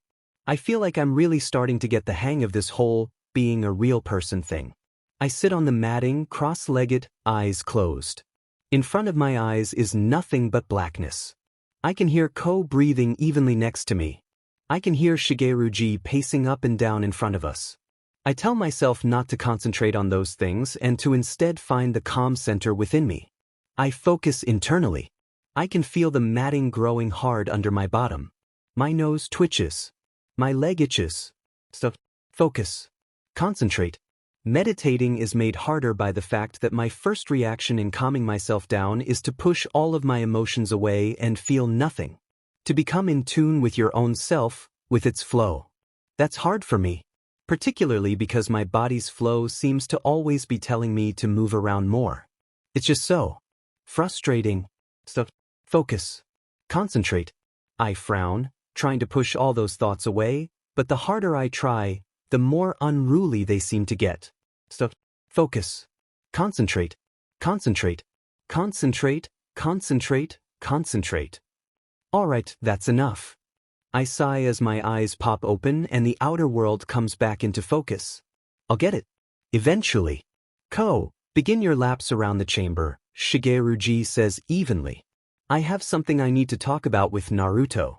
I feel like I'm really starting to get the hang of this whole being a real person thing. I sit on the matting, cross-legged, eyes closed. In front of my eyes is nothing but blackness. I can hear Ko breathing evenly next to me. I can hear Shigeruji pacing up and down in front of us. I tell myself not to concentrate on those things and to instead find the calm center within me. I focus internally. I can feel the matting growing hard under my bottom. My nose twitches. My leg itches. So, focus. Concentrate. Meditating is made harder by the fact that my first reaction in calming myself down is to push all of my emotions away and feel nothing. To become in tune with your own self, with its flow. That's hard for me, particularly because my body's flow seems to always be telling me to move around more. It's just so frustrating. So, focus. Concentrate. I frown, trying to push all those thoughts away, but the harder I try, the more unruly they seem to get. So, focus. Concentrate. Concentrate. Concentrate. Concentrate. Concentrate. Alright, that's enough. I sigh as my eyes pop open and the outer world comes back into focus. I'll get it. Eventually. Ko, begin your laps around the chamber, Shigeruji says evenly. I have something I need to talk about with Naruto.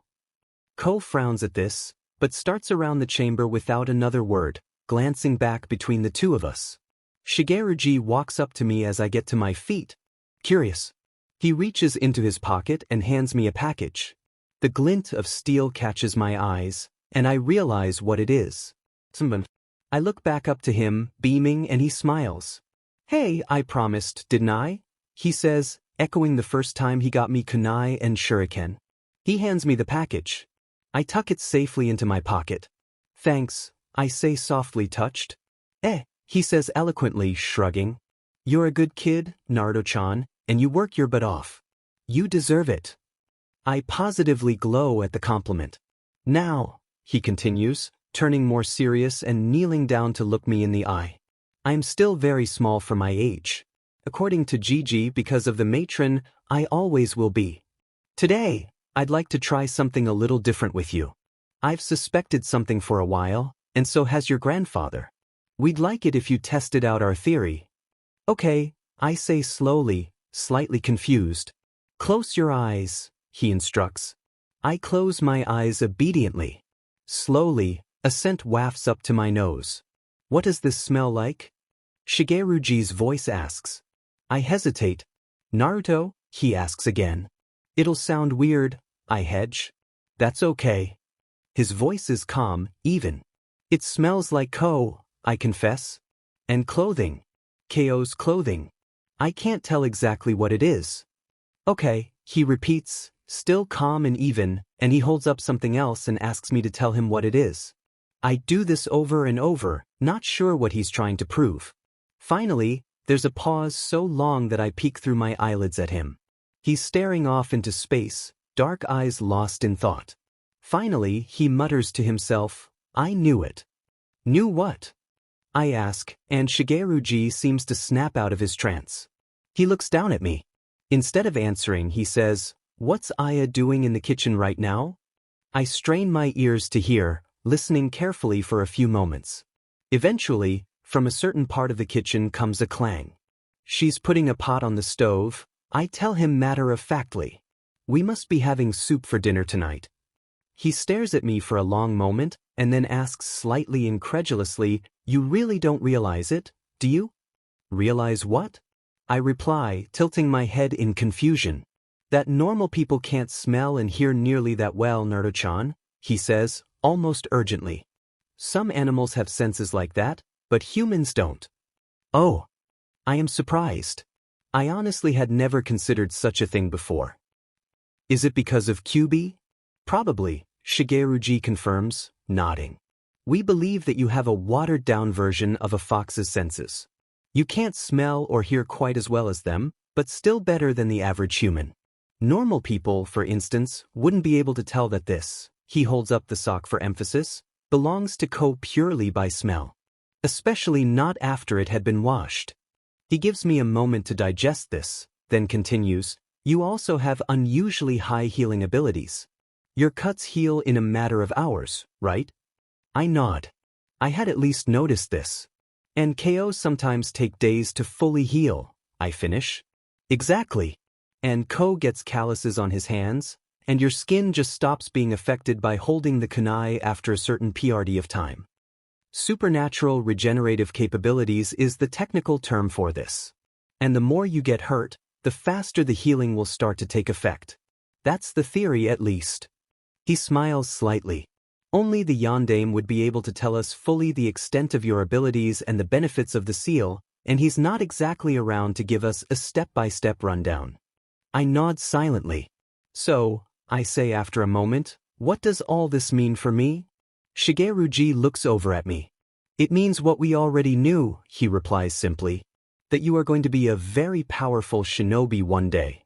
Ko frowns at this, but starts around the chamber without another word, glancing back between the two of us. Shigeruji walks up to me as I get to my feet. Curious. He reaches into his pocket and hands me a package. The glint of steel catches my eyes, and I realize what it is. I look back up to him, beaming, and he smiles. Hey, I promised, didn't I? He says, echoing the first time he got me kunai and shuriken. He hands me the package. I tuck it safely into my pocket. Thanks, I say softly touched. He says eloquently, shrugging. You're a good kid, Naruto-chan, and you work your butt off. You deserve it. I positively glow at the compliment. Now, he continues, turning more serious and kneeling down to look me in the eye. I'm still very small for my age. According to Gigi, because of the matron, I always will be. Today, I'd like to try something a little different with you. I've suspected something for a while, and so has your grandfather. We'd like it if you tested out our theory. Okay, I say slowly, slightly confused. Close your eyes, he instructs. I close my eyes obediently. Slowly, a scent wafts up to my nose. What does this smell like? Shigeruji's voice asks. I hesitate. Naruto, he asks again. It'll sound weird, I hedge. That's okay. His voice is calm, even. It smells like Ko, I confess. And clothing. Ko's clothing. I can't tell exactly what it is. Okay, he repeats, still calm and even, and he holds up something else and asks me to tell him what it is. I do this over and over, not sure what he's trying to prove. Finally, there's a pause so long that I peek through my eyelids at him. He's staring off into space, dark eyes lost in thought. Finally, he mutters to himself, I knew it. Knew what? I ask, and Shigeruji seems to snap out of his trance. He looks down at me. Instead of answering, he says, What's Aya doing in the kitchen right now? I strain my ears to hear, listening carefully for a few moments. Eventually, from a certain part of the kitchen comes a clang. She's putting a pot on the stove. I tell him matter-of-factly. We must be having soup for dinner tonight. He stares at me for a long moment, and then asks slightly incredulously, You really don't realize it, do you? Realize what? I reply, tilting my head in confusion. That normal people can't smell and hear nearly that well, Naruto-chan, he says, almost urgently. Some animals have senses like that, but humans don't. Oh. I am surprised. I honestly had never considered such a thing before. Is it because of QB? Probably, Shigeruji confirms, nodding. We believe that you have a watered-down version of a fox's senses. You can't smell or hear quite as well as them, but still better than the average human. Normal people, for instance, wouldn't be able to tell that this, he holds up the sock for emphasis, belongs to Ko purely by smell. Especially not after it had been washed. He gives me a moment to digest this, then continues, You also have unusually high healing abilities. Your cuts heal in a matter of hours, right? I nod. I had at least noticed this. And KOs sometimes take days to fully heal, I finish. Exactly. And Ko gets calluses on his hands, and your skin just stops being affected by holding the kunai after a certain PRD of time. Supernatural regenerative capabilities is the technical term for this. And the more you get hurt, the faster the healing will start to take effect. That's the theory at least. He smiles slightly. Only the Yondaime would be able to tell us fully the extent of your abilities and the benefits of the seal, and he's not exactly around to give us a step-by-step rundown. I nod silently. So, I say after a moment, what does all this mean for me? Shigeruji looks over at me. It means what we already knew, he replies simply. That you are going to be a very powerful shinobi one day.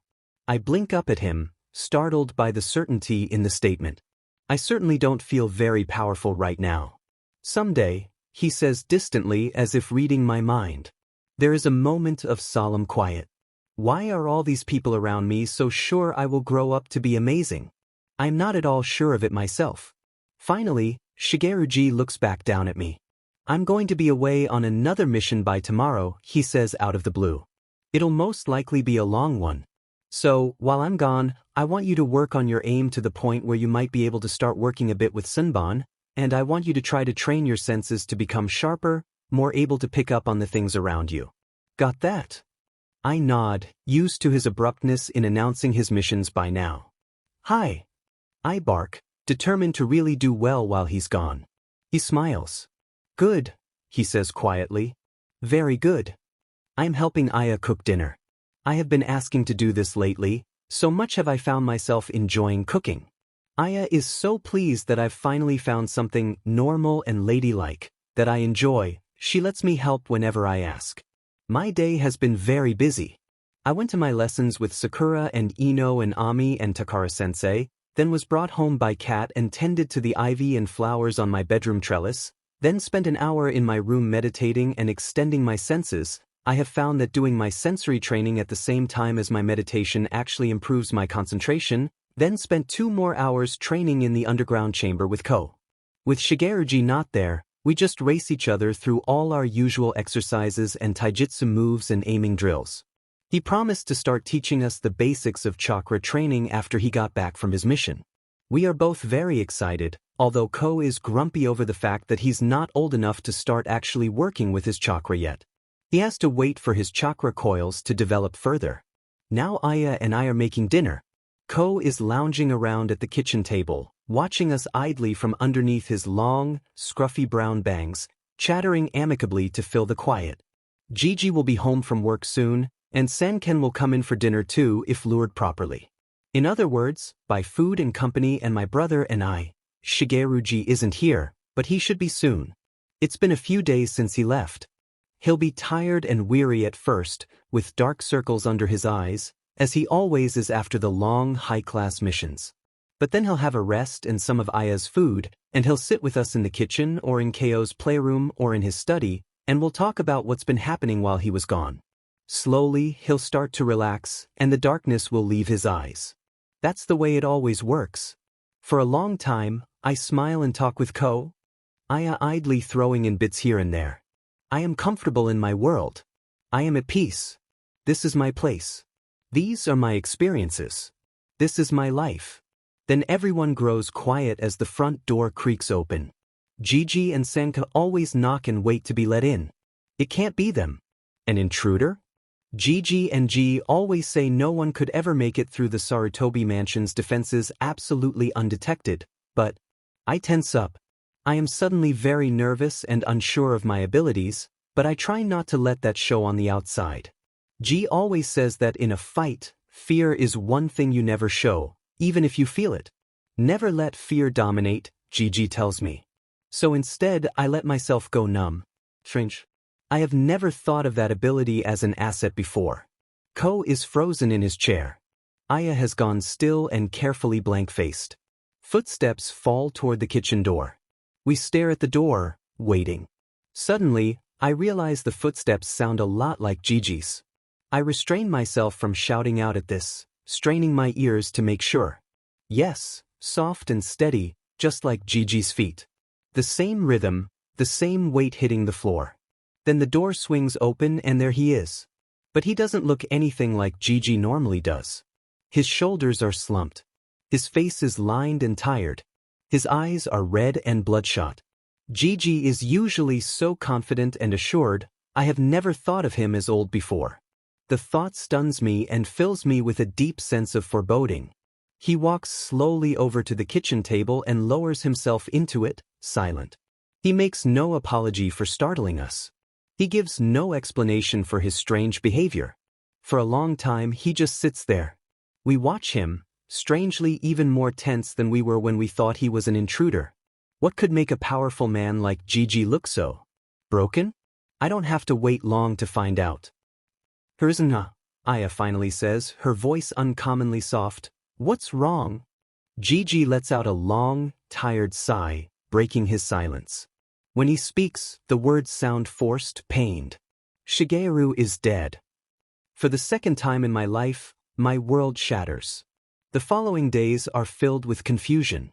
I blink up at him, startled by the certainty in the statement. I certainly don't feel very powerful right now. Someday, he says distantly as if reading my mind. There is a moment of solemn quiet. Why are all these people around me so sure I will grow up to be amazing? I'm not at all sure of it myself. Finally, Shigeruji looks back down at me. I'm going to be away on another mission by tomorrow, he says out of the blue. It'll most likely be a long one. So, while I'm gone, I want you to work on your aim to the point where you might be able to start working a bit with Senbon, and I want you to try to train your senses to become sharper, more able to pick up on the things around you. Got that? I nod, used to his abruptness in announcing his missions by now. Hi. I bark, determined to really do well while he's gone. He smiles. Good, he says quietly. Very good. I'm helping Aya cook dinner. I have been asking to do this lately, so much have I found myself enjoying cooking. Aya is so pleased that I've finally found something normal and ladylike, that I enjoy. She lets me help whenever I ask. My day has been very busy. I went to my lessons with Sakura and Ino and Ami and Takara-sensei, then was brought home by Kat and tended to the ivy and flowers on my bedroom trellis, then spent an hour in my room meditating and extending my senses. I have found that doing my sensory training at the same time as my meditation actually improves my concentration, then spent 2 more hours training in the underground chamber with Ko. With Shigeruji not there, we just race each other through all our usual exercises and taijutsu moves and aiming drills. He promised to start teaching us the basics of chakra training after he got back from his mission. We are both very excited, although Ko is grumpy over the fact that he's not old enough to start actually working with his chakra yet. He has to wait for his chakra coils to develop further. Now Aya and I are making dinner. Ko is lounging around at the kitchen table, watching us idly from underneath his long, scruffy brown bangs, chattering amicably to fill the quiet. Gigi will be home from work soon, and Sanken will come in for dinner too if lured properly. In other words, by food and company and my brother and I. Shigeruji isn't here, but he should be soon. It's been a few days since he left. He'll be tired and weary at first, with dark circles under his eyes, as he always is after the long, high-class missions. But then he'll have a rest and some of Aya's food, and he'll sit with us in the kitchen or in Ko's playroom or in his study, and we'll talk about what's been happening while he was gone. Slowly, he'll start to relax, and the darkness will leave his eyes. That's the way it always works. For a long time, I smile and talk with Ko, Aya idly throwing in bits here and there. I am comfortable in my world. I am at peace. This is my place. These are my experiences. This is my life. Then everyone grows quiet as the front door creaks open. Gigi and Sanka always knock and wait to be let in. It can't be them. An intruder? Gigi and G always say no one could ever make it through the Sarutobi mansion's defenses absolutely undetected, but I tense up. I am suddenly very nervous and unsure of my abilities, but I try not to let that show on the outside. G always says that in a fight, fear is one thing you never show, even if you feel it. Never let fear dominate, Gigi tells me. So instead, I let myself go numb. Strange. I have never thought of that ability as an asset before. Ko is frozen in his chair. Aya has gone still and carefully blank-faced. Footsteps fall toward the kitchen door. We stare at the door, waiting. Suddenly, I realize the footsteps sound a lot like Gigi's. I restrain myself from shouting out at this, straining my ears to make sure. Yes, soft and steady, just like Gigi's feet. The same rhythm, the same weight hitting the floor. Then the door swings open and there he is. But he doesn't look anything like Gigi normally does. His shoulders are slumped. His face is lined and tired. His eyes are red and bloodshot. Gigi is usually so confident and assured. I have never thought of him as old before. The thought stuns me and fills me with a deep sense of foreboding. He walks slowly over to the kitchen table and lowers himself into it, silent. He makes no apology for startling us. He gives no explanation for his strange behavior. For a long time he just sits there. We watch him, strangely even more tense than we were when we thought he was an intruder. What could make a powerful man like Gigi look so broken? I don't have to wait long to find out. Herzna, Aya finally says, her voice uncommonly soft. What's wrong? Gigi lets out a long, tired sigh, breaking his silence. When he speaks, the words sound forced, pained. Shigeru is dead. For the second time in my life, my world shatters. The following days are filled with confusion.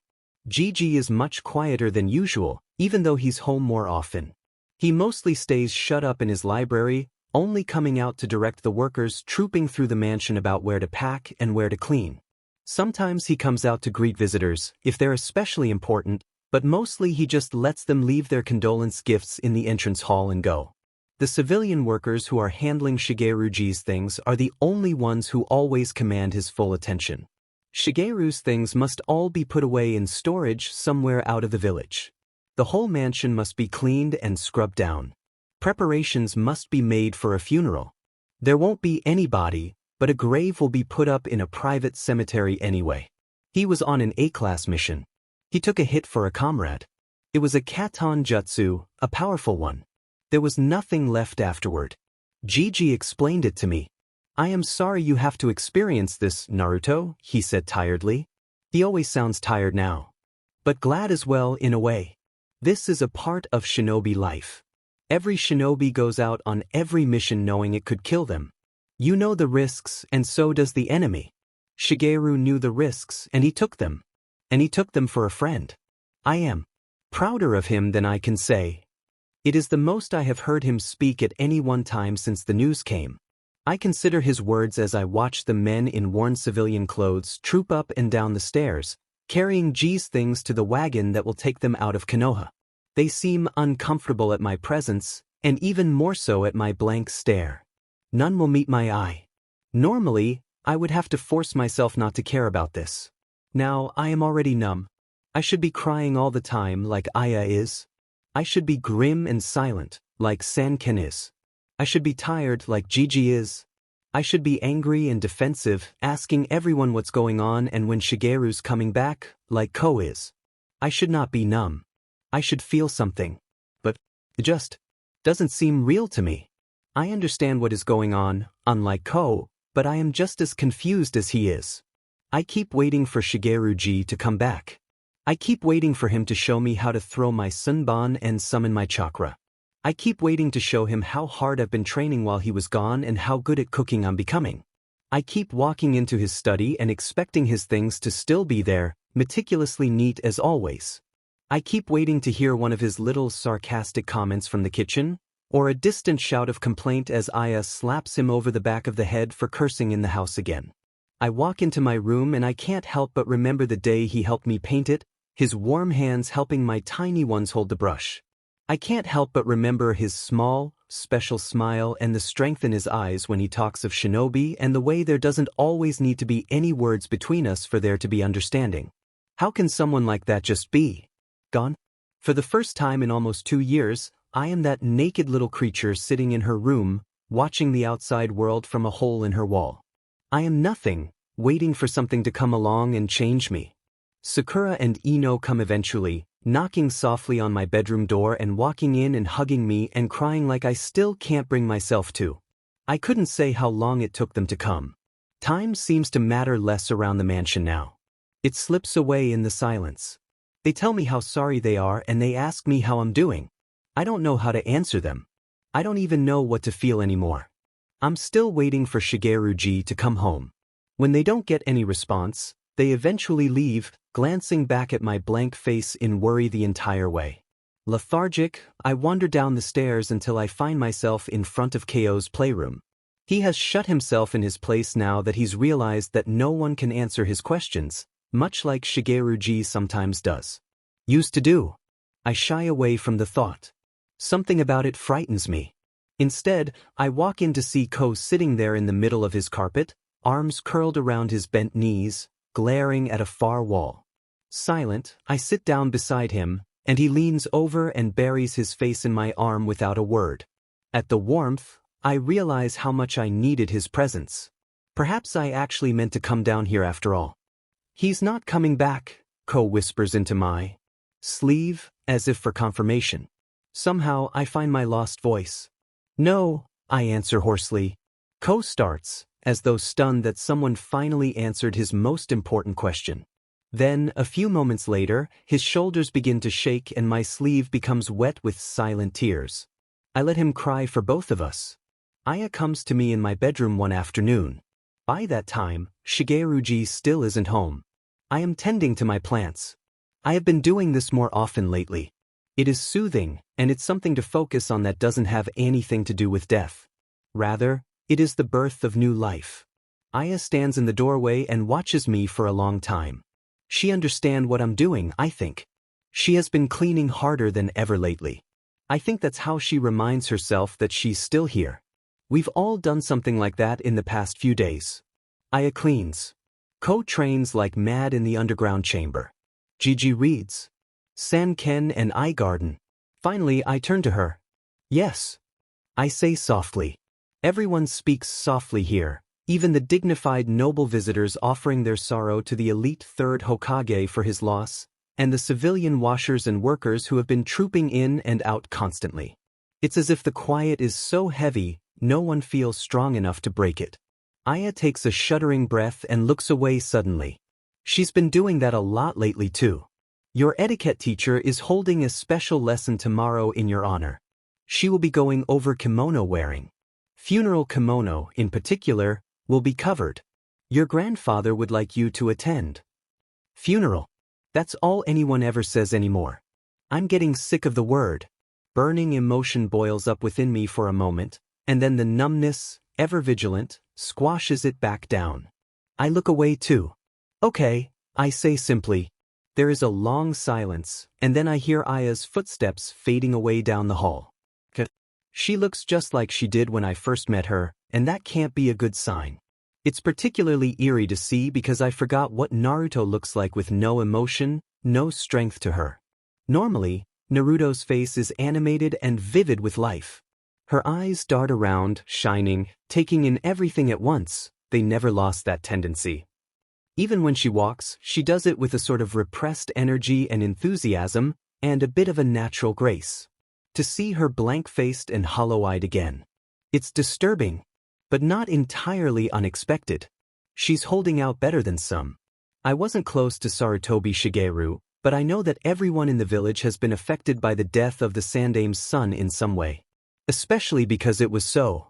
Gigi is much quieter than usual, even though he's home more often. He mostly stays shut up in his library, only coming out to direct the workers trooping through the mansion about where to pack and where to clean. Sometimes he comes out to greet visitors, if they're especially important, but mostly he just lets them leave their condolence gifts in the entrance hall and go. The civilian workers who are handling Shigeru's things are the only ones who always command his full attention. Shigeru's things must all be put away in storage somewhere out of the village. The whole mansion must be cleaned and scrubbed down. Preparations must be made for a funeral. There won't be any body, but a grave will be put up in a private cemetery anyway. He was on an A-class mission. He took a hit for a comrade. It was a Katon Jutsu, a powerful one. There was nothing left afterward. Gigi explained it to me. I am sorry you have to experience this, Naruto, he said tiredly. He always sounds tired now. But glad as well in a way. This is a part of shinobi life. Every shinobi goes out on every mission knowing it could kill them. You know the risks, and so does the enemy. Shigeru knew the risks, and he took them. And he took them for a friend. I am prouder of him than I can say. It is the most I have heard him speak at any one time since the news came. I consider his words as I watch the men in worn civilian clothes troop up and down the stairs, carrying G's things to the wagon that will take them out of Konoha. They seem uncomfortable at my presence, and even more so at my blank stare. None will meet my eye. Normally, I would have to force myself not to care about this. Now, I am already numb. I should be crying all the time like Aya is. I should be grim and silent, like Sanken is. I should be tired like Gigi is. I should be angry and defensive, asking everyone what's going on and when Shigeru's coming back, like Ko is. I should not be numb. I should feel something. But it just doesn't seem real to me. I understand what is going on, unlike Ko, but I am just as confused as he is. I keep waiting for Shigeru to come back. I keep waiting for him to show me how to throw my Sunban and summon my chakra. I keep waiting to show him how hard I've been training while he was gone and how good at cooking I'm becoming. I keep walking into his study and expecting his things to still be there, meticulously neat as always. I keep waiting to hear one of his little sarcastic comments from the kitchen, or a distant shout of complaint as Aya slaps him over the back of the head for cursing in the house again. I walk into my room and I can't help but remember the day he helped me paint it, his warm hands helping my tiny ones hold the brush. I can't help but remember his small, special smile and the strength in his eyes when he talks of shinobi and the way there doesn't always need to be any words between us for there to be understanding. How can someone like that just be gone? For the first time in almost 2 years, I am that naked little creature sitting in her room, watching the outside world from a hole in her wall. I am nothing, waiting for something to come along and change me. Sakura and Ino come eventually, knocking softly on my bedroom door and walking in and hugging me and crying like I still can't bring myself to. I couldn't say how long it took them to come. Time seems to matter less around the mansion now. It slips away in the silence. They tell me how sorry they are and they ask me how I'm doing. I don't know how to answer them. I don't even know what to feel anymore. I'm still waiting for Shigeru to come home. When they don't get any response, they eventually leave, glancing back at my blank face in worry the entire way. Lethargic, I wander down the stairs until I find myself in front of Ko's playroom. He has shut himself in his place now that he's realized that no one can answer his questions, much like Shigeru sometimes does. Used to do. I shy away from the thought. Something about it frightens me. Instead, I walk in to see Ko sitting there in the middle of his carpet, arms curled around his bent knees, glaring at a far wall. Silent, I sit down beside him, and he leans over and buries his face in my arm without a word. At the warmth, I realize how much I needed his presence. Perhaps I actually meant to come down here after all. He's not coming back, Ko whispers into my sleeve, as if for confirmation. Somehow, I find my lost voice. No, I answer hoarsely. Ko starts, as though stunned that someone finally answered his most important question. Then, a few moments later, his shoulders begin to shake and my sleeve becomes wet with silent tears. I let him cry for both of us. Aya comes to me in my bedroom one afternoon. By that time, Shigeruji still isn't home. I am tending to my plants. I have been doing this more often lately. It is soothing, and it's something to focus on that doesn't have anything to do with death. Rather, it is the birth of new life. Aya stands in the doorway and watches me for a long time. She understands what I'm doing, I think. She has been cleaning harder than ever lately. I think that's how she reminds herself that she's still here. We've all done something like that in the past few days. Aya cleans. Ko trains like mad in the underground chamber. Gigi reads. San-ken and I garden. Finally, I turn to her. Yes. I say softly. Everyone speaks softly here, even the dignified noble visitors offering their sorrow to the elite third Hokage for his loss, and the civilian washers and workers who have been trooping in and out constantly. It's as if the quiet is so heavy, no one feels strong enough to break it. Aya takes a shuddering breath and looks away suddenly. She's been doing that a lot lately too. Your etiquette teacher is holding a special lesson tomorrow in your honor. She will be going over kimono wearing. Funeral kimono, in particular, will be covered. Your grandfather would like you to attend. Funeral. That's all anyone ever says anymore. I'm getting sick of the word. Burning emotion boils up within me for a moment, and then the numbness, ever vigilant, squashes it back down. I look away too. Okay, I say simply. There is a long silence, and then I hear Aya's footsteps fading away down the hall. She looks just like she did when I first met her, and that can't be a good sign. It's particularly eerie to see because I forgot what Naruto looks like with no emotion, no strength to her. Normally, Naruto's face is animated and vivid with life. Her eyes dart around, shining, taking in everything at once. They never lost that tendency. Even when she walks, she does it with a sort of repressed energy and enthusiasm, and a bit of a natural grace. To see her blank-faced and hollow-eyed again. It's disturbing, but not entirely unexpected. She's holding out better than some. I wasn't close to Sarutobi Shigeru, but I know that everyone in the village has been affected by the death of the Sandame's son in some way. Especially because it was so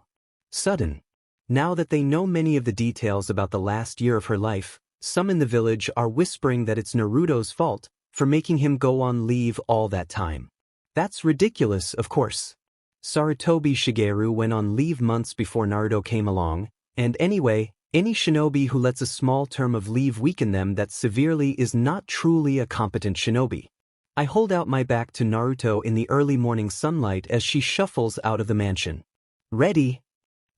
sudden. Now that they know many of the details about the last year of her life, some in the village are whispering that it's Naruto's fault for making him go on leave all that time. That's ridiculous, of course. Sarutobi Shigeru went on leave months before Naruto came along, and anyway, any shinobi who lets a small term of leave weaken them that severely is not truly a competent shinobi. I hold out my back to Naruto in the early morning sunlight as she shuffles out of the mansion. Ready?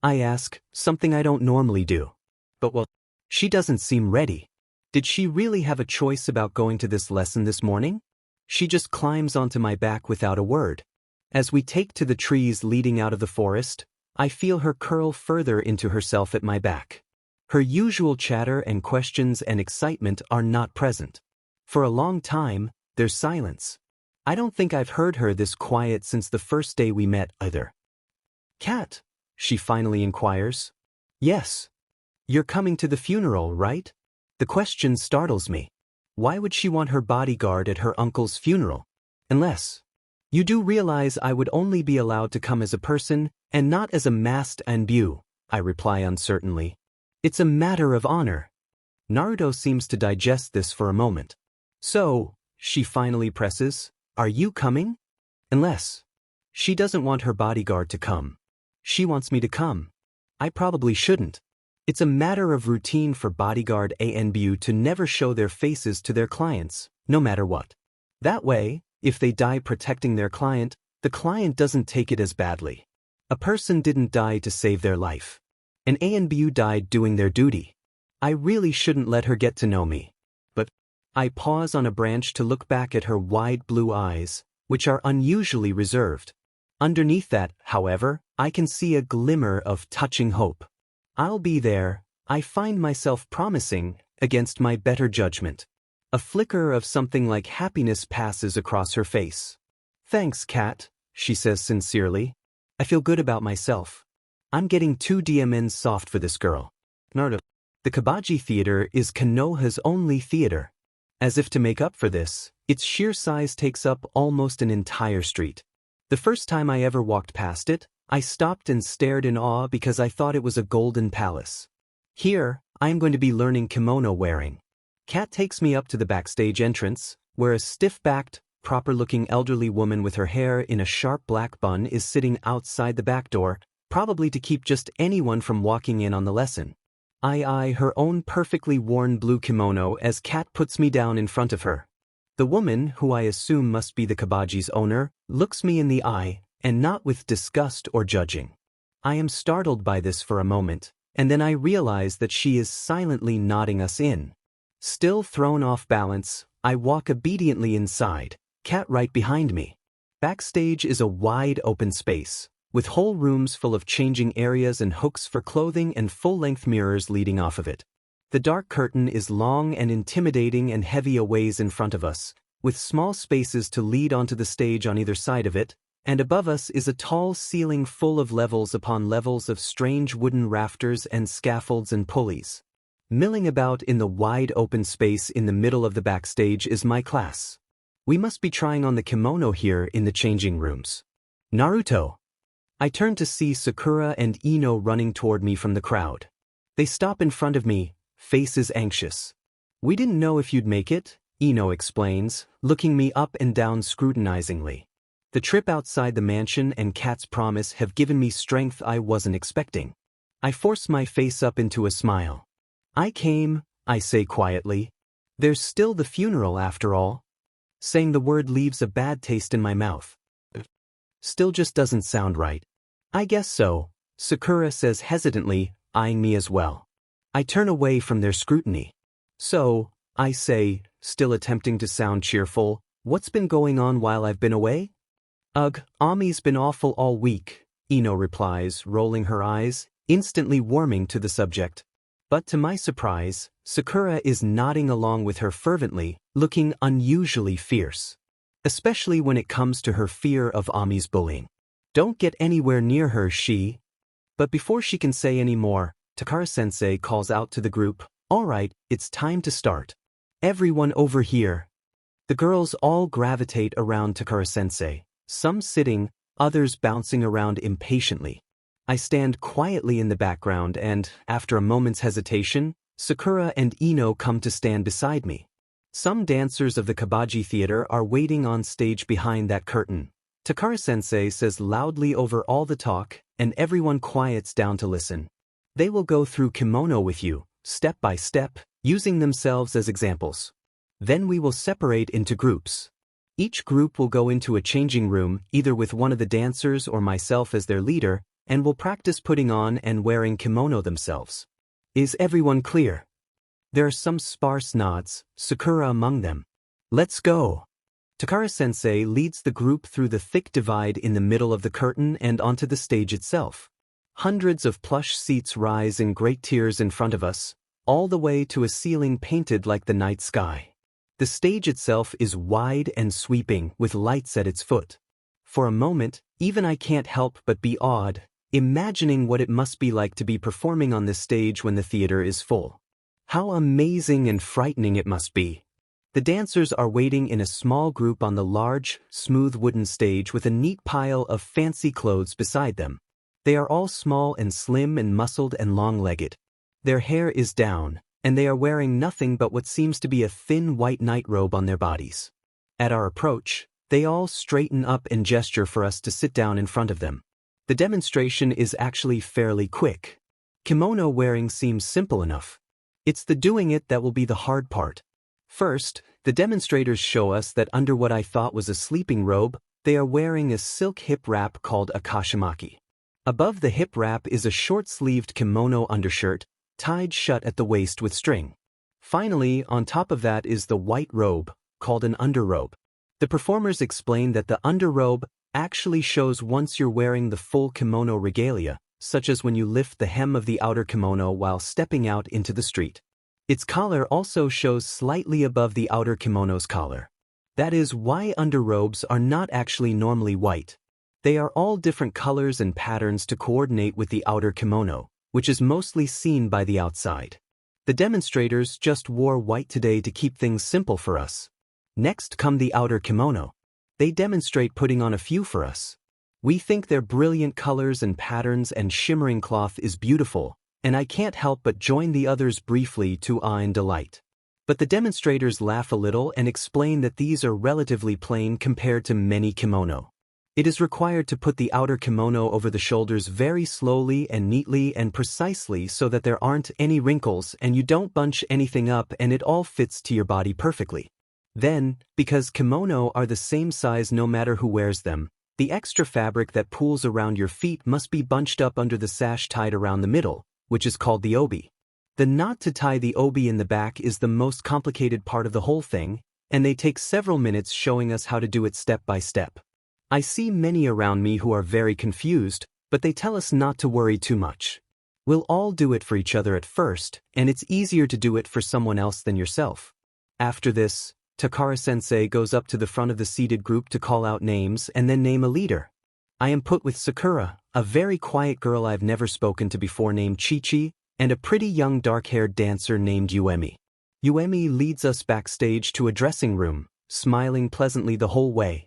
I ask, something I don't normally do. But well, she doesn't seem ready. Did she really have a choice about going to this lesson this morning? She just climbs onto my back without a word. As we take to the trees leading out of the forest, I feel her curl further into herself at my back. Her usual chatter and questions and excitement are not present. For a long time, there's silence. I don't think I've heard her this quiet since the first day we met either. Cat, she finally inquires. Yes. You're coming to the funeral, right? The question startles me. Why would she want her bodyguard at her uncle's funeral? Unless you do realize I would only be allowed to come as a person and not as a masked Anbu, I reply uncertainly. It's a matter of honor. Naruto seems to digest this for a moment. So, she finally presses, are you coming? Unless she doesn't want her bodyguard to come. She wants me to come. I probably shouldn't. It's a matter of routine for bodyguard Anbu to never show their faces to their clients, no matter what. That way, if they die protecting their client, the client doesn't take it as badly. A person didn't die to save their life. An Anbu died doing their duty. I really shouldn't let her get to know me. But I pause on a branch to look back at her wide blue eyes, which are unusually reserved. Underneath that, however, I can see a glimmer of touching hope. I'll be there, I find myself promising, against my better judgment. A flicker of something like happiness passes across her face. Thanks, Kat, she says sincerely. I feel good about myself. I'm getting too DMN soft for this girl. Naruto. The Kabaji Theater is Konoha's only theater. As if to make up for this, its sheer size takes up almost an entire street. The first time I ever walked past it, I stopped and stared in awe because I thought it was a golden palace. Here, I am going to be learning kimono wearing. Kat takes me up to the backstage entrance, where a stiff-backed, proper-looking elderly woman with her hair in a sharp black bun is sitting outside the back door, probably to keep just anyone from walking in on the lesson. I eye her own perfectly worn blue kimono as Kat puts me down in front of her. The woman, who I assume must be the Kabaji's owner, looks me in the eye, and not with disgust or judging. I am startled by this for a moment, and then I realize that she is silently nodding us in. Still thrown off balance, I walk obediently inside, Kat right behind me. Backstage is a wide open space, with whole rooms full of changing areas and hooks for clothing and full-length mirrors leading off of it. The dark curtain is long and intimidating and heavy a ways in front of us, with small spaces to lead onto the stage on either side of it, and above us is a tall ceiling full of levels upon levels of strange wooden rafters and scaffolds and pulleys. Milling about in the wide open space in the middle of the backstage is my class. We must be trying on the kimono here in the changing rooms. Naruto. I turn to see Sakura and Ino running toward me from the crowd. They stop in front of me, faces anxious. We didn't know if you'd make it, Ino explains, looking me up and down scrutinizingly. The trip outside the mansion and Kat's promise have given me strength I wasn't expecting. I force my face up into a smile. I came, I say quietly. There's still the funeral after all. Saying the word leaves a bad taste in my mouth. Still just doesn't sound right. I guess so, Sakura says hesitantly, eyeing me as well. I turn away from their scrutiny. So, I say, still attempting to sound cheerful, what's been going on while I've been away? Ugh, Ami's been awful all week, Ino replies, rolling her eyes, instantly warming to the subject. But to my surprise, Sakura is nodding along with her fervently, looking unusually fierce. Especially when it comes to her fear of Ami's bullying. Don't get anywhere near her, she. But before she can say any more, Takara-sensei calls out to the group, all right, it's time to start. Everyone over here. The girls all gravitate around Takara-sensei, some sitting, others bouncing around impatiently. I stand quietly in the background and, after a moment's hesitation, Sakura and Ino come to stand beside me. Some dancers of the Kabaji Theater are waiting on stage behind that curtain. Takara-sensei says loudly over all the talk, and everyone quiets down to listen. They will go through kimono with you, step by step, using themselves as examples. Then we will separate into groups. Each group will go into a changing room, either with one of the dancers or myself as their leader, and will practice putting on and wearing kimono themselves. Is everyone clear? There are some sparse nods, Sakura among them. Let's go. Takara-sensei leads the group through the thick divide in the middle of the curtain and onto the stage itself. Hundreds of plush seats rise in great tiers in front of us, all the way to a ceiling painted like the night sky. The stage itself is wide and sweeping, with lights at its foot. For a moment, even I can't help but be awed, imagining what it must be like to be performing on this stage when the theater is full. How amazing and frightening it must be. The dancers are waiting in a small group on the large, smooth wooden stage with a neat pile of fancy clothes beside them. They are all small and slim and muscled and long-legged. Their hair is down, and they are wearing nothing but what seems to be a thin white nightrobe on their bodies. At our approach, they all straighten up and gesture for us to sit down in front of them. The demonstration is actually fairly quick. Kimono wearing seems simple enough. It's the doing it that will be the hard part. First, the demonstrators show us that under what I thought was a sleeping robe, they are wearing a silk hip wrap called a kashimaki. Above the hip wrap is a short-sleeved kimono undershirt, tied shut at the waist with string. Finally, on top of that is the white robe, called an underrobe. The performers explain that the underrobe actually shows once you're wearing the full kimono regalia, such as when you lift the hem of the outer kimono while stepping out into the street. Its collar also shows slightly above the outer kimono's collar. That is why underrobes are not actually normally white. They are all different colors and patterns to coordinate with the outer kimono, which is mostly seen by the outside. The demonstrators just wore white today to keep things simple for us. Next come the outer kimono. They demonstrate putting on a few for us. We think their brilliant colors and patterns and shimmering cloth is beautiful, and I can't help but join the others briefly to awe and delight. But the demonstrators laugh a little and explain that these are relatively plain compared to many kimono. It is required to put the outer kimono over the shoulders very slowly and neatly and precisely so that there aren't any wrinkles and you don't bunch anything up and it all fits to your body perfectly. Then, because kimono are the same size no matter who wears them, the extra fabric that pools around your feet must be bunched up under the sash tied around the middle, which is called the obi. The knot to tie the obi in the back is the most complicated part of the whole thing, and they take several minutes showing us how to do it step by step. I see many around me who are very confused, but they tell us not to worry too much. We'll all do it for each other at first, and it's easier to do it for someone else than yourself. After this, Takara-sensei goes up to the front of the seated group to call out names and then name a leader. I am put with Sakura, a very quiet girl I've never spoken to before named Chi-Chi, and a pretty young dark-haired dancer named Uemi. Uemi leads us backstage to a dressing room, smiling pleasantly the whole way.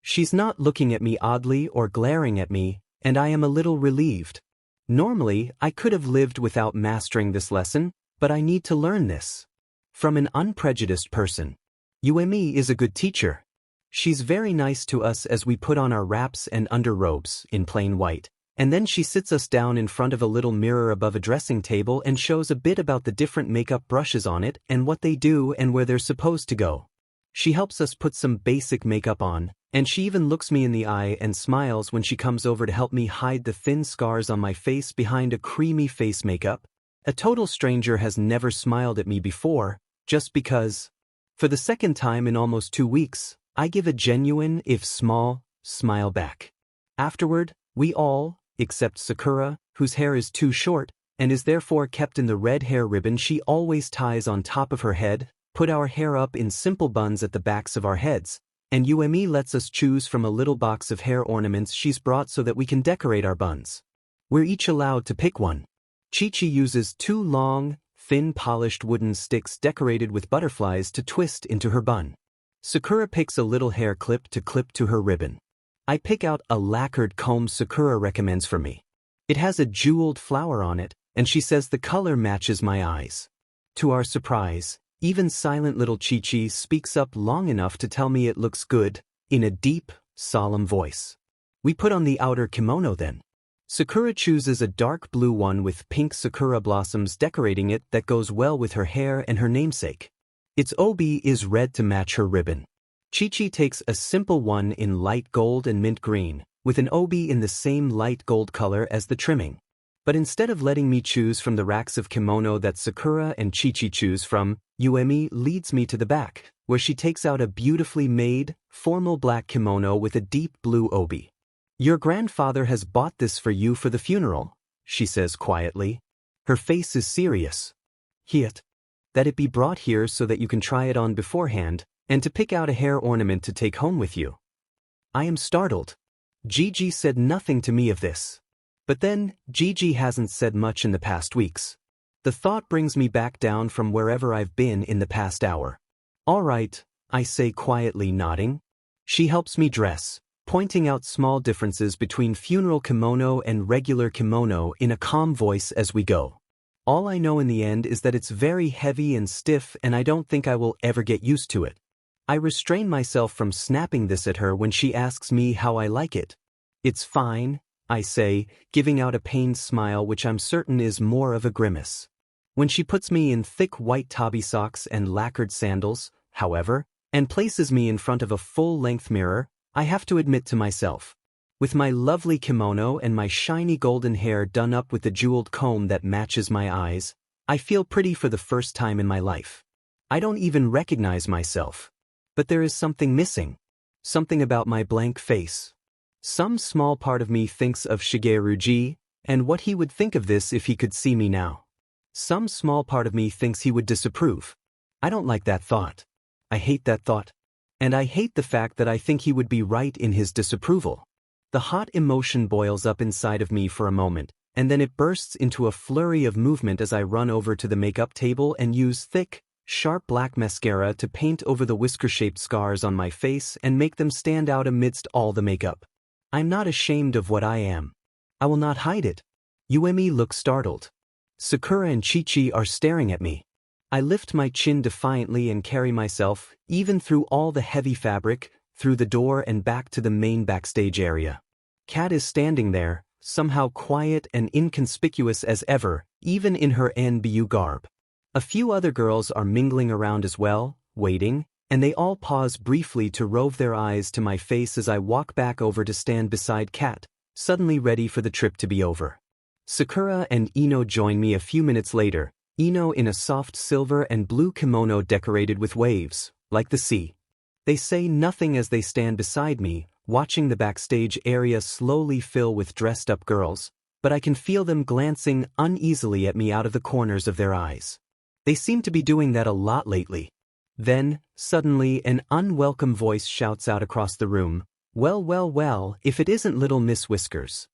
She's not looking at me oddly or glaring at me, and I am a little relieved. Normally, I could have lived without mastering this lesson, but I need to learn this. From an unprejudiced person. Uemi is a good teacher. She's very nice to us as we put on our wraps and underrobes in plain white, and then she sits us down in front of a little mirror above a dressing table and shows a bit about the different makeup brushes on it and what they do and where they're supposed to go. She helps us put some basic makeup on, and she even looks me in the eye and smiles when she comes over to help me hide the thin scars on my face behind a creamy face makeup. A total stranger has never smiled at me before, just because. For the second time in almost 2 weeks, I give a genuine, if small, smile back. Afterward, we all, except Sakura, whose hair is too short, and is therefore kept in the red hair ribbon she always ties on top of her head, put our hair up in simple buns at the backs of our heads, and Uemi lets us choose from a little box of hair ornaments she's brought so that we can decorate our buns. We're each allowed to pick one. Chi-Chi uses 2 long, thin polished wooden sticks decorated with butterflies to twist into her bun. Sakura picks a little hair clip to her ribbon. I pick out a lacquered comb Sakura recommends for me. It has a jeweled flower on it, and she says the color matches my eyes. To our surprise, even silent little Chi-Chi speaks up long enough to tell me it looks good, in a deep, solemn voice. We put on the outer kimono then. Sakura chooses a dark blue one with pink sakura blossoms decorating it that goes well with her hair and her namesake. Its obi is red to match her ribbon. Chi-Chi takes a simple one in light gold and mint green, with an obi in the same light gold color as the trimming. But instead of letting me choose from the racks of kimono that Sakura and Chi-Chi choose from, Uemi leads me to the back, where she takes out a beautifully made, formal black kimono with a deep blue obi. "Your grandfather has bought this for you for the funeral," she says quietly. Her face is serious. "Yet, that it be brought here so that you can try it on beforehand, and to pick out a hair ornament to take home with you." I am startled. Gigi said nothing to me of this. But then, Gigi hasn't said much in the past weeks. The thought brings me back down from wherever I've been in the past hour. "All right," I say quietly, nodding. She helps me dress, pointing out small differences between funeral kimono and regular kimono in a calm voice as we go. All I know in the end is that it's very heavy and stiff and I don't think I will ever get used to it. I restrain myself from snapping this at her when she asks me how I like it. "It's fine," I say, giving out a pained smile which I'm certain is more of a grimace. When she puts me in thick white tabi socks and lacquered sandals, however, and places me in front of a full-length mirror, I have to admit to myself, with my lovely kimono and my shiny golden hair done up with the jeweled comb that matches my eyes, I feel pretty for the first time in my life. I don't even recognize myself. But there is something missing. Something about my blank face. Some small part of me thinks of Shigeruji, and what he would think of this if he could see me now. Some small part of me thinks he would disapprove. I don't like that thought. I hate that thought. And I hate the fact that I think he would be right in his disapproval. The hot emotion boils up inside of me for a moment, and then it bursts into a flurry of movement as I run over to the makeup table and use thick, sharp black mascara to paint over the whisker-shaped scars on my face and make them stand out amidst all the makeup. I'm not ashamed of what I am. I will not hide it. Yuemi looks startled. Sakura and Chi-Chi are staring at me. I lift my chin defiantly and carry myself, even through all the heavy fabric, through the door and back to the main backstage area. Kat is standing there, somehow quiet and inconspicuous as ever, even in her NBU garb. A few other girls are mingling around as well, waiting, and they all pause briefly to rove their eyes to my face as I walk back over to stand beside Kat, suddenly ready for the trip to be over. Sakura and Ino join me a few minutes later, Ino in a soft silver and blue kimono decorated with waves, like the sea. They say nothing as they stand beside me, watching the backstage area slowly fill with dressed-up girls, but I can feel them glancing uneasily at me out of the corners of their eyes. They seem to be doing that a lot lately. Then, suddenly, an unwelcome voice shouts out across the room, well, if it isn't little Miss Whiskers.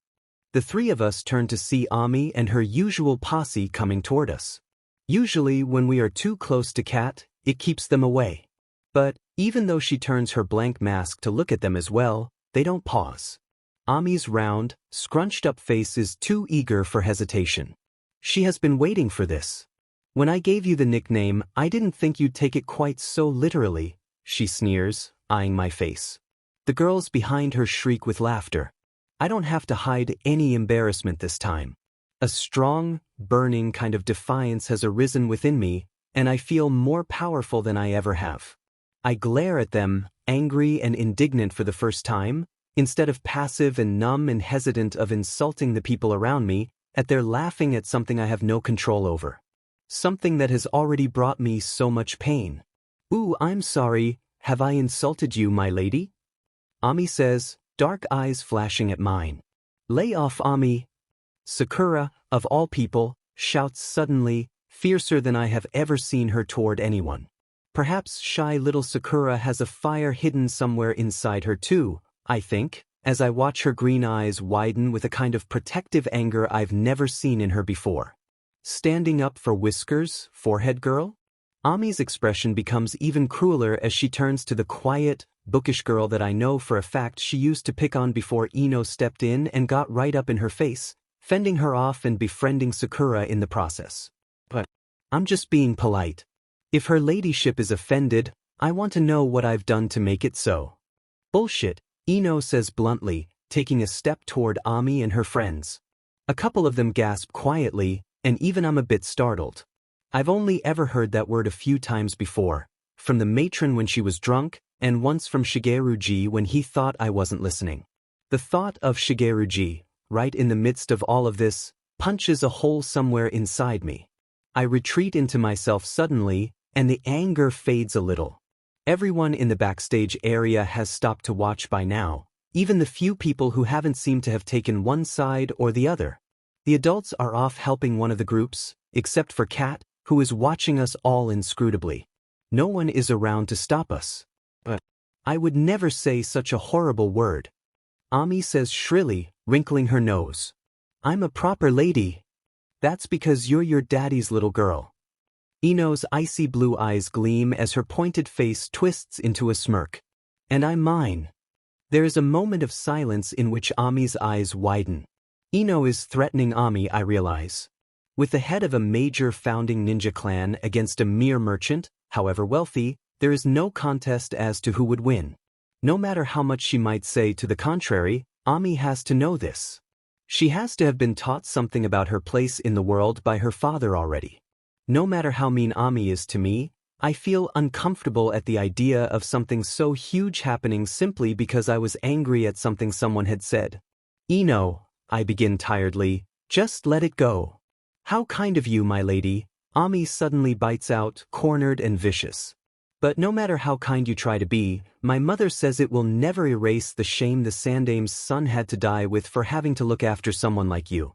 The three of us turn to see Ami and her usual posse coming toward us. Usually, when we are too close to Kat, it keeps them away. But, even though she turns her blank mask to look at them as well, they don't pause. Ami's round, scrunched-up face is too eager for hesitation. She has been waiting for this. When I gave you the nickname, I didn't think you'd take it quite so literally, she sneers, eyeing my face. The girls behind her shriek with laughter. I don't have to hide any embarrassment this time. A strong, burning kind of defiance has arisen within me, and I feel more powerful than I ever have. I glare at them, angry and indignant for the first time, instead of passive and numb and hesitant of insulting the people around me, at their laughing at something I have no control over. Something that has already brought me so much pain. Ooh, I'm sorry, have I insulted you, my lady? Ami says, dark eyes flashing at mine. Lay off, Ami. Sakura, of all people, shouts suddenly, fiercer than I have ever seen her toward anyone. Perhaps shy little Sakura has a fire hidden somewhere inside her too, I think, as I watch her green eyes widen with a kind of protective anger I've never seen in her before. Standing up for Whiskers, forehead girl? Ami's expression becomes even crueler as she turns to the quiet, bookish girl that I know for a fact she used to pick on before Ino stepped in and got right up in her face, fending her off and befriending Sakura in the process. But I'm just being polite. If her ladyship is offended, I want to know what I've done to make it so. Bullshit, Ino says bluntly, taking a step toward Ami and her friends. A couple of them gasp quietly, and even I'm a bit startled. I've only ever heard that word a few times before, from the matron when she was drunk, and once from Shigeruji when he thought I wasn't listening. The thought of Shigeruji, right in the midst of all of this, punches a hole somewhere inside me. I retreat into myself suddenly, and the anger fades a little. Everyone in the backstage area has stopped to watch by now, even the few people who haven't seemed to have taken one side or the other. The adults are off helping one of the groups, except for Kat, who is watching us all inscrutably. No one is around to stop us. But I would never say such a horrible word. Ami says shrilly, wrinkling her nose. I'm a proper lady. That's because you're your daddy's little girl. Ino's icy blue eyes gleam as her pointed face twists into a smirk. And I'm mine. There is a moment of silence in which Ami's eyes widen. Ino is threatening Ami, I realize. With the head of a major founding ninja clan against a mere merchant, however wealthy, there is no contest as to who would win. No matter how much she might say to the contrary, Ami has to know this. She has to have been taught something about her place in the world by her father already. No matter how mean Ami is to me, I feel uncomfortable at the idea of something so huge happening simply because I was angry at something someone had said. Ino, I begin tiredly, just let it go. How kind of you, my lady, Ami suddenly bites out, cornered and vicious. But no matter how kind you try to be, my mother says it will never erase the shame the Sandame's son had to die with for having to look after someone like you.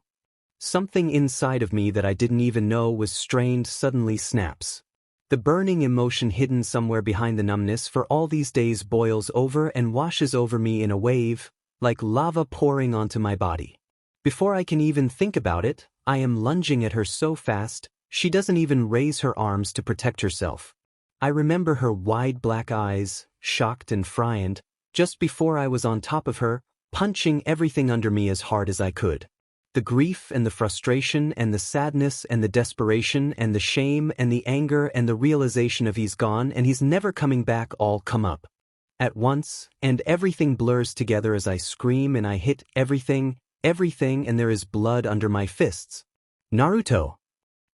Something inside of me that I didn't even know was strained suddenly snaps. The burning emotion hidden somewhere behind the numbness for all these days boils over and washes over me in a wave, like lava pouring onto my body. Before I can even think about it, I am lunging at her so fast, she doesn't even raise her arms to protect herself. I remember her wide black eyes, shocked and frightened, just before I was on top of her, punching everything under me as hard as I could. The grief and the frustration and the sadness and the desperation and the shame and the anger and the realization of he's gone and he's never coming back all come up at once, and everything blurs together as I scream and I hit everything, and there is blood under my fists. Naruto!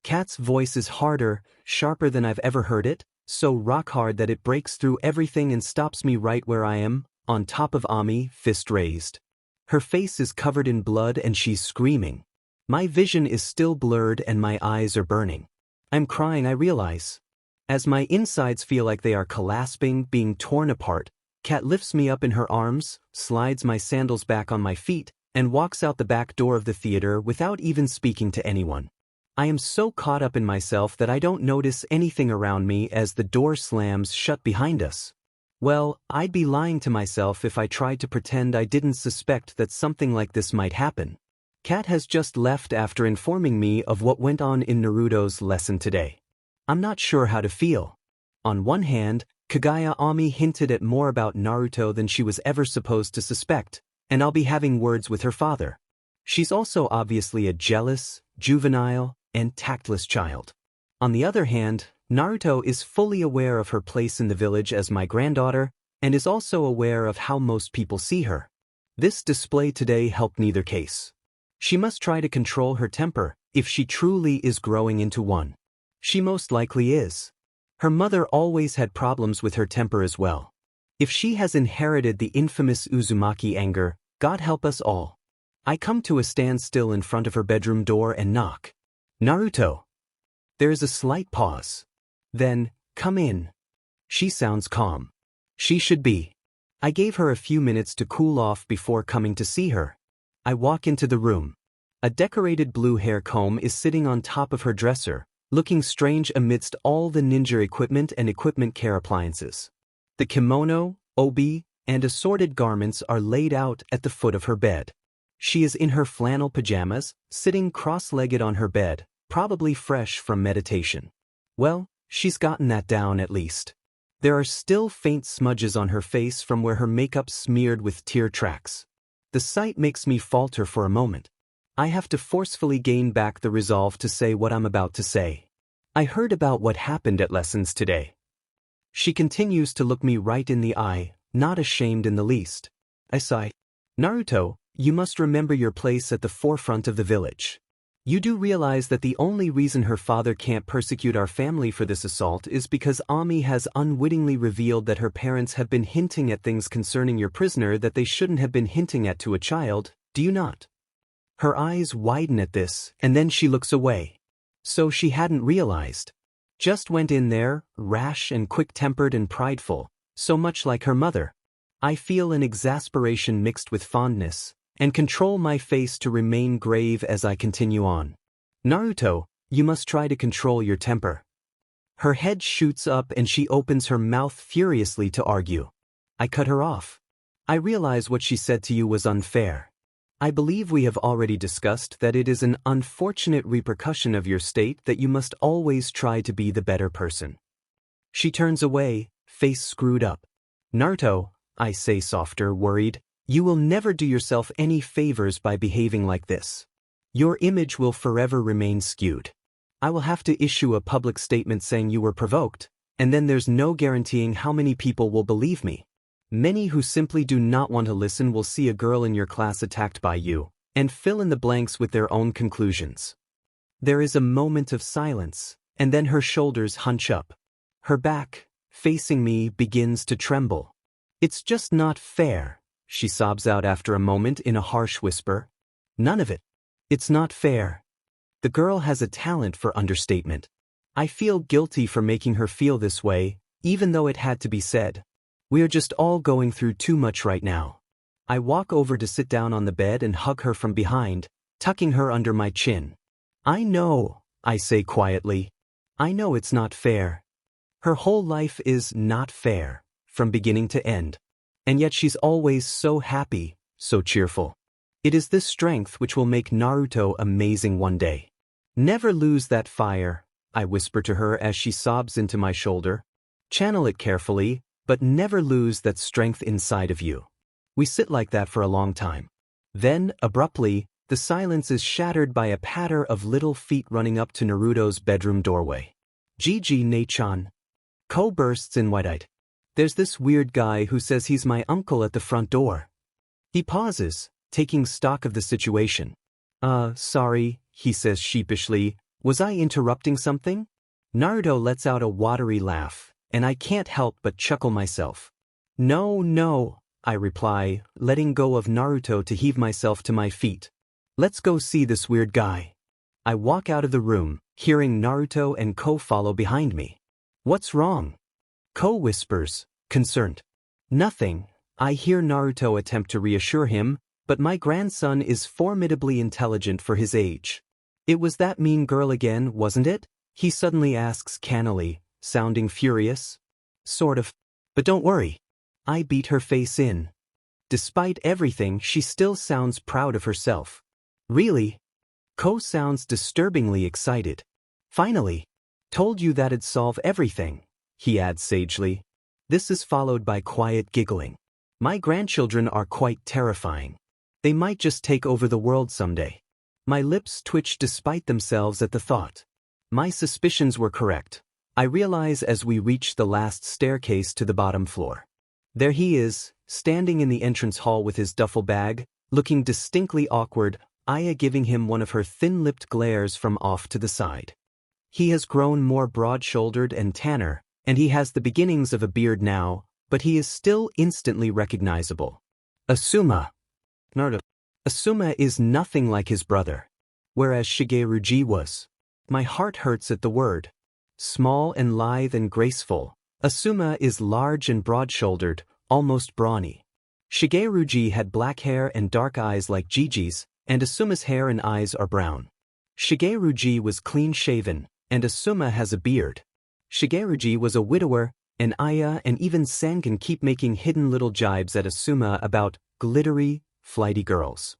Kat's voice is harder, sharper than I've ever heard it, so rock hard that it breaks through everything and stops me right where I am, on top of Ami, fist raised. Her face is covered in blood and she's screaming. My vision is still blurred and my eyes are burning. I'm crying, I realize. As my insides feel like they are collapsing, being torn apart, Kat lifts me up in her arms, slides my sandals back on my feet, and walks out the back door of the theater without even speaking to anyone. I am so caught up in myself that I don't notice anything around me as the door slams shut behind us. Well, I'd be lying to myself if I tried to pretend I didn't suspect that something like this might happen. Kat has just left after informing me of what went on in Naruto's lesson today. I'm not sure how to feel. On one hand, Kagaya Ami hinted at more about Naruto than she was ever supposed to suspect, and I'll be having words with her father. She's also obviously a jealous, juvenile, and tactless child. On the other hand, Naruto is fully aware of her place in the village as my granddaughter, and is also aware of how most people see her. This display today helped neither case. She must try to control her temper, if she truly is growing into one. She most likely is. Her mother always had problems with her temper as well. If she has inherited the infamous Uzumaki anger, God help us all. I come to a standstill in front of her bedroom door and knock. Naruto. There is a slight pause. Then, come in. She sounds calm. She should be. I gave her a few minutes to cool off before coming to see her. I walk into the room. A decorated blue hair comb is sitting on top of her dresser, looking strange amidst all the ninja equipment and equipment care appliances. The kimono, obi, and assorted garments are laid out at the foot of her bed. She is in her flannel pajamas, sitting cross-legged on her bed, probably fresh from meditation. Well, she's gotten that down at least. There are still faint smudges on her face from where her makeup smeared with tear tracks. The sight makes me falter for a moment. I have to forcefully gain back the resolve to say what I'm about to say. I heard about what happened at lessons today. She continues to look me right in the eye, not ashamed in the least. I sigh. Naruto, you must remember your place at the forefront of the village. You do realize that the only reason her father can't persecute our family for this assault is because Ami has unwittingly revealed that her parents have been hinting at things concerning your prisoner that they shouldn't have been hinting at to a child, do you not? Her eyes widen at this, and then she looks away. So she hadn't realized. Just went in there, rash and quick-tempered and prideful, so much like her mother. I feel an exasperation mixed with fondness, and control my face to remain grave as I continue on. Naruto, you must try to control your temper. Her head shoots up and she opens her mouth furiously to argue. I cut her off. I realize what she said to you was unfair. I believe we have already discussed that it is an unfortunate repercussion of your state that you must always try to be the better person. She turns away, face screwed up. Naruto, I say softer, worried. You will never do yourself any favors by behaving like this. Your image will forever remain skewed. I will have to issue a public statement saying you were provoked, and then there's no guaranteeing how many people will believe me. Many who simply do not want to listen will see a girl in your class attacked by you, and fill in the blanks with their own conclusions. There is a moment of silence, and then her shoulders hunch up. Her back, facing me, begins to tremble. It's just not fair. She sobs out after a moment in a harsh whisper. None of it. It's not fair. The girl has a talent for understatement. I feel guilty for making her feel this way, even though it had to be said. We are just all going through too much right now. I walk over to sit down on the bed and hug her from behind, tucking her under my chin. I know, I say quietly. I know it's not fair. Her whole life is not fair, from beginning to end. And yet she's always so happy, so cheerful. It is this strength which will make Naruto amazing one day. Never lose that fire, I whisper to her as she sobs into my shoulder. Channel it carefully, but never lose that strength inside of you. We sit like that for a long time. Then, abruptly, the silence is shattered by a patter of little feet running up to Naruto's bedroom doorway. Gigi ne-chan. Ko bursts in wide-eyed. There's this weird guy who says he's my uncle at the front door. He pauses, taking stock of the situation. Sorry, he says sheepishly. Was I interrupting something? Naruto lets out a watery laugh, and I can't help but chuckle myself. No, I reply, letting go of Naruto to heave myself to my feet. Let's go see this weird guy. I walk out of the room, hearing Naruto and Ko follow behind me. What's wrong? Ko whispers, concerned. Nothing. I hear Naruto attempt to reassure him, but my grandson is formidably intelligent for his age. It was that mean girl again, wasn't it? He suddenly asks cannily, sounding furious. Sort of. But don't worry. I beat her face in. Despite everything, she still sounds proud of herself. Really? Ko sounds disturbingly excited. Finally. Told you that'd solve everything, he adds sagely. This is followed by quiet giggling. My grandchildren are quite terrifying. They might just take over the world someday. My lips twitch despite themselves at the thought. My suspicions were correct. I realize as we reach the last staircase to the bottom floor. There he is, standing in the entrance hall with his duffel bag, looking distinctly awkward, Aya giving him one of her thin-lipped glares from off to the side. He has grown more broad-shouldered and tanner, and he has the beginnings of a beard now, but he is still instantly recognizable. Asuma. Naruto. Asuma is nothing like his brother. Whereas Shigeruji was. My heart hurts at the word. Small and lithe and graceful, Asuma is large and broad-shouldered, almost brawny. Shigeruji had black hair and dark eyes like Gigi's, and Asuma's hair and eyes are brown. Shigeruji was clean-shaven, and Asuma has a beard. Shigeruji was a widower, and Aya and even Sangan keep making hidden little jibes at Asuma about glittery, flighty girls.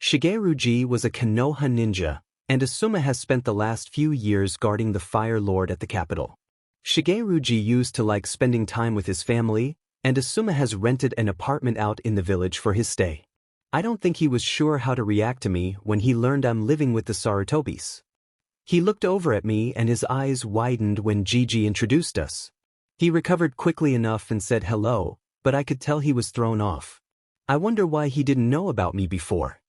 Shigeruji was a Konoha ninja, and Asuma has spent the last few years guarding the Fire Lord at the capital. Shigeruji used to like spending time with his family, and Asuma has rented an apartment out in the village for his stay. I don't think he was sure how to react to me when he learned I'm living with the Sarutobis. He looked over at me and his eyes widened when Gigi introduced us. He recovered quickly enough and said hello, but I could tell he was thrown off. I wonder why he didn't know about me before.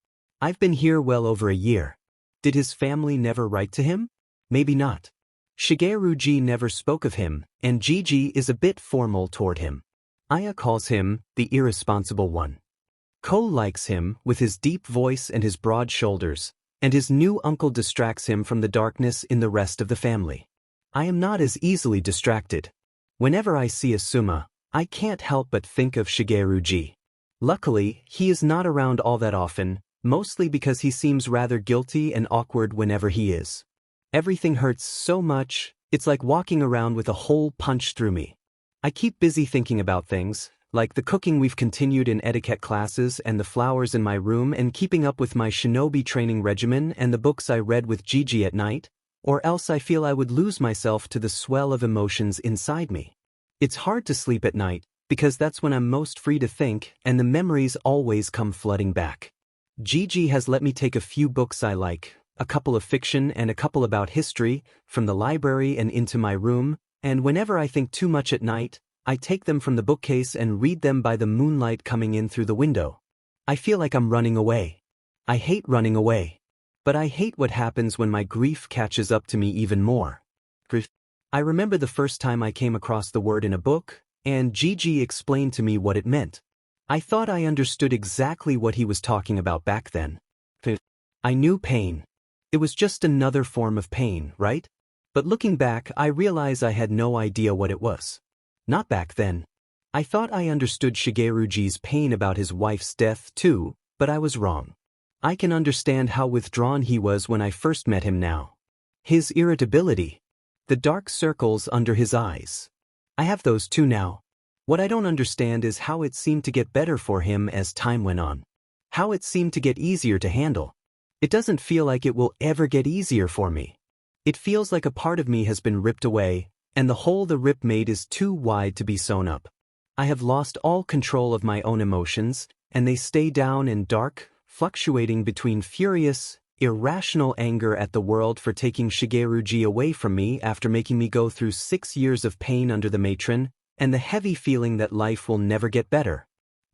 I've been here well over a year. Did his family never write to him? Maybe not. Shigeruji never spoke of him, and Gigi is a bit formal toward him. Aya calls him the irresponsible one. Ko likes him with his deep voice and his broad shoulders, and his new uncle distracts him from the darkness in the rest of the family. I am not as easily distracted. Whenever I see Asuma, I can't help but think of Shigeruji. Luckily, he is not around all that often, mostly because he seems rather guilty and awkward whenever he is. Everything hurts so much, it's like walking around with a hole punched through me. I keep busy thinking about things, like the cooking we've continued in etiquette classes and the flowers in my room and keeping up with my shinobi training regimen and the books I read with Gigi at night, or else I feel I would lose myself to the swell of emotions inside me. It's hard to sleep at night, because that's when I'm most free to think and the memories always come flooding back. Gigi has let me take a few books I like, a couple of fiction and a couple about history, from the library and into my room, and whenever I think too much at night, I take them from the bookcase and read them by the moonlight coming in through the window. I feel like I'm running away. I hate running away. But I hate what happens when my grief catches up to me even more. I remember the first time I came across the word in a book, and Gigi explained to me what it meant. I thought I understood exactly what he was talking about back then. I knew pain. It was just another form of pain, right? But looking back, I realize I had no idea what it was. Not back then. I thought I understood Shigeruji's pain about his wife's death too, but I was wrong. I can understand how withdrawn he was when I first met him now. His irritability. The dark circles under his eyes. I have those too now. What I don't understand is how it seemed to get better for him as time went on. How it seemed to get easier to handle. It doesn't feel like it will ever get easier for me. It feels like a part of me has been ripped away, and the hole the rip made is too wide to be sewn up. I have lost all control of my own emotions, and they stay down and dark, fluctuating between furious, irrational anger at the world for taking Shigeruji away from me after making me go through 6 years of pain under the matron, and the heavy feeling that life will never get better.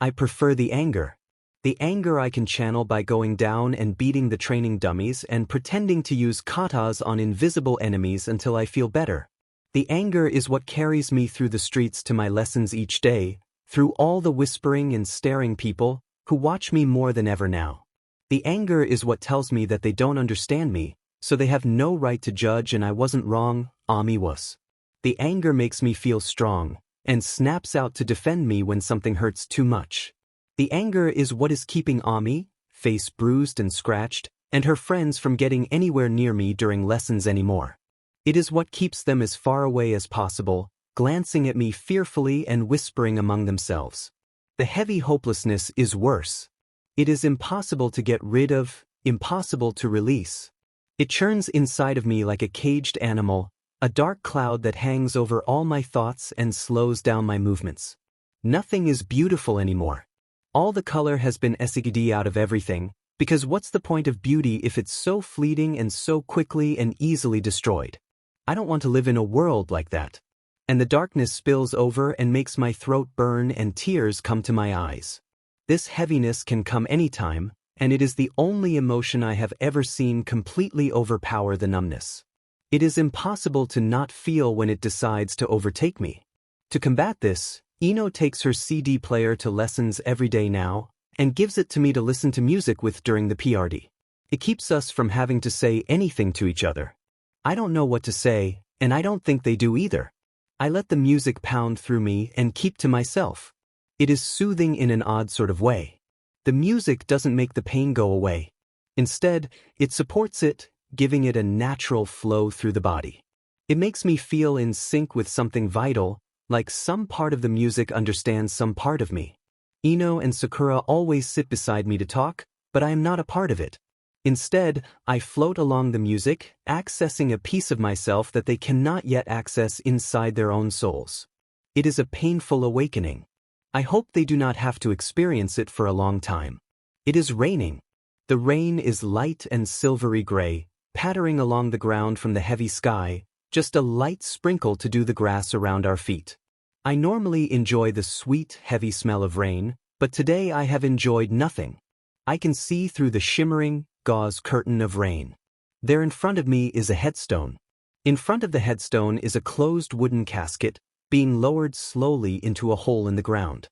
I prefer the anger. The anger I can channel by going down and beating the training dummies and pretending to use katas on invisible enemies until I feel better. The anger is what carries me through the streets to my lessons each day, through all the whispering and staring people who watch me more than ever now. The anger is what tells me that they don't understand me, so they have no right to judge, and I wasn't wrong, Ami was. The anger makes me feel strong, and snaps out to defend me when something hurts too much. The anger is what is keeping Ami, face bruised and scratched, and her friends from getting anywhere near me during lessons anymore. It is what keeps them as far away as possible, glancing at me fearfully and whispering among themselves. The heavy hopelessness is worse. It is impossible to get rid of, impossible to release. It churns inside of me like a caged animal, a dark cloud that hangs over all my thoughts and slows down my movements. Nothing is beautiful anymore. All the color has been esigidi out of everything, because what's the point of beauty if it's so fleeting and so quickly and easily destroyed? I don't want to live in a world like that. And the darkness spills over and makes my throat burn and tears come to my eyes. This heaviness can come anytime, and it is the only emotion I have ever seen completely overpower the numbness. It is impossible to not feel when it decides to overtake me. To combat this, Ino takes her CD player to lessons every day now, and gives it to me to listen to music with during the PRD. It keeps us from having to say anything to each other. I don't know what to say, and I don't think they do either. I let the music pound through me and keep to myself. It is soothing in an odd sort of way. The music doesn't make the pain go away. Instead, it supports it, giving it a natural flow through the body. It makes me feel in sync with something vital, like some part of the music understands some part of me. Ino and Sakura always sit beside me to talk, but I am not a part of it. Instead, I float along the music, accessing a piece of myself that they cannot yet access inside their own souls. It is a painful awakening. I hope they do not have to experience it for a long time. It is raining. The rain is light and silvery gray, pattering along the ground from the heavy sky, just a light sprinkle to do the grass around our feet. I normally enjoy the sweet, heavy smell of rain, but today I have enjoyed nothing. I can see through the shimmering, gauze curtain of rain. There in front of me is a headstone. In front of the headstone is a closed wooden casket, being lowered slowly into a hole in the ground.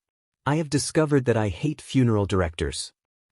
I have discovered that I hate funeral directors.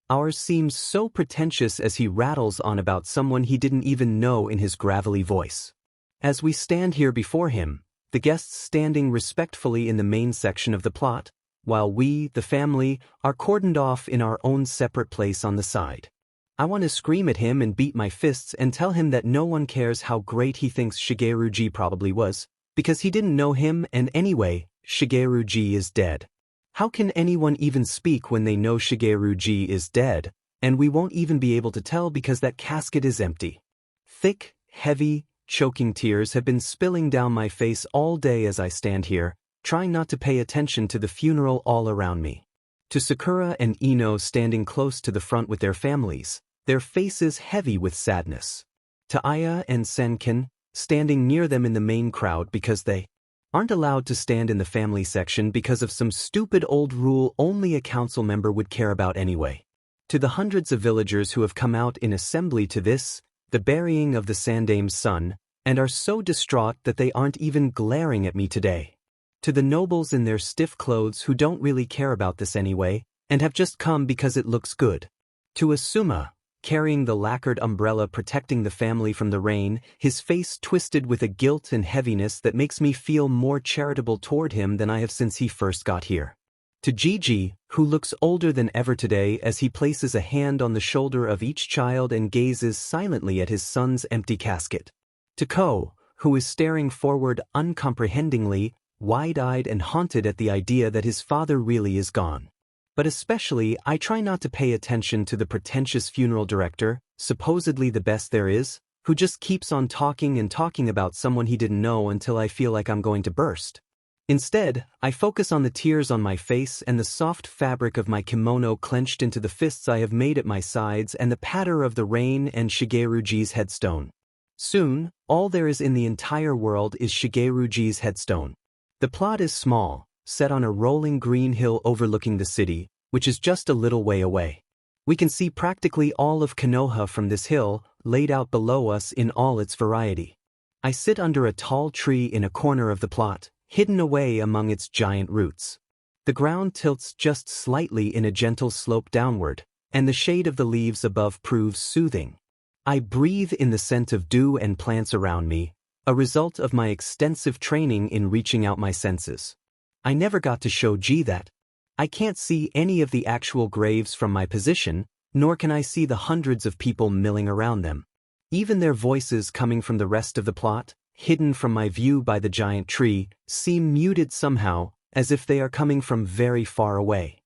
Ours seems so pretentious as he rattles on about someone he didn't even know in his gravelly voice. As we stand here before him, the guests standing respectfully in the main section of the plot, while we, the family, are cordoned off in our own separate place on the side. I want to scream at him and beat my fists and tell him that no one cares how great he thinks Shigeruji probably was, because he didn't know him, and anyway, Shigeruji is dead. How can anyone even speak when they know Shigeruji is dead, and we won't even be able to tell because that casket is empty? Thick, heavy, choking tears have been spilling down my face all day as I stand here, trying not to pay attention to the funeral all around me. To Sakura and Ino standing close to the front with their families, their faces heavy with sadness. To Aya and Senkin, standing near them in the main crowd because they aren't allowed to stand in the family section because of some stupid old rule only a council member would care about anyway. To the hundreds of villagers who have come out in assembly to this, the burying of the Sandame's son, and are so distraught that they aren't even glaring at me today. To the nobles in their stiff clothes who don't really care about this anyway, and have just come because it looks good. To Asuma, carrying the lacquered umbrella protecting the family from the rain, his face twisted with a guilt and heaviness that makes me feel more charitable toward him than I have since he first got here. To Gigi, who looks older than ever today as he places a hand on the shoulder of each child and gazes silently at his son's empty casket. To Ko, who is staring forward uncomprehendingly, wide-eyed and haunted at the idea that his father really is gone. But especially, I try not to pay attention to the pretentious funeral director, supposedly the best there is, who just keeps on talking and talking about someone he didn't know until I feel like I'm going to burst. Instead, I focus on the tears on my face and the soft fabric of my kimono clenched into the fists I have made at my sides and the patter of the rain and Shigeruji's headstone. Soon, all there is in the entire world is Shigeruji's headstone. The plot is small, set on a rolling green hill overlooking the city, which is just a little way away. We can see practically all of Konoha from this hill, laid out below us in all its variety. I sit under a tall tree in a corner of the plot, hidden away among its giant roots. The ground tilts just slightly in a gentle slope downward, and the shade of the leaves above proves soothing. I breathe in the scent of dew and plants around me, a result of my extensive training in reaching out my senses. I never got to show G that. I can't see any of the actual graves from my position, nor can I see the hundreds of people milling around them. Even their voices coming from the rest of the plot, hidden from my view by the giant tree, seem muted somehow, as if they are coming from very far away.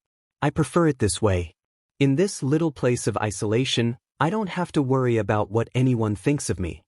I prefer it this way. In this little place of isolation, I don't have to worry about what anyone thinks of me.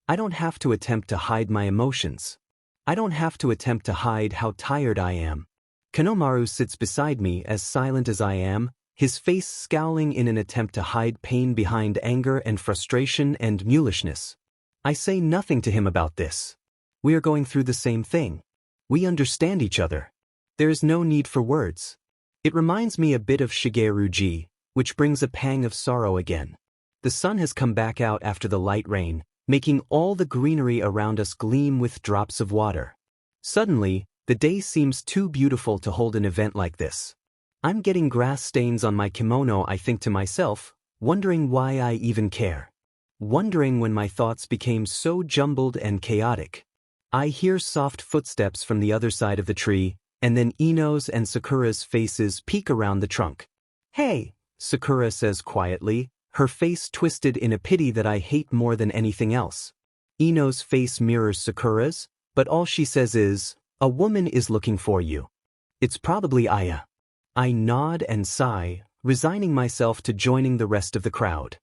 I don't have to attempt to hide my emotions. I don't have to attempt to hide how tired I am. Konomaru sits beside me as silent as I am, his face scowling in an attempt to hide pain behind anger and frustration and mulishness. I say nothing to him about this. We are going through the same thing. We understand each other. There is no need for words. It reminds me a bit of Shigeruji, which brings a pang of sorrow again. The sun has come back out after the light rain, making all the greenery around us gleam with drops of water. Suddenly, the day seems too beautiful to hold an event like this. I'm getting grass stains on my kimono, I think to myself, wondering why I even care. Wondering when my thoughts became so jumbled and chaotic. I hear soft footsteps from the other side of the tree, and then Ino's and Sakura's faces peek around the trunk. "Hey," Sakura says quietly, her face twisted in a pity that I hate more than anything else. Ino's face mirrors Sakura's, but all she says is, "A woman is looking for you. It's probably Aya." I nod and sigh, resigning myself to joining the rest of the crowd.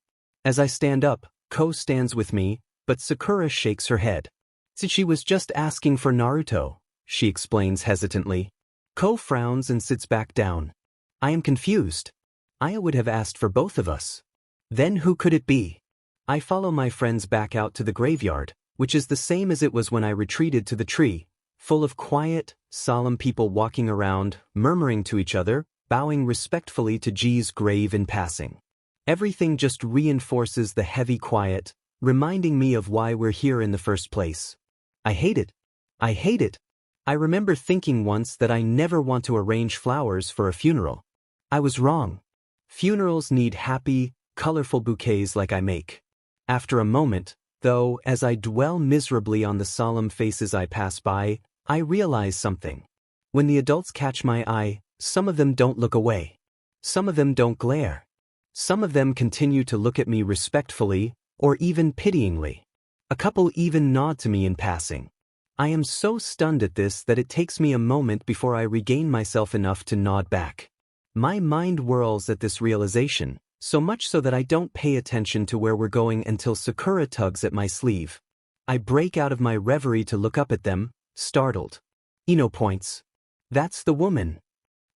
As I stand up, Ko stands with me, but Sakura shakes her head. "She was just asking for Naruto," she explains hesitantly. Ko frowns and sits back down. I am confused. Aya would have asked for both of us. Then who could it be? I follow my friends back out to the graveyard, which is the same as it was when I retreated to the tree, full of quiet, solemn people walking around, murmuring to each other, bowing respectfully to G's grave in passing. Everything just reinforces the heavy quiet, reminding me of why we're here in the first place. I hate it. I hate it. I remember thinking once that I never want to arrange flowers for a funeral. I was wrong. Funerals need happy, colorful bouquets like I make. After a moment, though, as I dwell miserably on the solemn faces I pass by, I realize something. When the adults catch my eye, some of them don't look away. Some of them don't glare. Some of them continue to look at me respectfully, or even pityingly. A couple even nod to me in passing. I am so stunned at this that it takes me a moment before I regain myself enough to nod back. My mind whirls at this realization, so much so that I don't pay attention to where we're going until Sakura tugs at my sleeve. I break out of my reverie to look up at them, startled. Ino points. "That's the woman."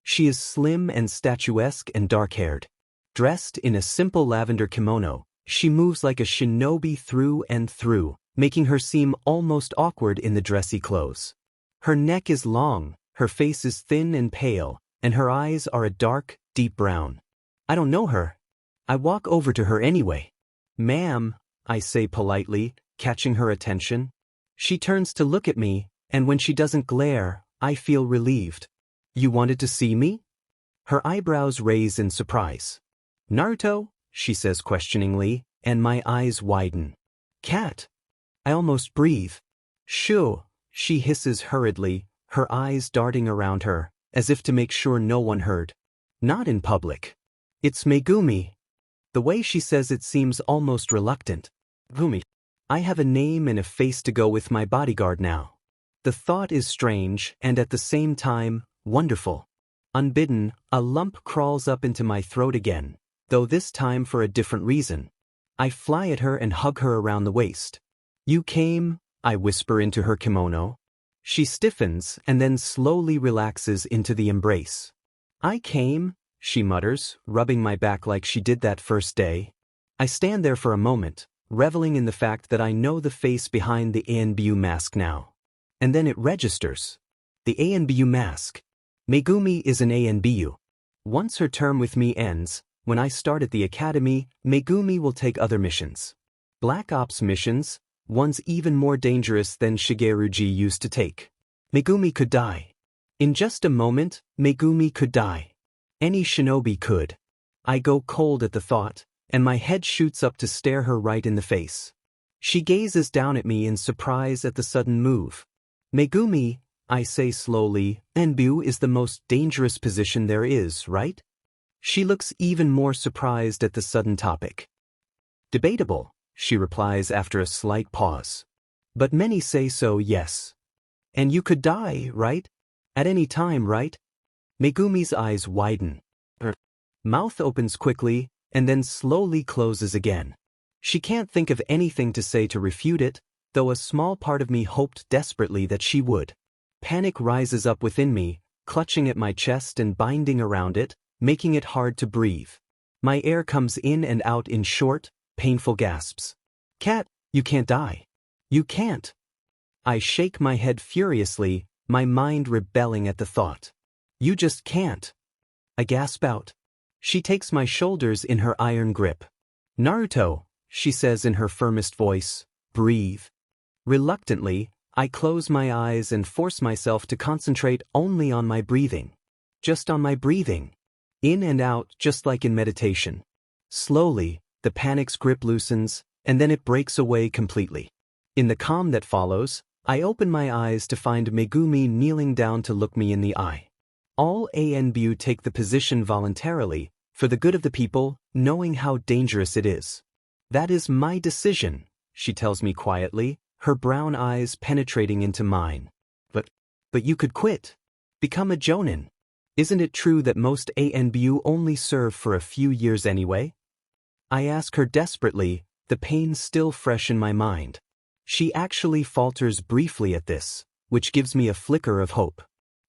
She is slim and statuesque and dark-haired. Dressed in a simple lavender kimono, she moves like a shinobi through and through, making her seem almost awkward in the dressy clothes. Her neck is long, her face is thin and pale, and her eyes are a dark, deep brown. I don't know her. I walk over to her anyway. "Ma'am," I say politely, catching her attention. She turns to look at me, and when she doesn't glare, I feel relieved. "You wanted to see me?" Her eyebrows raise in surprise. "Naruto, she says questioningly, and my eyes widen. Cat. I almost breathe. Shoo, she hisses hurriedly, her eyes darting around her, as if to make sure no one heard. Not in public. It's Megumi. The way she says it seems almost reluctant. Gumi. I have a name and a face to go with my bodyguard now. The thought is strange and at the same time, wonderful. Unbidden, a lump crawls up into my throat again, though this time for a different reason. I fly at her and hug her around the waist. You came, I whisper into her kimono. She stiffens and then slowly relaxes into the embrace. I came, she mutters, rubbing my back like she did that first day. I stand there for a moment, reveling in the fact that I know the face behind the ANBU mask now. And then it registers. The ANBU mask. Megumi is an ANBU. Once her term with me ends, when I start at the academy, Megumi will take other missions. Black Ops missions, ones even more dangerous than Shigeruji used to take. Megumi could die. In just a moment, Megumi could die. Any shinobi could. I go cold at the thought, and my head shoots up to stare her right in the face. She gazes down at me in surprise at the sudden move. Megumi, I say slowly, ANBU is the most dangerous position there is, right? She looks even more surprised at the sudden topic. Debatable, she replies after a slight pause. But many say so, yes. And you could die, right? At any time, right? Megumi's eyes widen. Her mouth opens quickly, and then slowly closes again. She can't think of anything to say to refute it, though a small part of me hoped desperately that she would. Panic rises up within me, clutching at my chest and binding around it, making it hard to breathe. My air comes in and out in short, painful gasps. Cat, you can't die. You can't. I shake my head furiously, my mind rebelling at the thought. You just can't. I gasp out. She takes my shoulders in her iron grip. Naruto, she says in her firmest voice, breathe. Reluctantly, I close my eyes and force myself to concentrate only on my breathing. Just on my breathing. In and out, just like in meditation. Slowly, the panic's grip loosens, and then it breaks away completely. In the calm that follows, I open my eyes to find Megumi kneeling down to look me in the eye. All ANBU take the position voluntarily, for the good of the people, knowing how dangerous it is. That is my decision, she tells me quietly, her brown eyes penetrating into mine. But you could quit. Become a jonin. Isn't it true that most ANBU only serve for a few years anyway? I ask her desperately, the pain still fresh in my mind. She actually falters briefly at this, which gives me a flicker of hope.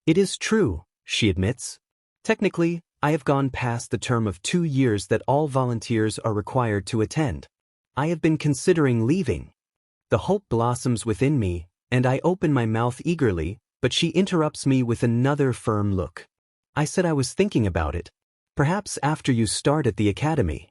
It is true, she admits. Technically, I have gone past the term of 2 years that all volunteers are required to attend. I have been considering leaving. The hope blossoms within me, and I open my mouth eagerly, but she interrupts me with another firm look. I said I was thinking about it. Perhaps after you start at the academy.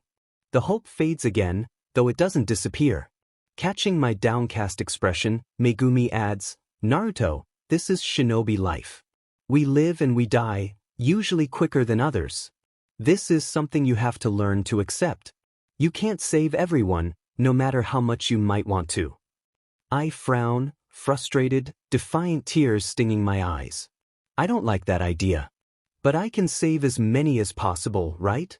The hope fades again, though it doesn't disappear. Catching my downcast expression, Megumi adds, Naruto, this is shinobi life. We live and we die, usually quicker than others. This is something you have to learn to accept. You can't save everyone, no matter how much you might want to. I frown, frustrated, defiant tears stinging my eyes. I don't like that idea. But I can save as many as possible, right?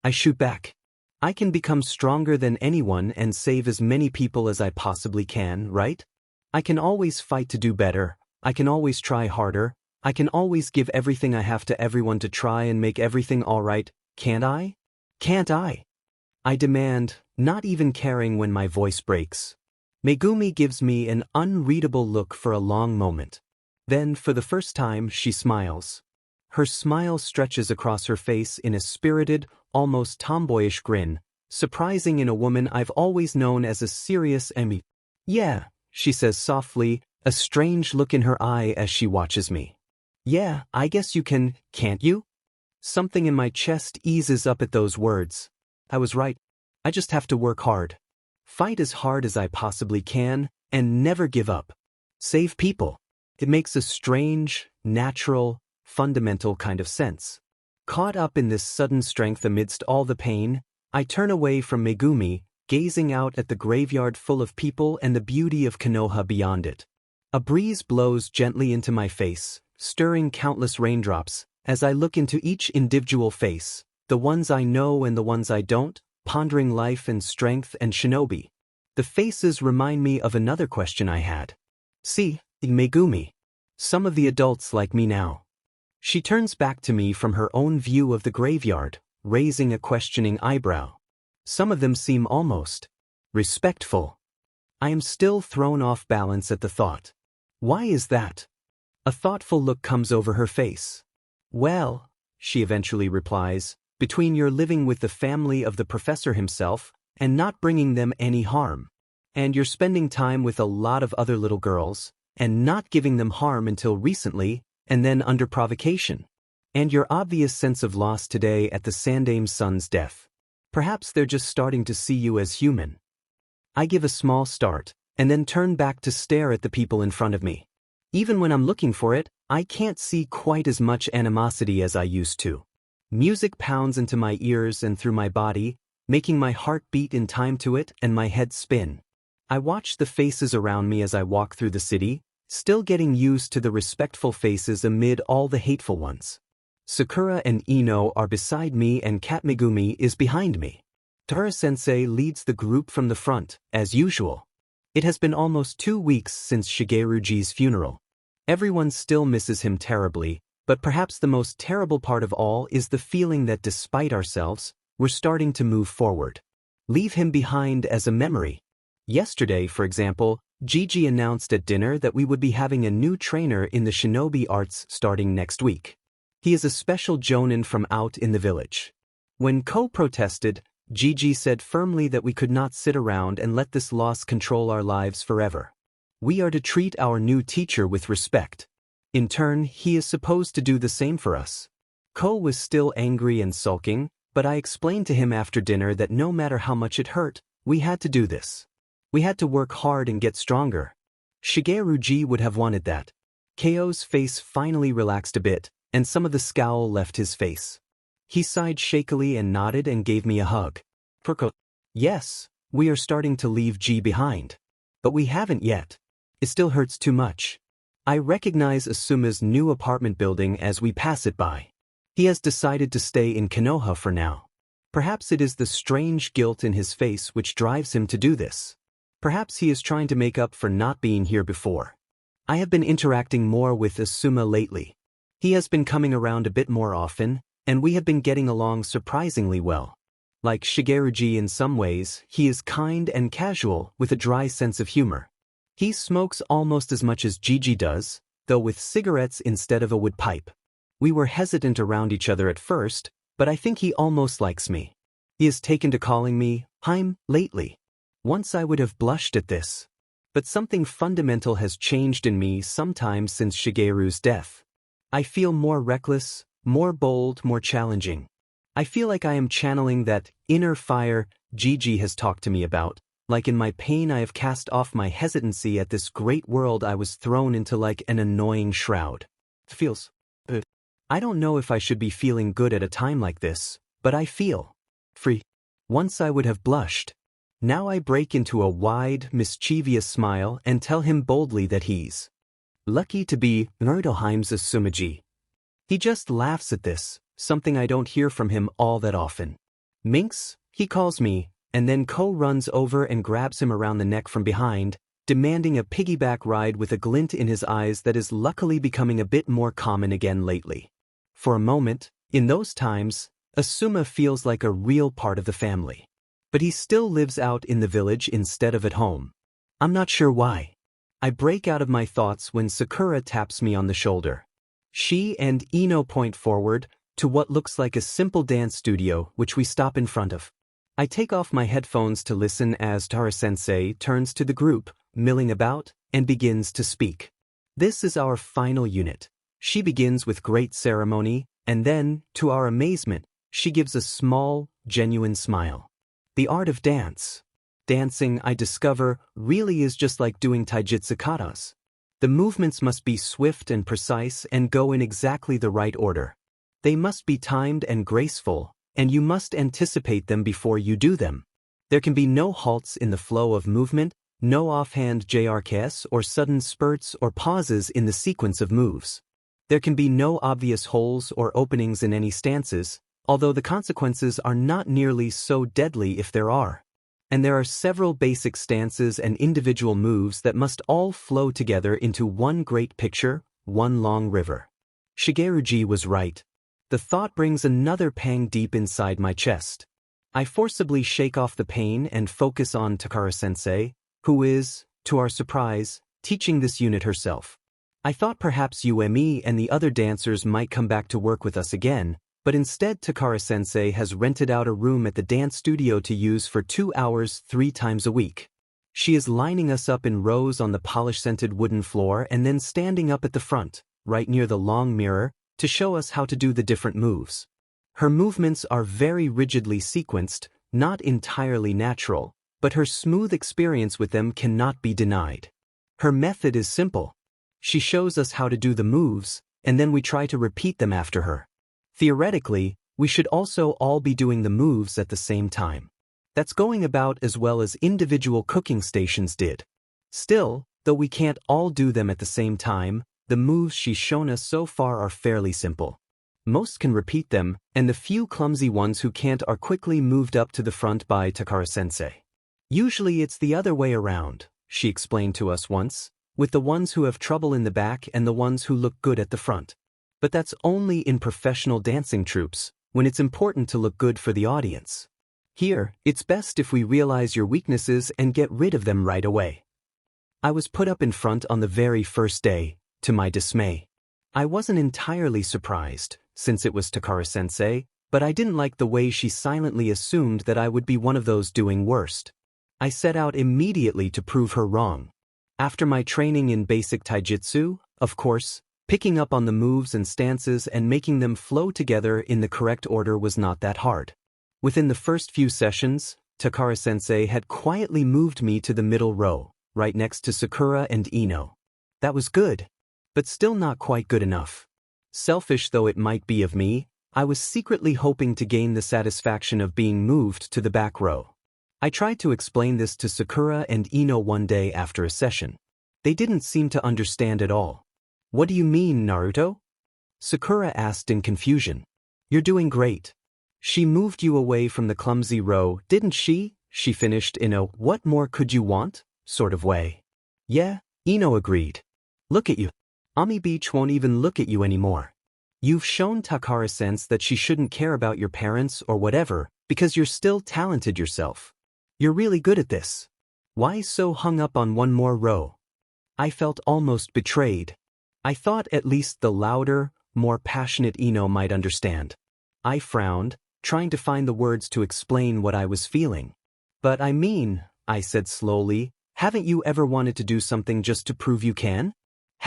I shoot back. I can become stronger than anyone and save as many people as I possibly can, right? I can always fight to do better. I can always try harder. I can always give everything I have to everyone to try and make everything all right, can't I? Can't I? I demand, not even caring when my voice breaks. Megumi gives me an unreadable look for a long moment. Then, for the first time, she smiles. Her smile stretches across her face in a spirited, almost tomboyish grin, surprising in a woman I've always known as a serious Emmy. Yeah, she says softly, a strange look in her eye as she watches me. Yeah, I guess you can, can't you? Something in my chest eases up at those words. I was right. I just have to work hard. Fight as hard as I possibly can, and never give up. Save people. It makes a strange, natural, fundamental kind of sense. Caught up in this sudden strength amidst all the pain, I turn away from Megumi, gazing out at the graveyard full of people and the beauty of Konoha beyond it. A breeze blows gently into my face, stirring countless raindrops, as I look into each individual face, the ones I know and the ones I don't, pondering life and strength and shinobi. The faces remind me of another question I had. See, Megumi. Some of the adults like me now. She turns back to me from her own view of the graveyard, raising a questioning eyebrow. Some of them seem almost respectful. I am still thrown off balance at the thought. Why is that? A thoughtful look comes over her face. Well, she eventually replies, between your living with the family of the professor himself and not bringing them any harm, and you're spending time with a lot of other little girls and not giving them harm until recently and then under provocation, and your obvious sense of loss today at the Sandame's son's death. Perhaps they're just starting to see you as human. I give a small start and then turn back to stare at the people in front of me. Even when I'm looking for it, I can't see quite as much animosity as I used to. Music pounds into my ears and through my body, making my heart beat in time to it and my head spin. I watch the faces around me as I walk through the city, still getting used to the respectful faces amid all the hateful ones. Sakura and Ino are beside me and Kat Megumi is behind me. Tara-sensei leads the group from the front, as usual. It has been almost 2 weeks since Shigeruji's funeral. Everyone still misses him terribly, but perhaps the most terrible part of all is the feeling that despite ourselves, we're starting to move forward. Leave him behind as a memory. Yesterday, for example, Gigi announced at dinner that we would be having a new trainer in the shinobi arts starting next week. He is a special jonin from out in the village. When Ko protested, Gigi said firmly that we could not sit around and let this loss control our lives forever. We are to treat our new teacher with respect. In turn, he is supposed to do the same for us. Ko was still angry and sulking, but I explained to him after dinner that no matter how much it hurt, we had to do this. We had to work hard and get stronger. Shigeruji would have wanted that. Ko's face finally relaxed a bit, and some of the scowl left his face. He sighed shakily and nodded and gave me a hug. Perko. Yes, we are starting to leave G behind. But we haven't yet. It still hurts too much. I recognize Asuma's new apartment building as we pass it by. He has decided to stay in Konoha for now. Perhaps it is the strange guilt in his face which drives him to do this. Perhaps he is trying to make up for not being here before. I have been interacting more with Asuma lately. He has been coming around a bit more often, and we have been getting along surprisingly well. Like Shigeruji in some ways, he is kind and casual with a dry sense of humor. He smokes almost as much as Gigi does, though with cigarettes instead of a wood pipe. We were hesitant around each other at first, but I think he almost likes me. He has taken to calling me Haim lately. Once I would have blushed at this. But something fundamental has changed in me sometime since Shigeru's death. I feel more reckless, more bold, more challenging. I feel like I am channeling that inner fire Gigi has talked to me about. Like in my pain I have cast off my hesitancy at this great world I was thrown into like an annoying shroud. It feels I don't know if I should be feeling good at a time like this, but I feel free. Once I would have blushed. Now I break into a wide, mischievous smile and tell him boldly that he's lucky to be Naruto-Haim's Asumaji. He just laughs at this, something I don't hear from him all that often. Minx, he calls me, and then Ko runs over and grabs him around the neck from behind, demanding a piggyback ride with a glint in his eyes that is luckily becoming a bit more common again lately. For a moment, in those times, Asuma feels like a real part of the family. But he still lives out in the village instead of at home. I'm not sure why. I break out of my thoughts when Sakura taps me on the shoulder. She and Ino point forward to what looks like a simple dance studio which we stop in front of. I take off my headphones to listen as Tara-sensei turns to the group, milling about, and begins to speak. This is our final unit. She begins with great ceremony, and then, to our amazement, she gives a small, genuine smile. The art of dance. Dancing, I discover, really is just like doing taijutsu katas. The movements must be swift and precise and go in exactly the right order. They must be timed and graceful, and you must anticipate them before you do them. There can be no halts in the flow of movement, no offhand JRKs or sudden spurts or pauses in the sequence of moves. There can be no obvious holes or openings in any stances, although the consequences are not nearly so deadly if there are. And there are several basic stances and individual moves that must all flow together into one great picture, one long river. Shigeruji was right. The thought brings another pang deep inside my chest. I forcibly shake off the pain and focus on Takara-sensei, who is, to our surprise, teaching this unit herself. I thought perhaps Uemi and the other dancers might come back to work with us again, but instead Takara-sensei has rented out a room at the dance studio to use for 2 hours 3 times a week. She is lining us up in rows on the polish-scented wooden floor and then standing up at the front, right near the long mirror, to show us how to do the different moves. Her movements are very rigidly sequenced, not entirely natural, but her smooth experience with them cannot be denied. Her method is simple. She shows us how to do the moves, and then we try to repeat them after her. Theoretically, we should also all be doing the moves at the same time. That's going about as well as individual cooking stations did. Still, though we can't all do them at the same time, the moves she's shown us so far are fairly simple. Most can repeat them, and the few clumsy ones who can't are quickly moved up to the front by Takara-sensei. Usually it's the other way around, she explained to us once, with the ones who have trouble in the back and the ones who look good at the front. But that's only in professional dancing troupes, when it's important to look good for the audience. Here, it's best if we realize your weaknesses and get rid of them right away. I was put up in front on the very first day, to my dismay. I wasn't entirely surprised, since it was Takara-sensei, but I didn't like the way she silently assumed that I would be one of those doing worst. I set out immediately to prove her wrong. After my training in basic taijutsu, of course, picking up on the moves and stances and making them flow together in the correct order was not that hard. Within the first few sessions, Takara-sensei had quietly moved me to the middle row, right next to Sakura and Ino. That was good, but still not quite good enough. Selfish though it might be of me, I was secretly hoping to gain the satisfaction of being moved to the back row. I tried to explain this to Sakura and Ino one day after a session. They didn't seem to understand at all. "What do you mean, Naruto?" Sakura asked in confusion. "You're doing great. She moved you away from the clumsy row, didn't she?" she finished in a "what more could you want?" sort of way. "Yeah," Ino agreed. "Look at you. Ami Beach won't even look at you anymore. You've shown Takara-sense that she shouldn't care about your parents or whatever, because you're still talented yourself. You're really good at this. Why so hung up on one more row?" I felt almost betrayed. I thought at least the louder, more passionate Ino might understand. I frowned, trying to find the words to explain what I was feeling. "But I mean," I said slowly, "haven't you ever wanted to do something just to prove you can?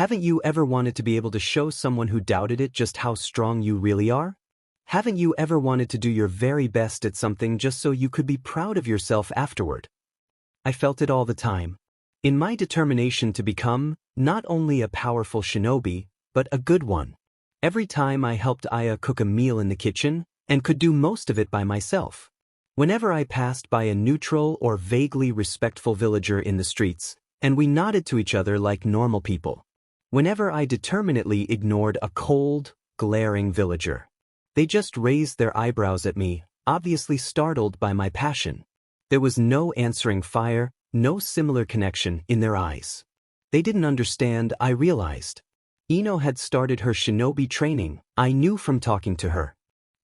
Haven't you ever wanted to be able to show someone who doubted it just how strong you really are? Haven't you ever wanted to do your very best at something just so you could be proud of yourself afterward?" I felt it all the time. In my determination to become, not only a powerful shinobi, but a good one. Every time I helped Aya cook a meal in the kitchen, and could do most of it by myself. Whenever I passed by a neutral or vaguely respectful villager in the streets, and we nodded to each other like normal people. Whenever I determinedly ignored a cold, glaring villager. They just raised their eyebrows at me, obviously startled by my passion. There was no answering fire, no similar connection in their eyes. They didn't understand, I realized. Ino had started her shinobi training, I knew from talking to her.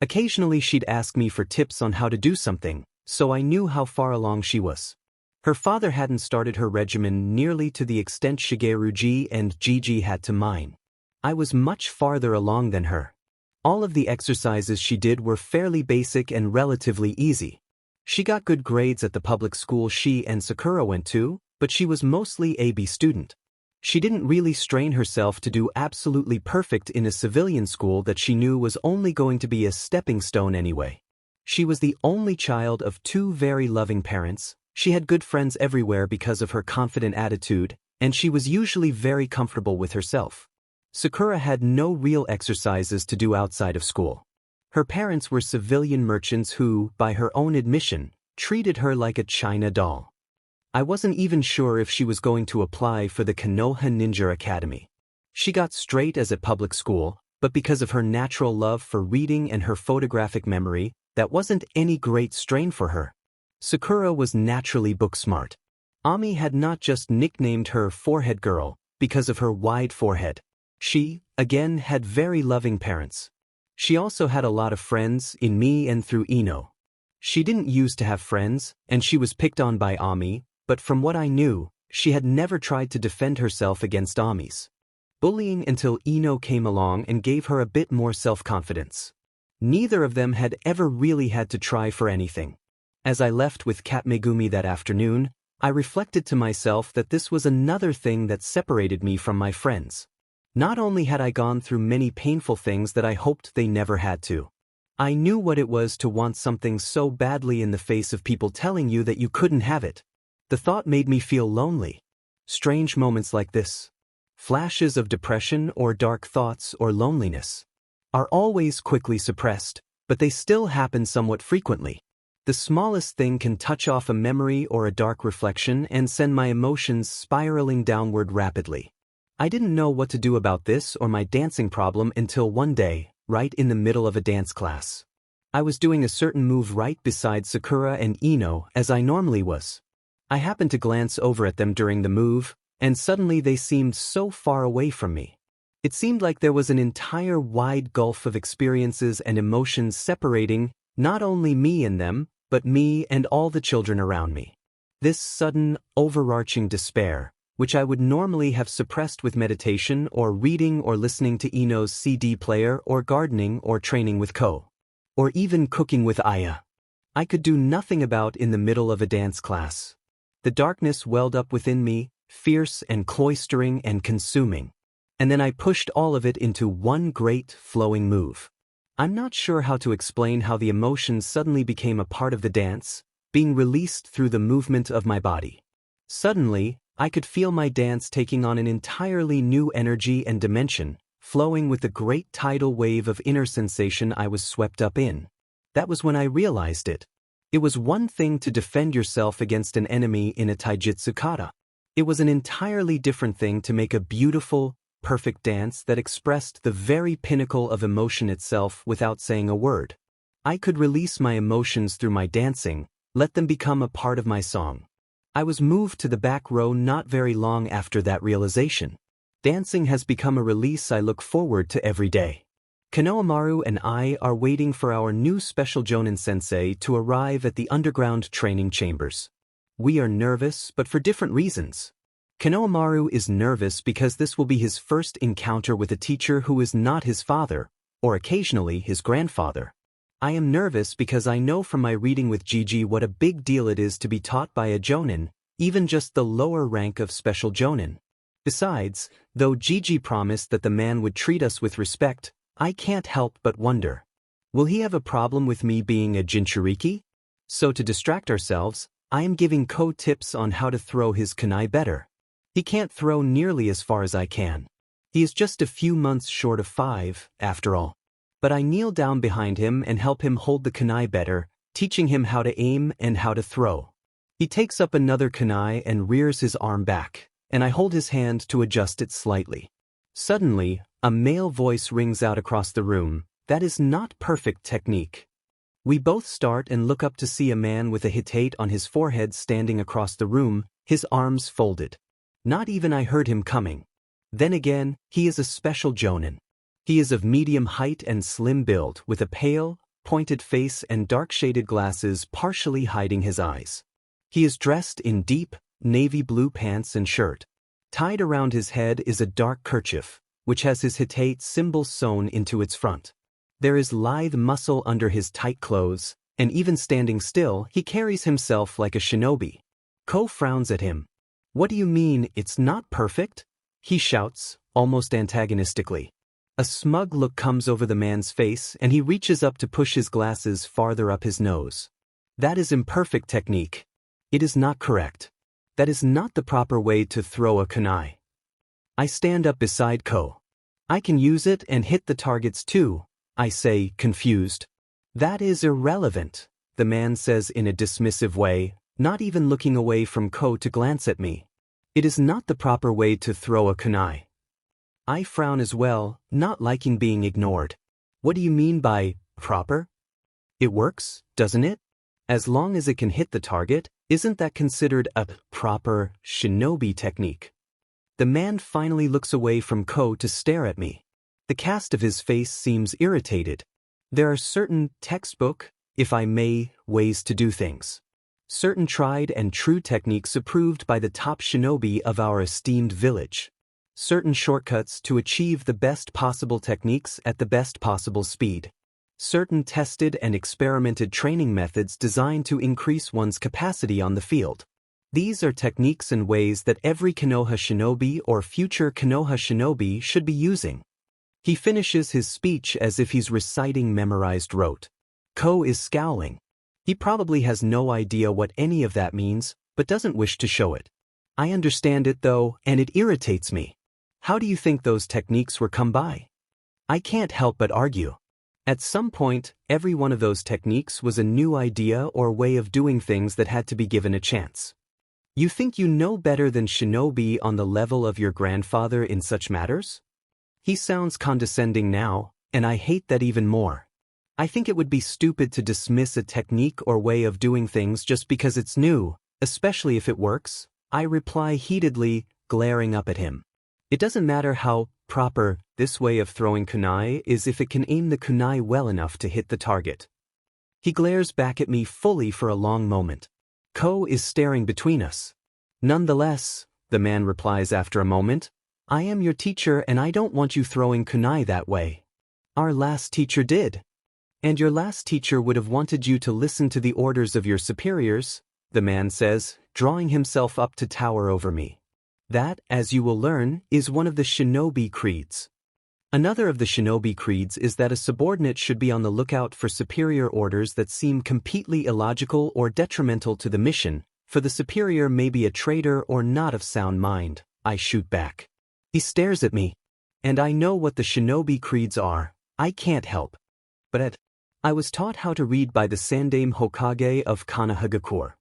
Occasionally she'd ask me for tips on how to do something, so I knew how far along she was. Her father hadn't started her regimen nearly to the extent Shigeruji and Gigi had to mine. I was much farther along than her. All of the exercises she did were fairly basic and relatively easy. She got good grades at the public school she and Sakura went to, but she was mostly a B student. She didn't really strain herself to do absolutely perfect in a civilian school that she knew was only going to be a stepping stone anyway. She was the only child of 2 very loving parents, she had good friends everywhere because of her confident attitude, and she was usually very comfortable with herself. Sakura had no real exercises to do outside of school. Her parents were civilian merchants who, by her own admission, treated her like a China doll. I wasn't even sure if she was going to apply for the Konoha Ninja Academy. She got straight as at public school, but because of her natural love for reading and her photographic memory, that wasn't any great strain for her. Sakura was naturally book-smart. Ami had not just nicknamed her Forehead Girl because of her wide forehead. She, again, had very loving parents. She also had a lot of friends in me and through Ino. She didn't used to have friends, and she was picked on by Ami, but from what I knew, she had never tried to defend herself against Ami's bullying until Ino came along and gave her a bit more self-confidence. Neither of them had ever really had to try for anything. As I left with Kat Megumi that afternoon, I reflected to myself that this was another thing that separated me from my friends. Not only had I gone through many painful things that I hoped they never had to. I knew what it was to want something so badly in the face of people telling you that you couldn't have it. The thought made me feel lonely. Strange moments like this, flashes of depression or dark thoughts or loneliness, are always quickly suppressed, but they still happen somewhat frequently. The smallest thing can touch off a memory or a dark reflection and send my emotions spiraling downward rapidly. I didn't know what to do about this or my dancing problem until one day, right in the middle of a dance class. I was doing a certain move right beside Sakura and Ino as I normally was. I happened to glance over at them during the move, and suddenly they seemed so far away from me. It seemed like there was an entire wide gulf of experiences and emotions separating not only me and them, but me and all the children around me. This sudden, overarching despair, which I would normally have suppressed with meditation or reading or listening to Ino's CD player or gardening or training with Ko, or even cooking with Aya, I could do nothing about in the middle of a dance class. The darkness welled up within me, fierce and cloistering and consuming. And then I pushed all of it into one great, flowing move. I'm not sure how to explain how the emotions suddenly became a part of the dance, being released through the movement of my body. Suddenly, I could feel my dance taking on an entirely new energy and dimension, flowing with the great tidal wave of inner sensation I was swept up in. That was when I realized it. It was one thing to defend yourself against an enemy in a taijutsu kata. It was an entirely different thing to make a beautiful, perfect dance that expressed the very pinnacle of emotion itself without saying a word. I could release my emotions through my dancing, let them become a part of my song. I was moved to the back row not very long after that realization. Dancing has become a release I look forward to every day. Konohamaru and I are waiting for our new special Jonin sensei to arrive at the underground training chambers. We are nervous, but for different reasons. Konohamaru is nervous because this will be his first encounter with a teacher who is not his father, or occasionally his grandfather. I am nervous because I know from my reading with Gigi what a big deal it is to be taught by a Jonin, even just the lower rank of special Jonin. Besides, though Gigi promised that the man would treat us with respect, I can't help but wonder. Will he have a problem with me being a Jinchuriki? So to distract ourselves, I am giving Ko tips on how to throw his kunai better. He can't throw nearly as far as I can. He is just a few months short of 5, after all. But I kneel down behind him and help him hold the kunai better, teaching him how to aim and how to throw. He takes up another kunai and rears his arm back, and I hold his hand to adjust it slightly. Suddenly, a male voice rings out across the room. That is not perfect technique. We both start and look up to see a man with a hitate on his forehead standing across the room, his arms folded. Not even I heard him coming. Then again, he is a special Jonin. He is of medium height and slim build, with a pale, pointed face and dark-shaded glasses partially hiding his eyes. He is dressed in deep, navy blue pants and shirt. Tied around his head is a dark kerchief, which has his hitate symbol sewn into its front. There is lithe muscle under his tight clothes, and even standing still, he carries himself like a shinobi. Ko frowns at him. "What do you mean, it's not perfect?" he shouts, almost antagonistically. A smug look comes over the man's face and he reaches up to push his glasses farther up his nose. "That is imperfect technique. It is not correct. That is not the proper way to throw a kunai." I stand up beside Ko. "I can use it and hit the targets too. I say, confused. That is irrelevant, the man says in a dismissive way, not even looking away from Ko to glance at me. It is not the proper way to throw a kunai. I frown as well, not liking being ignored. What do you mean by proper? It works, doesn't it? As long as it can hit the target, isn't that considered a proper shinobi technique? The man finally looks away from Ko to stare at me. The cast of his face seems irritated. There are certain textbook, if I may, ways to do things. Certain tried and true techniques approved by the top shinobi of our esteemed village. Certain shortcuts to achieve the best possible techniques at the best possible speed. Certain tested and experimented training methods designed to increase one's capacity on the field. These are techniques and ways that every Konoha shinobi or future Konoha shinobi should be using. He finishes his speech as if he's reciting memorized rote. Ko is scowling. He probably has no idea what any of that means, but doesn't wish to show it. I understand it though, and it irritates me. How do you think those techniques were come by? I can't help but argue. At some point, every one of those techniques was a new idea or way of doing things that had to be given a chance. You think you know better than shinobi on the level of your grandfather in such matters? He sounds condescending now, and I hate that even more. I think it would be stupid to dismiss a technique or way of doing things just because it's new, especially if it works, I reply heatedly, glaring up at him. It doesn't matter how proper this way of throwing kunai is if it can aim the kunai well enough to hit the target. He glares back at me fully for a long moment. Ko is staring between us. Nonetheless, the man replies after a moment, I am your teacher and I don't want you throwing kunai that way. Our last teacher did. And your last teacher would have wanted you to listen to the orders of your superiors, the man says, drawing himself up to tower over me. That, as you will learn, is one of the shinobi creeds. Another of the shinobi creeds is that a subordinate should be on the lookout for superior orders that seem completely illogical or detrimental to the mission, for the superior may be a traitor or not of sound mind, I shoot back. He stares at me. And I know what the shinobi creeds are, I can't help. But I was taught how to read by the Sandaime Hokage of Kanahagakure.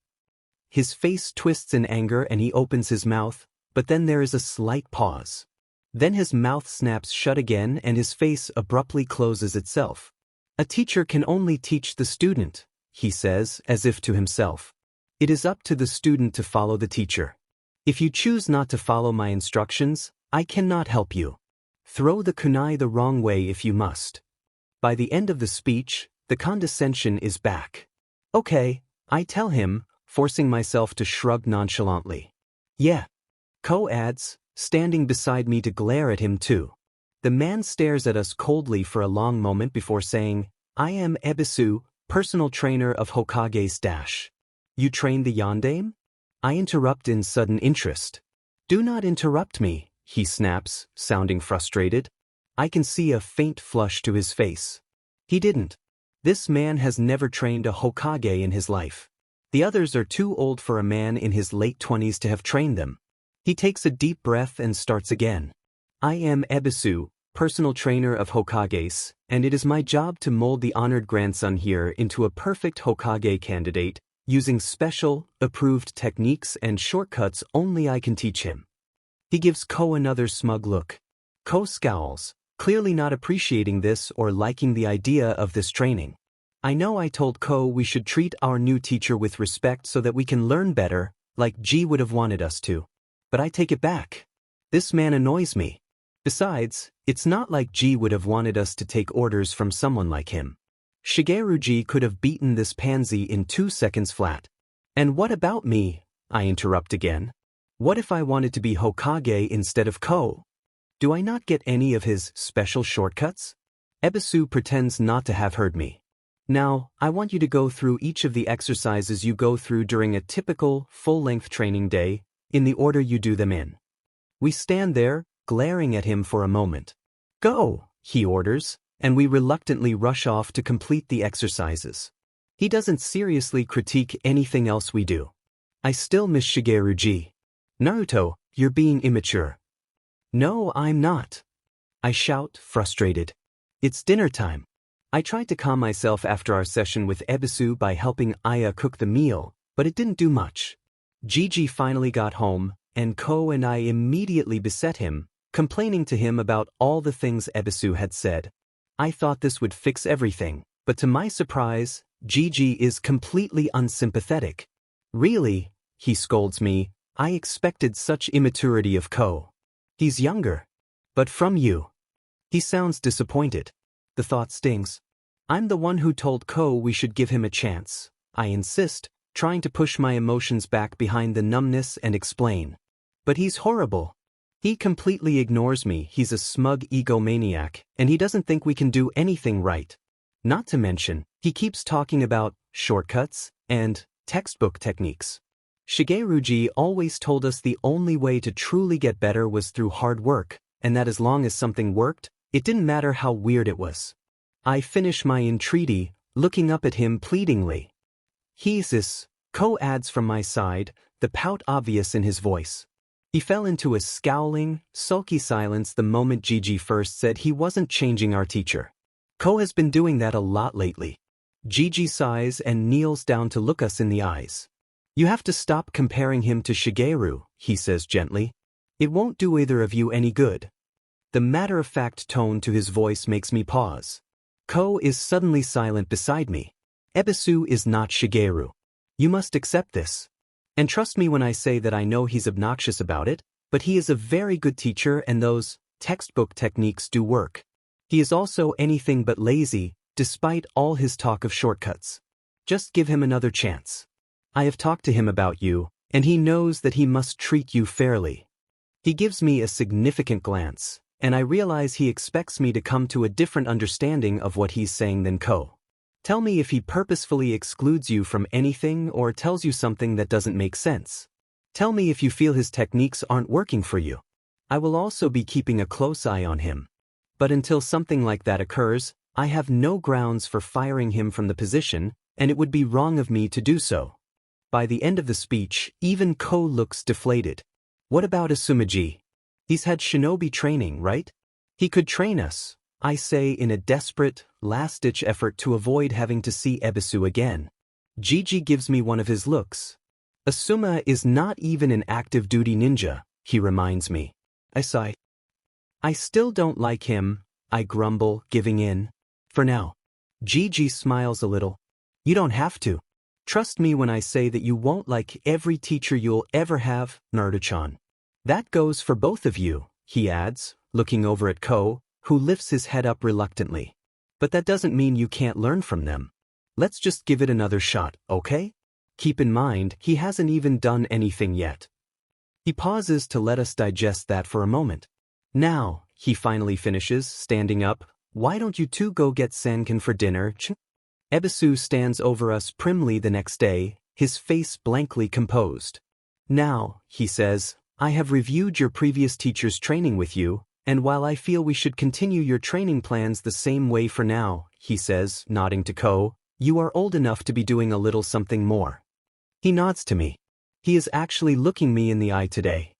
His face twists in anger and he opens his mouth, but then there is a slight pause. Then his mouth snaps shut again and his face abruptly closes itself. A teacher can only teach the student, he says, as if to himself. It is up to the student to follow the teacher. If you choose not to follow my instructions, I cannot help you. Throw the kunai the wrong way if you must. By the end of the speech, the condescension is back. Okay, I tell him, forcing myself to shrug nonchalantly. Yeah. Ko adds, standing beside me to glare at him too. The man stares at us coldly for a long moment before saying, I am Ebisu, personal trainer of Hokage's dash. You train the Yondaime? I interrupt in sudden interest. Do not interrupt me, he snaps, sounding frustrated. I can see a faint flush to his face. He didn't. This man has never trained a Hokage in his life. The others are too old for a man in his late 20s to have trained them. He takes a deep breath and starts again. I am Ebisu, personal trainer of Hokages, and it is my job to mold the honored grandson here into a perfect Hokage candidate, using special, approved techniques and shortcuts only I can teach him. He gives Ko another smug look. Ko scowls, clearly not appreciating this or liking the idea of this training. I know I told Ko we should treat our new teacher with respect so that we can learn better, like G would have wanted us to. But I take it back. This man annoys me. Besides, it's not like G would have wanted us to take orders from someone like him. Shigeru-ji could have beaten this pansy in 2 seconds flat. And what about me? I interrupt again. What if I wanted to be Hokage instead of Ko? Do I not get any of his special shortcuts? Ebisu pretends not to have heard me. Now, I want you to go through each of the exercises you go through during a typical, full-length training day, in the order you do them in. We stand there, glaring at him for a moment. Go, he orders, and we reluctantly rush off to complete the exercises. He doesn't seriously critique anything else we do. I still miss Shigeru-ji. Naruto, you're being immature. No, I'm not. I shout, frustrated. It's dinner time. I tried to calm myself after our session with Ebisu by helping Aya cook the meal, but it didn't do much. Gigi finally got home, and Ko and I immediately beset him, complaining to him about all the things Ebisu had said. I thought this would fix everything, but to my surprise, Gigi is completely unsympathetic. Really, he scolds me, I expected such immaturity of Ko. He's younger. But from you. He sounds disappointed. The thought stings. I'm the one who told Ko we should give him a chance. I insist, trying to push my emotions back behind the numbness and explain. But he's horrible. He completely ignores me. He's a smug egomaniac, and he doesn't think we can do anything right. Not to mention, he keeps talking about shortcuts and textbook techniques. Shigeruji always told us the only way to truly get better was through hard work, and that as long as something worked, it didn't matter how weird it was. I finish my entreaty, looking up at him pleadingly. He's this, Ko adds from my side, the pout obvious in his voice. He fell into a scowling, sulky silence the moment Gigi first said he wasn't changing our teacher. Ko has been doing that a lot lately. Gigi sighs and kneels down to look us in the eyes. You have to stop comparing him to Shigeru, he says gently. It won't do either of you any good. The matter-of-fact tone to his voice makes me pause. Ko is suddenly silent beside me. Ebisu is not Shigeru. You must accept this. And trust me when I say that I know he's obnoxious about it, but he is a very good teacher and those textbook techniques do work. He is also anything but lazy, despite all his talk of shortcuts. Just give him another chance. I have talked to him about you, and he knows that he must treat you fairly. He gives me a significant glance, and I realize he expects me to come to a different understanding of what he's saying than Ko. Tell me if he purposefully excludes you from anything or tells you something that doesn't make sense. Tell me if you feel his techniques aren't working for you. I will also be keeping a close eye on him. But until something like that occurs, I have no grounds for firing him from the position, and it would be wrong of me to do so. By the end of the speech, even Ko looks deflated. What about Uzumaki? He's had shinobi training, right? He could train us, I say in a desperate, last-ditch effort to avoid having to see Ebisu again. Gigi gives me one of his looks. Asuma is not even an active-duty ninja, he reminds me. I sigh. I still don't like him, I grumble, giving in. For now. Gigi smiles a little. You don't have to. Trust me when I say that you won't like every teacher you'll ever have, Naruto-chan. That goes for both of you, he adds, looking over at Ko, who lifts his head up reluctantly. But that doesn't mean you can't learn from them. Let's just give it another shot, okay? Keep in mind, he hasn't even done anything yet. He pauses to let us digest that for a moment. Now, he finally finishes, standing up, why don't you two go get Sankan for dinner? Ebisu stands over us primly the next day, his face blankly composed. Now, he says, I have reviewed your previous teacher's training with you, and while I feel we should continue your training plans the same way for now, he says, nodding to Ko, you are old enough to be doing a little something more. He nods to me. He is actually looking me in the eye today.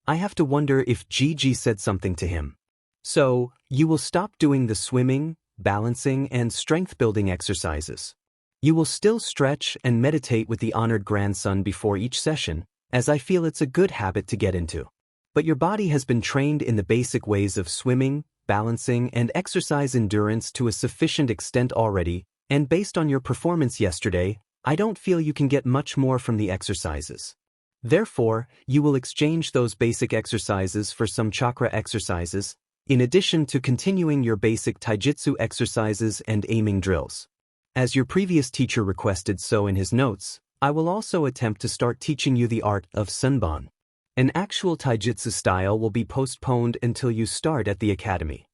I have to wonder if Gigi said something to him. So, you will stop doing the swimming, balancing, and strength-building exercises. You will still stretch and meditate with the honored grandson before each session, as I feel it's a good habit to get into. But your body has been trained in the basic ways of swimming, balancing, and exercise endurance to a sufficient extent already, and based on your performance yesterday, I don't feel you can get much more from the exercises. Therefore, you will exchange those basic exercises for some chakra exercises, in addition to continuing your basic taijutsu exercises and aiming drills. As your previous teacher requested so in his notes, I will also attempt to start teaching you the art of sunban. An actual taijutsu style will be postponed until you start at the academy.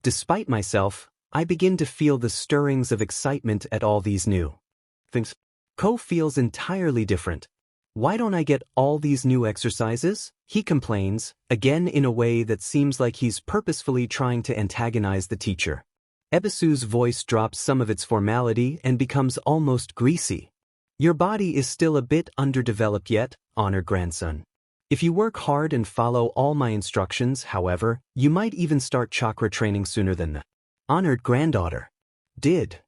Despite myself, I begin to feel the stirrings of excitement at all these new things. Ko feels entirely different. Why don't I get all these new exercises? He complains, again in a way that seems like he's purposefully trying to antagonize the teacher. Ebisu's voice drops some of its formality and becomes almost greasy. Your body is still a bit underdeveloped yet, honored grandson. If you work hard and follow all my instructions, however, you might even start chakra training sooner than the honored granddaughter. Did.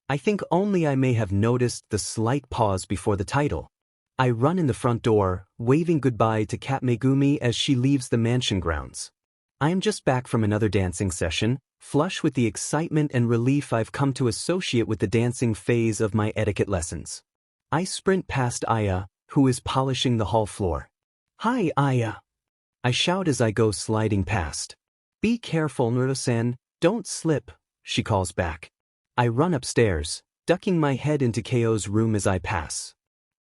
I think only I may have noticed the slight pause before the title. I run in the front door, waving goodbye to Kat Megumi as she leaves the mansion grounds. I am just back from another dancing session, flush with the excitement and relief I've come to associate with the dancing phase of my etiquette lessons. I sprint past Aya, who is polishing the hall floor. "Hi, Aya," I shout as I go sliding past. "Be careful, Naruto-san, don't slip," she calls back. I run upstairs, ducking my head into Ko's room as I pass.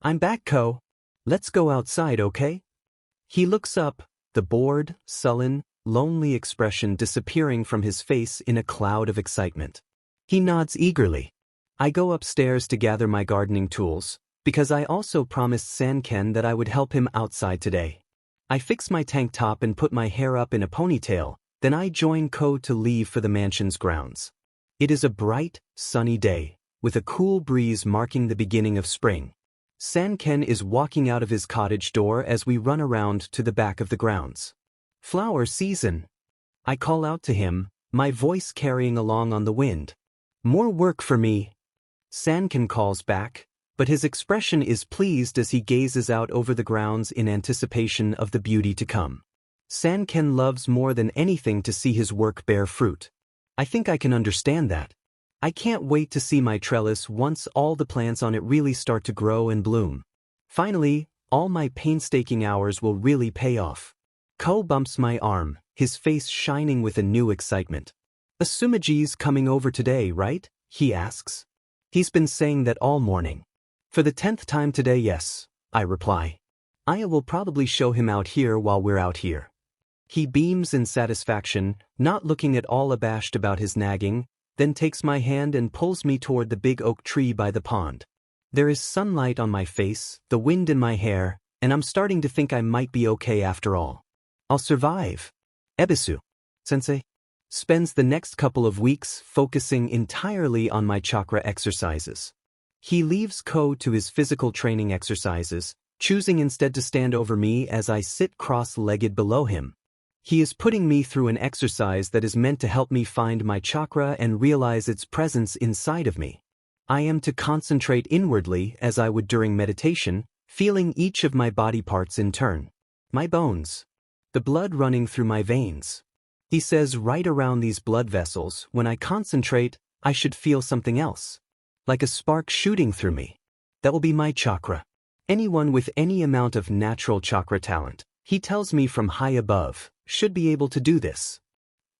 "I'm back, Ko. Let's go outside, okay?" He looks up, the bored, sullen, lonely expression disappearing from his face in a cloud of excitement. He nods eagerly. I go upstairs to gather my gardening tools, because I also promised Sanken that I would help him outside today. I fix my tank top and put my hair up in a ponytail, then I join Ko to leave for the mansion's grounds. It is a bright, sunny day, with a cool breeze marking the beginning of spring. Sanken is walking out of his cottage door as we run around to the back of the grounds. "Flower season," I call out to him, my voice carrying along on the wind. "More work for me," Sanken calls back, but his expression is pleased as he gazes out over the grounds in anticipation of the beauty to come. Sanken loves more than anything to see his work bear fruit. I think I can understand that. I can't wait to see my trellis once all the plants on it really start to grow and bloom. Finally, all my painstaking hours will really pay off. Ko bumps my arm, his face shining with a new excitement. "Asumaji's coming over today, right?" he asks. He's been saying that all morning. "For the 10th time today, yes," I reply. "Aya will probably show him out here while we're out here." He beams in satisfaction, not looking at all abashed about his nagging, then takes my hand and pulls me toward the big oak tree by the pond. There is sunlight on my face, the wind in my hair, and I'm starting to think I might be okay after all. I'll survive. Ebisu, sensei, spends the next couple of weeks focusing entirely on my chakra exercises. He leaves Ko to his physical training exercises, choosing instead to stand over me as I sit cross-legged below him. He is putting me through an exercise that is meant to help me find my chakra and realize its presence inside of me. I am to concentrate inwardly as I would during meditation, feeling each of my body parts in turn. My bones. The blood running through my veins. He says right around these blood vessels, when I concentrate, I should feel something else. Like a spark shooting through me. That will be my chakra. Anyone with any amount of natural chakra talent, he tells me from high above, should be able to do this.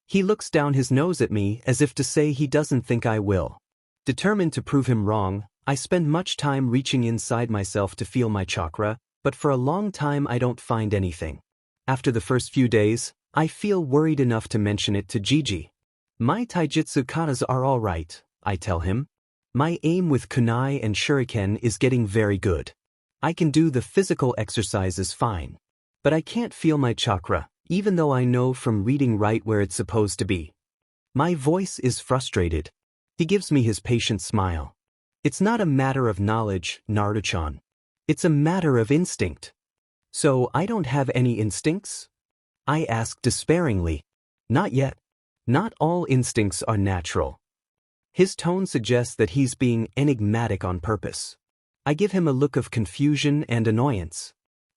He looks down his nose at me as if to say he doesn't think I will. Determined to prove him wrong, I spend much time reaching inside myself to feel my chakra, but for a long time I don't find anything. After the first few days, I feel worried enough to mention it to Gigi. My taijutsu katas are all right, I tell him. My aim with kunai and shuriken is getting very good. I can do the physical exercises fine. But I can't feel my chakra, even though I know from reading right where it's supposed to be. My voice is frustrated. He gives me his patient smile. It's not a matter of knowledge, Naruto-chan. It's a matter of instinct. So I don't have any instincts? I ask despairingly. Not yet. Not all instincts are natural. His tone suggests that he's being enigmatic on purpose. I give him a look of confusion and annoyance.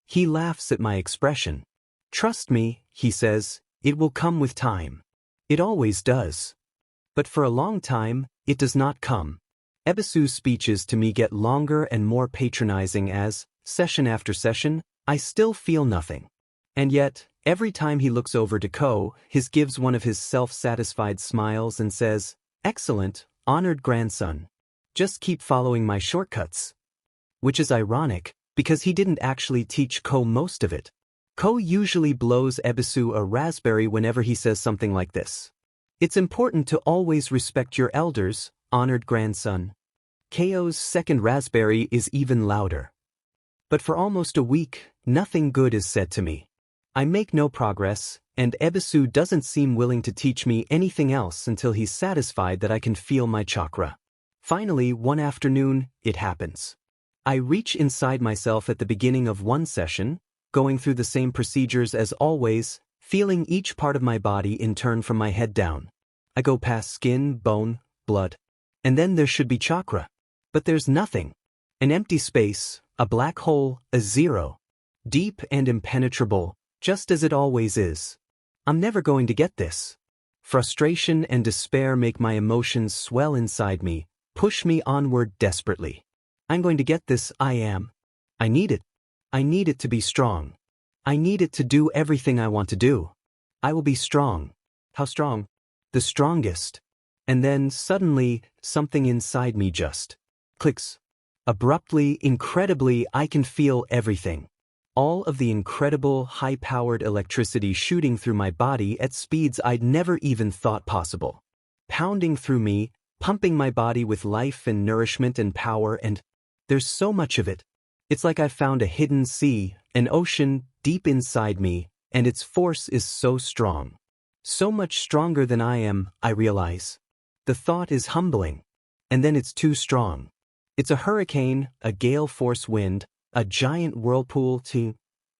He laughs at my expression. "Trust me," he says, "it will come with time. It always does." But for a long time, it does not come. Ebisu's speeches to me get longer and more patronizing as, session after session, I still feel nothing. And yet, every time he looks over to Ko, he gives one of his self-satisfied smiles and says, "Excellent, honored grandson. Just keep following my shortcuts." Which is ironic, because he didn't actually teach Ko most of it. Ko usually blows Ebisu a raspberry whenever he says something like this. It's important to always respect your elders, honored grandson. Ko's second raspberry is even louder. But for almost a week, nothing good is said to me. I make no progress, and Ebisu doesn't seem willing to teach me anything else until he's satisfied that I can feel my chakra. Finally, one afternoon, it happens. I reach inside myself at the beginning of one session, going through the same procedures as always, feeling each part of my body in turn from my head down. I go past skin, bone, blood. And then there should be chakra. But there's nothing. An empty space, a black hole, a zero. Deep and impenetrable, just as it always is. I'm never going to get this. Frustration and despair make my emotions swell inside me, push me onward desperately. I'm going to get this, I am. I need it. I need it to be strong. I need it to do everything I want to do. I will be strong. How strong? The strongest. And then, suddenly, something inside me just clicks. Abruptly, incredibly, I can feel everything. All of the incredible, high-powered electricity shooting through my body at speeds I'd never even thought possible. Pounding through me, pumping my body with life and nourishment and power, and there's so much of it. It's like I've found a hidden sea, an ocean, deep inside me, and its force is so strong. So much stronger than I am, I realize. The thought is humbling. And then it's too strong. It's a hurricane, a gale-force wind, a giant whirlpool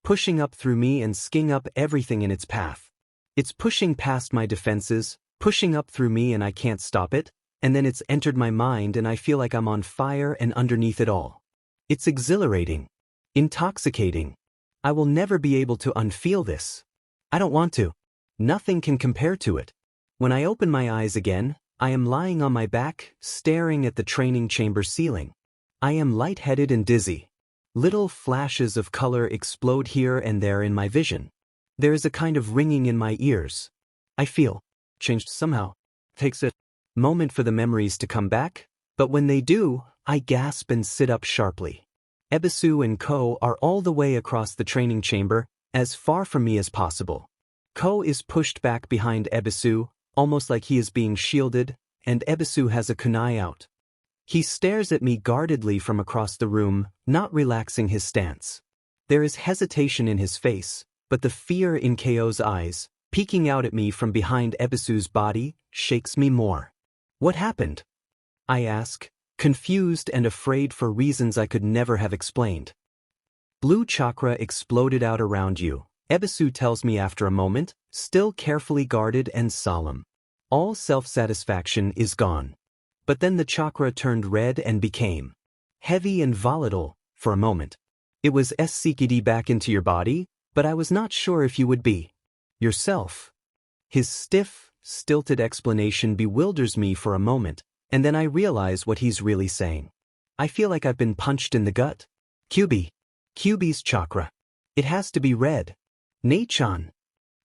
pushing up through me and skiing up everything in its path. It's pushing past my defenses, pushing up through me and I can't stop it, and then it's entered my mind and I feel like I'm on fire and underneath it all. It's exhilarating. Intoxicating. I will never be able to unfeel this. I don't want to. Nothing can compare to it. When I open my eyes again, I am lying on my back, staring at the training chamber ceiling. I am lightheaded and dizzy. Little flashes of color explode here and there in my vision. There is a kind of ringing in my ears. I feel changed somehow. Takes a moment for the memories to come back, but when they do, I gasp and sit up sharply. Ebisu and Ko are all the way across the training chamber, as far from me as possible. Ko is pushed back behind Ebisu, almost like he is being shielded, and Ebisu has a kunai out. He stares at me guardedly from across the room, not relaxing his stance. There is hesitation in his face, but the fear in Ko's eyes, peeking out at me from behind Ebisu's body, shakes me more. What happened? I ask, confused and afraid for reasons I could never have explained. Blue chakra exploded out around you, Ebisu tells me after a moment, still carefully guarded and solemn. All self-satisfaction is gone. But then the chakra turned red and became heavy and volatile for a moment. It was Sekidi back into your body, but I was not sure if you would be yourself. His stiff, stilted explanation bewilders me for a moment, and then I realize what he's really saying. I feel like I've been punched in the gut. Kyubi's chakra. It has to be red. Nei-chan.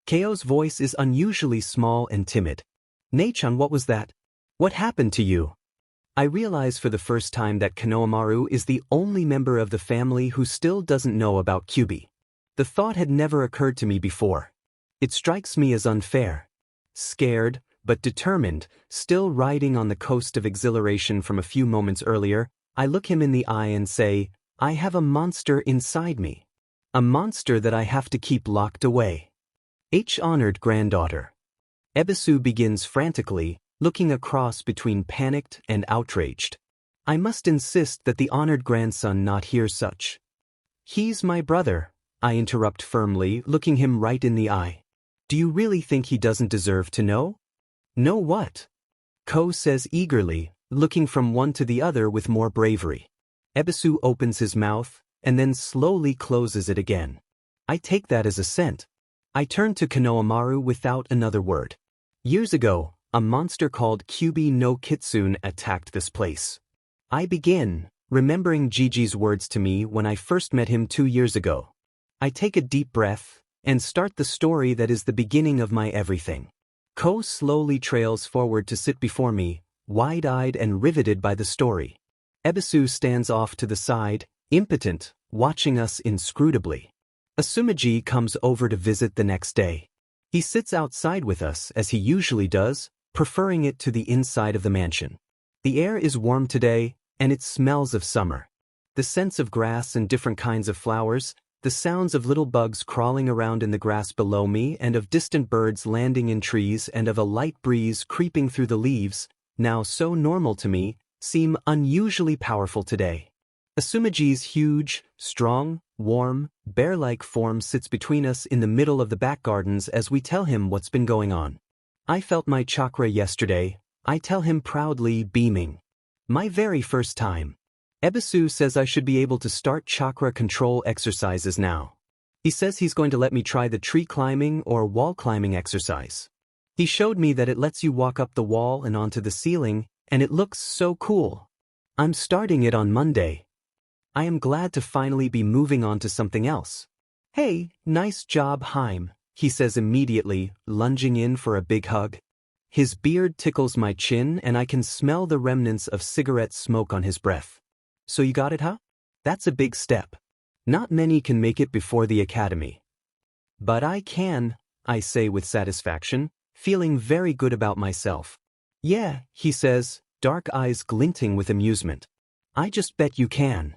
Ko's voice is unusually small and timid. Nei-chan, what was that? What happened to you? I realize for the first time that Konohamaru is the only member of the family who still doesn't know about Kyubi. The thought had never occurred to me before. It strikes me as unfair. Scared, but determined, still riding on the coast of exhilaration from a few moments earlier, I look him in the eye and say, I have a monster inside me. A monster that I have to keep locked away. Honored granddaughter. Ebisu begins frantically, looking across between panicked and outraged. I must insist that the honored grandson not hear such. He's my brother, I interrupt firmly, looking him right in the eye. Do you really think he doesn't deserve to know? Know what? Ko says eagerly, looking from one to the other with more bravery. Ebisu opens his mouth, and then slowly closes it again. I take that as assent. I turn to Konohamaru without another word. Years ago, a monster called Kyubi no Kitsune attacked this place. I begin, remembering Gigi's words to me when I first met him 2 years ago. I take a deep breath, and start the story that is the beginning of my everything. Ko slowly trails forward to sit before me, wide-eyed and riveted by the story. Ebisu stands off to the side, impotent, watching us inscrutably. Asumaji comes over to visit the next day. He sits outside with us, as he usually does, preferring it to the inside of the mansion. The air is warm today, and it smells of summer. The scents of grass and different kinds of flowers, the sounds of little bugs crawling around in the grass below me and of distant birds landing in trees and of a light breeze creeping through the leaves, now so normal to me, seem unusually powerful today. Asumaji's huge, strong, warm, bear-like form sits between us in the middle of the back gardens as we tell him what's been going on. I felt my chakra yesterday, I tell him proudly, beaming. My very first time. Ebisu says I should be able to start chakra control exercises now. He says he's going to let me try the tree climbing or wall climbing exercise. He showed me that it lets you walk up the wall and onto the ceiling, and it looks so cool. I'm starting it on Monday. I am glad to finally be moving on to something else. Hey, nice job, Haim, he says immediately, lunging in for a big hug. His beard tickles my chin and I can smell the remnants of cigarette smoke on his breath. So you got it, huh? That's a big step. Not many can make it before the academy. But I can, I say with satisfaction, feeling very good about myself. Yeah, he says, dark eyes glinting with amusement. I just bet you can.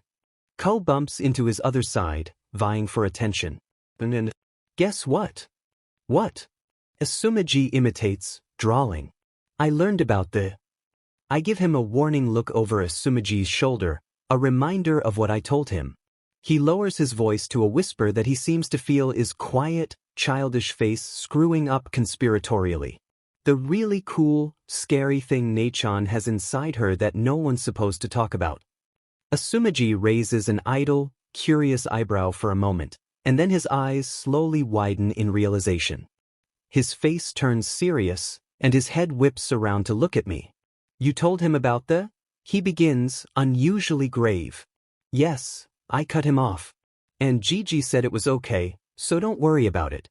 Ko bumps into his other side, vying for attention. And guess what? What? Asumaji imitates, drawling. I learned about the... I give him a warning look over Asumaji's shoulder, a reminder of what I told him. He lowers his voice to a whisper that he seems to feel is quiet, childish face screwing up conspiratorially. The really cool, scary thing Nei-chan has inside her that no one's supposed to talk about. Asumaji raises an idle, curious eyebrow for a moment, and then his eyes slowly widen in realization. His face turns serious, and his head whips around to look at me. You told him about the... He begins, unusually grave. Yes, I cut him off. And Gigi said it was okay, so don't worry about it.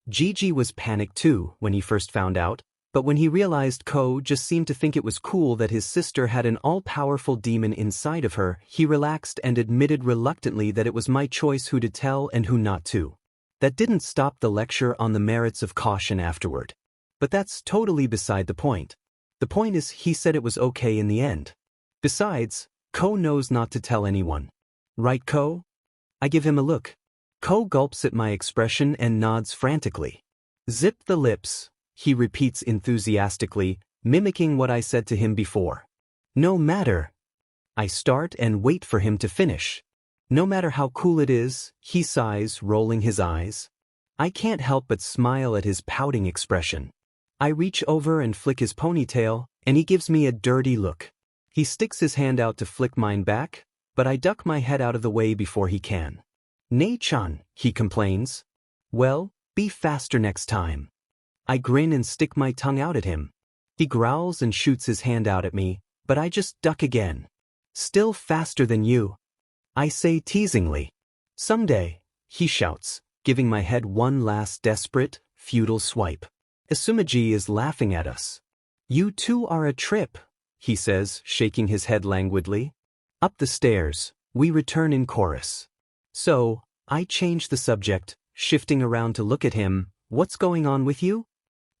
Gigi was panicked too when he first found out, but when he realized Ko just seemed to think it was cool that his sister had an all-powerful demon inside of her, he relaxed and admitted reluctantly that it was my choice who to tell and who not to. That didn't stop the lecture on the merits of caution afterward. But that's totally beside the point. The point is he said it was okay in the end. Besides, Ko knows not to tell anyone. Right, Ko? I give him a look. Ko gulps at my expression and nods frantically. Zip the lips, he repeats enthusiastically, mimicking what I said to him before. No matter. I start and wait for him to finish. No matter how cool it is, he sighs, rolling his eyes. I can't help but smile at his pouting expression. I reach over and flick his ponytail, and he gives me a dirty look. He sticks his hand out to flick mine back, but I duck my head out of the way before he can. Nei-chan, he complains. Well, be faster next time. I grin and stick my tongue out at him. He growls and shoots his hand out at me, but I just duck again. Still faster than you. I say teasingly. Someday, he shouts, giving my head one last desperate, futile swipe. Asumaji is laughing at us. You two are a trip, he says, shaking his head languidly. Up the stairs, we return in chorus. So, I change the subject, shifting around to look at him. What's going on with you?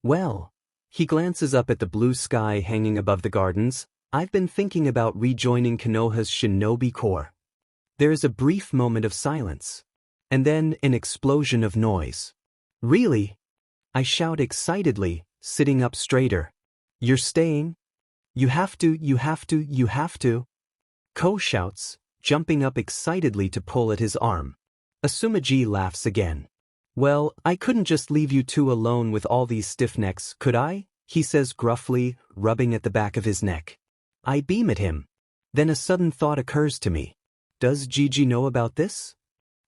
Well, he glances up at the blue sky hanging above the gardens. I've been thinking about rejoining Konoha's shinobi corps. There is a brief moment of silence. And then an explosion of noise. Really? I shout excitedly, sitting up straighter. You're staying? You have to, you have to, you have to. Ko shouts, jumping up excitedly to pull at his arm. Asumaji laughs again. Well, I couldn't just leave you two alone with all these stiff necks, could I? He says gruffly, rubbing at the back of his neck. I beam at him. Then a sudden thought occurs to me. Does Gigi know about this?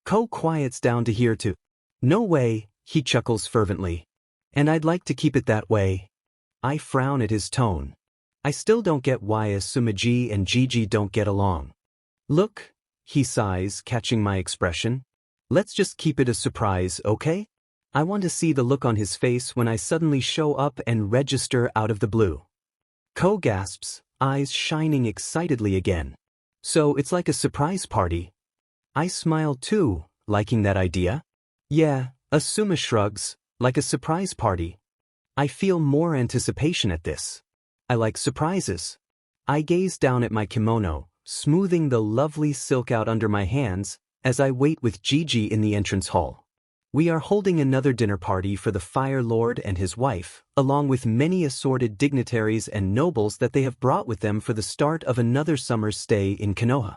Ko quiets down to hear too. No way, he chuckles fervently. And I'd like to keep it that way. I frown at his tone. I still don't get why Asumaji and Gigi don't get along. Look, he sighs, catching my expression. Let's just keep it a surprise, okay? I want to see the look on his face when I suddenly show up and register out of the blue. Ko gasps, eyes shining excitedly again. So it's like a surprise party. I smile too, liking that idea. Yeah, Asuma shrugs, like a surprise party. I feel more anticipation at this. I like surprises. I gaze down at my kimono, smoothing the lovely silk out under my hands, as I wait with Gigi in the entrance hall. We are holding another dinner party for the Fire Lord and his wife, along with many assorted dignitaries and nobles that they have brought with them for the start of another summer's stay in Konoha.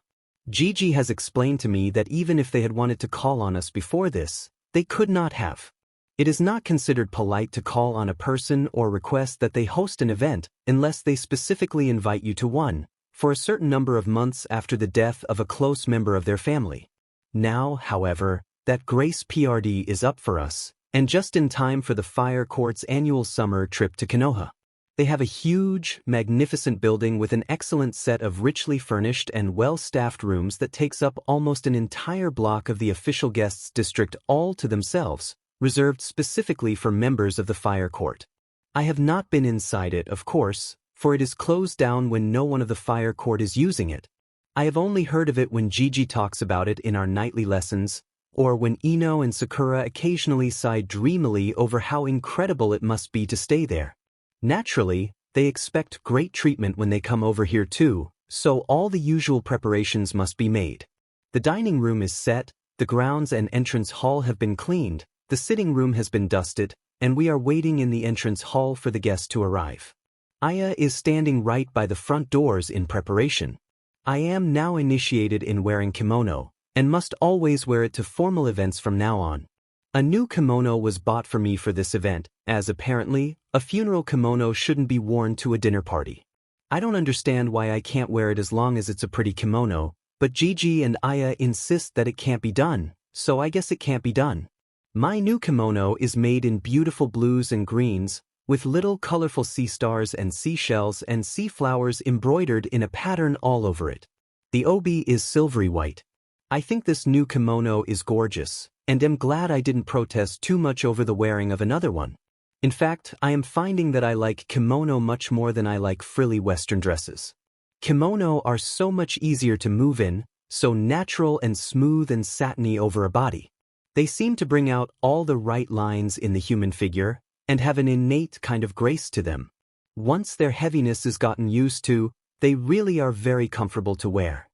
Gigi has explained to me that even if they had wanted to call on us before this, they could not have. It is not considered polite to call on a person or request that they host an event unless they specifically invite you to one, for a certain number of months after the death of a close member of their family. Now, however, that grace period is up for us, and just in time for the fire court's annual summer trip to Konoha. They have a huge, magnificent building with an excellent set of richly furnished and well-staffed rooms that takes up almost an entire block of the official guests district all to themselves, reserved specifically for members of the fire court. I have not been inside it, of course, for it is closed down when no one of the fire court is using it. I have only heard of it when Gigi talks about it in our nightly lessons, or when Ino and Sakura occasionally sigh dreamily over how incredible it must be to stay there. Naturally, they expect great treatment when they come over here too, so all the usual preparations must be made. The dining room is set, the grounds and entrance hall have been cleaned, the sitting room has been dusted, and we are waiting in the entrance hall for the guests to arrive. Aya is standing right by the front doors in preparation. I am now initiated in wearing kimono, and must always wear it to formal events from now on. A new kimono was bought for me for this event, as apparently, a funeral kimono shouldn't be worn to a dinner party. I don't understand why I can't wear it as long as it's a pretty kimono, but Gigi and Aya insist that it can't be done, so I guess it can't be done. My new kimono is made in beautiful blues and greens, with little colorful sea stars and seashells and sea flowers embroidered in a pattern all over it. The obi is silvery white. I think this new kimono is gorgeous, and am glad I didn't protest too much over the wearing of another one. In fact, I am finding that I like kimono much more than I like frilly Western dresses. Kimono are so much easier to move in, so natural and smooth and satiny over a body. They seem to bring out all the right lines in the human figure, and have an innate kind of grace to them. Once their heaviness is gotten used to, they really are very comfortable to wear.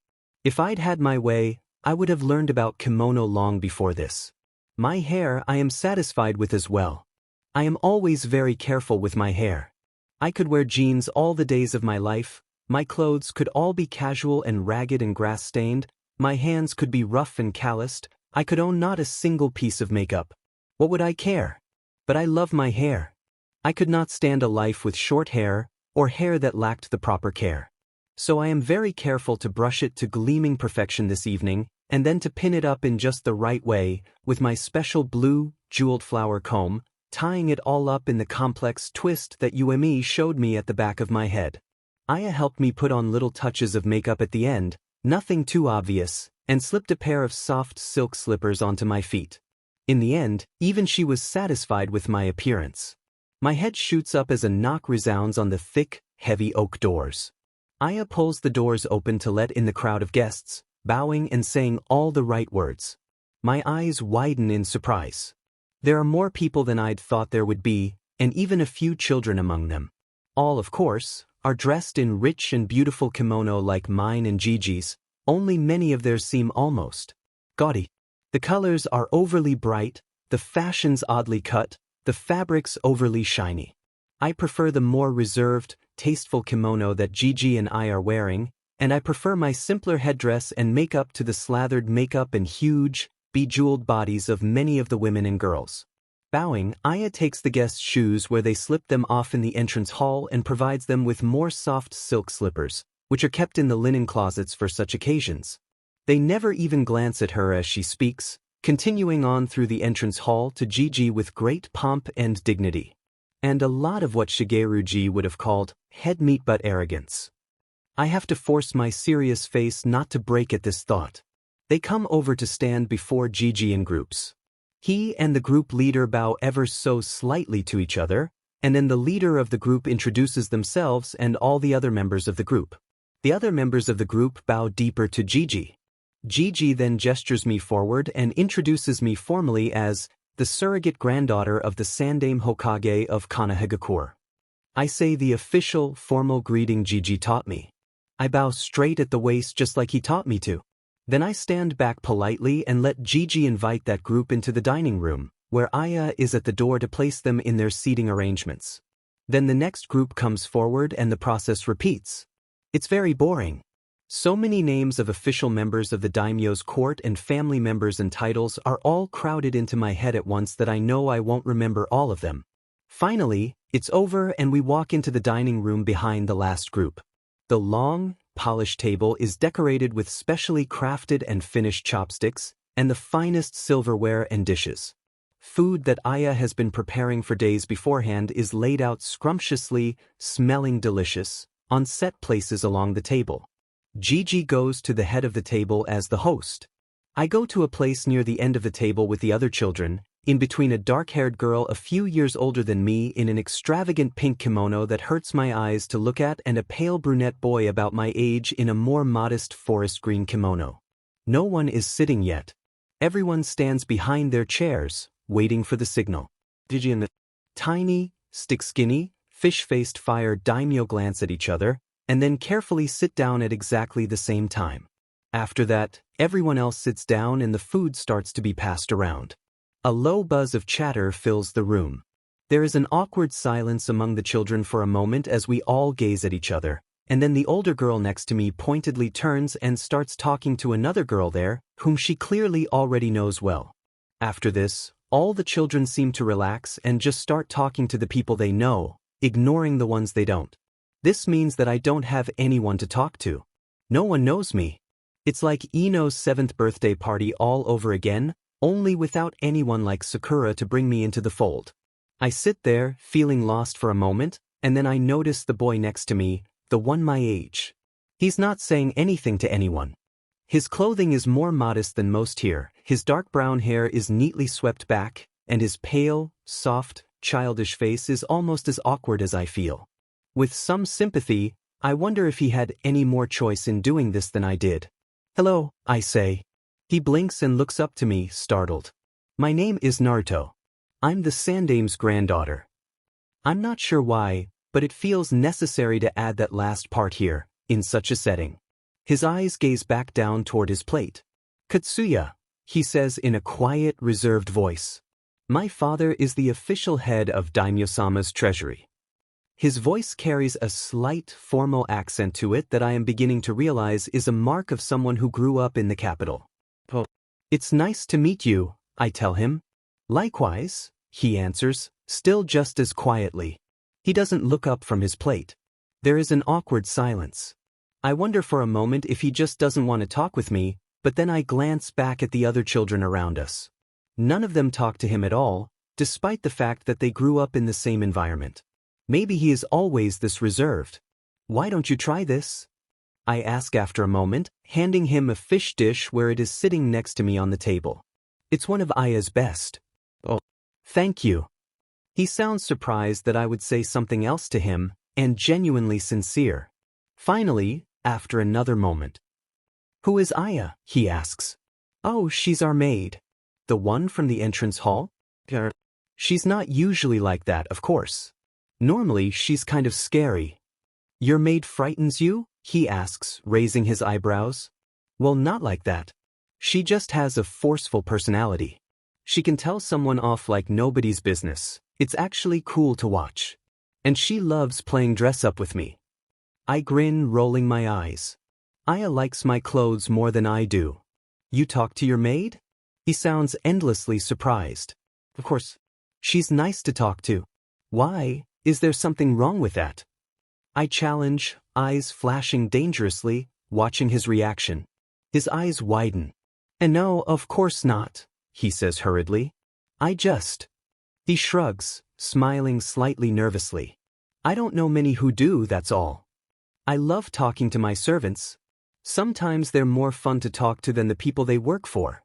If I'd had my way, I would have learned about kimono long before this. My hair I am satisfied with as well. I am always very careful with my hair. I could wear jeans all the days of my life, my clothes could all be casual and ragged and grass-stained, my hands could be rough and calloused, I could own not a single piece of makeup. What would I care? But I love my hair. I could not stand a life with short hair, or hair that lacked the proper care. So I am very careful to brush it to gleaming perfection this evening, and then to pin it up in just the right way, with my special blue, jeweled flower comb, tying it all up in the complex twist that Yumi showed me at the back of my head. Aya helped me put on little touches of makeup at the end, nothing too obvious, and slipped a pair of soft silk slippers onto my feet. In the end, even she was satisfied with my appearance. My head shoots up as a knock resounds on the thick, heavy oak doors. Aya pulls the doors open to let in the crowd of guests, bowing and saying all the right words. My eyes widen in surprise. There are more people than I'd thought there would be, and even a few children among them. All, of course, are dressed in rich and beautiful kimono like mine and Gigi's, only many of theirs seem almost gaudy. The colors are overly bright, the fashions oddly cut, the fabrics overly shiny. I prefer the more reserved, tasteful kimono that Gigi and I are wearing, and I prefer my simpler headdress and makeup to the slathered makeup and huge, bejeweled bodies of many of the women and girls. Bowing, Aya takes the guests' shoes where they slip them off in the entrance hall and provides them with more soft silk slippers, which are kept in the linen closets for such occasions. They never even glance at her as she speaks, continuing on through the entrance hall to Gigi with great pomp and dignity. And a lot of what Shigeruji would have called head meat but arrogance. I have to force my serious face not to break at this thought. They come over to stand before Gigi in groups. He and the group leader bow ever so slightly to each other, and then the leader of the group introduces themselves and all the other members of the group. The other members of the group bow deeper to Gigi. Gigi then gestures me forward and introduces me formally as the surrogate granddaughter of the Sandaime Hokage of Konohagakure. I say the official, formal greeting Gigi taught me. I bow straight at the waist just like he taught me to. Then I stand back politely and let Gigi invite that group into the dining room, where Aya is at the door to place them in their seating arrangements. Then the next group comes forward and the process repeats. It's very boring. So many names of official members of the daimyo's court and family members and titles are all crowded into my head at once that I know I won't remember all of them. Finally, it's over and we walk into the dining room behind the last group. The long, polished table is decorated with specially crafted and finished chopsticks and the finest silverware and dishes. Food that Aya has been preparing for days beforehand is laid out scrumptiously, smelling delicious, on set places along the table. Gigi goes to the head of the table as the host. I go to a place near the end of the table with the other children, in between a dark-haired girl a few years older than me in an extravagant pink kimono that hurts my eyes to look at and a pale brunette boy about my age in a more modest forest green kimono. No one is sitting yet. Everyone stands behind their chairs, waiting for the signal. Gigi and the tiny, stick-skinny, fish-faced fire daimyo glance at each other, and then carefully sit down at exactly the same time. After that, everyone else sits down and the food starts to be passed around. A low buzz of chatter fills the room. There is an awkward silence among the children for a moment as we all gaze at each other, and then the older girl next to me pointedly turns and starts talking to another girl there, whom she clearly already knows well. After this, all the children seem to relax and just start talking to the people they know, ignoring the ones they don't. This means that I don't have anyone to talk to. No one knows me. It's like Ino's 7th birthday party all over again, only without anyone like Sakura to bring me into the fold. I sit there, feeling lost for a moment, and then I notice the boy next to me, the one my age. He's not saying anything to anyone. His clothing is more modest than most here, his dark brown hair is neatly swept back, and his pale, soft, childish face is almost as awkward as I feel. With some sympathy, I wonder if he had any more choice in doing this than I did. "Hello," I say. He blinks and looks up to me, startled. "My name is Naruto. I'm the Sandame's granddaughter." I'm not sure why, but it feels necessary to add that last part here, in such a setting. His eyes gaze back down toward his plate. "Katsuya," he says in a quiet, reserved voice. "My father is the official head of Daimyo-sama's treasury." His voice carries a slight, formal accent to it that I am beginning to realize is a mark of someone who grew up in the capital. "Oh, it's nice to meet you," I tell him. "Likewise," he answers, still just as quietly. He doesn't look up from his plate. There is an awkward silence. I wonder for a moment if he just doesn't want to talk with me, but then I glance back at the other children around us. None of them talk to him at all, despite the fact that they grew up in the same environment. Maybe he is always this reserved. "Why don't you try this?" I ask after a moment, handing him a fish dish where it is sitting next to me on the table. It's one of Aya's best. "Oh, thank you." He sounds surprised that I would say something else to him, and genuinely sincere. Finally, after another moment. "Who is Aya?" he asks. "Oh, she's our maid." "The one from the entrance hall?" "She's not usually like that, of course. Normally, she's kind of scary." "Your maid frightens you?" he asks, raising his eyebrows. "Well, not like that. She just has a forceful personality. She can tell someone off like nobody's business. It's actually cool to watch. And she loves playing dress-up with me." I grin, rolling my eyes. Aya likes my clothes more than I do. "You talk to your maid?" He sounds endlessly surprised. "Of course. She's nice to talk to." "Why? Is there something wrong with that?" I challenge, eyes flashing dangerously, watching his reaction. His eyes widen. "And no, of course not," he says hurriedly. "I just..." He shrugs, smiling slightly nervously. "I don't know many who do, that's all. I love talking to my servants. Sometimes they're more fun to talk to than the people they work for."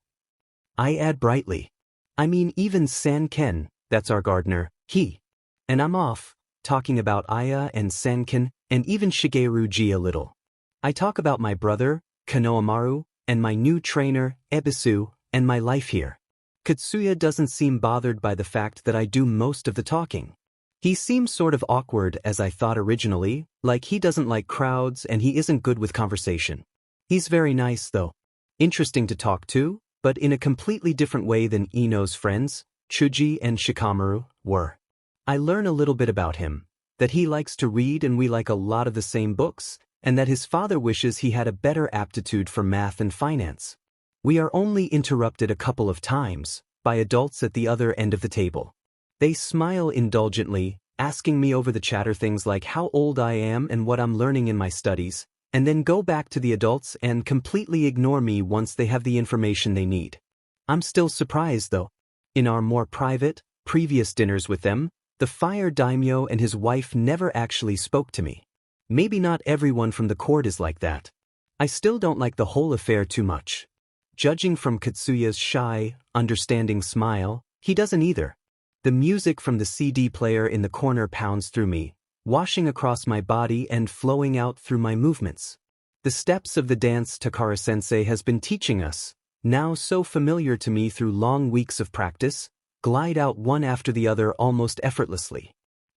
I add brightly. "I mean even San-ken, that's our gardener, he." And I'm off, talking about Aya and San-ken, and even Shigeru-ji a little. I talk about my brother, Konohamaru, and my new trainer, Ebisu, and my life here. Katsuya doesn't seem bothered by the fact that I do most of the talking. He seems sort of awkward as I thought originally, like he doesn't like crowds and he isn't good with conversation. He's very nice though. Interesting to talk to, but in a completely different way than Ino's friends, Chuji and Shikamaru, were. I learn a little bit about him, that he likes to read and we like a lot of the same books, and that his father wishes he had a better aptitude for math and finance. We are only interrupted a couple of times, by adults at the other end of the table. They smile indulgently, asking me over the chatter things like how old I am and what I'm learning in my studies, and then go back to the adults and completely ignore me once they have the information they need. I'm still surprised though. In our more private, previous dinners with them, the fire daimyo and his wife never actually spoke to me. Maybe not everyone from the court is like that. I still don't like the whole affair too much. Judging from Katsuya's shy, understanding smile, he doesn't either. The music from the CD player in the corner pounds through me, washing across my body and flowing out through my movements. The steps of the dance Takara-sensei has been teaching us, now so familiar to me through long weeks of practice, glide out one after the other almost effortlessly.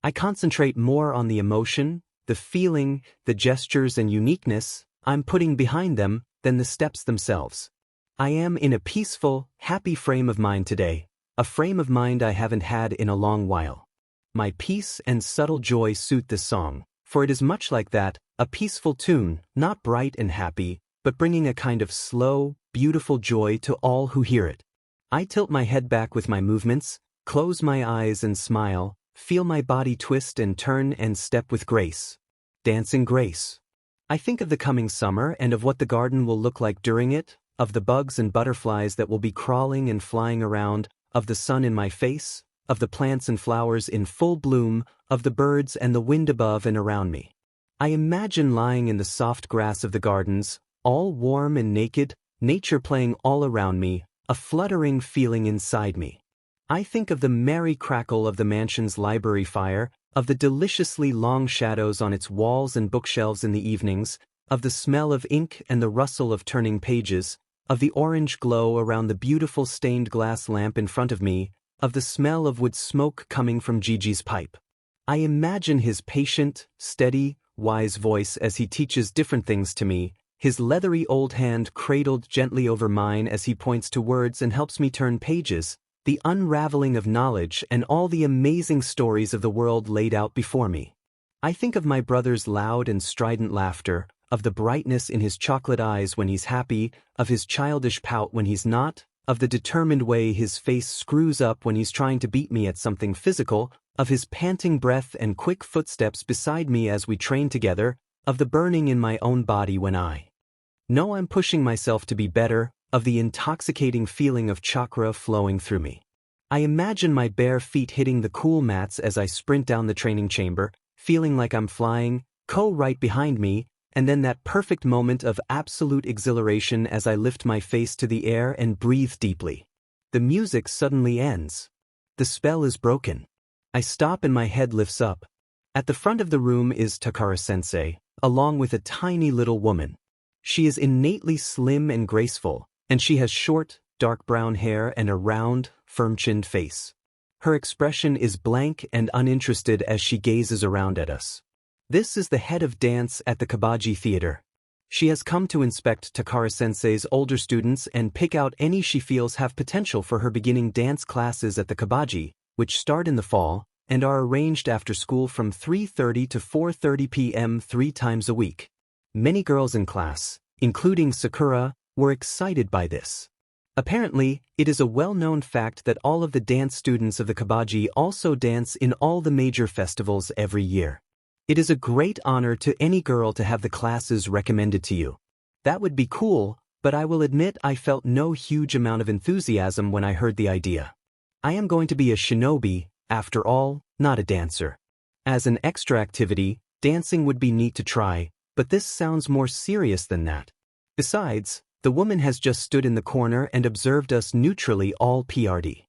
I concentrate more on the emotion, the feeling, the gestures and uniqueness I'm putting behind them than the steps themselves. I am in a peaceful, happy frame of mind today, a frame of mind I haven't had in a long while. My peace and subtle joy suit this song, for it is much like that, a peaceful tune, not bright and happy, but bringing a kind of slow, beautiful joy to all who hear it. I tilt my head back with my movements, close my eyes and smile, feel my body twist and turn and step with grace. Dancing grace. I think of the coming summer and of what the garden will look like during it, of the bugs and butterflies that will be crawling and flying around, of the sun in my face, of the plants and flowers in full bloom, of the birds and the wind above and around me. I imagine lying in the soft grass of the gardens, all warm and naked, nature playing all around me, a fluttering feeling inside me. I think of the merry crackle of the mansion's library fire, of the deliciously long shadows on its walls and bookshelves in the evenings, of the smell of ink and the rustle of turning pages, of the orange glow around the beautiful stained glass lamp in front of me, of the smell of wood smoke coming from Gigi's pipe. I imagine his patient, steady, wise voice as he teaches different things to me, his leathery old hand cradled gently over mine as he points to words and helps me turn pages, the unraveling of knowledge and all the amazing stories of the world laid out before me. I think of my brother's loud and strident laughter, of the brightness in his chocolate eyes when he's happy, of his childish pout when he's not, of the determined way his face screws up when he's trying to beat me at something physical, of his panting breath and quick footsteps beside me as we train together, of the burning in my own body when I know I'm pushing myself to be better, of the intoxicating feeling of chakra flowing through me. I imagine my bare feet hitting the cool mats as I sprint down the training chamber, feeling like I'm flying, Ko right behind me, and then that perfect moment of absolute exhilaration as I lift my face to the air and breathe deeply. The music suddenly ends. The spell is broken. I stop and my head lifts up. At the front of the room is Takara-sensei, along with a tiny little woman. She is innately slim and graceful, and she has short, dark brown hair and a round, firm-chinned face. Her expression is blank and uninterested as she gazes around at us. This is the head of dance at the Kabaji Theater. She has come to inspect Takara-sensei's older students and pick out any she feels have potential for her beginning dance classes at the Kabaji, which start in the fall and are arranged after school from 3:30 to 4:30 p.m. 3 times a week. Many girls in class, including Sakura, were excited by this. Apparently, it is a well-known fact that all of the dance students of the Kabaji also dance in all the major festivals every year. It is a great honor to any girl to have the classes recommended to you. That would be cool, but I will admit I felt no huge amount of enthusiasm when I heard the idea. I am going to be a shinobi, after all, not a dancer. As an extra activity, dancing would be neat to try, but this sounds more serious than that. Besides, the woman has just stood in the corner and observed us neutrally all PRD.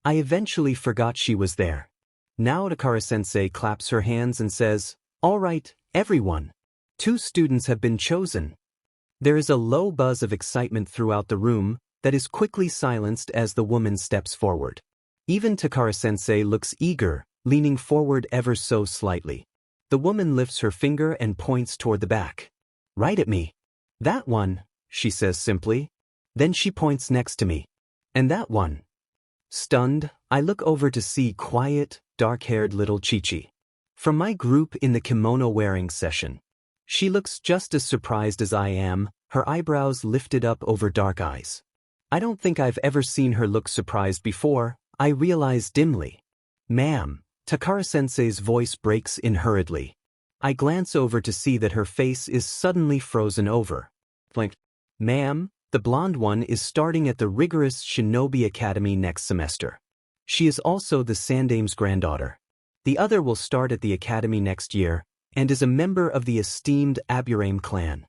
I eventually forgot she was there. Now Takara-sensei claps her hands and says, "All right, everyone. 2 students have been chosen." There is a low buzz of excitement throughout the room that is quickly silenced as the woman steps forward. Even Takara-sensei looks eager, leaning forward ever so slightly. The woman lifts her finger and points toward the back. "Right at me." "That one," she says simply. Then she points next to me. "And that one." Stunned, I look over to see quiet, dark-haired little Chichi. From my group in the kimono-wearing session. She looks just as surprised as I am, her eyebrows lifted up over dark eyes. I don't think I've ever seen her look surprised before, I realize dimly. "Ma'am," Takara-sensei's voice breaks in hurriedly. I glance over to see that her face is suddenly frozen over. Blank. Ma'am, the blonde one is starting at the rigorous Shinobi Academy next semester. She is also the Sandame's granddaughter. The other will start at the academy next year, and is a member of the esteemed Aburame clan.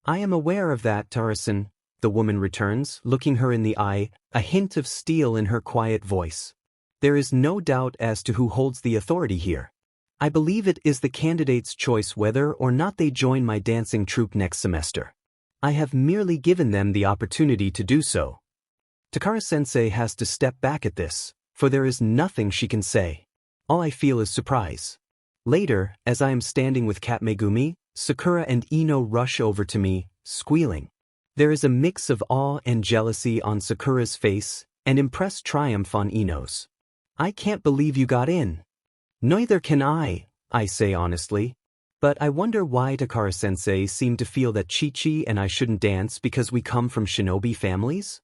I am aware of that, Tarasan, the woman returns, looking her in the eye, a hint of steel in her quiet voice. There is no doubt as to who holds the authority here. I believe it is the candidate's choice whether or not they join my dancing troupe next semester. I have merely given them the opportunity to do so. Takara-sensei has to step back at this, for there is nothing she can say. All I feel is surprise. Later, as I am standing with Kat Megumi, Sakura and Ino rush over to me, squealing. There is a mix of awe and jealousy on Sakura's face, and impressed triumph on Ino's. I can't believe you got in. Neither can I say honestly. But I wonder why Takara-sensei seemed to feel that Chi-Chi and I shouldn't dance because we come from shinobi families?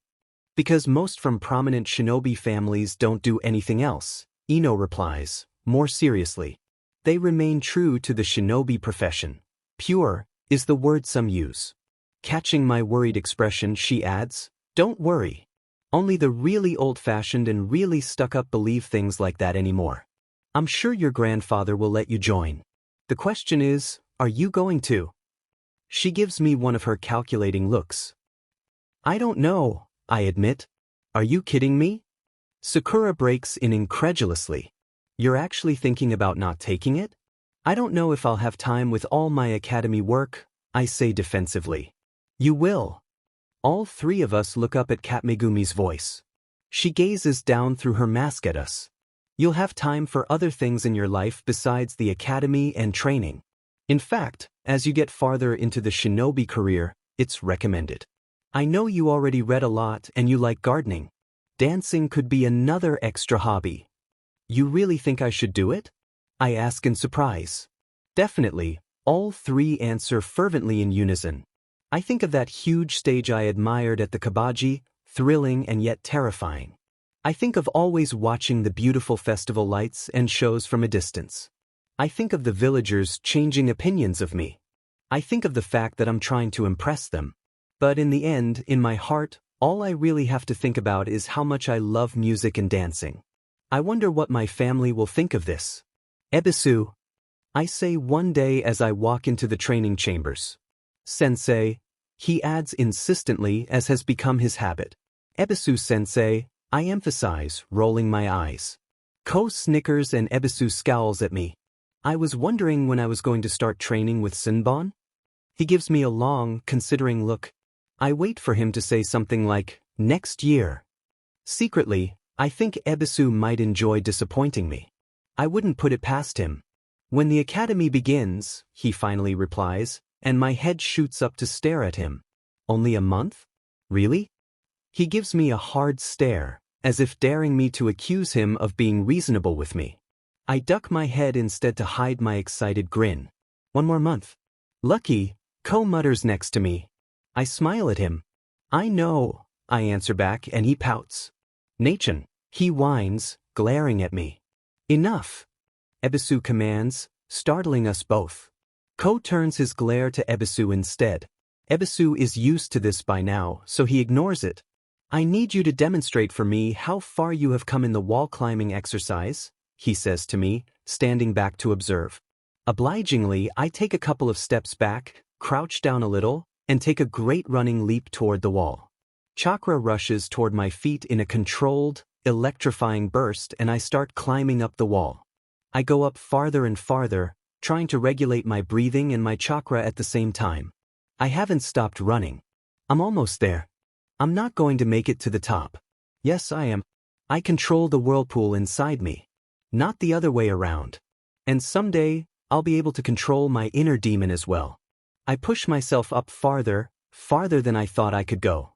Because most from prominent shinobi families don't do anything else, Ino replies, more seriously. They remain true to the shinobi profession. Pure is the word some use. Catching my worried expression, she adds, don't worry. Only the really old-fashioned and really stuck-up believe things like that anymore. I'm sure your grandfather will let you join. The question is, are you going to? She gives me one of her calculating looks. I don't know, I admit. Are you kidding me? Sakura breaks in incredulously. You're actually thinking about not taking it? I don't know if I'll have time with all my academy work, I say defensively. You will. All three of us look up at Kat Megumi's voice. She gazes down through her mask at us. You'll have time for other things in your life besides the academy and training. In fact, as you get farther into the shinobi career, it's recommended. I know you already read a lot and you like gardening. Dancing could be another extra hobby. You really think I should do it? I ask in surprise. Definitely, all three answer fervently in unison. I think of that huge stage I admired at the Kabaji, thrilling and yet terrifying. I think of always watching the beautiful festival lights and shows from a distance. I think of the villagers changing opinions of me. I think of the fact that I'm trying to impress them. But in the end, in my heart, all I really have to think about is how much I love music and dancing. I wonder what my family will think of this. Ebisu, I say one day as I walk into the training chambers. Sensei, he adds insistently as has become his habit. Ebisu-sensei, I emphasize, rolling my eyes. Ko snickers and Ebisu scowls at me. I was wondering when I was going to start training with Sinbon. He gives me a long, considering look. I wait for him to say something like, next year. Secretly, I think Ebisu might enjoy disappointing me. I wouldn't put it past him. When the academy begins, he finally replies, and my head shoots up to stare at him. Only a month? Really? He gives me a hard stare, as if daring me to accuse him of being reasonable with me. I duck my head instead to hide my excited grin. One more month. Lucky, Ko mutters next to me. I smile at him. I know, I answer back, and he pouts. Nachan, he whines, glaring at me. Enough, Ebisu commands, startling us both. Ko turns his glare to Ebisu instead. Ebisu is used to this by now, so he ignores it. I need you to demonstrate for me how far you have come in the wall climbing exercise, he says to me, standing back to observe. Obligingly, I take a couple of steps back, crouch down a little, and take a great running leap toward the wall. Chakra rushes toward my feet in a controlled, electrifying burst and I start climbing up the wall. I go up farther and farther, trying to regulate my breathing and my chakra at the same time. I haven't stopped running. I'm almost there. I'm not going to make it to the top. Yes, I am. I control the whirlpool inside me. Not the other way around. And someday, I'll be able to control my inner demon as well. I push myself up farther, farther than I thought I could go.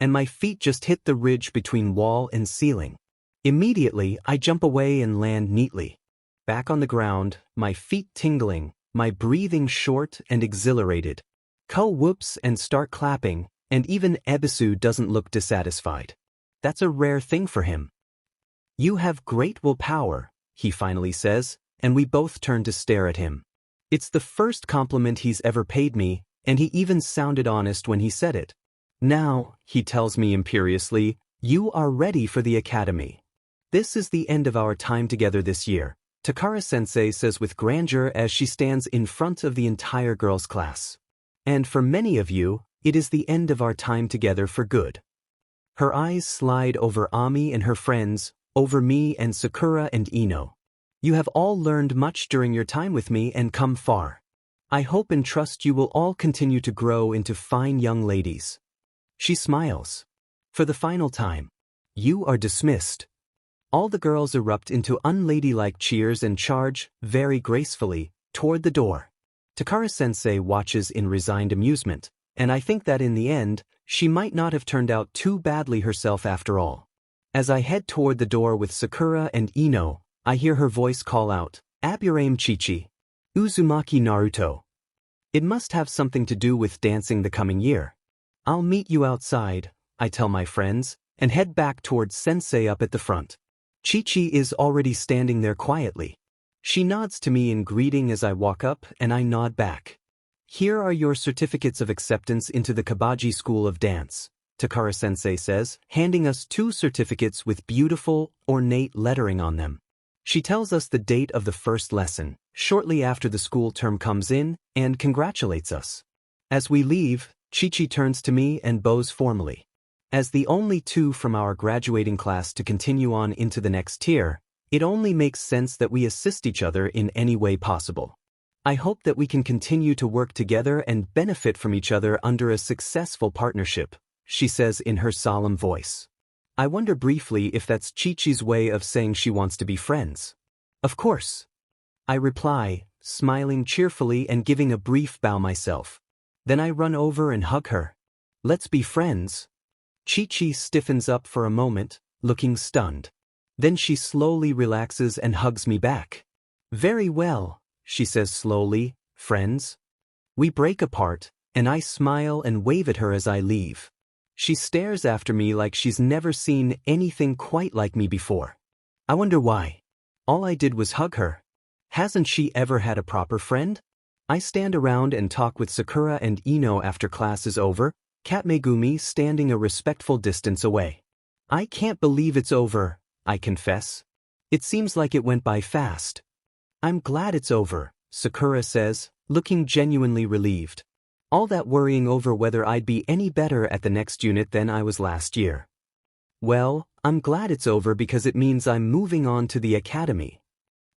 And my feet just hit the ridge between wall and ceiling. Immediately, I jump away and land neatly. Back on the ground, my feet tingling, my breathing short and exhilarated. Ko whoops and start clapping, and even Ebisu doesn't look dissatisfied. That's a rare thing for him. You have great willpower, he finally says, and we both turn to stare at him. It's the first compliment he's ever paid me, and he even sounded honest when he said it. Now, he tells me imperiously, you are ready for the academy. This is the end of our time together this year, Takara-sensei says with grandeur as she stands in front of the entire girls' class. And for many of you, it is the end of our time together for good. Her eyes slide over Ami and her friends, over me and Sakura and Ino. You have all learned much during your time with me and come far. I hope and trust you will all continue to grow into fine young ladies. She smiles. For the final time. You are dismissed. All the girls erupt into unladylike cheers and charge, very gracefully, toward the door. Takara-sensei watches in resigned amusement, and I think that in the end, she might not have turned out too badly herself after all. As I head toward the door with Sakura and Ino, I hear her voice call out, Aburame Chichi. Uzumaki Naruto. It must have something to do with dancing the coming year. I'll meet you outside, I tell my friends, and head back towards Sensei up at the front. Chichi is already standing there quietly. She nods to me in greeting as I walk up, and I nod back. Here are your certificates of acceptance into the Kabaji School of Dance, Takara-sensei says, handing us 2 certificates with beautiful, ornate lettering on them. She tells us the date of the first lesson, shortly after the school term comes in, and congratulates us. As we leave, Chichi turns to me and bows formally. As the only 2 from our graduating class to continue on into the next tier, it only makes sense that we assist each other in any way possible. I hope that we can continue to work together and benefit from each other under a successful partnership, she says in her solemn voice. I wonder briefly if that's Chi-Chi's way of saying she wants to be friends. Of course. I reply, smiling cheerfully and giving a brief bow myself. Then I run over and hug her. Let's be friends. Chi-Chi stiffens up for a moment, looking stunned. Then she slowly relaxes and hugs me back. Very well, she says slowly, friends. We break apart, and I smile and wave at her as I leave. She stares after me like she's never seen anything quite like me before. I wonder why. All I did was hug her. Hasn't she ever had a proper friend? I stand around and talk with Sakura and Ino after class is over, Kat Megumi standing a respectful distance away. I can't believe it's over, I confess. It seems like it went by fast. I'm glad it's over, Sakura says, looking genuinely relieved. All that worrying over whether I'd be any better at the next unit than I was last year. Well, I'm glad it's over because it means I'm moving on to the academy.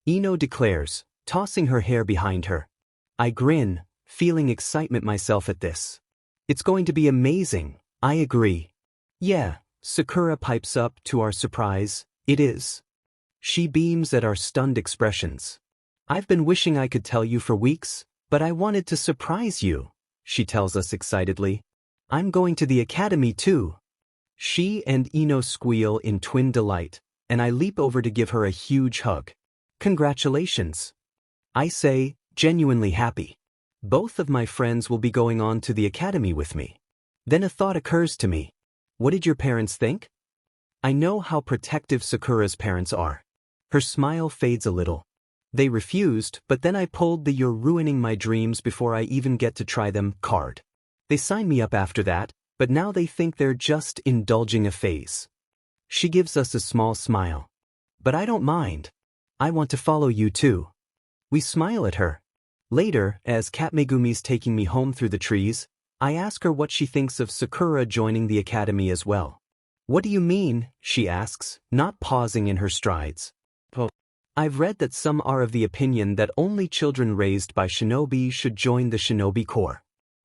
Ino declares, tossing her hair behind her. I grin, feeling excitement myself at this. It's going to be amazing, I agree. Yeah, Sakura pipes up to our surprise, it is. She beams at our stunned expressions. I've been wishing I could tell you for weeks, but I wanted to surprise you. She tells us excitedly. I'm going to the academy too. She and Ino squeal in twin delight, and I leap over to give her a huge hug. Congratulations. I say, genuinely happy. Both of my friends will be going on to the academy with me. Then a thought occurs to me. What did your parents think? I know how protective Sakura's parents are. Her smile fades a little. They refused, but then I pulled the "you're ruining my dreams before I even get to try them" card. They signed me up after that, but now they think they're just indulging a phase. She gives us a small smile. But I don't mind. I want to follow you too. We smile at her. Later, as Kat Megumi's taking me home through the trees, I ask her what she thinks of Sakura joining the academy as well. What do you mean? She asks, not pausing in her strides. I've read that some are of the opinion that only children raised by shinobi should join the shinobi corps.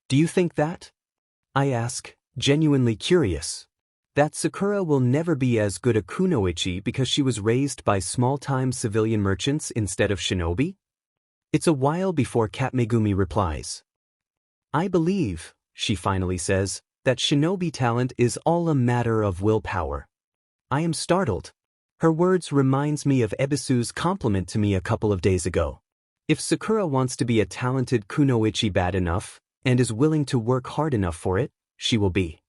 Do you think that? I ask, genuinely curious. That Sakura will never be as good a kunoichi because she was raised by small-time civilian merchants instead of shinobi? It's a while before Kat Megumi replies. I believe, she finally says, that shinobi talent is all a matter of willpower. I am startled. Her words reminds me of Ebisu's compliment to me a couple of days ago. If Sakura wants to be a talented kunoichi bad enough, and is willing to work hard enough for it, she will be.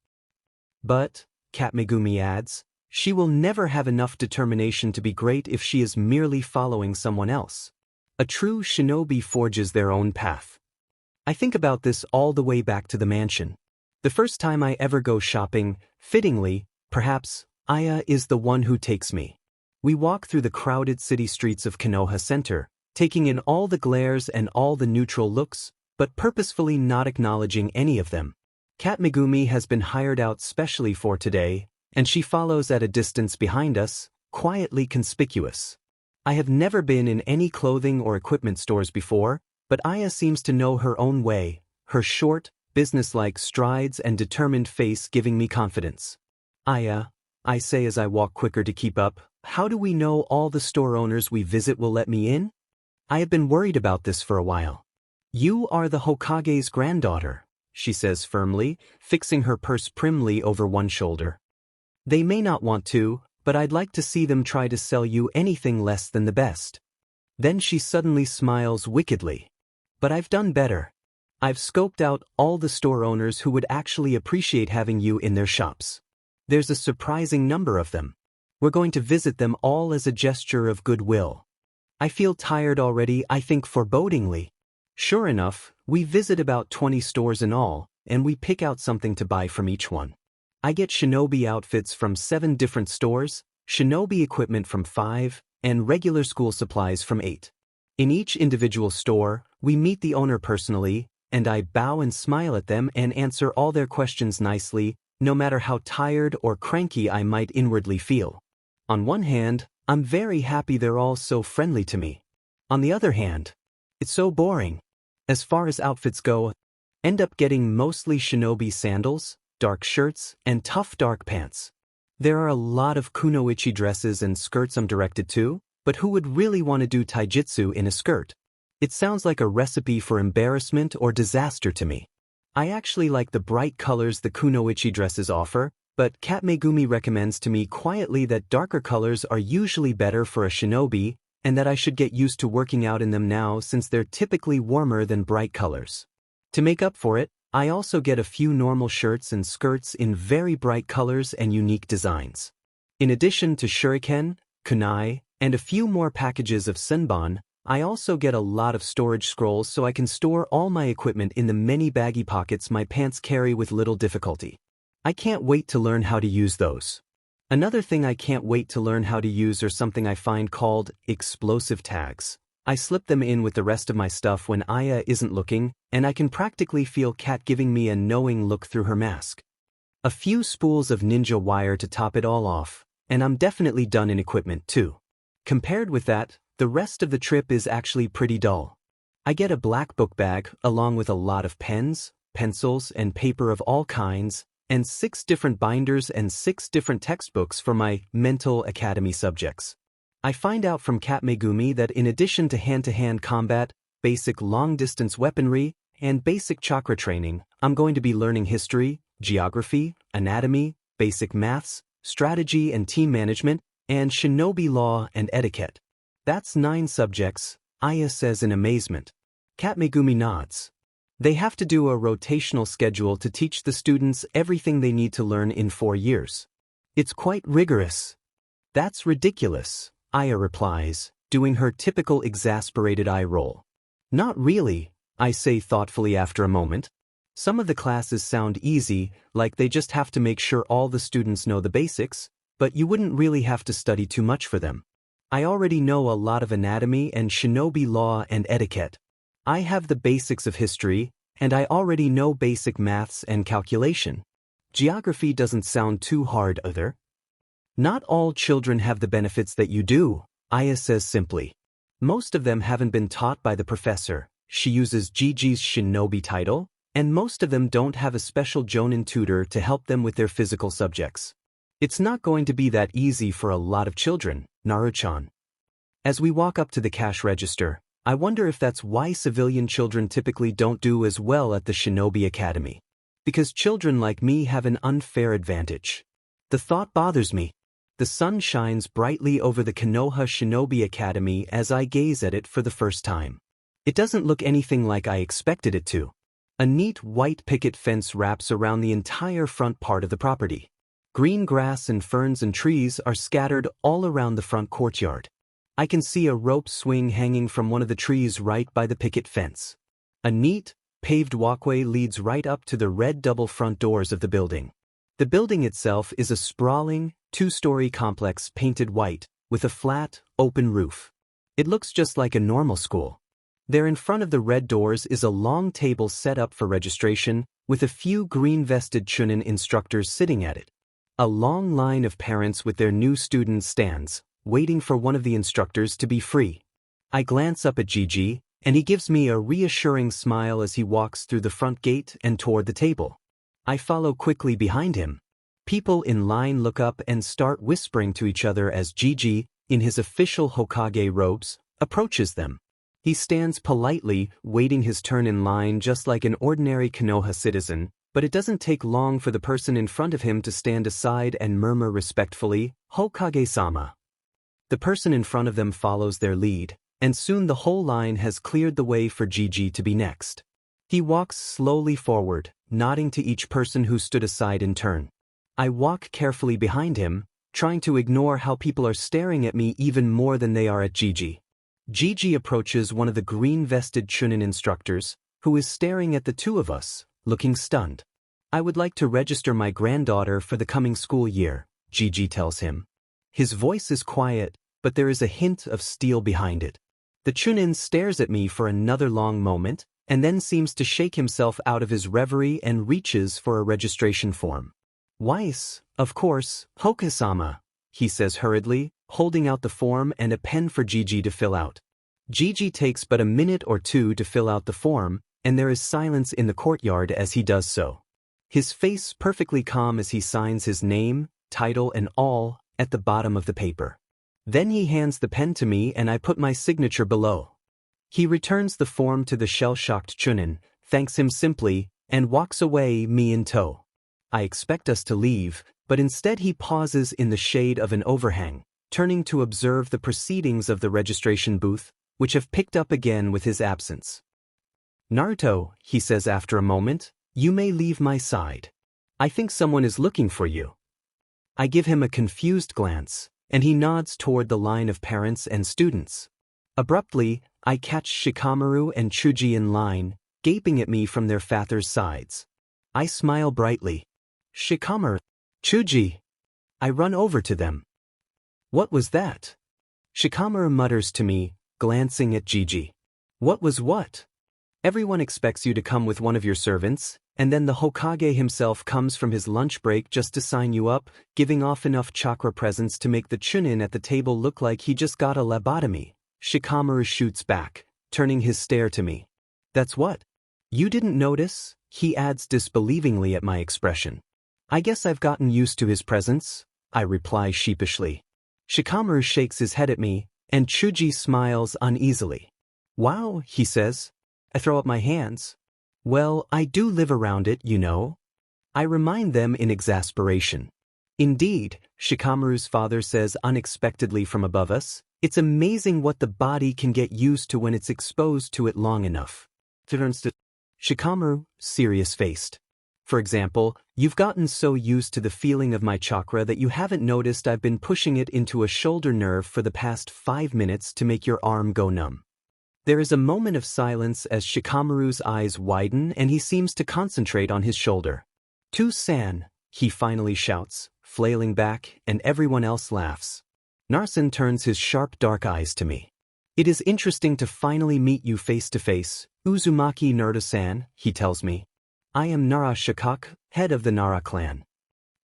But, Kat Megumi adds, she will never have enough determination to be great if she is merely following someone else. A true shinobi forges their own path. I think about this all the way back to the mansion. The first time I ever go shopping, fittingly, perhaps, Aya is the one who takes me. We walk through the crowded city streets of Konoha Center, taking in all the glares and all the neutral looks, but purposefully not acknowledging any of them. Kat Megumi has been hired out specially for today, and she follows at a distance behind us, quietly conspicuous. I have never been in any clothing or equipment stores before, but Aya seems to know her own way, her short, businesslike strides and determined face giving me confidence. Aya, I say as I walk quicker to keep up, how do we know all the store owners we visit will let me in? I have been worried about this for a while. You are the Hokage's granddaughter, she says firmly, fixing her purse primly over one shoulder. They may not want to, but I'd like to see them try to sell you anything less than the best. Then she suddenly smiles wickedly. But I've done better. I've scoped out all the store owners who would actually appreciate having you in their shops. There's a surprising number of them. We're going to visit them all as a gesture of goodwill. I feel tired already, I think forebodingly. Sure enough, we visit about 20 stores in all, and we pick out something to buy from each one. I get shinobi outfits from 7 different stores, shinobi equipment from 5, and regular school supplies from 8. In each individual store, we meet the owner personally, and I bow and smile at them and answer all their questions nicely, no matter how tired or cranky I might inwardly feel. On one hand, I'm very happy they're all so friendly to me. On the other hand, it's so boring. As far as outfits go, end up getting mostly shinobi sandals, dark shirts, and tough dark pants. There are a lot of kunoichi dresses and skirts I'm directed to, but who would really want to do taijutsu in a skirt? It sounds like a recipe for embarrassment or disaster to me. I actually like the bright colors the kunoichi dresses offer, but Kat Megumi recommends to me quietly that darker colors are usually better for a shinobi, and that I should get used to working out in them now since they're typically warmer than bright colors. To make up for it, I also get a few normal shirts and skirts in very bright colors and unique designs. In addition to shuriken, kunai, and a few more packages of senbon, I also get a lot of storage scrolls so I can store all my equipment in the many baggy pockets my pants carry with little difficulty. I can't wait to learn how to use those. Another thing I can't wait to learn how to use are something I find called explosive tags. I slip them in with the rest of my stuff when Aya isn't looking, and I can practically feel Kat giving me a knowing look through her mask. A few spools of ninja wire to top it all off, and I'm definitely done in equipment too. Compared with that, the rest of the trip is actually pretty dull. I get a black book bag along with a lot of pens, pencils, and paper of all kinds, and 6 different binders and 6 different textbooks for my mental academy subjects. I find out from Kat Megumi that in addition to hand-to-hand combat, basic long-distance weaponry, and basic chakra training, I'm going to be learning history, geography, anatomy, basic maths, strategy and team management, and shinobi law and etiquette. That's 9 subjects, Aya says in amazement. Kat Megumi nods. They have to do a rotational schedule to teach the students everything they need to learn in 4 years. It's quite rigorous. That's ridiculous, Aya replies, doing her typical exasperated eye roll. Not really, I say thoughtfully after a moment. Some of the classes sound easy, like they just have to make sure all the students know the basics, but you wouldn't really have to study too much for them. I already know a lot of anatomy and shinobi law and etiquette. I have the basics of history, and I already know basic maths and calculation. Geography doesn't sound too hard either. Not all children have the benefits that you do, Aya says simply. Most of them haven't been taught by the professor, she uses Gigi's shinobi title, and most of them don't have a special jonin tutor to help them with their physical subjects. It's not going to be that easy for a lot of children, Naru-chan. As we walk up to the cash register, I wonder if that's why civilian children typically don't do as well at the Shinobi Academy. Because children like me have an unfair advantage. The thought bothers me. The sun shines brightly over the Konoha Shinobi Academy as I gaze at it for the first time. It doesn't look anything like I expected it to. A neat white picket fence wraps around the entire front part of the property. Green grass and ferns and trees are scattered all around the front courtyard. I can see a rope swing hanging from one of the trees right by the picket fence. A neat, paved walkway leads right up to the red double front doors of the building. The building itself is a sprawling, two-story complex painted white, with a flat, open roof. It looks just like a normal school. There in front of the red doors is a long table set up for registration, with a few green-vested chunin instructors sitting at it. A long line of parents with their new students stands, waiting for one of the instructors to be free. I glance up at Gigi, and he gives me a reassuring smile as he walks through the front gate and toward the table. I follow quickly behind him. People in line look up and start whispering to each other as Gigi, in his official Hokage robes, approaches them. He stands politely, waiting his turn in line just like an ordinary Konoha citizen, but it doesn't take long for the person in front of him to stand aside and murmur respectfully, "Hokage-sama." The person in front of them follows their lead, and soon the whole line has cleared the way for Gigi to be next. He walks slowly forward, nodding to each person who stood aside in turn. I walk carefully behind him, trying to ignore how people are staring at me even more than they are at Gigi. Gigi approaches one of the green-vested chunin instructors, who is staring at the two of us, looking stunned. "I would like to register my granddaughter for the coming school year," Gigi tells him. His voice is quiet, but there is a hint of steel behind it. The chunin stares at me for another long moment, and then seems to shake himself out of his reverie and reaches for a registration form. "Weiss, of course, Hokage-sama," he says hurriedly, holding out the form and a pen for Gigi to fill out. Gigi takes but a minute or two to fill out the form, and there is silence in the courtyard as he does so. His face perfectly calm as he signs his name, title and all, at the bottom of the paper. Then he hands the pen to me and I put my signature below. He returns the form to the shell-shocked chunin, thanks him simply, and walks away, me in tow. I expect us to leave, but instead he pauses in the shade of an overhang, turning to observe the proceedings of the registration booth, which have picked up again with his absence. "Naruto," he says after a moment, "you may leave my side. I think someone is looking for you." I give him a confused glance, and he nods toward the line of parents and students. Abruptly, I catch Shikamaru and Chuji in line, gaping at me from their father's sides. I smile brightly. "Shikamaru, Chuji." I run over to them. "What was that?" Shikamaru mutters to me, glancing at Gigi. "What was what?" "Everyone expects you to come with one of your servants, and then the Hokage himself comes from his lunch break just to sign you up, giving off enough chakra presence to make the chunin at the table look like he just got a lobotomy." Shikamaru shoots back, turning his stare to me. "That's what? You didn't notice?" he adds disbelievingly at my expression. "I guess I've gotten used to his presence," I reply sheepishly. Shikamaru shakes his head at me, and Chuji smiles uneasily. "Wow," he says. I throw up my hands. "Well, I do live around it, you know." I remind them in exasperation. "Indeed," Shikamaru's father says unexpectedly from above us, "it's amazing what the body can get used to when it's exposed to it long enough." Turns to Shikamaru, serious-faced. "For example, you've gotten so used to the feeling of my chakra that you haven't noticed I've been pushing it into a shoulder nerve for the past 5 minutes to make your arm go numb." There is a moment of silence as Shikamaru's eyes widen and he seems to concentrate on his shoulder. "To-san," he finally shouts, flailing back, and everyone else laughs. Narsen turns his sharp dark eyes to me. "It is interesting to finally meet you face to face, Uzumaki Naruto-san," he tells me. "I am Nara Shikak, head of the Nara clan.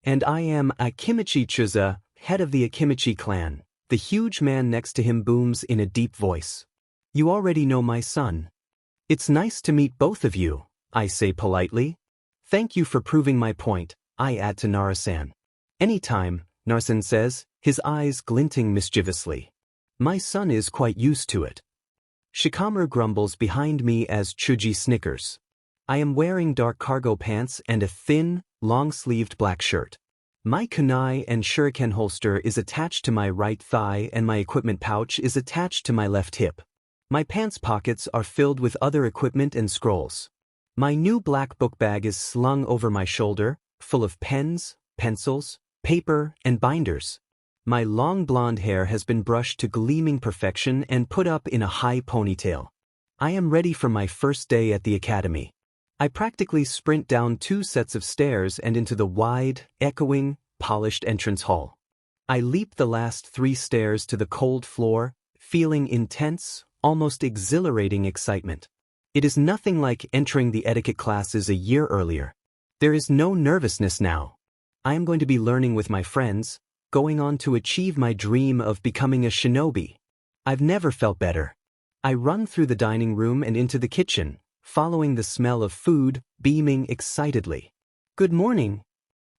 And I am Akimichi Chuza, head of the Akimichi clan," the huge man next to him booms in a deep voice. "You already know my son." "It's nice to meet both of you," I say politely. "Thank you for proving my point," I add to Nara-san. "Anytime," Narsen says, his eyes glinting mischievously. "My son is quite used to it." Shikamaru grumbles behind me as Chuji snickers. I am wearing dark cargo pants and a thin, long-sleeved black shirt. My kunai and shuriken holster is attached to my right thigh and my equipment pouch is attached to my left hip. My pants pockets are filled with other equipment and scrolls. My new black book bag is slung over my shoulder, full of pens, pencils, paper, and binders. My long blonde hair has been brushed to gleaming perfection and put up in a high ponytail. I am ready for my first day at the academy. I practically sprint down 2 sets of stairs and into the wide, echoing, polished entrance hall. I leap the last 3 stairs to the cold floor, feeling intense, almost exhilarating excitement. It is nothing like entering the etiquette classes a year earlier. There is no nervousness now. I am going to be learning with my friends, going on to achieve my dream of becoming a shinobi. I've never felt better. I run through the dining room and into the kitchen, following the smell of food, beaming excitedly. Good morning.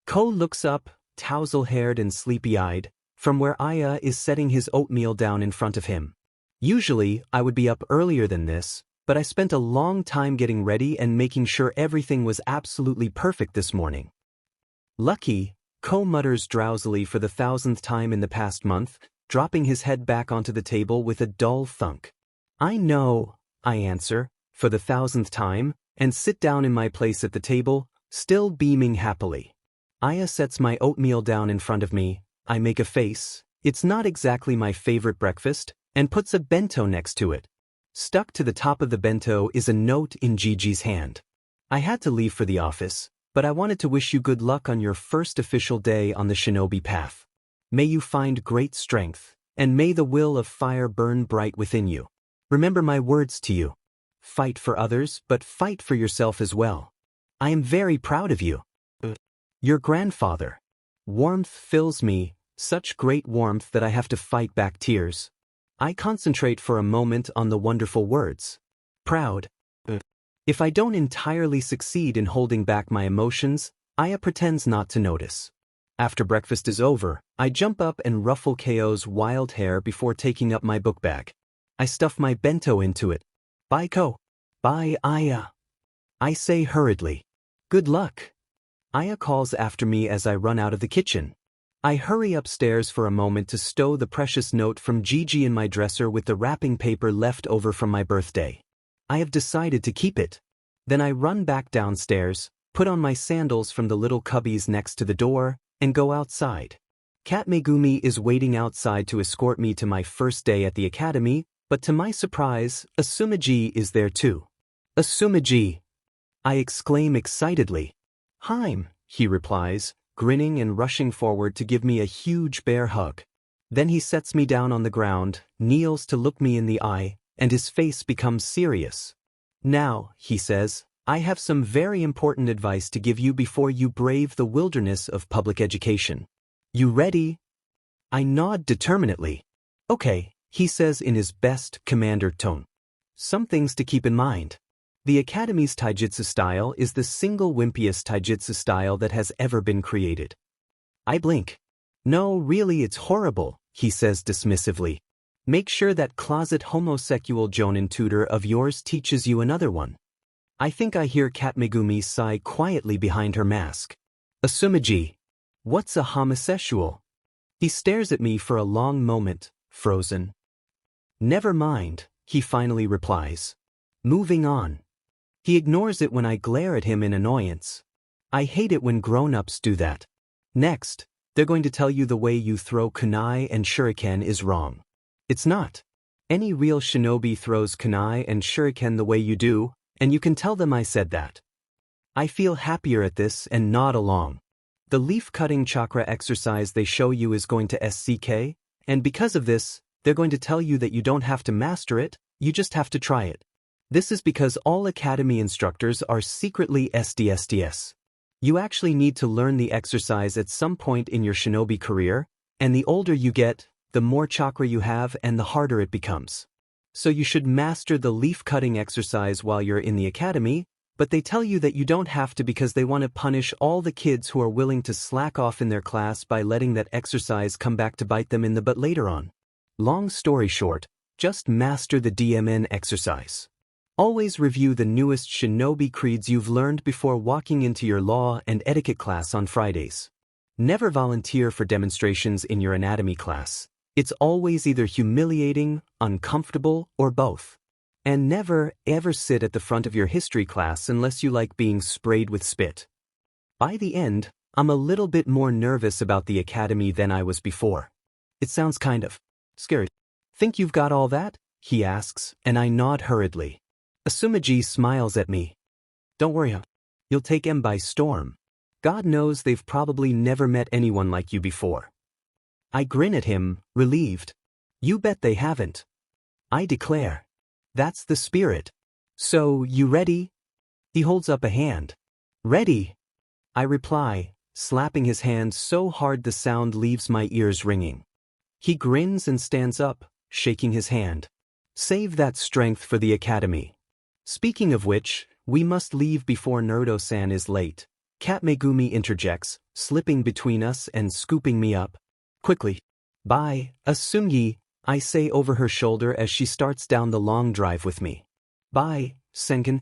Ko looks up, tousle-haired and sleepy-eyed, from where Aya is setting his oatmeal down in front of him. Usually, I would be up earlier than this, but I spent a long time getting ready and making sure everything was absolutely perfect this morning. Lucky, Ko mutters drowsily for the 1000th time in the past month, dropping his head back onto the table with a dull thunk. I know, I answer, for the 1000th time, and sit down in my place at the table, still beaming happily. Aya sets my oatmeal down in front of me, I make a face, it's not exactly my favorite breakfast, and puts a bento next to it. Stuck to the top of the bento is a note in Gigi's hand. I had to leave for the office, but I wanted to wish you good luck on your first official day on the shinobi path. May you find great strength, and may the will of fire burn bright within you. Remember my words to you. Fight for others, but fight for yourself as well. I am very proud of you. Your grandfather. Warmth fills me, such great warmth that I have to fight back tears. I concentrate for a moment on the wonderful words. Proud. If I don't entirely succeed in holding back my emotions, Aya pretends not to notice. After breakfast is over, I jump up and ruffle Ko's wild hair before taking up my book bag. I stuff my bento into it. Bye, Ko. Bye, Aya. I say hurriedly. Good luck. Aya calls after me as I run out of the kitchen. I hurry upstairs for a moment to stow the precious note from Gigi in my dresser with the wrapping paper left over from my birthday. I have decided to keep it. Then I run back downstairs, put on my sandals from the little cubbies next to the door, and go outside. Kat Megumi is waiting outside to escort me to my first day at the academy, but to my surprise, Uzumaki is there too. Uzumaki! I exclaim excitedly. Heim, he replies, grinning and rushing forward to give me a huge bear hug. Then he sets me down on the ground, kneels to look me in the eye, and his face becomes serious. Now, he says, I have some very important advice to give you before you brave the wilderness of public education. You ready? I nod determinedly. Okay, he says in his best commander tone. Some things to keep in mind. The Academy's taijutsu style is the single wimpiest taijutsu style that has ever been created. I blink. No, really it's horrible, he says dismissively. Make sure that closet homosexual jonin tutor of yours teaches you another one. I think I hear Kat Megumi sigh quietly behind her mask. Uzumaki. What's a homosexual? He stares at me for a long moment, frozen. Never mind, he finally replies. Moving on. He ignores it when I glare at him in annoyance. I hate it when grown-ups do that. Next, they're going to tell you the way you throw kunai and shuriken is wrong. It's not. Any real shinobi throws kunai and shuriken the way you do, and you can tell them I said that. I feel happier at this and nod along. The leaf-cutting chakra exercise they show you is going to SCK, and because of this, they're going to tell you that you don't have to master it, you just have to try it. This is because all academy instructors are secretly SDSDS. You actually need to learn the exercise at some point in your shinobi career, and the older you get, the more chakra you have and the harder it becomes. So you should master the leaf-cutting exercise while you're in the academy, but they tell you that you don't have to because they want to punish all the kids who are willing to slack off in their class by letting that exercise come back to bite them in the butt later on. Long story short, just master the DMN exercise. Always review the newest shinobi creeds you've learned before walking into your law and etiquette class on Fridays. Never volunteer for demonstrations in your anatomy class. It's always either humiliating, uncomfortable, or both. And never, ever sit at the front of your history class unless you like being sprayed with spit. By the end, I'm a little bit more nervous about the academy than I was before. It sounds kind of scary. Think you've got all that? He asks, and I nod hurriedly. Uzumaki smiles at me. Don't worry, huh? You'll take him by storm. God knows they've probably never met anyone like you before. I grin at him, relieved. You bet they haven't. I declare. That's the spirit. So, you ready? He holds up a hand. Ready? I reply, slapping his hand so hard the sound leaves my ears ringing. He grins and stands up, shaking his hand. Save that strength for the academy. Speaking of which, we must leave before Naruto-san is late. Cat Megumi interjects, slipping between us and scooping me up. Quickly. Bye, Uzumaki, I say over her shoulder as she starts down the long drive with me. Bye, Senkan.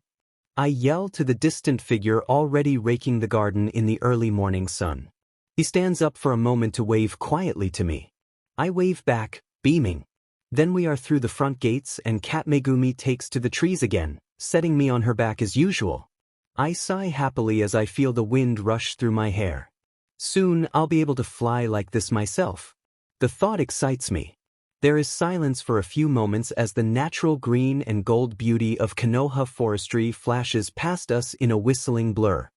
I yell to the distant figure already raking the garden in the early morning sun. He stands up for a moment to wave quietly to me. I wave back, beaming. Then we are through the front gates and Cat Megumi takes to the trees again, setting me on her back as usual. I sigh happily as I feel the wind rush through my hair. Soon I'll be able to fly like this myself. The thought excites me. There is silence for a few moments as the natural green and gold beauty of Konoha forestry flashes past us in a whistling blur.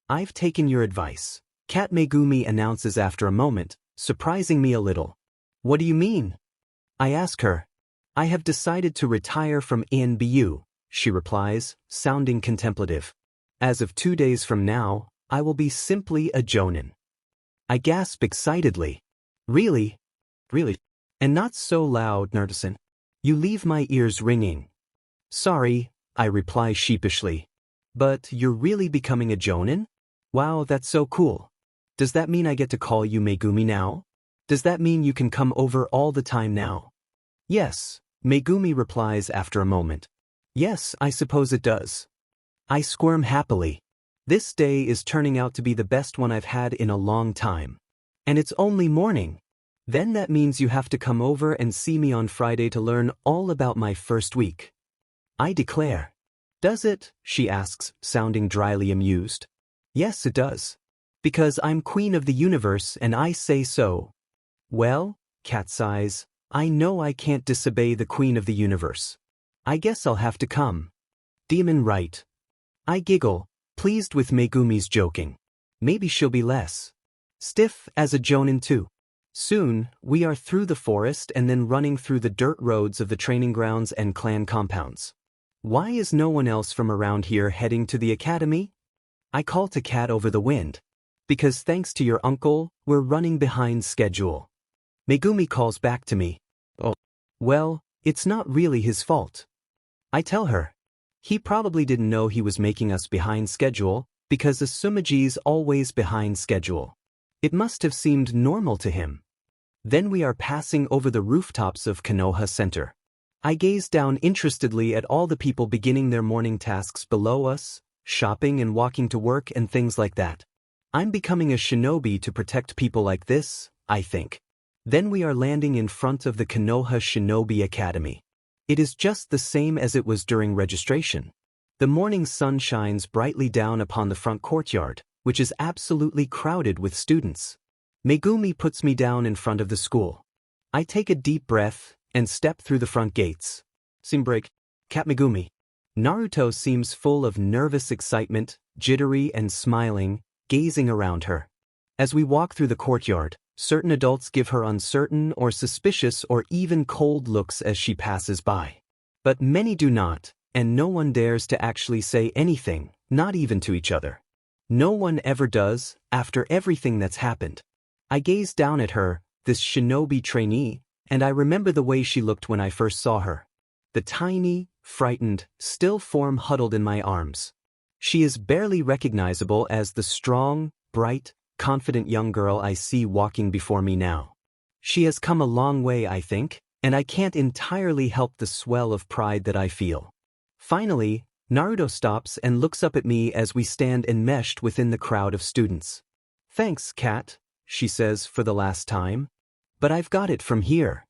I've taken your advice, Cat Megumi announces after a moment, surprising me a little. What do you mean? I ask her. I have decided to retire from ENBU, she replies, sounding contemplative. As of 2 days from now, I will be simply a jonin. I gasp excitedly. Really? Really? And not so loud, Naruto-san. You leave my ears ringing. Sorry, I reply sheepishly. But you're really becoming a jonin? Wow, that's so cool. Does that mean I get to call you Megumi now? Does that mean you can come over all the time now? Yes, Megumi replies after a moment. Yes, I suppose it does. I squirm happily. This day is turning out to be the best one I've had in a long time. And it's only morning. Then that means you have to come over and see me on Friday to learn all about my first week. I declare. Does it? She asks, sounding dryly amused. Yes, it does. Because I'm queen of the universe and I say so. Well, Cat sighs, I know I can't disobey the queen of the universe. I guess I'll have to come. Demon right. I giggle, pleased with Megumi's joking. Maybe she'll be less stiff as a jonin too. Soon, we are through the forest and then running through the dirt roads of the training grounds and clan compounds. Why is no one else from around here heading to the academy? I call to Cat over the wind. Because thanks to your uncle, we're running behind schedule. Megumi calls back to me. Oh, well, it's not really his fault. I tell her. He probably didn't know he was making us behind schedule, because Uzumaki's always behind schedule. It must have seemed normal to him. Then we are passing over the rooftops of Konoha Center. I gaze down interestedly at all the people beginning their morning tasks below us, shopping and walking to work and things like that. I'm becoming a shinobi to protect people like this, I think. Then we are landing in front of the Konoha Shinobi Academy. It is just the same as it was during registration. The morning sun shines brightly down upon the front courtyard, which is absolutely crowded with students. Megumi puts me down in front of the school. I take a deep breath and step through the front gates. Scene break. Cat Megumi. Naruto seems full of nervous excitement, jittery and smiling, gazing around her. As we walk through the courtyard, certain adults give her uncertain or suspicious or even cold looks as she passes by. But many do not, and no one dares to actually say anything, not even to each other. No one ever does, after everything that's happened. I gaze down at her, this shinobi trainee, and I remember the way she looked when I first saw her. The tiny, frightened, still form huddled in my arms. She is barely recognizable as the strong, bright, confident young girl I see walking before me now. She has come a long way, I think, and I can't entirely help the swell of pride that I feel. Finally, Naruto stops and looks up at me as we stand enmeshed within the crowd of students. Thanks, Cat, she says for the last time. But I've got it from here.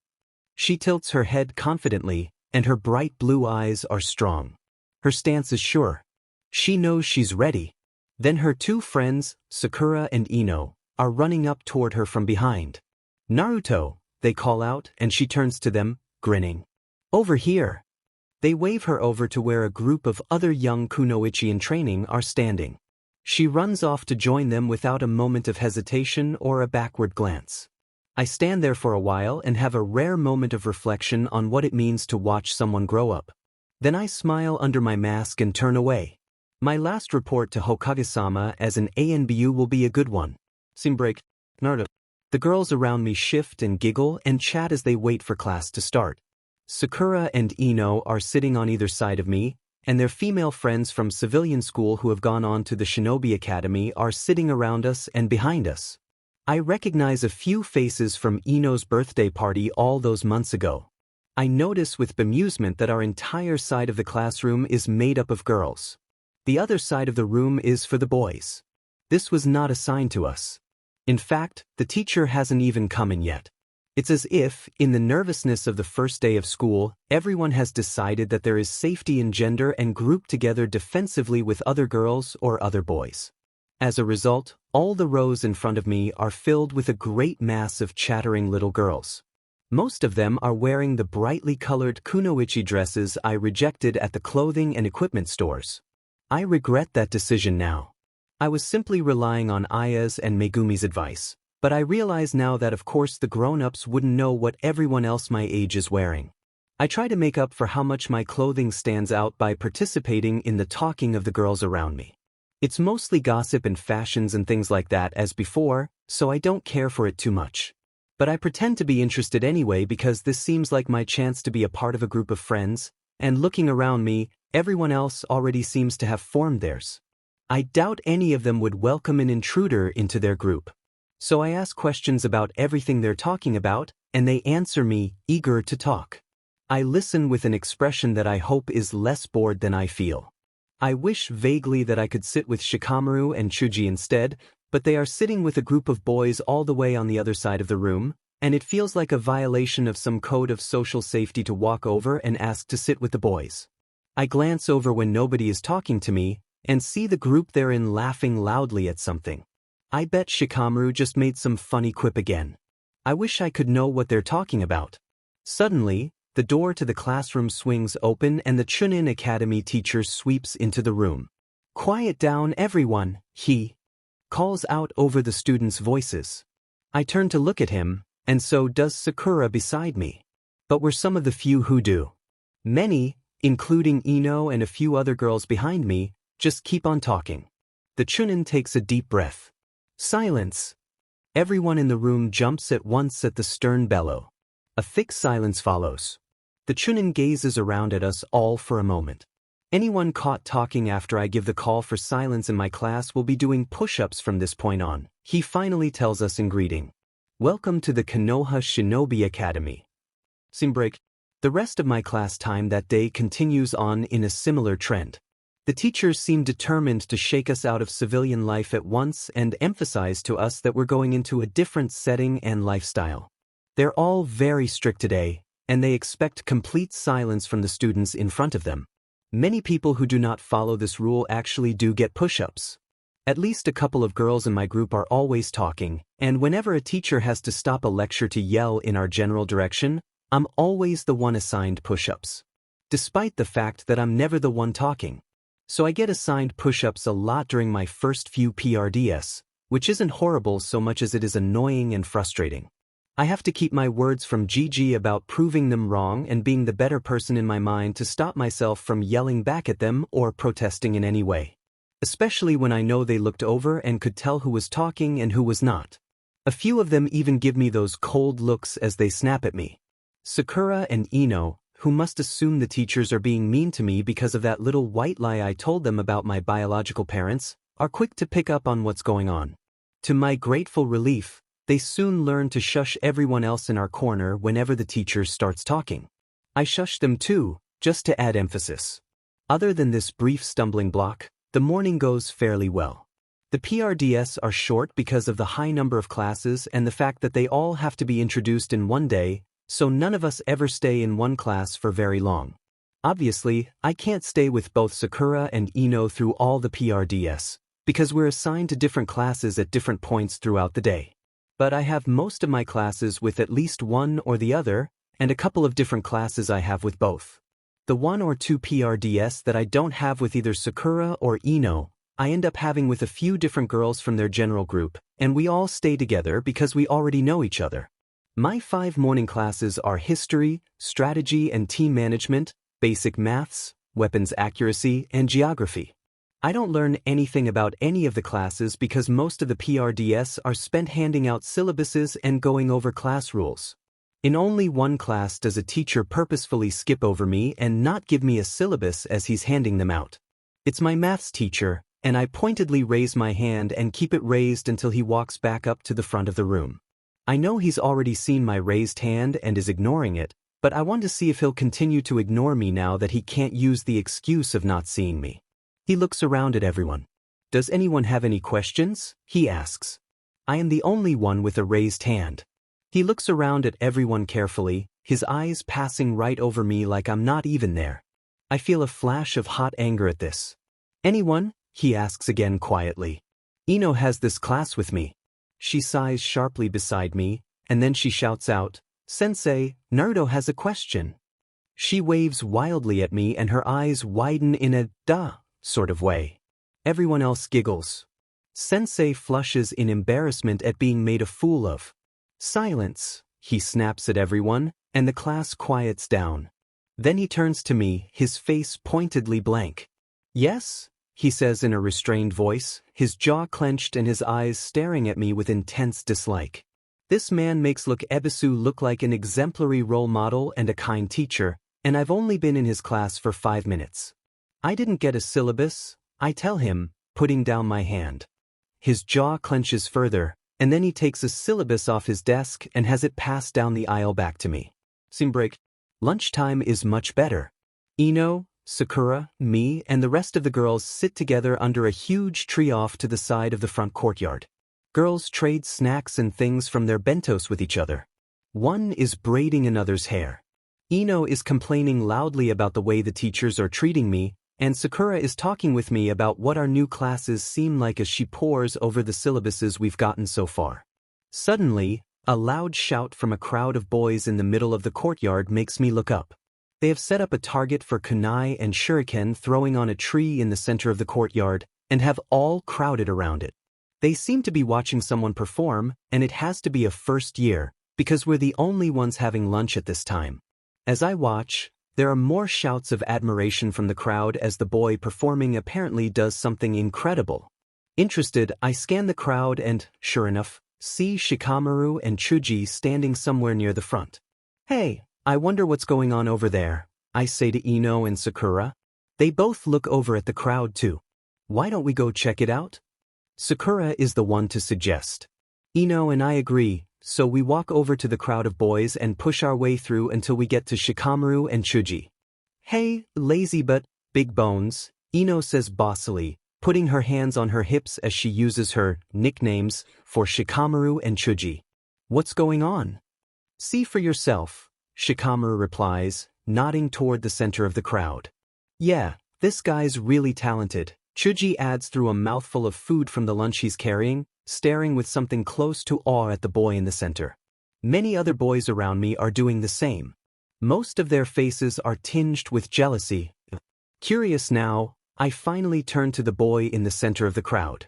She tilts her head confidently, and her bright blue eyes are strong. Her stance is sure. She knows she's ready. Then her two friends, Sakura and Ino, are running up toward her from behind. Naruto, they call out, and she turns to them, grinning. Over here. They wave her over to where a group of other young kunoichi in training are standing. She runs off to join them without a moment of hesitation or a backward glance. I stand there for a while and have a rare moment of reflection on what it means to watch someone grow up. Then I smile under my mask and turn away. My last report to Hokage-sama as an ANBU will be a good one. Scene break. Naruto. The girls around me shift and giggle and chat as they wait for class to start. Sakura and Ino are sitting on either side of me, and their female friends from civilian school who have gone on to the Shinobi Academy are sitting around us and behind us. I recognize a few faces from Ino's birthday party all those months ago. I notice with bemusement that our entire side of the classroom is made up of girls. The other side of the room is for the boys. This was not assigned to us. In fact, the teacher hasn't even come in yet. It's as if, in the nervousness of the first day of school, everyone has decided that there is safety in gender and grouped together defensively with other girls or other boys. As a result, all the rows in front of me are filled with a great mass of chattering little girls. Most of them are wearing the brightly colored kunoichi dresses I rejected at the clothing and equipment stores. I regret that decision now. I was simply relying on Aya's and Megumi's advice. But I realize now that of course the grown-ups wouldn't know what everyone else my age is wearing. I try to make up for how much my clothing stands out by participating in the talking of the girls around me. It's mostly gossip and fashions and things like that as before, so I don't care for it too much. But I pretend to be interested anyway because this seems like my chance to be a part of a group of friends, and looking around me, everyone else already seems to have formed theirs. I doubt any of them would welcome an intruder into their group. So I ask questions about everything they're talking about, and they answer me, eager to talk. I listen with an expression that I hope is less bored than I feel. I wish vaguely that I could sit with Shikamaru and Chuji instead, but they are sitting with a group of boys all the way on the other side of the room, and it feels like a violation of some code of social safety to walk over and ask to sit with the boys. I glance over when nobody is talking to me, and see the group they're in laughing loudly at something. I bet Shikamaru just made some funny quip again. I wish I could know what they're talking about. Suddenly, the door to the classroom swings open and the Chunin Academy teacher sweeps into the room. "Quiet down, everyone," he calls out over the students' voices. I turn to look at him, and so does Sakura beside me. But we're some of the few who do. Many, including Ino and a few other girls behind me, just keep on talking. The Chunin takes a deep breath. Silence. Everyone in the room jumps at once at the stern bellow. A thick silence follows. The Chunin gazes around at us all for a moment. Anyone caught talking after I give the call for silence in my class will be doing push-ups from this point on, he finally tells us in greeting. Welcome to the Konoha Shinobi Academy. Scene break. The rest of my class time that day continues on in a similar trend. The teachers seem determined to shake us out of civilian life at once and emphasize to us that we're going into a different setting and lifestyle. They're all very strict today, and they expect complete silence from the students in front of them. Many people who do not follow this rule actually do get push-ups. At least a couple of girls in my group are always talking, and whenever a teacher has to stop a lecture to yell in our general direction, I'm always the one assigned push-ups. Despite the fact that I'm never the one talking. So I get assigned push-ups a lot during my first few PRDS, which isn't horrible so much as it is annoying and frustrating. I have to keep my words from GG about proving them wrong and being the better person in my mind to stop myself from yelling back at them or protesting in any way. Especially when I know they looked over and could tell who was talking and who was not. A few of them even give me those cold looks as they snap at me. Sakura and Ino, who must assume the teachers are being mean to me because of that little white lie I told them about my biological parents, are quick to pick up on what's going on. To my grateful relief, they soon learn to shush everyone else in our corner whenever the teacher starts talking. I shush them too, just to add emphasis. Other than this brief stumbling block, the morning goes fairly well. The PRDS are short because of the high number of classes and the fact that they all have to be introduced in one day, so none of us ever stay in one class for very long. Obviously, I can't stay with both Sakura and Ino through all the PRDS, because we're assigned to different classes at different points throughout the day. but I have most of my classes with at least one or the other, and a couple of different classes I have with both. The one or two PRDS that I don't have with either Sakura or Ino, I end up having with a few different girls from their general group, and we all stay together because we already know each other. My 5 morning classes are history, strategy and team management, basic maths, weapons accuracy, and geography. I don't learn anything about any of the classes because most of the PRDS are spent handing out syllabuses and going over class rules. In only one class does a teacher purposefully skip over me and not give me a syllabus as he's handing them out. It's my maths teacher, and I pointedly raise my hand and keep it raised until he walks back up to the front of the room. I know he's already seen my raised hand and is ignoring it, but I want to see if he'll continue to ignore me now that he can't use the excuse of not seeing me. He looks around at everyone. Does anyone have any questions? He asks. I am the only one with a raised hand. He looks around at everyone carefully, his eyes passing right over me like I'm not even there. I feel a flash of hot anger at this. Anyone? He asks again quietly. Ino has this class with me. She sighs sharply beside me, and then she shouts out, Sensei, Naruto has a question. She waves wildly at me and her eyes widen in a duh sort of way. Everyone else giggles. Sensei flushes in embarrassment at being made a fool of. Silence, he snaps at everyone, and the class quiets down. Then he turns to me, his face pointedly blank. Yes? He says in a restrained voice, his jaw clenched and his eyes staring at me with intense dislike. This man makes Ebisu look like an exemplary role model and a kind teacher, and I've only been in his class for 5 minutes. I didn't get a syllabus, I tell him, putting down my hand. His jaw clenches further, and then he takes a syllabus off his desk and has it passed down the aisle back to me. Scene break. Lunchtime is much better. Ino, Sakura, me, and the rest of the girls sit together under a huge tree off to the side of the front courtyard. Girls trade snacks and things from their bentos with each other. One is braiding another's hair. Ino is complaining loudly about the way the teachers are treating me, and Sakura is talking with me about what our new classes seem like as she pores over the syllabuses we've gotten so far. Suddenly, a loud shout from a crowd of boys in the middle of the courtyard makes me look up. They have set up a target for kunai and shuriken throwing on a tree in the center of the courtyard, and have all crowded around it. They seem to be watching someone perform, and it has to be a first year, because we're the only ones having lunch at this time. As I watch, there are more shouts of admiration from the crowd as the boy performing apparently does something incredible. Interested, I scan the crowd and, sure enough, see Shikamaru and Chuji standing somewhere near the front. Hey, I wonder what's going on over there, I say to Ino and Sakura. They both look over at the crowd too. Why don't we go check it out? Sakura is the one to suggest. Ino and I agree, so we walk over to the crowd of boys and push our way through until we get to Shikamaru and Chuji. Hey, lazy but big bones, Ino says bossily, putting her hands on her hips as she uses her nicknames for Shikamaru and Chuji. What's going on? See for yourself, Shikamaru replies, nodding toward the center of the crowd. Yeah, this guy's really talented, Chuji adds through a mouthful of food from the lunch he's carrying, staring with something close to awe at the boy in the center. Many other boys around me are doing the same. Most of their faces are tinged with jealousy. Curious now, I finally turn to the boy in the center of the crowd.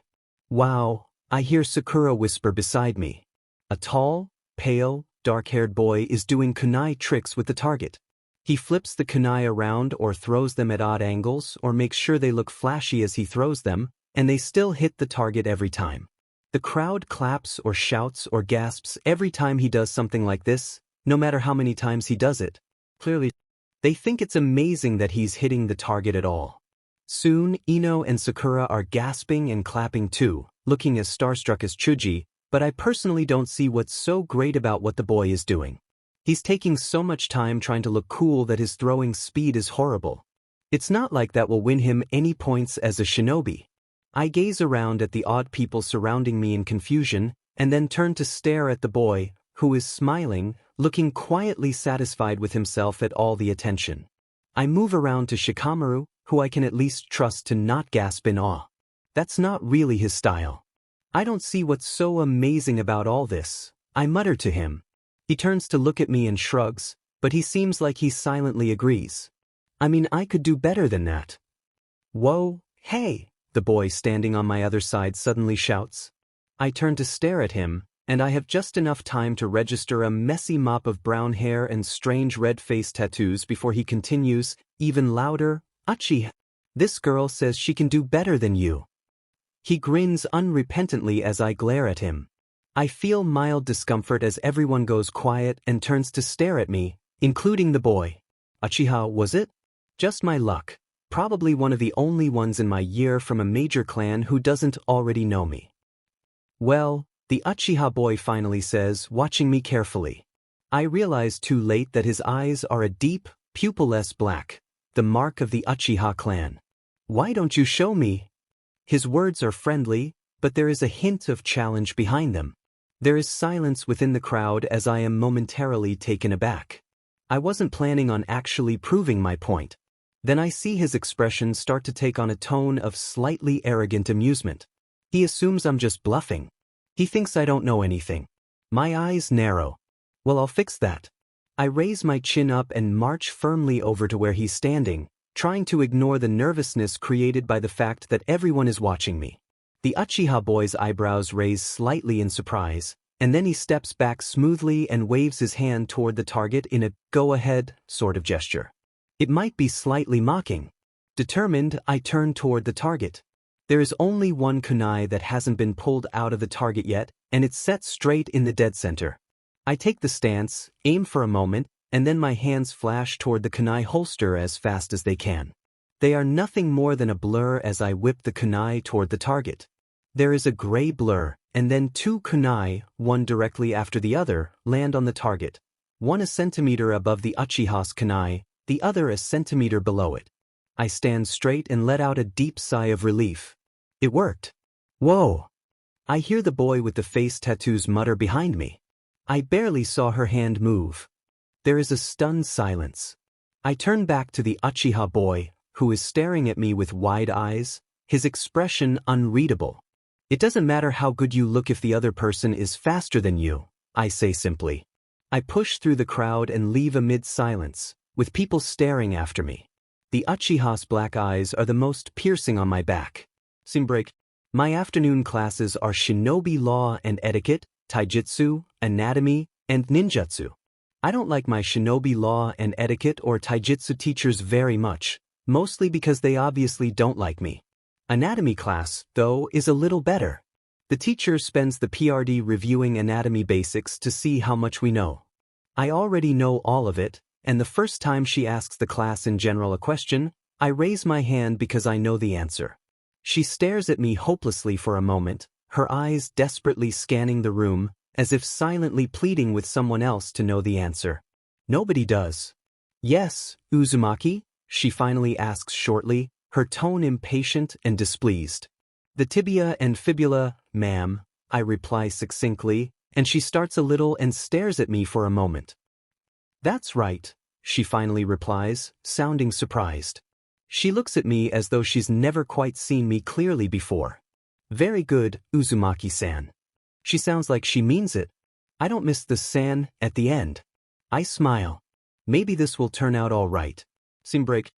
Wow, I hear Sakura whisper beside me. A tall, pale, dark-haired boy is doing kunai tricks with the target. He flips the kunai around or throws them at odd angles or makes sure they look flashy as he throws them, and they still hit the target every time. The crowd claps or shouts or gasps every time he does something like this, no matter how many times he does it. Clearly, they think it's amazing that he's hitting the target at all. Soon, Ino and Sakura are gasping and clapping too, looking as starstruck as Chuji, but I personally don't see what's so great about what the boy is doing. He's taking so much time trying to look cool that his throwing speed is horrible. It's not like that will win him any points as a shinobi. I gaze around at the odd people surrounding me in confusion, and then turn to stare at the boy, who is smiling, looking quietly satisfied with himself at all the attention. I move around to Shikamaru, who I can at least trust to not gasp in awe. That's not really his style. I don't see what's so amazing about all this, I mutter to him. He turns to look at me and shrugs, but he seems like he silently agrees. I mean, I could do better than that. Whoa, hey, the boy standing on my other side suddenly shouts. I turn to stare at him, and I have just enough time to register a messy mop of brown hair and strange red face tattoos before he continues, even louder, Achi, this girl says she can do better than you. He grins unrepentantly as I glare at him. I feel mild discomfort as everyone goes quiet and turns to stare at me, including the boy. Uchiha, was it? Just my luck. Probably one of the only ones in my year from a major clan who doesn't already know me. Well, the Uchiha boy finally says, watching me carefully. I realize too late that his eyes are a deep, pupilless black, the mark of the Uchiha clan. Why don't you show me? His words are friendly, but there is a hint of challenge behind them. There is silence within the crowd as I am momentarily taken aback. I wasn't planning on actually proving my point. Then I see his expression start to take on a tone of slightly arrogant amusement. He assumes I'm just bluffing. He thinks I don't know anything. My eyes narrow. Well, I'll fix that. I raise my chin up and march firmly over to where he's standing, trying to ignore the nervousness created by the fact that everyone is watching me. The Uchiha boy's eyebrows raise slightly in surprise, and then he steps back smoothly and waves his hand toward the target in a go-ahead sort of gesture. It might be slightly mocking. Determined, I turn toward the target. There is only one kunai that hasn't been pulled out of the target yet, and it's set straight in the dead center. I take the stance, aim for a moment, and then my hands flash toward the kunai holster as fast as they can. They are nothing more than a blur as I whip the kunai toward the target. There is a gray blur, and then two kunai, one directly after the other, land on the target. One a centimeter above the Uchiha's kunai, the other a centimeter below it. I stand straight and let out a deep sigh of relief. It worked. Whoa! I hear the boy with the face tattoos mutter behind me. I barely saw her hand move. There is a stunned silence. I turn back to the Uchiha boy, who is staring at me with wide eyes, his expression unreadable. It doesn't matter how good you look if the other person is faster than you, I say simply. I push through the crowd and leave amid silence, with people staring after me. The Uchiha's black eyes are the most piercing on my back. Scene break. My afternoon classes are shinobi law and etiquette, taijutsu, anatomy, and ninjutsu. I don't like my shinobi law and etiquette or taijutsu teachers very much, mostly because they obviously don't like me. Anatomy class, though, is a little better. The teacher spends the PRD reviewing anatomy basics to see how much we know. I already know all of it, and the first time she asks the class in general a question, I raise my hand because I know the answer. She stares at me hopelessly for a moment, her eyes desperately scanning the room, as if silently pleading with someone else to know the answer. Nobody does. Yes, Uzumaki? She finally asks shortly, her tone impatient and displeased. The tibia and fibula, ma'am, I reply succinctly, and she starts a little and stares at me for a moment. That's right, she finally replies, sounding surprised. She looks at me as though she's never quite seen me clearly before. Very good, Uzumaki-san. She sounds like she means it. I don't miss the san at the end. I smile. Maybe this will turn out all right. Scene break.